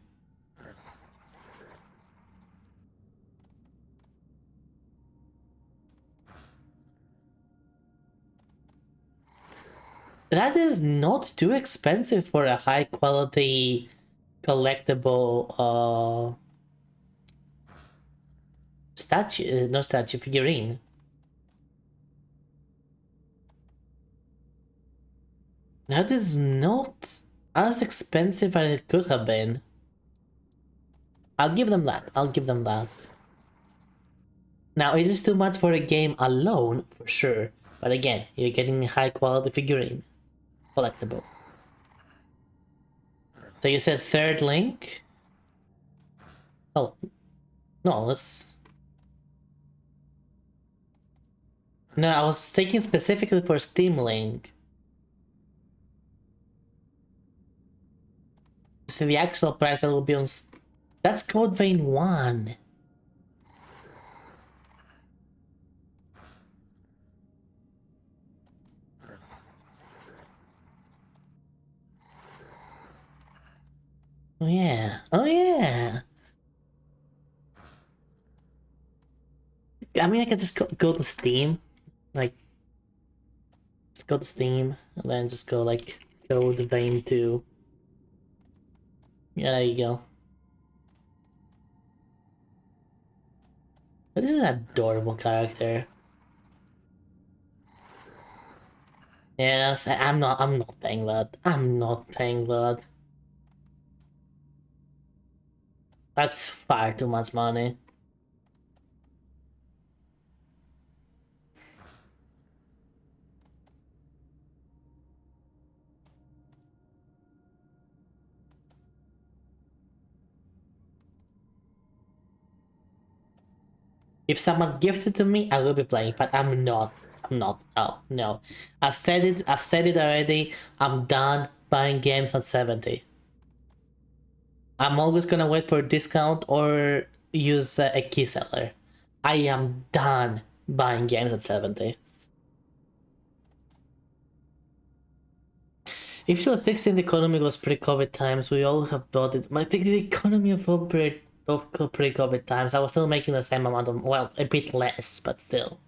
That is not too expensive for a high quality collectible figurine. That is not as expensive as it could have been. I'll give them that. Now, is this too much for a game alone? For sure. But again, you're getting a high quality figurine. Collectible. So you said third link? Oh. No, let's... No, I was thinking specifically for Steam Link. So the actual price that will be on... That's Code Vein 1. Oh yeah. I mean, I can just go to Steam. Like, just go to Steam, and then just go, like, Code Vein 2. Yeah, there you go. But this is an adorable character. Yes, I'm not paying that. I'm not paying that. That's far too much money. If someone gives it to me, I will be playing, but I'm not. I'm not. Oh, no. I've said it already. I'm done buying games at 70. I'm always gonna wait for a discount or use a key seller. I am done buying games at 70. If it was 16, the economy was pre-COVID times, we all have bought it. I think the economy of pre-COVID times, I was still making the same amount of, well, a bit less, but still.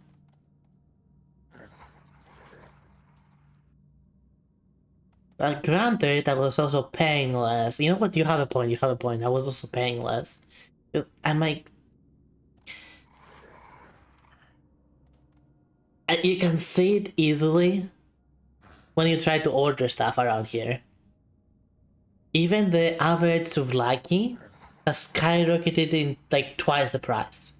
Granted, I was also paying less. You know what? You have a point. I was also paying less. I'm like... You can see it easily when you try to order stuff around here. Even the average Souvlaki has skyrocketed in like twice the price.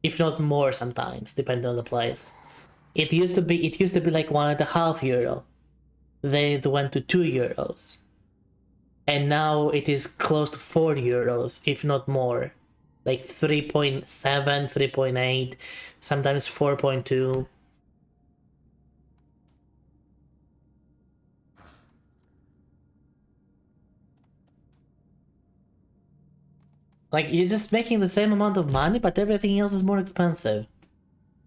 If not more sometimes, depending on the place. It used to be like €1.50. Then it went to €2. And now it is close to €4, if not more. Like 3.7, 3.8, sometimes 4.2. Like, you're just making the same amount of money, but everything else is more expensive.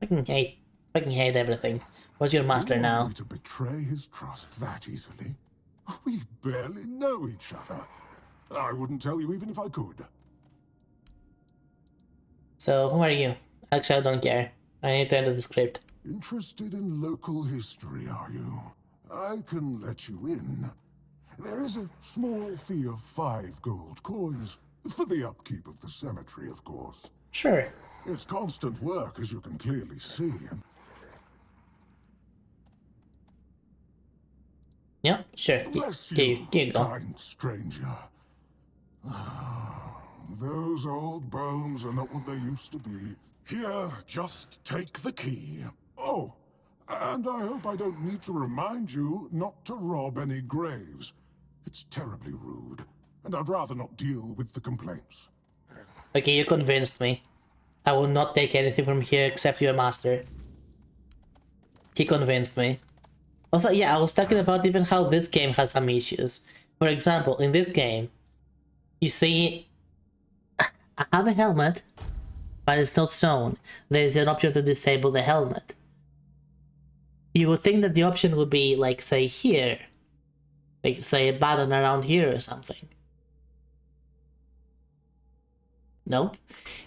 Fucking hate everything. What's your master now? You want me to betray his trust that easily? We barely know each other. I wouldn't tell you even if I could. So, who are you? Actually, I don't care. I need to enter the script. Interested in local history, are you? I can let you in. There is a small fee of 5 gold coins. For the upkeep of the cemetery, of course. Sure. It's constant work, as you can clearly see. Yeah, sure. Bless Here you go. Kind stranger. Those old bones are not what they used to be. Here, just take the key. Oh, and I hope I don't need to remind you not to rob any graves. It's terribly rude, and I'd rather not deal with the complaints. Okay, you convinced me. I will not take anything from here except your master. He convinced me. Also, yeah, I was talking about even how this game has some issues. For example, in this game, you see, I have a helmet, but it's not shown. There's an option to disable the helmet. You would think that the option would be, like, say, here. Like, say, a button around here or something. Nope.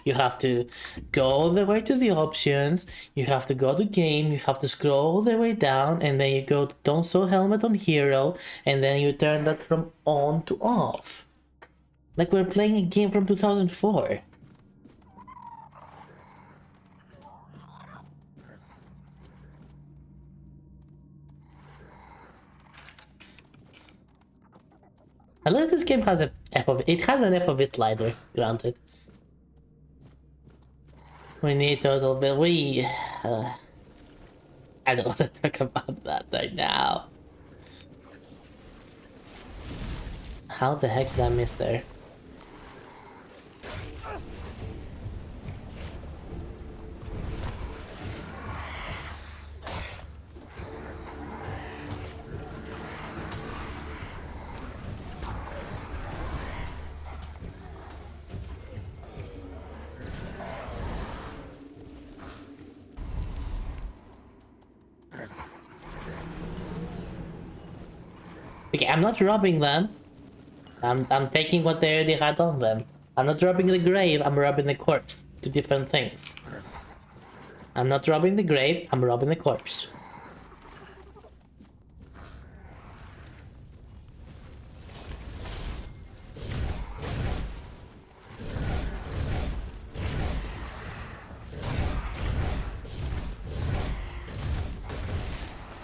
You have to go all the way to the options, you have to go to game, you have to scroll all the way down, and then you go to don't show helmet on hero, and then you turn that from on to off. Like we're playing a game from 2004. Unless this game has a FOV, it has an FOV slider, granted. We need total bill. I don't want to talk about that right now. How the heck did I miss there? Okay, I'm not robbing them. I'm taking what they already had on them. I'm not robbing the grave, I'm robbing the corpse. Two different things. I'm not robbing the grave, I'm robbing the corpse.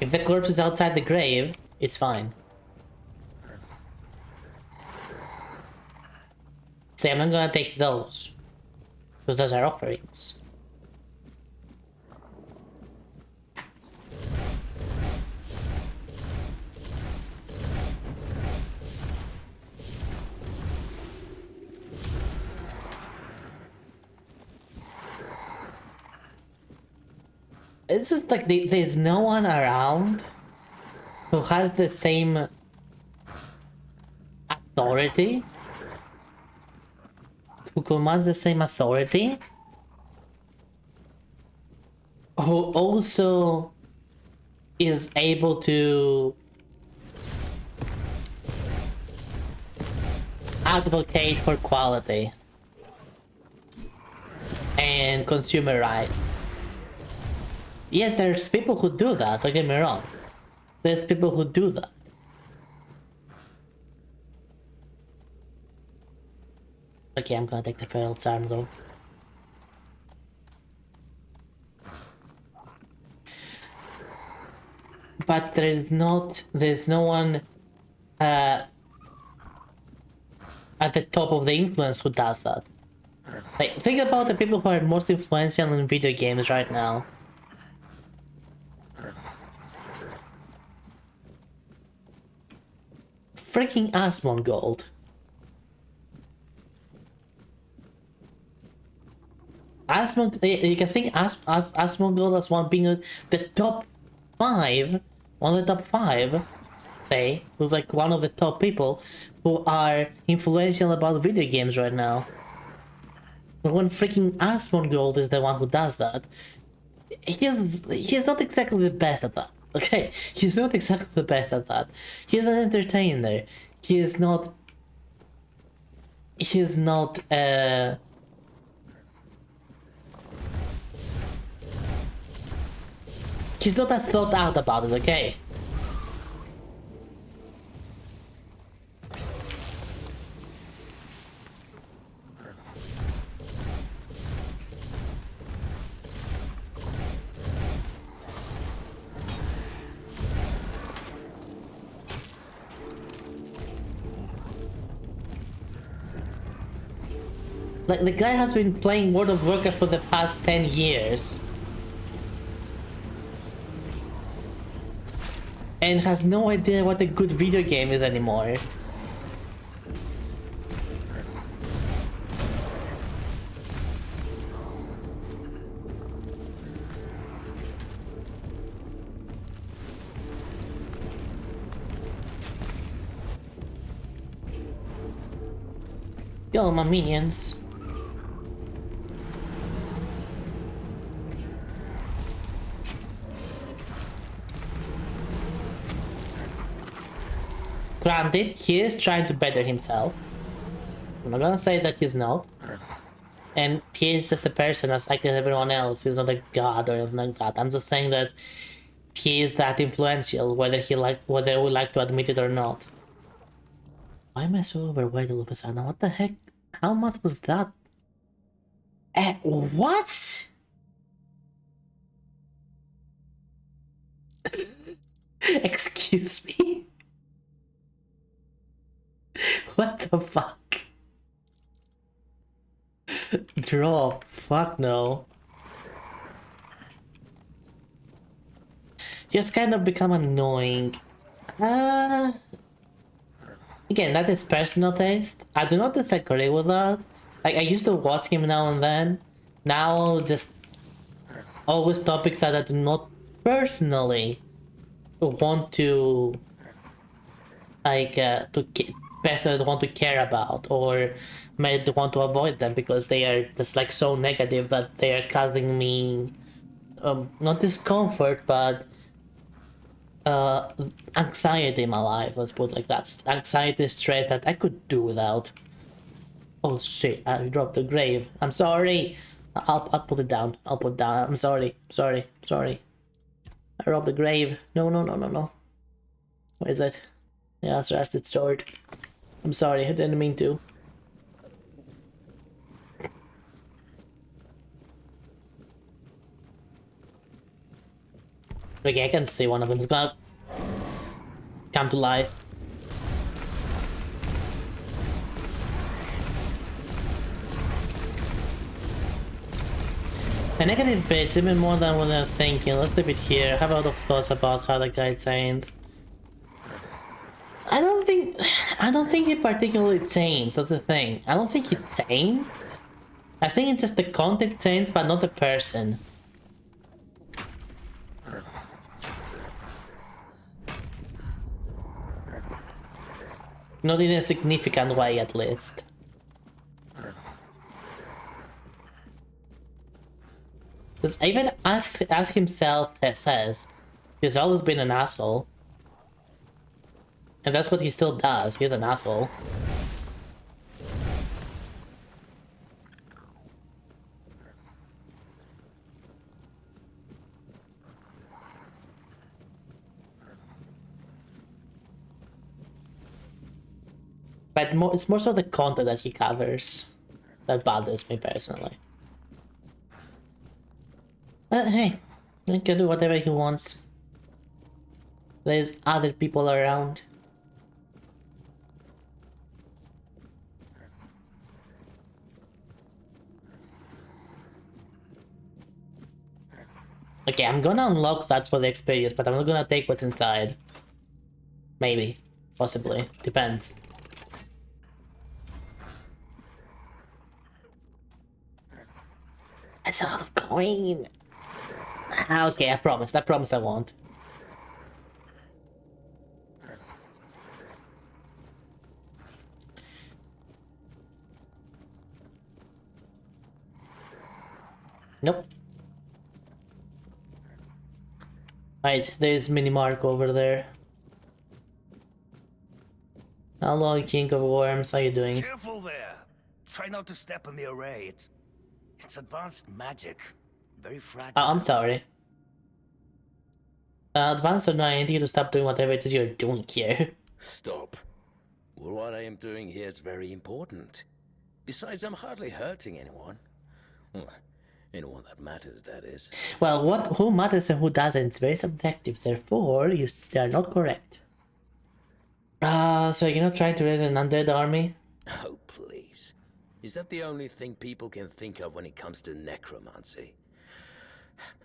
If the corpse is outside the grave, it's fine. See, I'm not gonna take those. Because those are offerings. It's just like there's no one around who has the same authority, who commands the same authority, who also is able to advocate for quality and consumer rights. Yes, there's people who do that, don't get me wrong. There's people who do that. Okay, I'm gonna take the feral charm though. But there's no one at the top of the influence who does that. Like, think about the people who are most influential in video games right now. Freaking Asmongold. You can think Asmongold as one being the top 5, one of the top 5, say, who's like one of the top people who are influential about video games right now. When freaking Asmongold is the one who does that, he's not exactly the best at that. Okay, he's not exactly the best at that. He's an entertainer. He's not. He's not as thought out about it, okay? Like, the guy has been playing World of Warcraft for the past 10 years. And has no idea what a good video game is anymore. Yo, my minions. Granted, he is trying to better himself. I'm not gonna say that he's not. And he is just a person as like everyone else. He's not a god or anything like that. I'm just saying that he is that influential, whether we like to admit it or not. Why am I so overweight all of a sudden? What the heck? How much was that? What? Excuse me? What the fuck? Drop. Fuck no. He has kind of become annoying. Again, that is personal taste. I do not disagree with that. Like, I used to watch him now and then. Now, just always topics that I do not personally want to, like, personally want to care about, or may want to avoid them because they are just like so negative that they are causing me not discomfort, but anxiety in my life. Let's put it like that. Anxiety, stress that I could do without. Oh shit! I dropped the grave. I'm sorry. I'll put it down. I'll put it down. I'm sorry. Sorry. I robbed the grave. No. What is it? Yeah, it's rusted sword. I'm sorry. I didn't mean to. Okay, I can see one of them is gonna come to life. The negative bits, even more than what I'm thinking. Let's leave it here. I have a lot of thoughts about how the guy changed. I don't think he particularly changed, that's the thing. I don't think he changed. I think it's just the content changed, but not the person. Not in a significant way, at least. Because even as himself says, he's always been an asshole. And that's what he still does, he's an asshole. But it's more so the content that he covers that bothers me personally. But hey, he can do whatever he wants. There's other people around. Okay, I'm gonna unlock that for the experience, but I'm not gonna take what's inside. Maybe. Possibly. Depends. That's a lot of coin. Okay, I promised I won't. Nope. Right, there's Minimark over there. Hello, King of Worms, how you doing? Careful there. Try not to step on the array. It's advanced magic. Very fragile. Oh, I'm sorry. Advanced or not, I need you to stop doing whatever it is you're doing here. Stop. Well, what I am doing here is very important. Besides, I'm hardly hurting anyone. Well, anyone that matters, that is. Well, who matters and who doesn't, it's very subjective, therefore they are not correct. So you're not trying to raise an undead army? Oh, please. Is that the only thing people can think of when it comes to necromancy?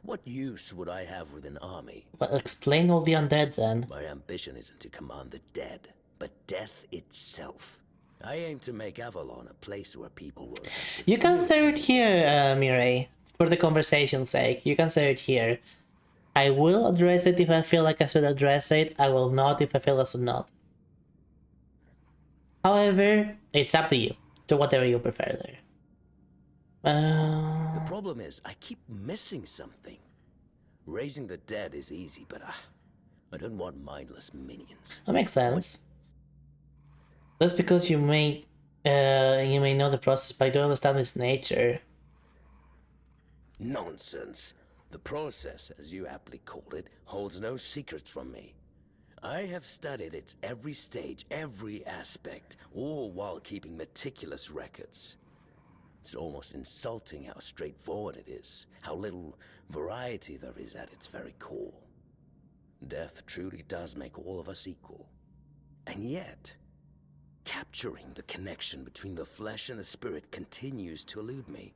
What use would I have with an army? Well, explain all the undead then. My ambition isn't to command the dead, but death itself. I aim to make Avalon a place where people will have to You can say it here, Mireille. For the conversation's sake, you can say it here. I will address it if I feel like I should address it. I will not if I feel I should not. However, it's up to you. Do whatever you prefer there. The problem is, I keep missing something. Raising the dead is easy, but I don't want mindless minions. That makes sense. That's because you may know the process, but you don't understand its nature. Nonsense. The process, as you aptly called it, holds no secrets from me. I have studied its every stage, every aspect, all while keeping meticulous records. It's almost insulting how straightforward it is, how little variety there is at its very core. Death truly does make all of us equal. And yet, capturing the connection between the flesh and the spirit continues to elude me.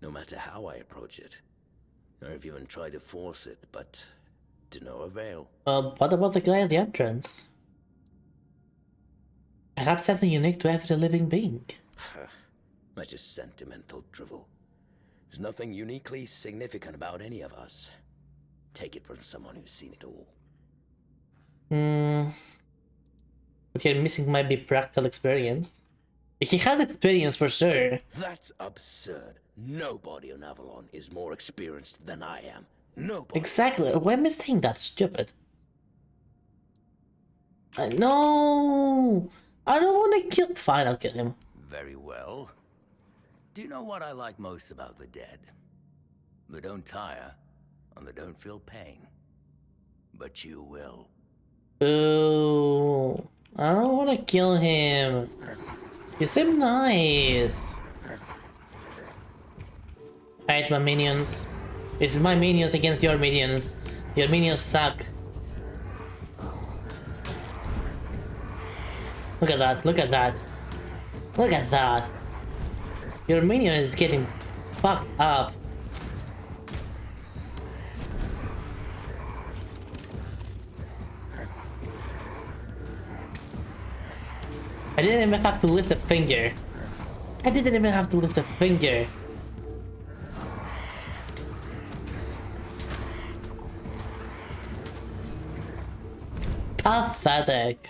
No matter how I approach it. I've even tried to force it, but to no avail. What about the guy at the entrance? Perhaps something unique to every living being. That's just sentimental drivel. There's nothing uniquely significant about any of us. Take it from someone who's seen it all. What you're missing might be practical experience. He has experience for sure. That's absurd. Nobody on Avalon is more experienced than I am. Nobody. Exactly. Why am I saying that? Stupid. No! I don't want to kill. Fine, I'll kill him. Very well. Do you know what I like most about the dead? They don't tire, and they don't feel pain. But you will. Ooh. I don't want to kill him. You seem nice. Alright, my minions. It's my minions against your minions. Your minions suck. Look at that, look at that. Look at that. Your minion is getting fucked up. I didn't even have to lift a finger. I didn't even have to lift a finger. Pathetic.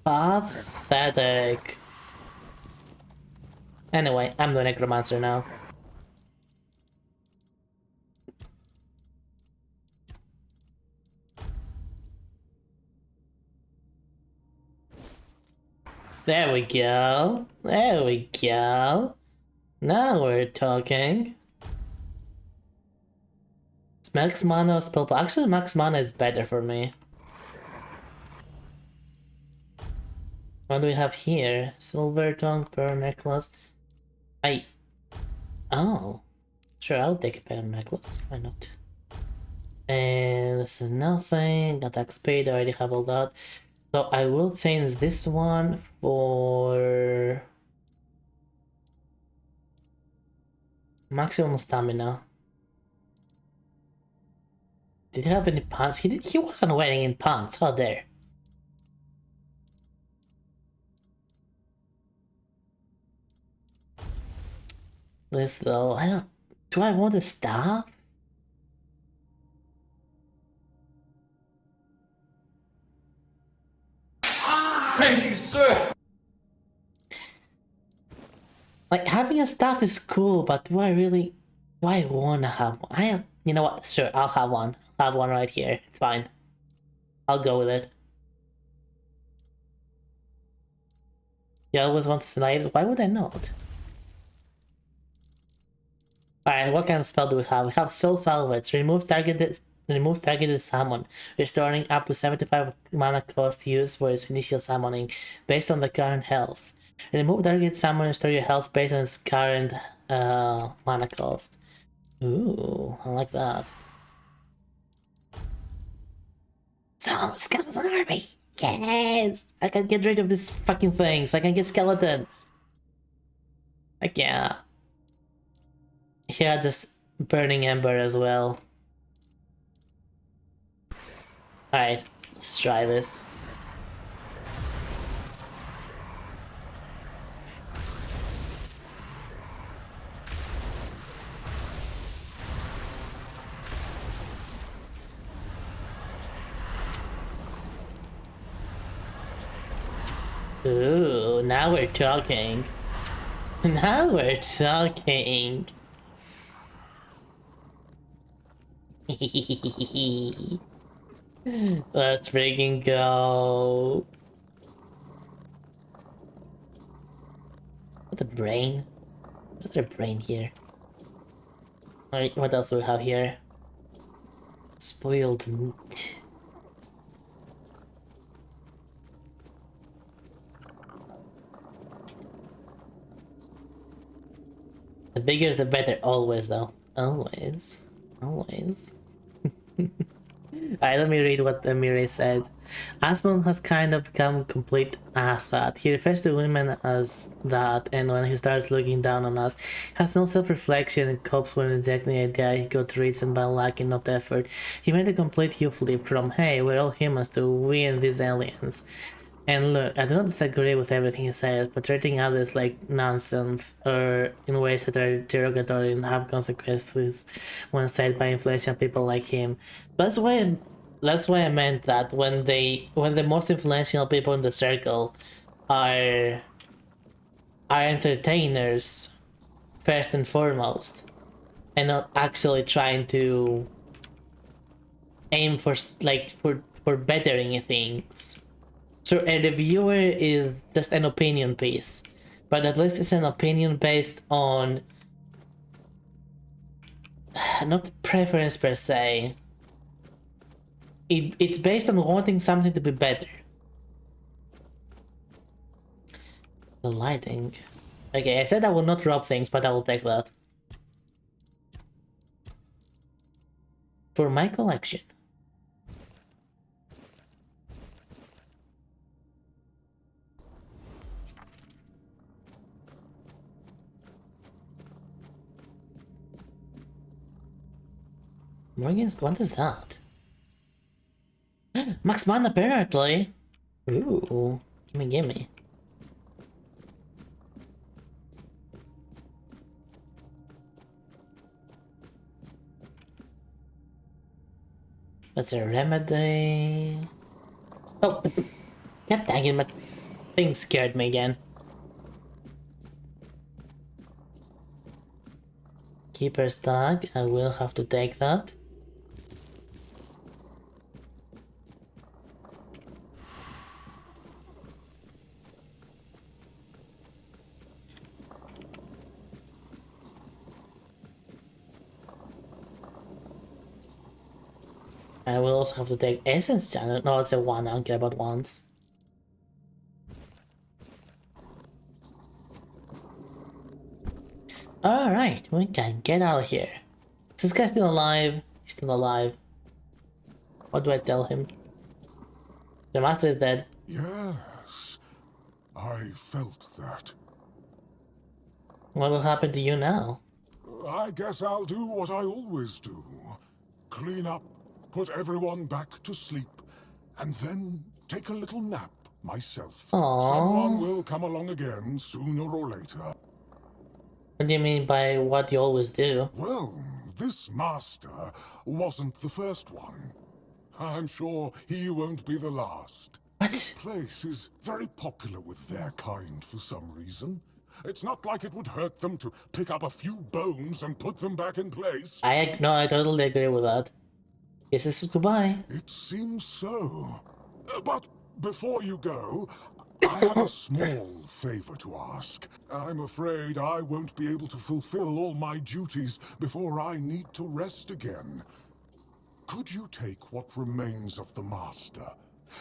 Pathetic. Anyway, I'm the necromancer now. There we go. There we go. Now we're talking. Max mana spell. Actually, max mana is better for me. What do we have here? Silver tongue, pearl necklace. Oh. Sure, I'll take a pearl necklace. Why not? And this is nothing. Attack speed, I already have all that. So I will change this one for maximum stamina. Did he have any pants? He wasn't wearing any pants. How dare? This though, I don't. Do I want a staff? Thank you, sir. Like, having a staff is cool, but do I really... Do I wanna have one? You know what? Sure, I'll have one. I'll have one right here. It's fine. I'll go with it. You always want slaves? Why would I not? Alright, what kind of spell do we have? We have Soul Salvage. Removes targeted summon, restoring up to 75 mana cost used for its initial summoning, based on the current health. Remove targeted summon, restore your health based on its current mana cost. Ooh, I like that. Some skeleton army! Yes! I can get rid of these fucking things. I can get skeletons. Like, yeah. He had this burning ember as well. Alright, let's try this. Ooh, now we're talking. Now we're talking. Let's freaking go. What a brain. What's a brain here? Alright, what else do we have here? Spoiled meat. The bigger the better, always though. Always. Always. Alright, let me read what Amire said. Asmon has kind of become complete asshat. He refers to women as that, and when he starts looking down on us, has no self-reflection and copes when rejecting the idea he got reason by lacking not effort. He made a complete U-flip from, hey, we're all humans, to we and these aliens. And look, I do not disagree with everything he says, but treating others like nonsense or in ways that are derogatory and have consequences when said by influential people like him. That's why I meant that when the most influential people in the circle are entertainers first and foremost, and not actually trying to aim for bettering things. So a reviewer is just an opinion piece, but at least it's an opinion based on not preference per se. It's based on wanting something to be better. The lighting. Okay, I said I will not drop things, but I will take that. For my collection. Morgan's, what is that? Max mana apparently. Ooh, gimme. That's a remedy. Oh, god dang it, thing scared me again. Keeper's tag, I will have to take that. I will also have to take Essence Channel. No, it's a one, I don't care about ones. Alright, we can get out of here. Is this guy still alive? He's still alive. What do I tell him? The master is dead. Yes, I felt that. What will happen to you now? I guess I'll do what I always do. Clean up, put everyone back to sleep, and then take a little nap myself. Aww. Someone will come along again sooner or later. What do you mean by what you always do? Well, this master wasn't the first one. I'm sure he won't be the last. What? This place is very popular with their kind for some reason. It's not like it would hurt them to pick up a few bones and put them back in place. I totally agree with that. This is goodbye. It seems so. But before you go, I have a small favor to ask. I'm afraid I won't be able to fulfill all my duties before I need to rest again. Could you take what remains of the Master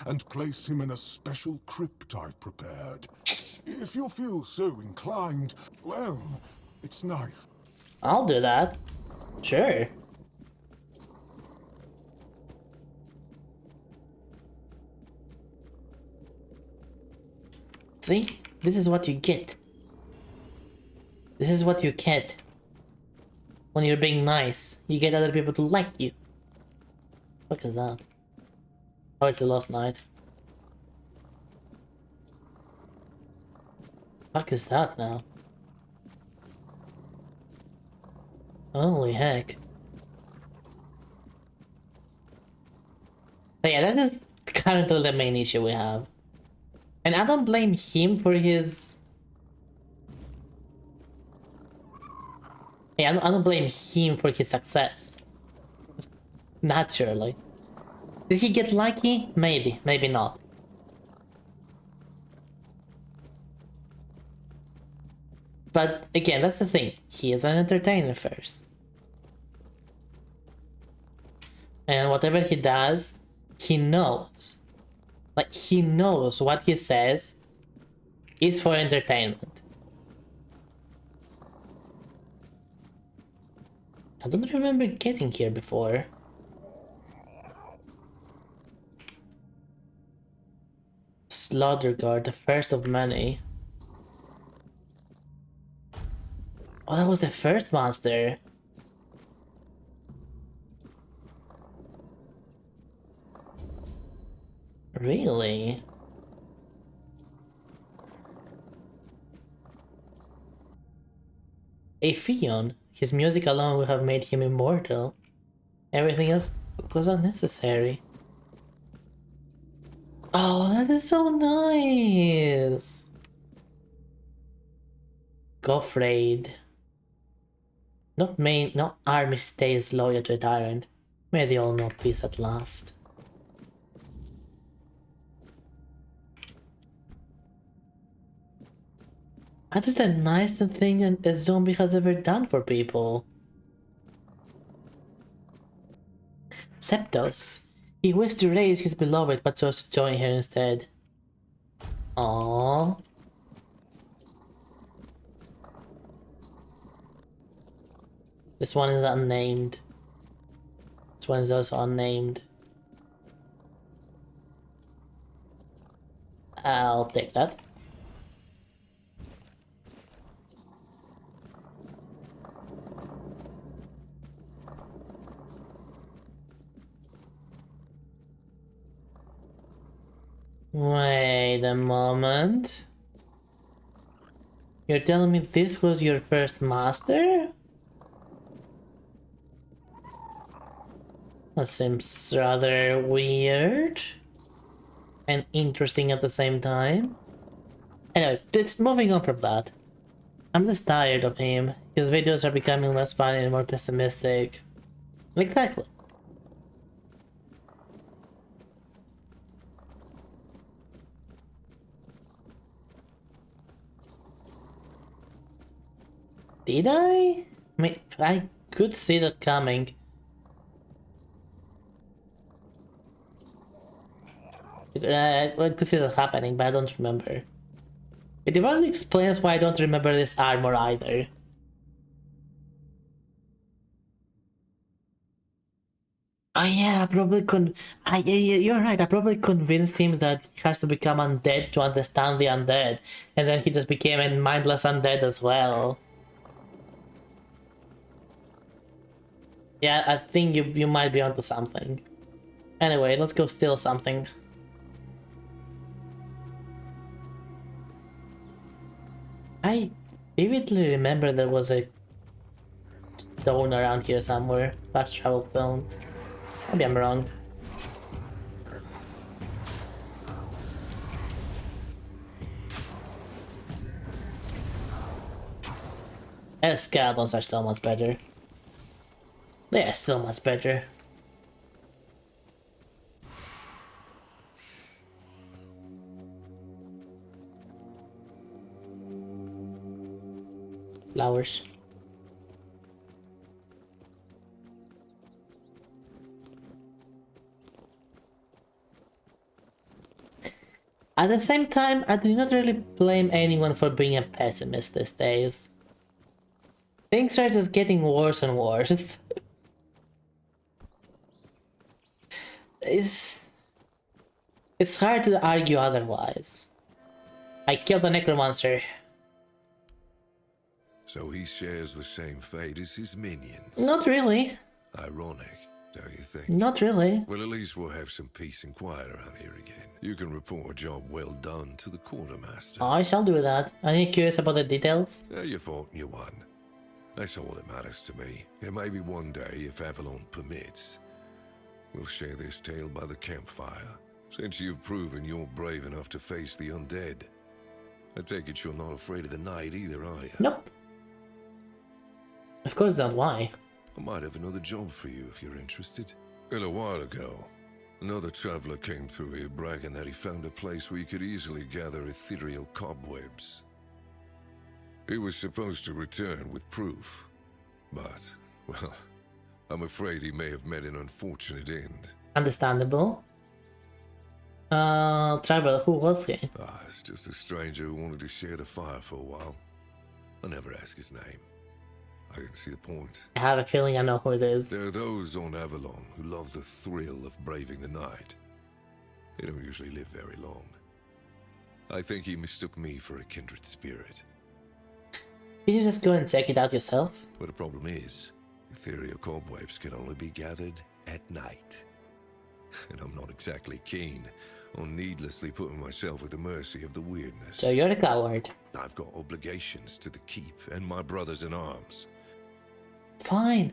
and place him in a special crypt I've prepared? Yes. If you feel so inclined, well, it's nice. I'll do that. Sure. See? This is what you get. This is what you get. When you're being nice, you get other people to like you. What is that? Oh, it's the last night. Fuck is that now? Holy heck. But yeah, that is kind of the main issue we have. And I don't blame him for his... Yeah, I don't blame him for his success. Naturally. Did he get lucky? Maybe, maybe not. But again, that's the thing. He is an entertainer first. And whatever he does, he knows. Like, he knows what he says is for entertainment. I don't remember getting here before. Slaughter Guard, the first of many. Oh, that was the first monster. Really? A Fion. His music alone would have made him immortal. Everything else was unnecessary. Oh, that is so nice! Gofraid. Not army stays loyal to a tyrant. May they all know peace at last. That is the nicest thing a zombie has ever done for people. Septos. He wished to raise his beloved but chose to join her instead. Aww. This one is unnamed. This one is also unnamed. I'll take that. Wait a moment. You're telling me this was your first master? That seems rather weird and interesting at the same time. Anyway, it's moving on from that. I'm just tired of him. His videos are becoming less funny and more pessimistic. Exactly. Did I? I mean, I could see that coming. I could see that happening, but I don't remember. It really explains why I don't remember this armor either. Oh yeah, I probably you're right, I probably convinced him that he has to become undead to understand the undead. And then he just became a mindless undead as well. Yeah, I think you might be onto something. Anyway, let's go steal something. I vividly remember there was a stone around here somewhere. Fast travel stone. Maybe I'm wrong. Skeletons are so much better. They are so much better. Flowers. At the same time, I do not really blame anyone for being a pessimist these days. Things are just getting worse and worse. It's hard to argue otherwise. I killed the necromancer. So he shares the same fate as his minions. Not really. Ironic, don't you think? Not really. Well, at least we'll have some peace and quiet around here again. You can report a job well done to the quartermaster. I shall do that. Are you curious about the details? You fought and you won. That's all that matters to me. And maybe one day, if Avalon permits, we'll share this tale by the campfire. Since you've proven you're brave enough to face the undead, I take it you're not afraid of the night either, are you? Nope. Of course not, why? I might have another job for you if you're interested. A while ago, another traveler came through here bragging that he found a place where you could easily gather ethereal cobwebs. He was supposed to return with proof, but, well, I'm afraid he may have met an unfortunate end. Understandable. Traveler, who was he? It's just a stranger who wanted to share the fire for a while. I'll never ask his name. I didn't see the point. I have a feeling I know who it is. There are those on Avalon who love the thrill of braving the night. They don't usually live very long. I think he mistook me for a kindred spirit. Can you just go and check it out yourself? But the problem is, ethereal cobwebs can only be gathered at night. And I'm not exactly keen on needlessly putting myself at the mercy of the weirdness. So you're a coward. I've got obligations to the keep and my brothers in arms. Fine.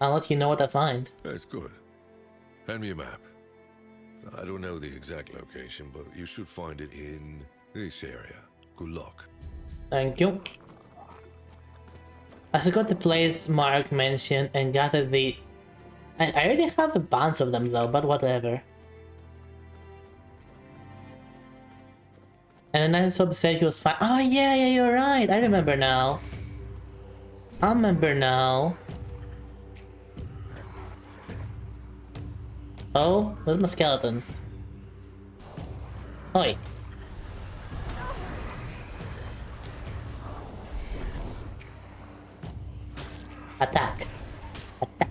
I'll let you know what I find. That's good. Hand me a map. I don't know the exact location, but you should find it in this area. Good luck. Thank you. As I got the place Mark mentioned and gathered the... I already have a bunch of them though, but whatever. And then Sub said he was fine. Oh yeah, you're right. I remember now. I remember now. Oh, where's my skeletons? Oi. Attack. Attack.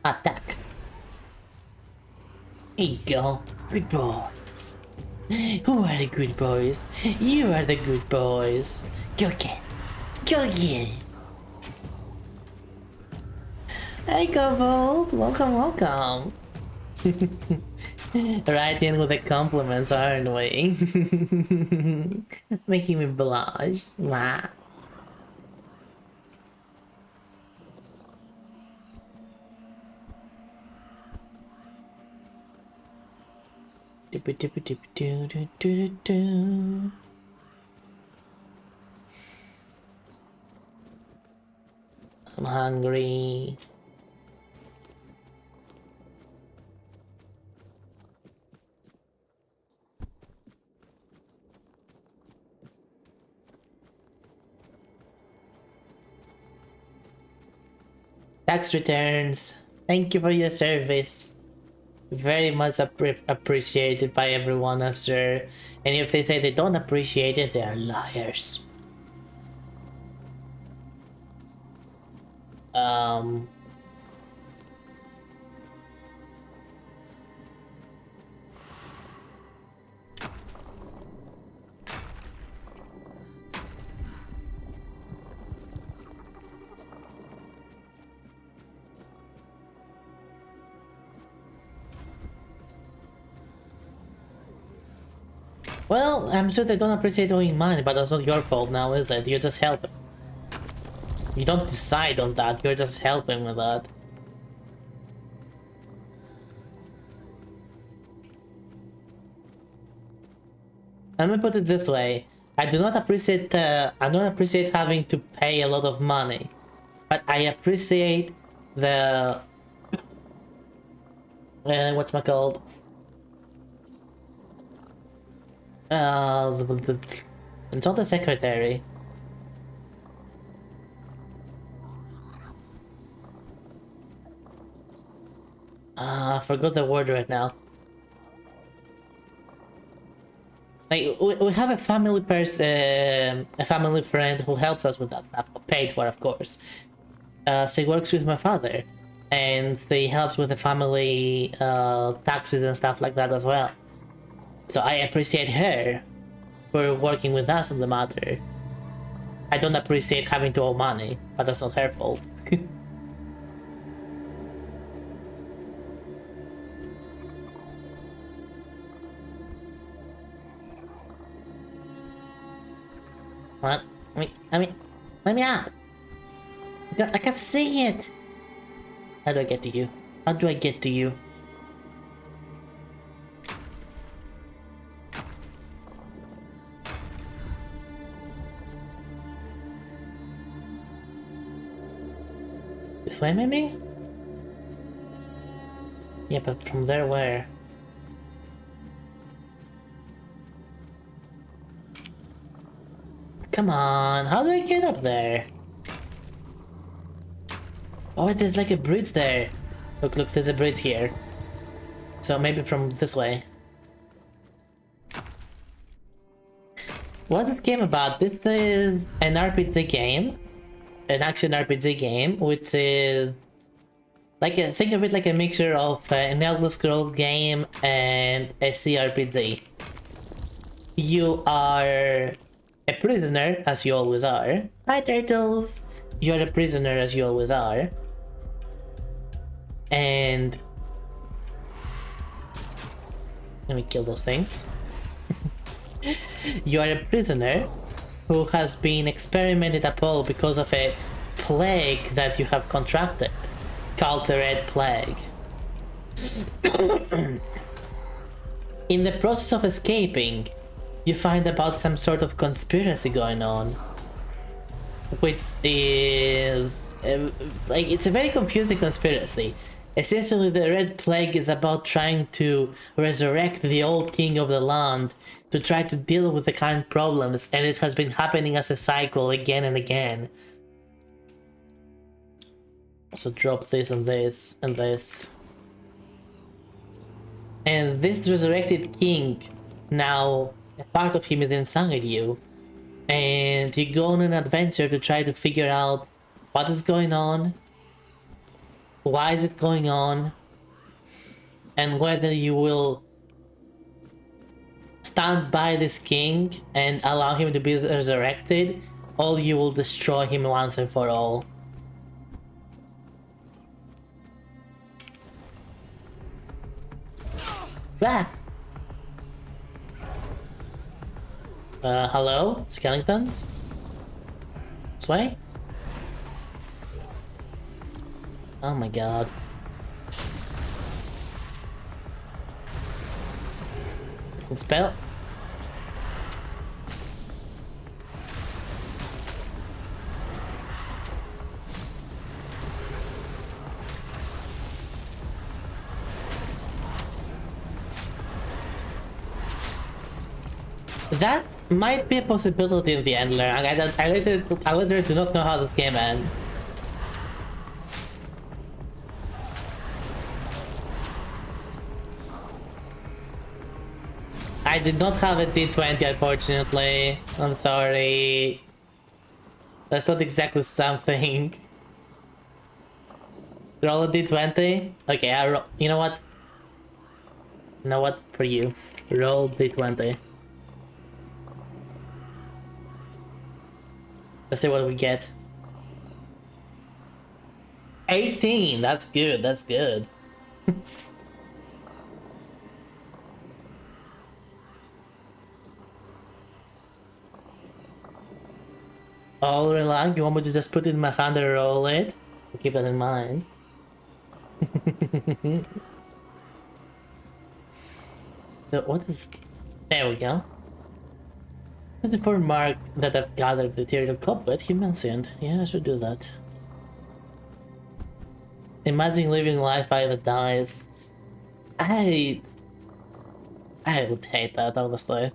Attack. Here you go. Good boys. Who are the good boys? You are the good boys. Go get. Go get. Hey, Kobold. Welcome, welcome. Right in with the compliments, aren't we? Making me blush. Wow. I'm hungry. Tax returns. Thank you for your service. Very much appreciated by everyone, I'm sure. And if they say they don't appreciate it, they are liars. Well, I'm sure they don't appreciate owing money, but that's not your fault now, is it? You're just helping. You don't decide on that, you're just helping with that. Let me put it this way. I do not appreciate having to pay a lot of money. But I appreciate the what's my called? It's not the secretary. I forgot the word right now. Like we have a family person, a family friend who helps us with that stuff, paid for, of course. She works with my father, and she helps with the family taxes and stuff like that as well. So I appreciate her for working with us on the matter. I don't appreciate having to owe money, but that's not her fault. What? Let me up! I can't see it! How do I get to you? How do I get to you? This way, maybe? Yeah, but from there, where? Come on, how do I get up there? Oh, there's like a bridge there. Look, there's a bridge here. So maybe from this way. What's this game about? This is an RPG game. An action RPG game, which is like think of it like a mixture of an Elder Scrolls game and a CRPG. You are a prisoner, as you always are. Hi, turtles! You're a prisoner, as you always are. And let me kill those things. You are a prisoner who has been experimented upon because of a plague that you have contracted, called the Red Plague. In the process of escaping, you find about some sort of conspiracy going on, which is like it's a very confusing conspiracy. Essentially, the Red Plague is about trying to resurrect the old king of the land to try to deal with the current problems, and it has been happening as a cycle again and again. So drop this and this and this. And this resurrected king, now a part of him is inside you. And you go on an adventure to try to figure out what is going on, why is it going on, and whether you will stand by this king and allow him to be resurrected, or you will destroy him once and for all. Ah! Hello? Skeletons? This way? Oh my god. Spell. That might be a possibility in the end, I literally do not know how this game ends. I did not have a D20, unfortunately. I'm sorry. That's not exactly something. Roll a D20? Okay, you know what? You know what? For you. Roll D20. Let's see what we get. 18! That's good, that's good. All along, you want me to just put it in my hand and roll it? Keep that in mind. So what is... There we go. The poor mark that I've gathered the ethereal cobweb he mentioned. Yeah, I should do that. Imagine living life either dies. I would hate that, honestly.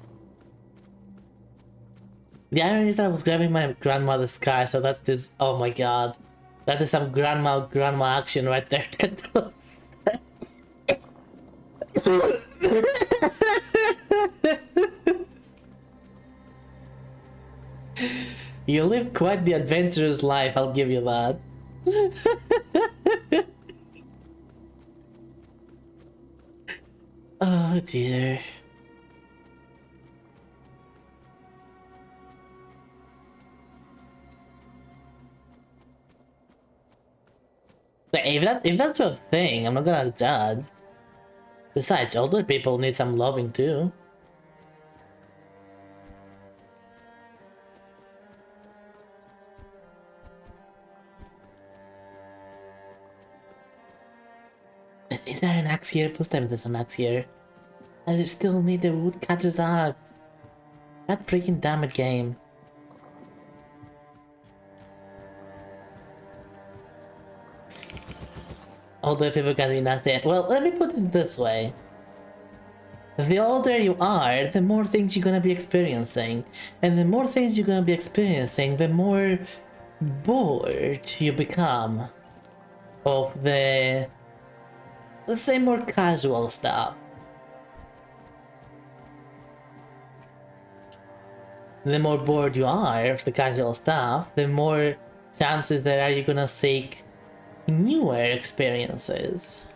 The irony is that I was grabbing my grandmother's car, so that's this... Oh my god. That is some grandma action right there. You live quite the adventurous life, I'll give you that. Oh dear. Like, if that's your thing, I'm not gonna judge. Besides, older people need some loving too. Is there an axe here? Plus time there's an axe here. I still need the woodcutter's axe. That freaking damn it game. Older people can be nasty. Well, let me put it this way. The older you are, the more things you're gonna be experiencing. And the more things you're gonna be experiencing, the more bored you become of the, let's say, more casual stuff. The more bored you are of the casual stuff, the more chances there are you're gonna seek newer experiences.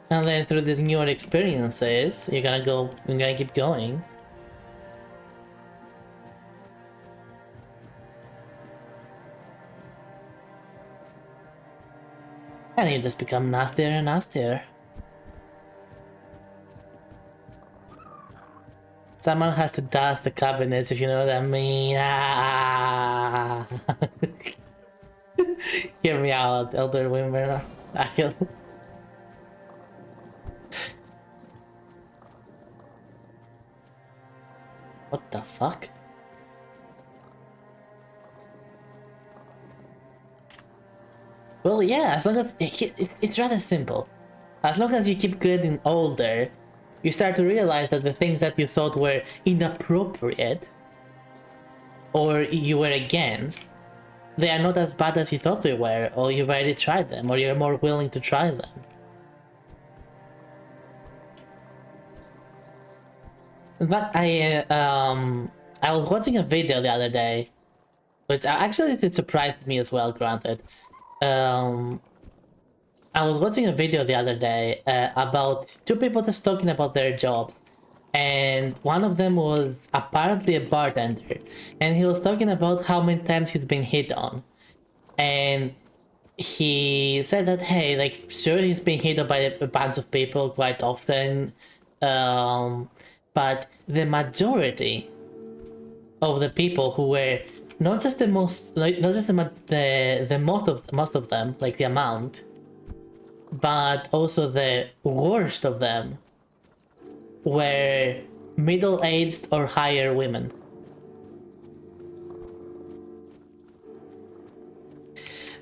And then through these newer experiences, you're gonna keep going. And you just become nastier and nastier. Someone has to dust the cabinets, if you know what I mean. Ah. Hear me out, elder women. What the fuck? Well, yeah, as long as it's rather simple. As long as you keep getting older, you start to realize that the things that you thought were inappropriate or you were against, they are not as bad as you thought they were, or you've already tried them, or you're more willing to try them. In fact, I was watching a video the other day, which actually it surprised me as well, granted. I was watching a video the other day about two people just talking about their jobs, and one of them was apparently a bartender, and he was talking about how many times he's been hit on, and he said that, hey, like, sure, he's been hit on by a bunch of people quite often, but the majority of the people who were not just the most, like, not just the most of them, like the amount, but also the worst of them were middle-aged or higher women.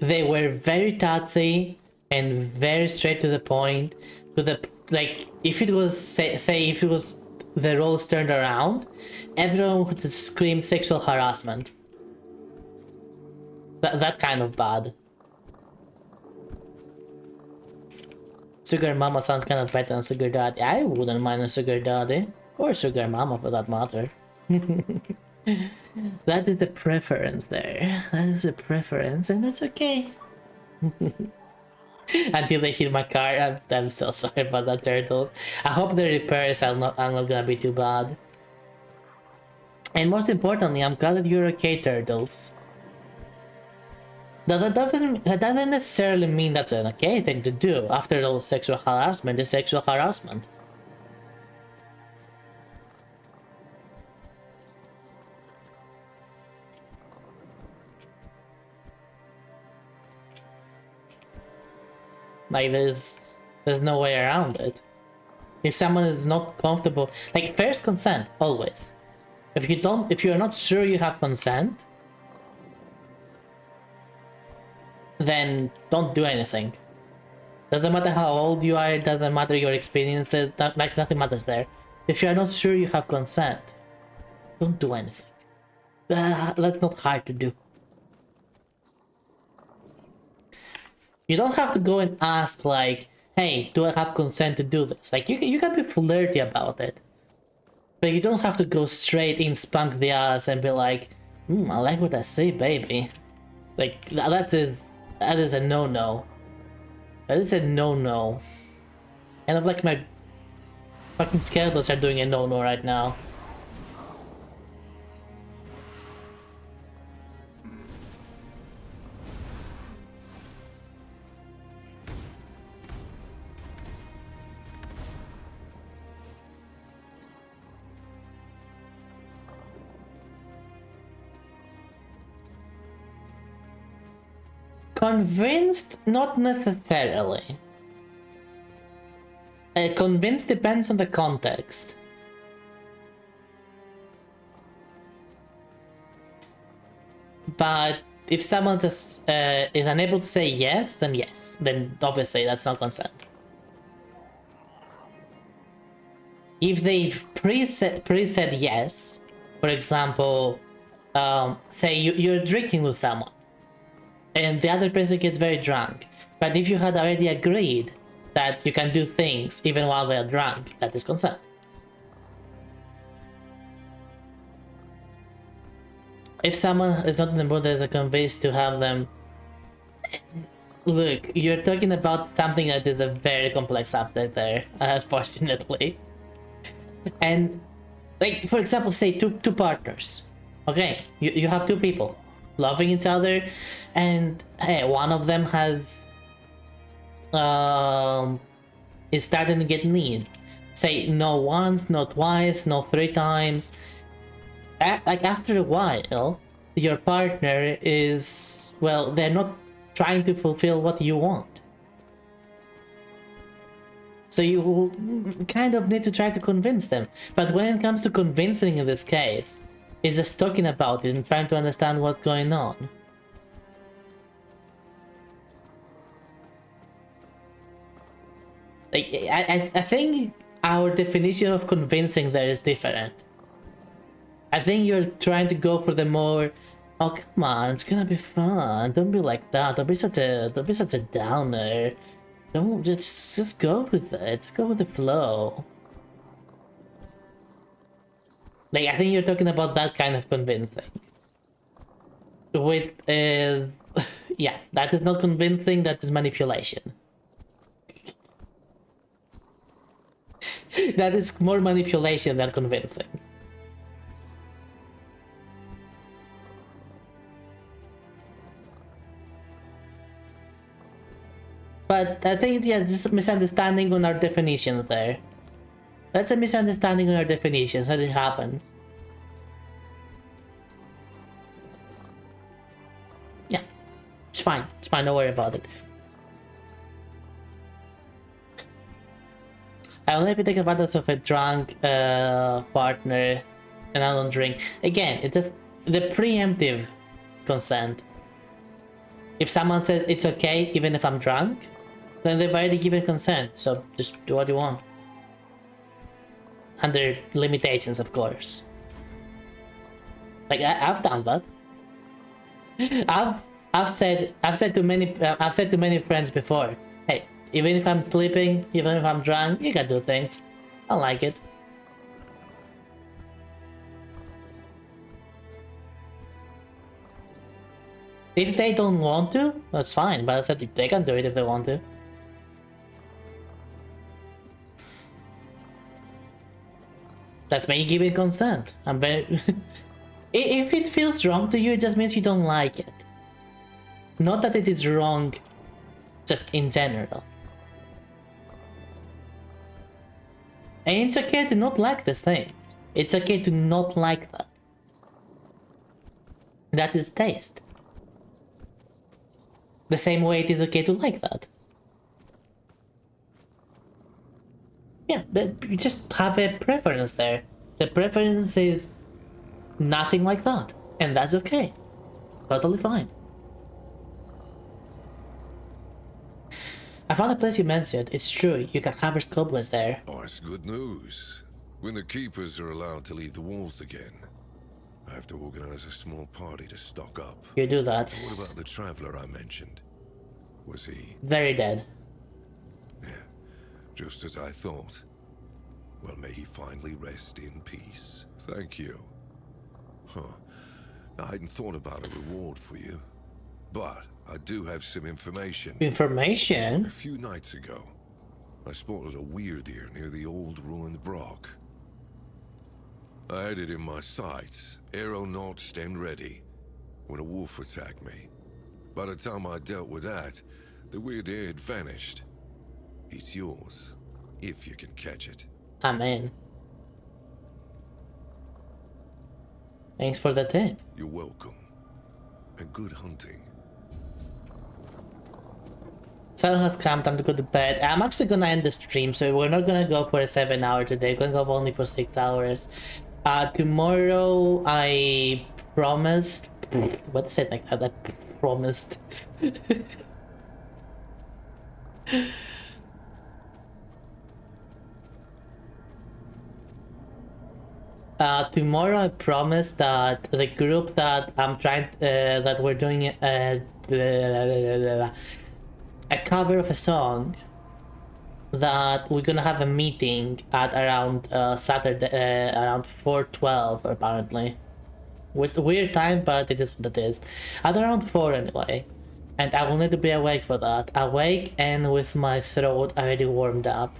They were very touchy and very straight to the point. To the like, if it was say if it was the roles turned around, everyone would scream sexual harassment. That kind of bad. Sugar mama sounds kind of better than sugar daddy. I wouldn't mind a sugar daddy or sugar mama for that matter. That is the preference there. That is the preference, and that's okay. Until they hit my car, I'm so sorry about that, turtles. I hope the repairs are not gonna be too bad. And most importantly, I'm glad that you're okay, turtles. That doesn't necessarily mean that's an okay thing to do. After all, sexual harassment is sexual harassment. Like there's no way around it. If someone is not comfortable, like first consent always. If you're not sure you have consent, then don't do anything. Doesn't matter how old you are, it doesn't matter your experiences, like nothing matters there. If you're not sure you have consent, don't do anything. That's not hard to do. You don't have to go and ask like, hey, do I have consent to do this? Like you can be flirty about it. But you don't have to go straight in, spunk the ass and be like, I like what I say, baby. Like that is a no-no. That is a no-no. And I'm like my fucking skeletons are doing a no-no right now. Convinced? Not necessarily. Convinced depends on the context. But if someone just, is unable to say yes, then obviously that's not consent. If they've pre-said yes, for example, say you're drinking with someone, and the other person gets very drunk, but if you had already agreed that you can do things even while they're drunk, that is consent. If someone is not in the mood, there's a convince to have them. Look, you're talking about something that is a very complex subject there, unfortunately. And, like, for example, say two partners. Okay, you have two people loving each other, and hey, one of them has is starting to get needs. Say no once, no twice, no 3 times. Like after a while, your partner is, well, they're not trying to fulfill what you want. So you will kind of need to try to convince them. But when it comes to convincing in this case, it's just talking about it and trying to understand what's going on. Like, I think our definition of convincing there is different. I think you're trying to go for the more, oh come on, it's gonna be fun. Don't be like that. Don't be such a downer. Don't just go with it. Just go with the flow. Like I think you're talking about that kind of convincing. With yeah, that is not convincing. That is manipulation. That is more manipulation than convincing. But I think, yeah, this is a misunderstanding on our definitions there. That's a misunderstanding on our definitions, that it happens. Yeah, it's fine, don't worry about it. I only be taking advantage of a drunk partner and I don't drink. Again, it's just the preemptive consent. If someone says it's okay even if I'm drunk, then they've already given consent, so just do what you want. Under limitations, of course. Like I've done that. I've said to many friends before, hey, even if I'm sleeping, even if I'm drunk, you can do things. I like it. If they don't want to, that's fine, but I said they can do it if they want to. That's me giving consent. I'm very... If it feels wrong to you, it just means you don't like it. Not that it is wrong, just in general. And it's okay to not like these things. It's okay to not like that. That is taste. The same way it is okay to like that. Yeah, but you just have a preference there. The preference is nothing like that. And that's okay. Totally fine. I found the place you mentioned. It's true, you can harvest cobwebs there. Oh, it's good news. When the keepers are allowed to leave the walls again, I have to organize a small party to stock up. You do that. What about the traveler I mentioned? Was he... very dead? Yeah, just as I thought. Well, may he finally rest in peace. Thank you. Huh. I hadn't thought about a reward for you, but I do have some information. Information? A few nights ago, I spotted a weird ear near the old ruined Brock. I had it in my sights, arrow notched and ready, when a wolf attacked me. By the time I dealt with that, the weird ear had vanished. It's yours, if you can catch it. Amen. Thanks for the tip. You're welcome. And good hunting. Sun has come, time to go to bed. I'm actually gonna end the stream, so we're not gonna go for a 7 hour today. We're gonna go only for 6 hours. Tomorrow I promised... What is it like that? I promised. Tomorrow I promised that the group that I'm trying, that we're doing a cover of a song, that we're gonna have a meeting at around Saturday, around 4:12 apparently. With a weird time, but it is what it is. At around 4 anyway. And I will need to be awake for that. Awake and with my throat already warmed up.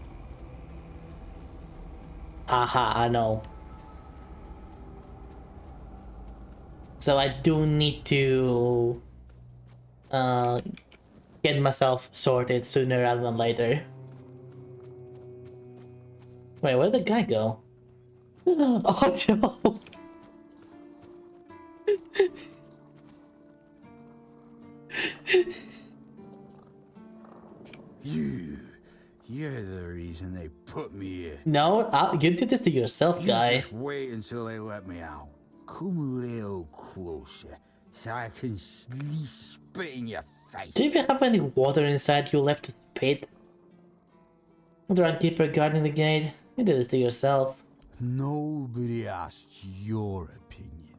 Aha, I know. So I do need to get myself sorted sooner rather than later. Wait, where'd the guy go? Oh no! You're the reason they put me here. No, you did this to yourself, guy. You just wait until they let me out. Come a little closer, so I can spit in your face. Do you even have any water inside you left to spit? Drunk-keeper guarding the gate. You did this to yourself. Nobody asked your opinion.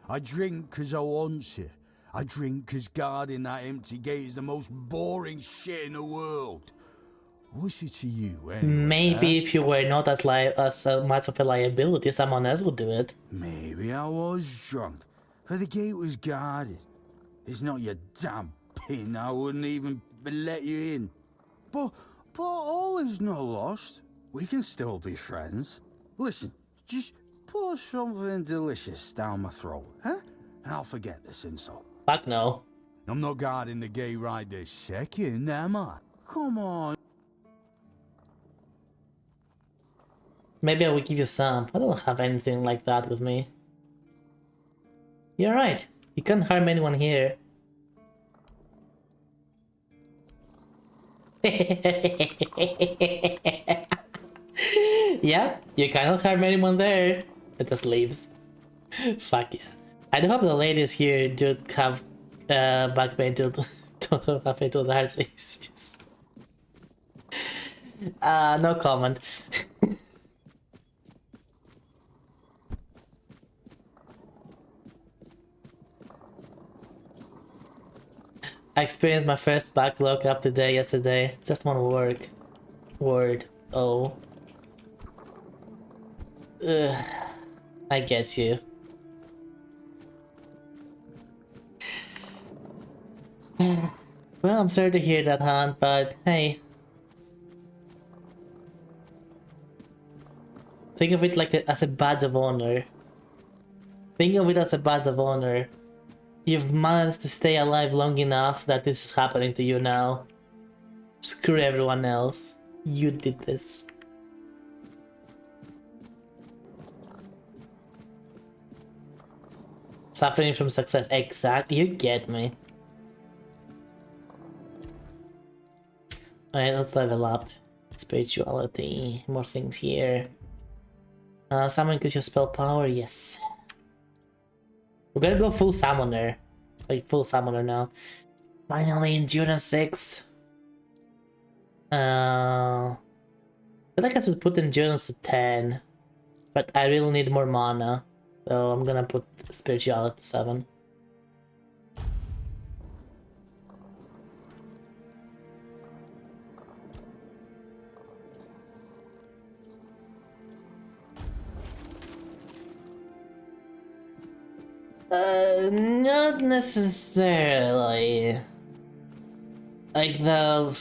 I drink because I want to. I drink because guarding that empty gate is the most boring shit in the world. What's it to you, anyway? Maybe if you were not as much of a liability, someone else would do it. Maybe I was drunk, but the gate was guarded. It's not your damn pin, I wouldn't even let you in. But all is not lost. We can still be friends. Listen, just pour something delicious down my throat, huh? And I'll forget this insult. Fuck no. I'm not guarding the gate right this second, am I? Come on. Maybe I will give you some. I don't have anything like that with me. You're right. You can't harm anyone here. Yep, you cannot harm anyone there. It just leaves. Fuck yeah. I do hope the ladies here do have back pain to don't have pain to the heart issues. No comment. I experienced my first backlog up today yesterday. Just one word. Oh. Ugh. I get you. Well, I'm sorry to hear that, Han, but hey. Think of it like as a badge of honor. Think of it as a badge of honor. You've managed to stay alive long enough that this is happening to you now. Screw everyone else. You did this. Suffering from success. Exactly. You get me. Alright, let's level up. Spirituality. More things here. Summon increase your spell power. Yes. We're gonna go full summoner. Like full summoner now. Finally, endurance 6. I feel like I should put endurance to 10. But I really need more mana. So I'm gonna put spirituality to 7. Not necessarily. Like the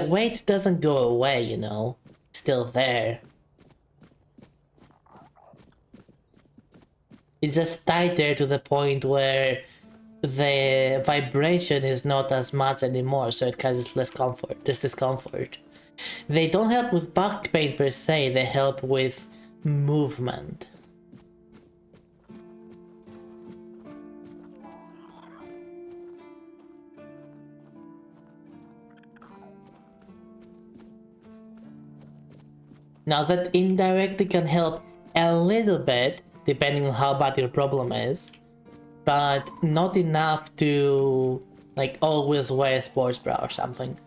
weight doesn't go away, you know. Still there. It's just tighter to the point where the vibration is not as much anymore, so it causes less comfort, this discomfort. They don't help with back pain per se, they help with movement. Now that indirectly can help a little bit, depending on how bad your problem is, but not enough to like always wear a sports bra or something.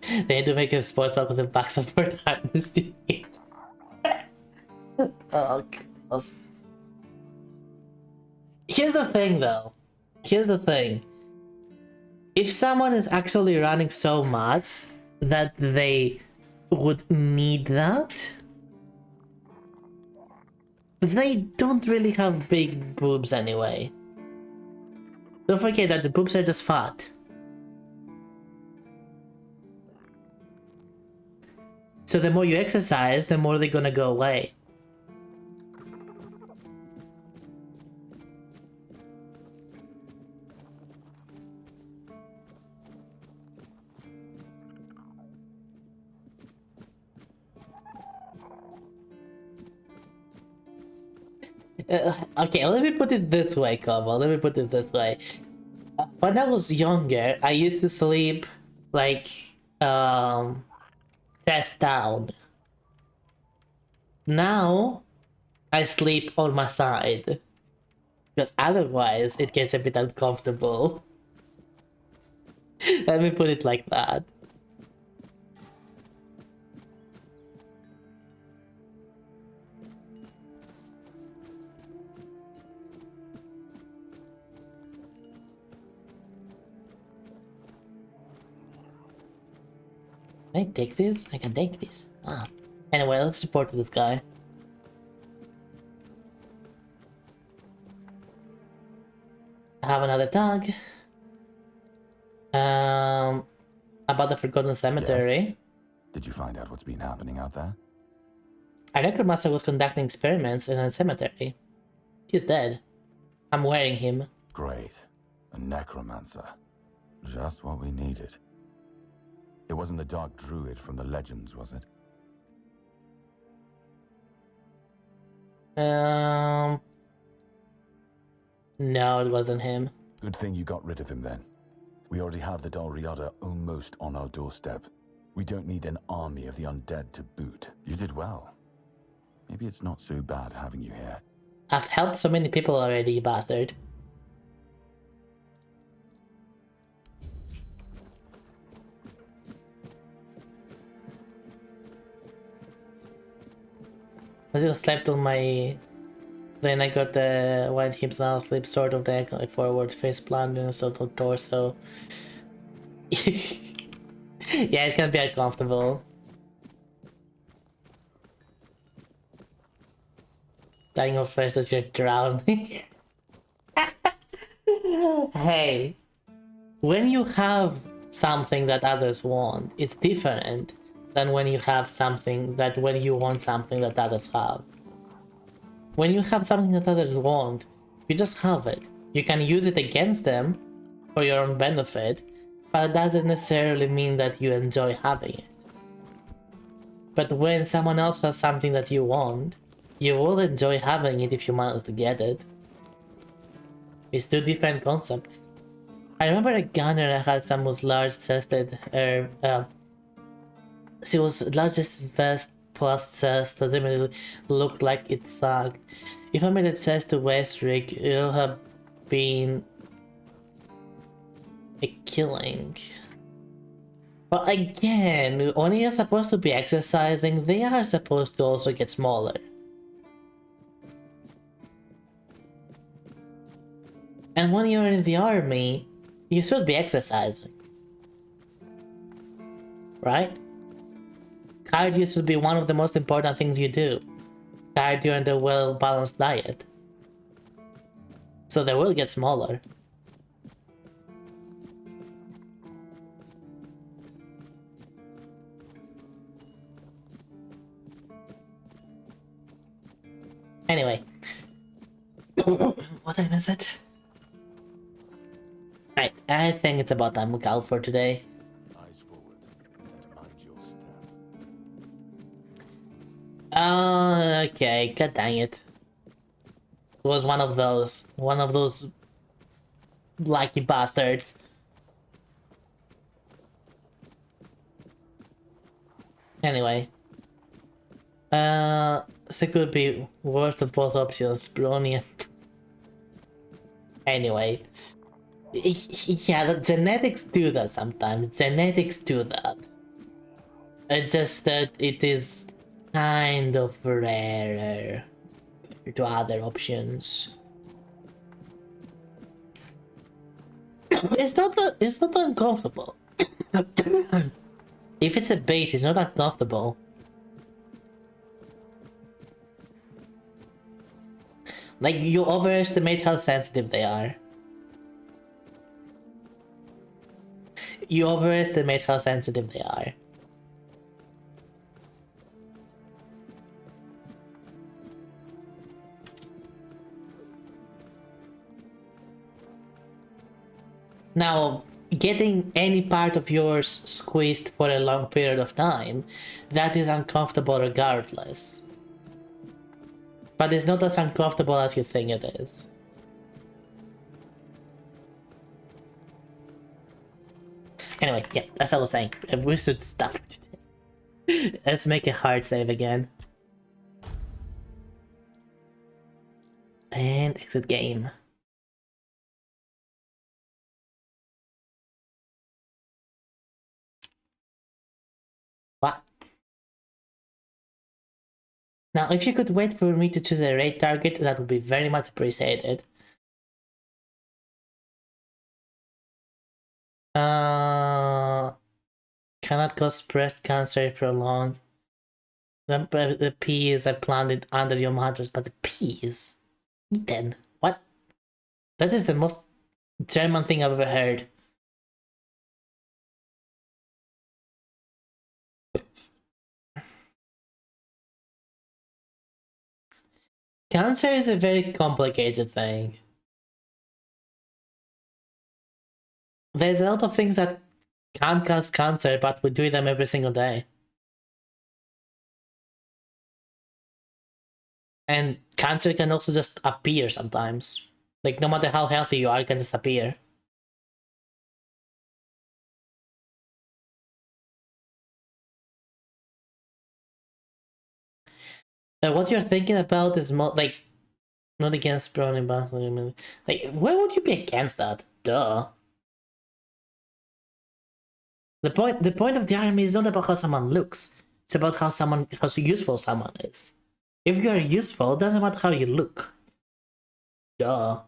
They need to make a sports bra with a back support harness. Oh goodness. Here's the thing though. Here's the thing. If someone is actually running so much that they would need that, they don't really have big boobs anyway. Don't forget that the boobs are just fat. So the more you exercise, the more they're gonna go away. Okay, let me put it this way, Kobo. Let me put it this way. When I was younger, I used to sleep like chest down. Now I sleep on my side because otherwise it gets a bit uncomfortable. Let me put it like that. Can I take this? I can take this. Ah. Anyway, let's report to this guy. I have another tag. About the Forgotten Cemetery. Yes. Did you find out what's been happening out there? A necromancer was conducting experiments in a cemetery. He's dead. I'm wearing him. Great. A necromancer. Just what we needed. It wasn't the Dark Druid from the legends, was it? No, it wasn't him. Good thing you got rid of him then. We already have the Dalriada almost on our doorstep. We don't need an army of the undead to boot. You did well. Maybe it's not so bad having you here. I've helped so many people already, you bastard. I just slept on my... Then I got the wide hips now, sleep sort of deck, like forward face plant and sort of torso. Yeah, it can be uncomfortable. Dying of first as you're drowning. Hey, when you have something that others want, it's different than when you have something that when you want something that others have. When you have something that others want, you just have it. You can use it against them for your own benefit, but it doesn't necessarily mean that you enjoy having it. But when someone else has something that you want, you will enjoy having it if you manage to get it. It's two different concepts. I remember a gunner I had some was large chested, she was large chested vest plus chest that really looked like it sucked. If I made a chest to waist rig, it would have been a killing. But again, when you're supposed to be exercising, they are supposed to also get smaller. And when you're in the army, you should be exercising. Right? Cardio should be one of the most important things you do. Cardio and a well-balanced diet. So they will get smaller. Anyway. What time is it? Right, I think it's about time we call for today. Eyes forward and mind your step. Okay, god dang it. It was one of those lucky bastards. Anyway. So it could be worst of both options, Brony. Anyway. Yeah, the genetics do that sometimes. Genetics do that. It's just that it is kind of rarer to other options. It's not uncomfortable. If it's a bait, it's not uncomfortable. Like, you overestimate how sensitive they are. You overestimate how sensitive they are. Now, getting any part of yours squeezed for a long period of time, that is uncomfortable regardless. But it's not as uncomfortable as you think it is. Anyway, yeah, as I was saying, we should stop today. Let's make a hard save again. And exit game. What? Now, if you could wait for me to choose a raid target, that would be very much appreciated. Cannot cause breast cancer if prolonged. The peas I planted under your mattress, but the peas? Eaten? What? That is the most German thing I've ever heard. Cancer is a very complicated thing. There's a lot of things that can cause cancer, but we do them every single day. And cancer can also just appear sometimes. Like, no matter how healthy you are, it can just appear. what you're thinking about is more like not against browning bath. Like, why would you be against that? Duh. The point of the army is not about how someone looks. It's about how useful someone is. If you are useful, it doesn't matter how you look. Duh.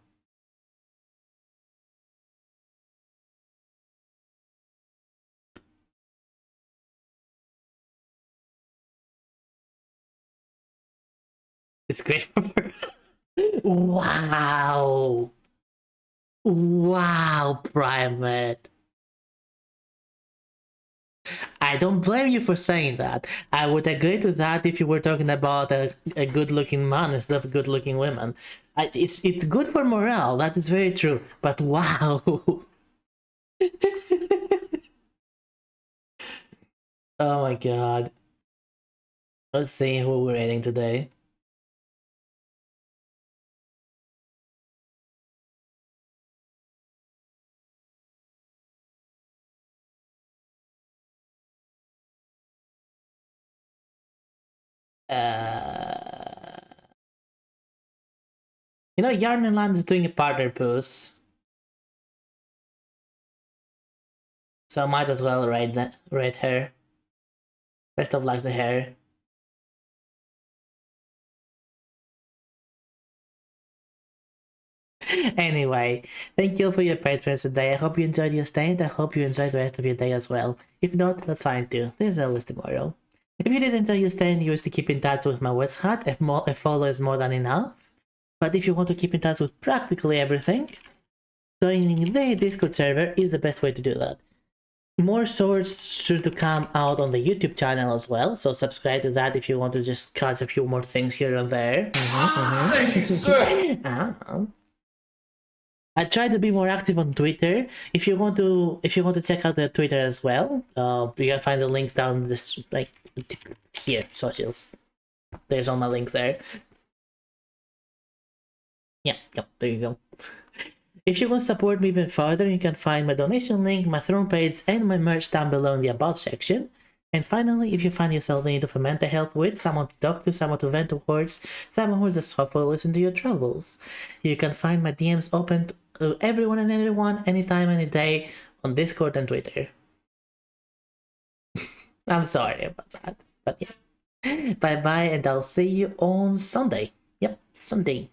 It's great for her. Wow. Wow, Primate. I don't blame you for saying that. I would agree to that if you were talking about a good-looking man instead of good-looking women. It's good for morale, that is very true. But wow. Oh my god. Let's see who we're rating today. You know, Yarn and Land is doing a partner boost. So I might as well rate her. Best of luck to her. Anyway, thank you for your patrons today. I hope you enjoyed your stay and I hope you enjoyed the rest of your day as well. If not, that's fine too. There's always tomorrow. If you did enjoy your stay and you wish to keep in touch with my website, a follow is more than enough. But if you want to keep in touch with practically everything, joining the Discord server is the best way to do that. More shorts should come out on the YouTube channel as well, so subscribe to that if you want to just catch a few more things here and there. Thank you, sir. I try to be more active on Twitter. If you want to check out the Twitter as well, you can find the links down this here, socials. There's all my links there. Yeah, there you go. If you want to support me even further, you can find my donation link, my throne page, and my merch down below in the About section. And finally, if you find yourself in need of a mental health with someone to talk to, someone to vent towards, someone who's a swap to listen to your troubles, you can find my DMs open to everyone and anyone, anytime, any day, on Discord and Twitter. I'm sorry about that, but yeah. Bye bye, and I'll see you on Sunday. Yep, Sunday.